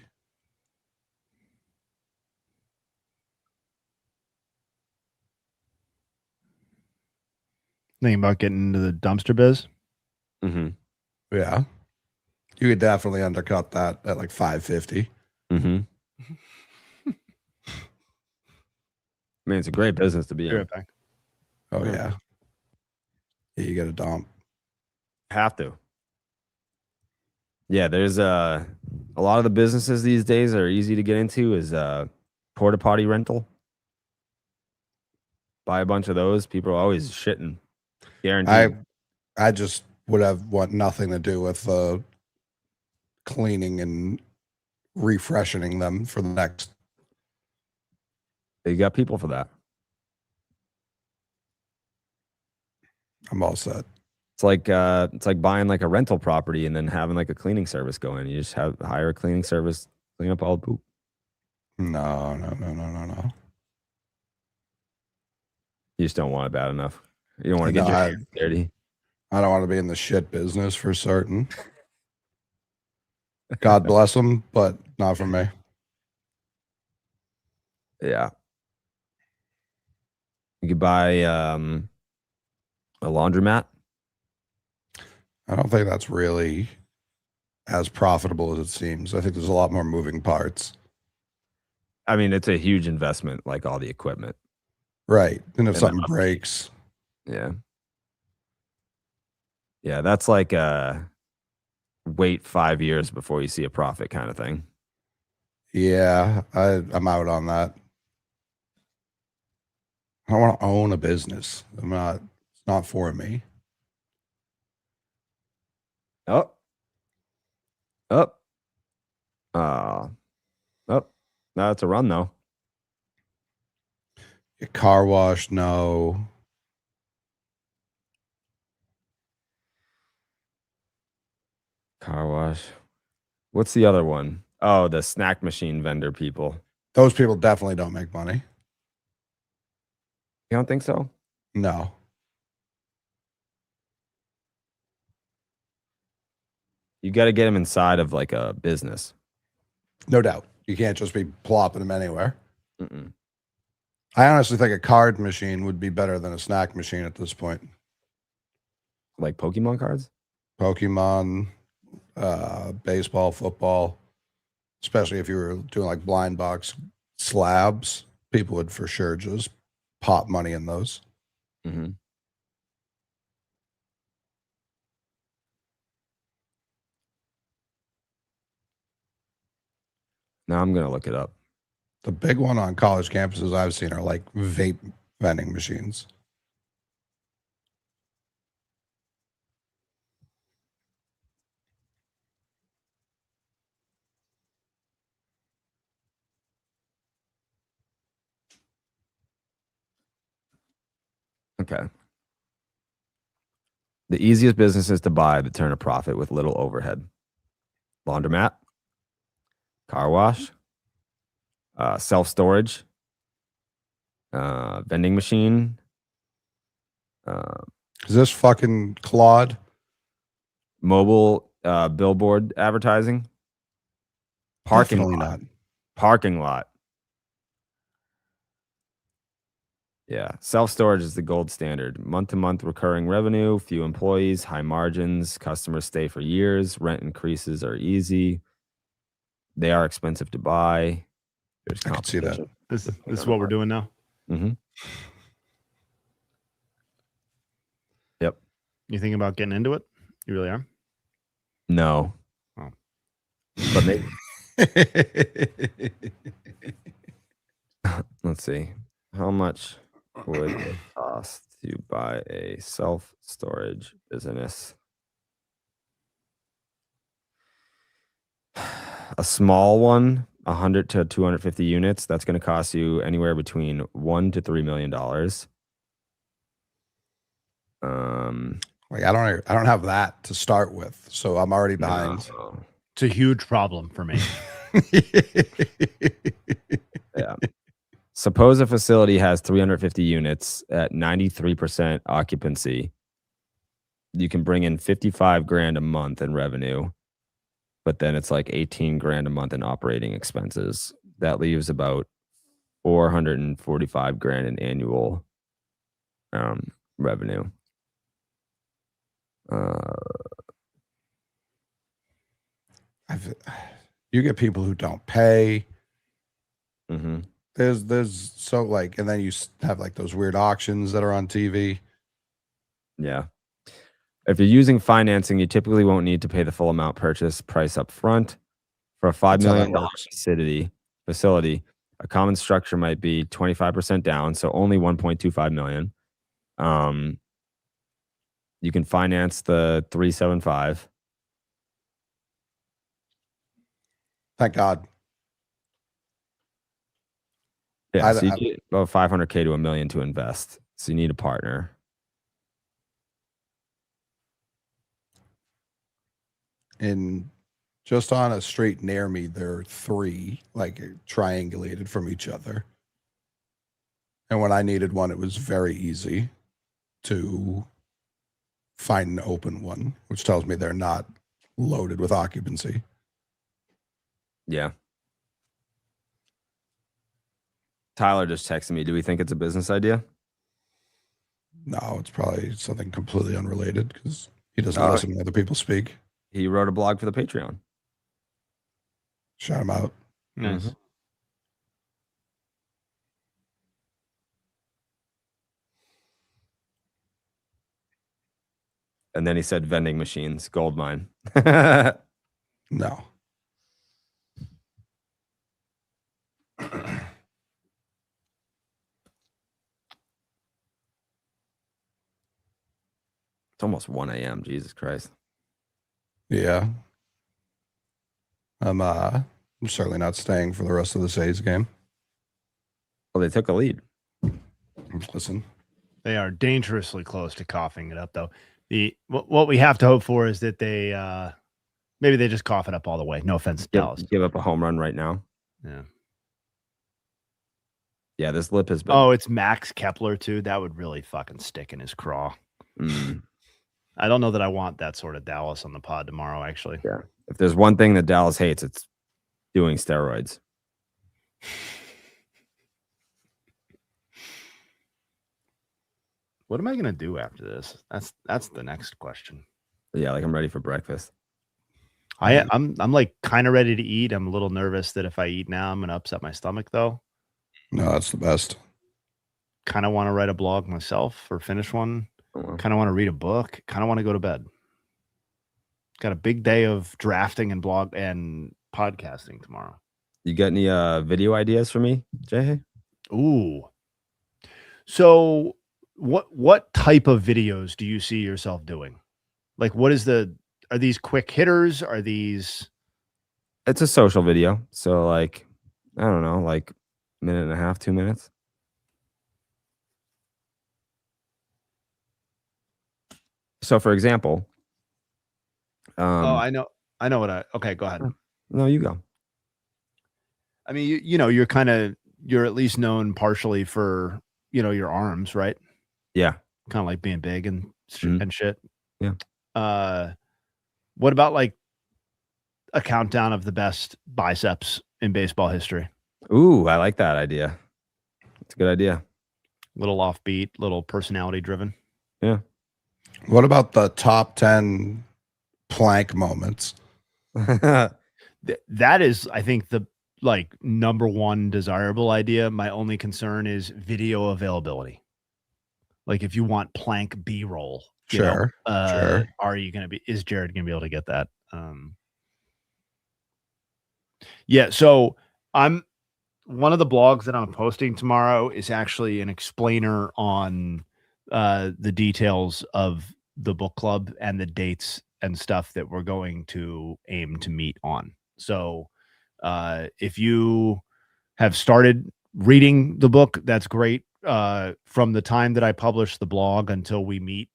Thinking about getting into the dumpster biz. Mm-hmm. Yeah. You could definitely undercut that at like $550. Mm-hmm. I mean, it's a great business to be in. Right back. Oh, yeah. Yeah, you got to dump. Have to. Yeah, there's a lot of the businesses these days that are easy to get into is porta potty rental. Buy a bunch of those. People are always shitting. Guaranteed. I just would want nothing to do with cleaning and refreshing them for the next. You got people for that. I'm all set. It's like buying like a rental property and then having like a cleaning service go in. You just hire a cleaning service, clean up all the poop. No. You just don't want it bad enough. You don't want to get No, your hands dirty. I don't want to be in the shit business for certain. God bless them, but not for me. Yeah. You could buy a laundromat. I don't think that's really as profitable as it seems. I think there's a lot more moving parts. I mean, it's a huge investment, like all the equipment. Right. And if And something the upkeep. breaks, Yeah. Yeah, that's like wait 5 years before you see a profit kind of thing. yeah, I'm out on that. I don't want to own a business. It's not for me. Oh. No, it's a run though. A car wash, no. Car wash. What's the other one? Oh, the snack machine vendor people. Those people definitely don't make money. You don't think so? No. You got to get them inside of like a business. No doubt. You can't just be plopping them anywhere. Mm-mm. I honestly think a card machine would be better than a snack machine at this point. Like Pokemon cards? Pokemon, baseball, football, especially if you were doing like blind box slabs, people would for sure just pop money in those. Mm-hmm. Now I'm going to look it up. The big one on college campuses I've seen are like vape vending machines. Okay. The easiest businesses to buy that turn a profit with little overhead: laundromat, car wash, self-storage, vending machine. Is this fucking Claude? Mobile billboard advertising. Parking Definitely lot. not. Parking lot. Yeah. Self-storage is the gold standard. Month-to-month recurring revenue, few employees, high margins, customers stay for years, rent increases are easy. They are expensive to buy. There's I can see that. competition. This is what we're doing now. Mm-hmm. Yep. You thinking about getting into it? You really are? No. Oh. But maybe. Let's see. How much would it cost to buy a self-storage business? A small one, 100 to 250 units. That's going to cost you anywhere between $1 to $3 million. Like I don't have that to start with, so I'm already behind. No. It's a huge problem for me. Yeah. Suppose a facility has 350 units at 93% occupancy. You can bring in 55 grand a month in revenue, but then it's like 18 grand a month in operating expenses. That leaves about 445 grand in annual revenue. You get people who don't pay. Mm-hmm. There's so like, and then you have like those weird auctions that are on TV. Yeah. If you're using financing, you typically won't need to pay the full amount purchase price up front. For a $5 That's how that million works. facility, a common structure might be 25% down, so only 1.25 million. You can finance the 375. Thank God. Yeah, so you need about 500K to $1 million to invest. So you need a partner. in just on a street near me, there are 3 like triangulated from each other. And when I needed one, it was very easy to find an open one, which tells me they're not loaded with occupancy. Yeah. Tyler just texted me. Do we think it's a business idea? No, it's probably something completely unrelated because he doesn't listen to other people speak. He wrote a blog for the Patreon. Shout him out. Nice. Mhm. And then he said vending machines, gold mine. No. It's almost 1 a.m. Jesus Christ. Yeah. I'm certainly not staying for the rest of the A's game. Well, they took a lead. Listen. They are dangerously close to coughing it up, though. What we have to hope for is that they maybe they just cough it up all the way. No offense to Dallas. Give up a home run right now. Yeah. Yeah, this lip has been. Oh, it's Max Kepler too. That would really fucking stick in his craw. Mm. I don't know that I want that sort of Dallas on the pod tomorrow, actually. Yeah. If there's one thing that Dallas hates, it's doing steroids. What am I gonna do after this? That's the next question. Yeah, like I'm ready for breakfast. I'm like kind of ready to eat. I'm a little nervous that if I eat now, I'm gonna upset my stomach though. No, that's the best. Kind of want to write a blog myself or finish one. Kind of want to read a book. Kind of want to go to bed. Got a big day of drafting and blog and podcasting tomorrow. You got any video ideas for me, Jay? Ooh. So what type of videos do you see yourself doing? Like are these quick hitters? Are these It's a social video. So like, I don't know, like a minute and a half, 2 minutes. So for example, I know what okay, go ahead. No, you go. I mean, you know, you're at least known partially for, you know, your arms, right? Yeah. Kind of like being big and Mhm. and shit. Yeah. What about like a countdown of the best biceps in baseball history? Ooh, I like that idea. It's a good idea. Little offbeat, little personality driven. Yeah. What about the top 10 plank moments? That is, I think, the like number one desirable idea. My only concern is video availability. Like if you want plank B-roll, Sure. Sure. Is Jared gonna be able to get that? Yeah, so one of the blogs that I'm posting tomorrow is actually an explainer on the details of the book club and the dates and stuff that we're going to aim to meet on. So if you have started reading the book, that's great. From the time that I publish the blog until we meet,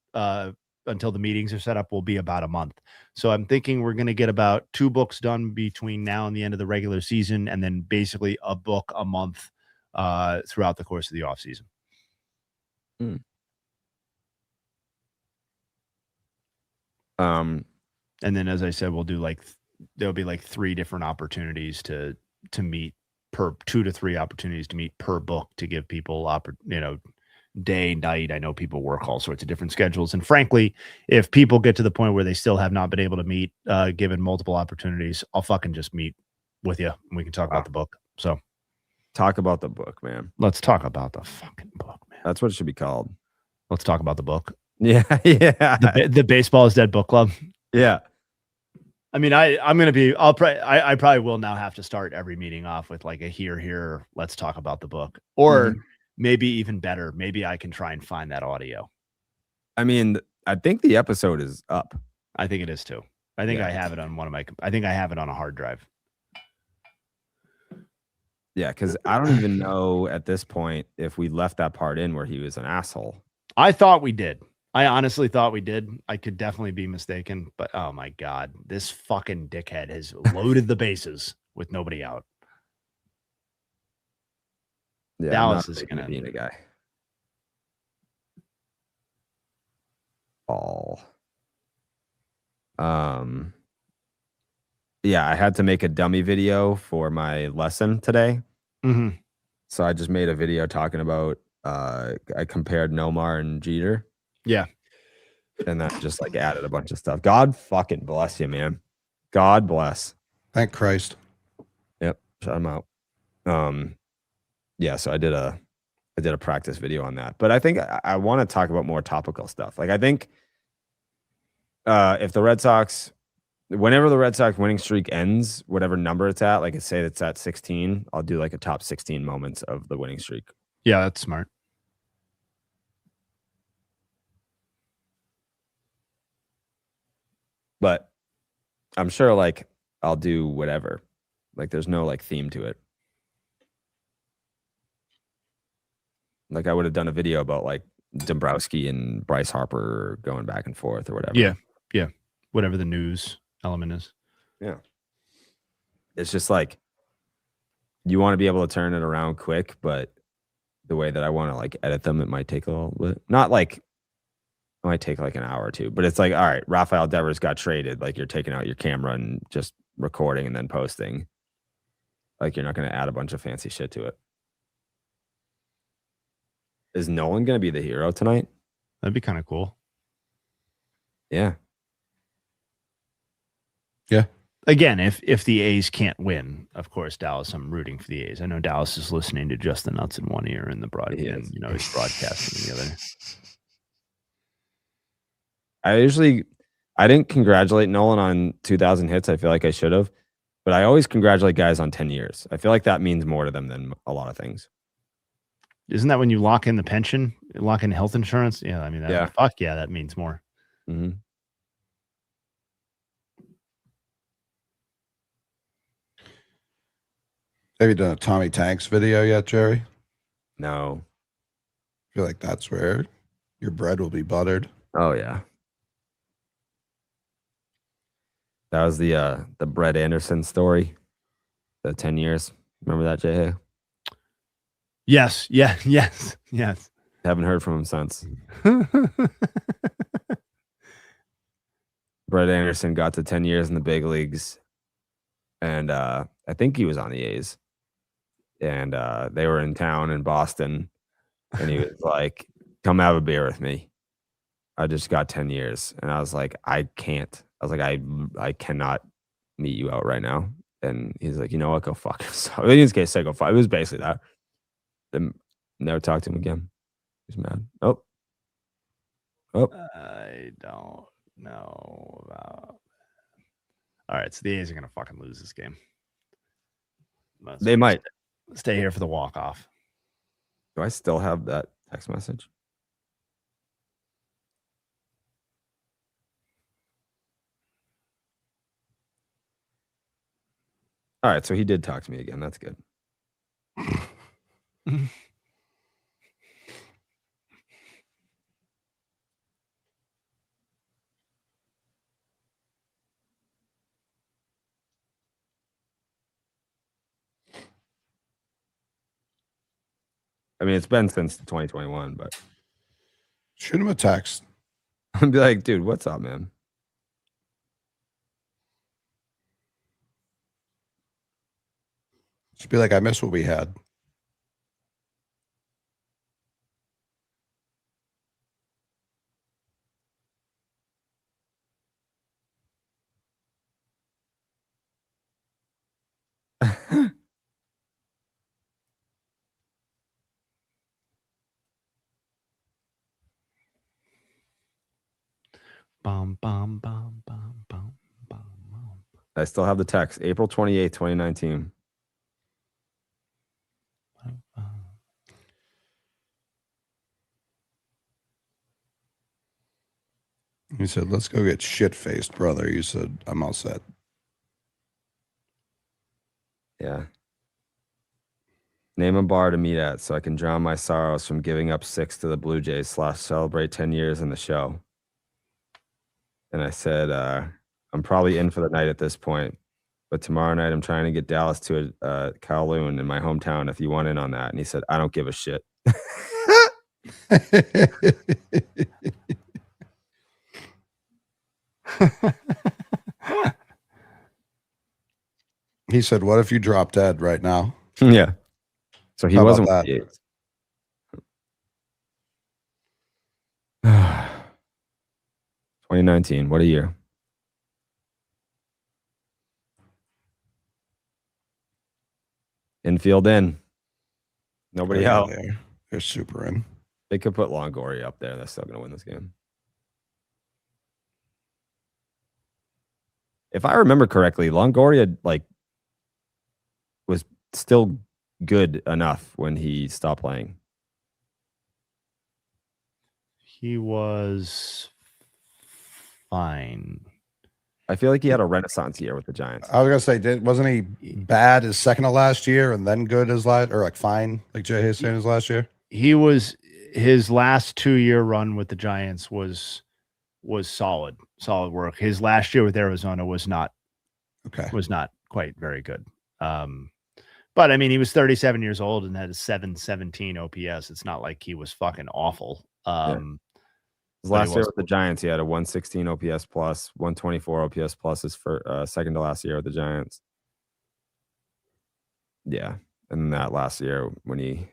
until the meetings are set up, will be about a month. So I'm thinking we're going to get about 2 books done between now and the end of the regular season, and then basically a book a month throughout the course of the off season. And then, as I said, we'll do there'll be like 3 different opportunities to meet per 2 to 3 opportunities to meet per book to give people day, night. I know people work all sorts of different schedules. And frankly, if people get to the point where they still have not been able to meet, given multiple opportunities, I'll fucking just meet with you and we can talk about the book. So Talk about the book, man. let's talk about the fucking book, man. That's what it should be called. Let's talk about the book. Yeah. Yeah. The Baseball is Dead book club. Yeah. I mean, I probably will now have to start every meeting off with like a here, let's talk about the book. Or maybe even better, maybe I can try and find that audio. I mean, I think the episode is up. I think it is too. I think I have it on I think I have it on a hard drive. Yeah, because I don't even know at this point if we left that part in where he was an asshole. I thought we did. I honestly thought we did. I could definitely be mistaken, but oh my God, this fucking dickhead has loaded the bases with nobody out. Yeah, Dallas I'm not is a big gonna- Medina guy. All. Yeah, I had to make a dummy video for my lesson today. Mhm. So I just made a video talking about I compared Nomar and Jeter. Yeah. And that just like added a bunch of stuff. God fucking bless you, man. God bless. Thank Christ. Yep. Shout him out. Yeah, so I did a practice video on that. But I think I want to talk about more topical stuff. Like I think if the Red Sox, whenever the Red Sox winning streak ends, whatever number it's at, like say it's at 16, I'll do like a top 16 moments of the winning streak. Yeah, that's smart. But I'm sure like I'll do whatever. Like there's no like theme to it. Like I would have done a video about like Dombrowski and Bryce Harper going back and forth or whatever. Yeah. Yeah. Whatever the news element is. Yeah. It's just like you want to be able to turn it around quick, but the way that I want to like edit them, it might take a little bit. Not like it might take like an hour or two, but it's like, all right, Rafael Devers got traded. Like you're taking out your camera and just recording and then posting. Like you're not going to add a bunch of fancy shit to it. Is Nolan going to be the hero tonight? That'd be kind of cool. Yeah. Yeah. Again, if the A's can't win, of course, Dallas, I'm rooting for the A's. I know Dallas is listening to just the nuts in one ear and the broad, He and is. you know he's broadcasting in the other. I didn't congratulate Nolan on 2,000 hits. I feel like I should have, but I always congratulate guys on 10 years. I feel like that means more to them than a lot of things. Isn't that when you lock in the pension, lock in health insurance? Yeah, I mean, Yeah. fuck yeah, that means more. Mm-hmm. Have you done a Tommy Tanks video yet, Jerry? No. I feel like that's where your bread will be buttered. Oh yeah. That was the Brett Anderson story. The 10 years. Remember that, Jay? Yes, yeah, yes, yes. Haven't heard from him since. Brett Anderson got to 10 years in the big leagues. And I think he was on the A's. And they were in town in Boston. And he was like, come have a beer with me. I just got 10 years. And I was like, I can't. I was like, I cannot meet you out right now. And he's like, you know what? Go fuck yourself. In his case, say go fuck. It was basically that. Then never talked to him again. He's mad. Oh. I don't know about. All right, so the A's are gonna fucking lose this game. They might. Stay here for the walk off. Do I still have that text message? All right, so he did talk to me again. That's good. I mean, it's been since 2021, but Shoot him a text. I'd be like, dude, what's up, man? Just be like, I miss what we had. Bum, bum, bum, bum, bum, bum, bum. I still have the text. April 28th, 2019. He said, let's go get shit-faced, brother. You said, I'm all set. Yeah. Name a bar to meet at so I can drown my sorrows from giving up 6 to the Blue Jays / celebrate 10 years in the show. And I said, I'm probably in for the night at this point. But tomorrow night I'm trying to get Dallas to a Kowloon in my hometown if you want in on that. And he said, I don't give a shit. He said, "What if you drop dead right now?" Yeah. So he How wasn't about with the A's. 2019, what a year. Infield in. Nobody Yeah, out. They're super in. They could put Longoria up there. They're still going to win this game. If I remember correctly, Longoria was still good enough when he stopped playing. He was fine. I feel like he had a renaissance year with the Giants. I was gonna say, wasn't he bad his second to last year and then good his last, or like fine, like Jay Hayes saying his last year? He was, his last 2-year run with the Giants was solid work. His last year with Arizona was not quite very good. But I mean, he was 37 years old and had a 717 OPS. It's not like he was fucking awful. His last year with the Giants, he had a 116 OPS plus, 124 OPS plus his second to last year with the Giants. Yeah. And that last year when he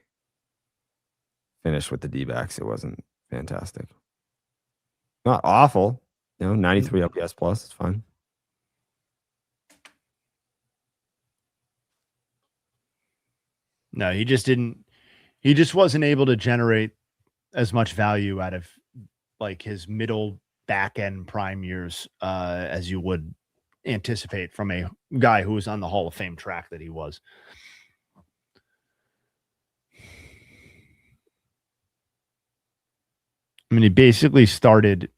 finished with the D-backs, it wasn't fantastic. Not awful. 93 OPS plus. It's fine. No, he just wasn't able to generate as much value out of like his middle back end prime years as you would anticipate from a guy who was on the Hall of Fame track that he was. I mean, he basically started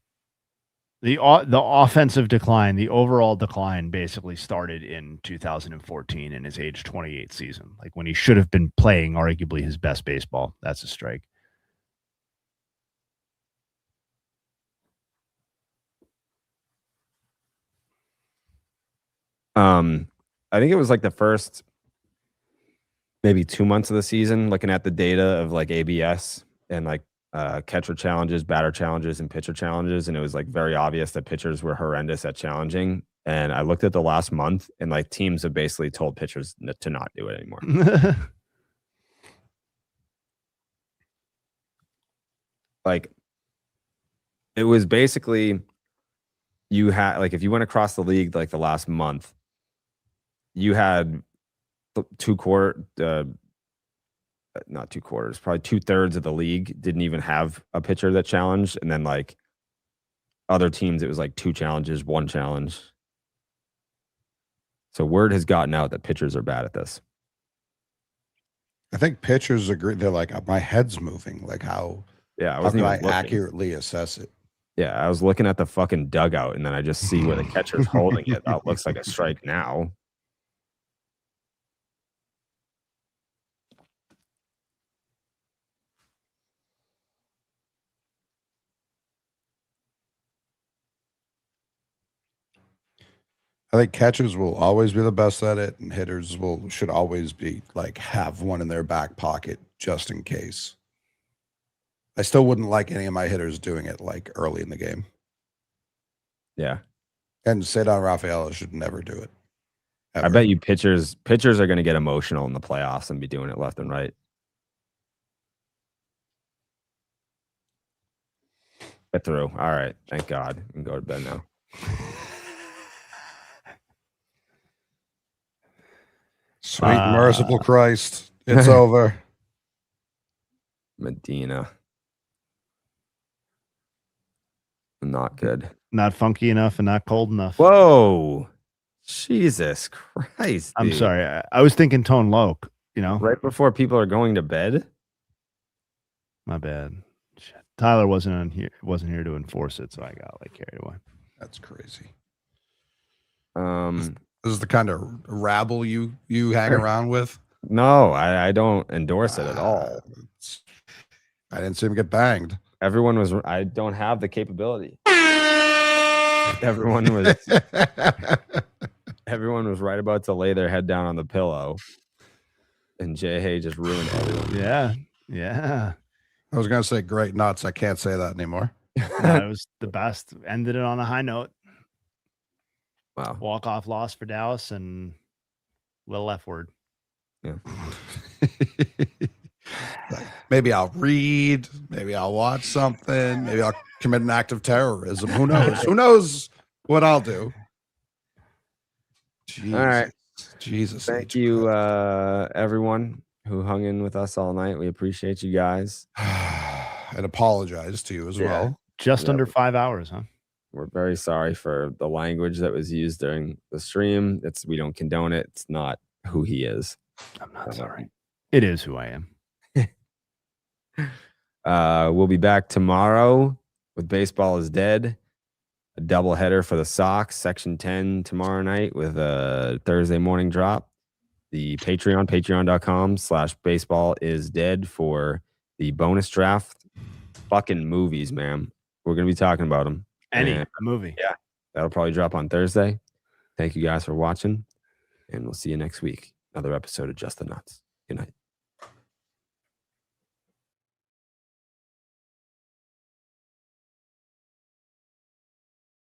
the offensive decline, the overall decline basically started in 2014 in his age 28 season, like when he should have been playing arguably his best baseball. That's a strike. I think it was like the first maybe 2 months of the season, looking at the data of like ABS and like catcher challenges, batter challenges, and pitcher challenges. And it was like very obvious that pitchers were horrendous at challenging. And I looked at the last month and like teams have basically told pitchers to not do it anymore. Like it was basically you had like if you went across the league like the last month, you had not 2 quarters, probably 2/3 of the league didn't even have a pitcher that challenged. And then like other teams, it was like 2 challenges, 1 challenge. So word has gotten out that pitchers are bad at this. I think pitchers agree. They're like, my head's moving. Like how can I accurately assess it? Yeah, I was looking at the fucking dugout and then I just see where the catcher's holding it. That looks like a strike now. I think catchers will always be the best at it, and hitters should always be like have one in their back pocket just in case. I still wouldn't like any of my hitters doing it like early in the game. Yeah. And Cedar Rafaela should never do it. Ever. I bet you pitchers are going to get emotional in the playoffs and be doing it left and right. Get through. All right. Thank God. We can go to bed now. Sweet merciful Christ. It's over. Medina. Not good. Not funky enough and not cold enough. Whoa. Jesus Christ. I'm dude. sorry. I was thinking Tone Loc, Right before people are going to bed? My bad. Shit. Tyler wasn't here to enforce it, so I got like carried away. That's crazy. This is the kind of rabble you hang around with. No, I don't endorse it at all. I didn't see him get banged. Everyone was. I don't have the capability. Everyone was right about to lay their head down on the pillow, and Jay Hay just ruined everyone. Yeah. I was gonna say great nuts. I can't say that anymore. No, it was the best. Ended it on a high note. Wow. Walk-off loss for Dallas and little F word. Yeah. Maybe I'll read. Maybe I'll watch something. Maybe I'll commit an act of terrorism. Who knows? Who knows what I'll do? Jesus. All right. Jesus. Thank you, everyone who hung in with us all night. We appreciate you guys. And apologize to you as well. Just under 5 hours, huh? We're very sorry for the language that was used during the stream. We don't condone it. It's not who he is. I'm not sorry. It is who I am. We'll be back tomorrow with Baseball is Dead, a doubleheader for the Sox, Section 10 tomorrow night with a Thursday morning drop. The patreon.com/baseball is dead for the bonus draft. Fucking movies, man. We're going to be talking about them. Any movie. Yeah. That'll probably drop on Thursday. Thank you guys for watching, and we'll see you next week. Another episode of Just the Nuts. Good night.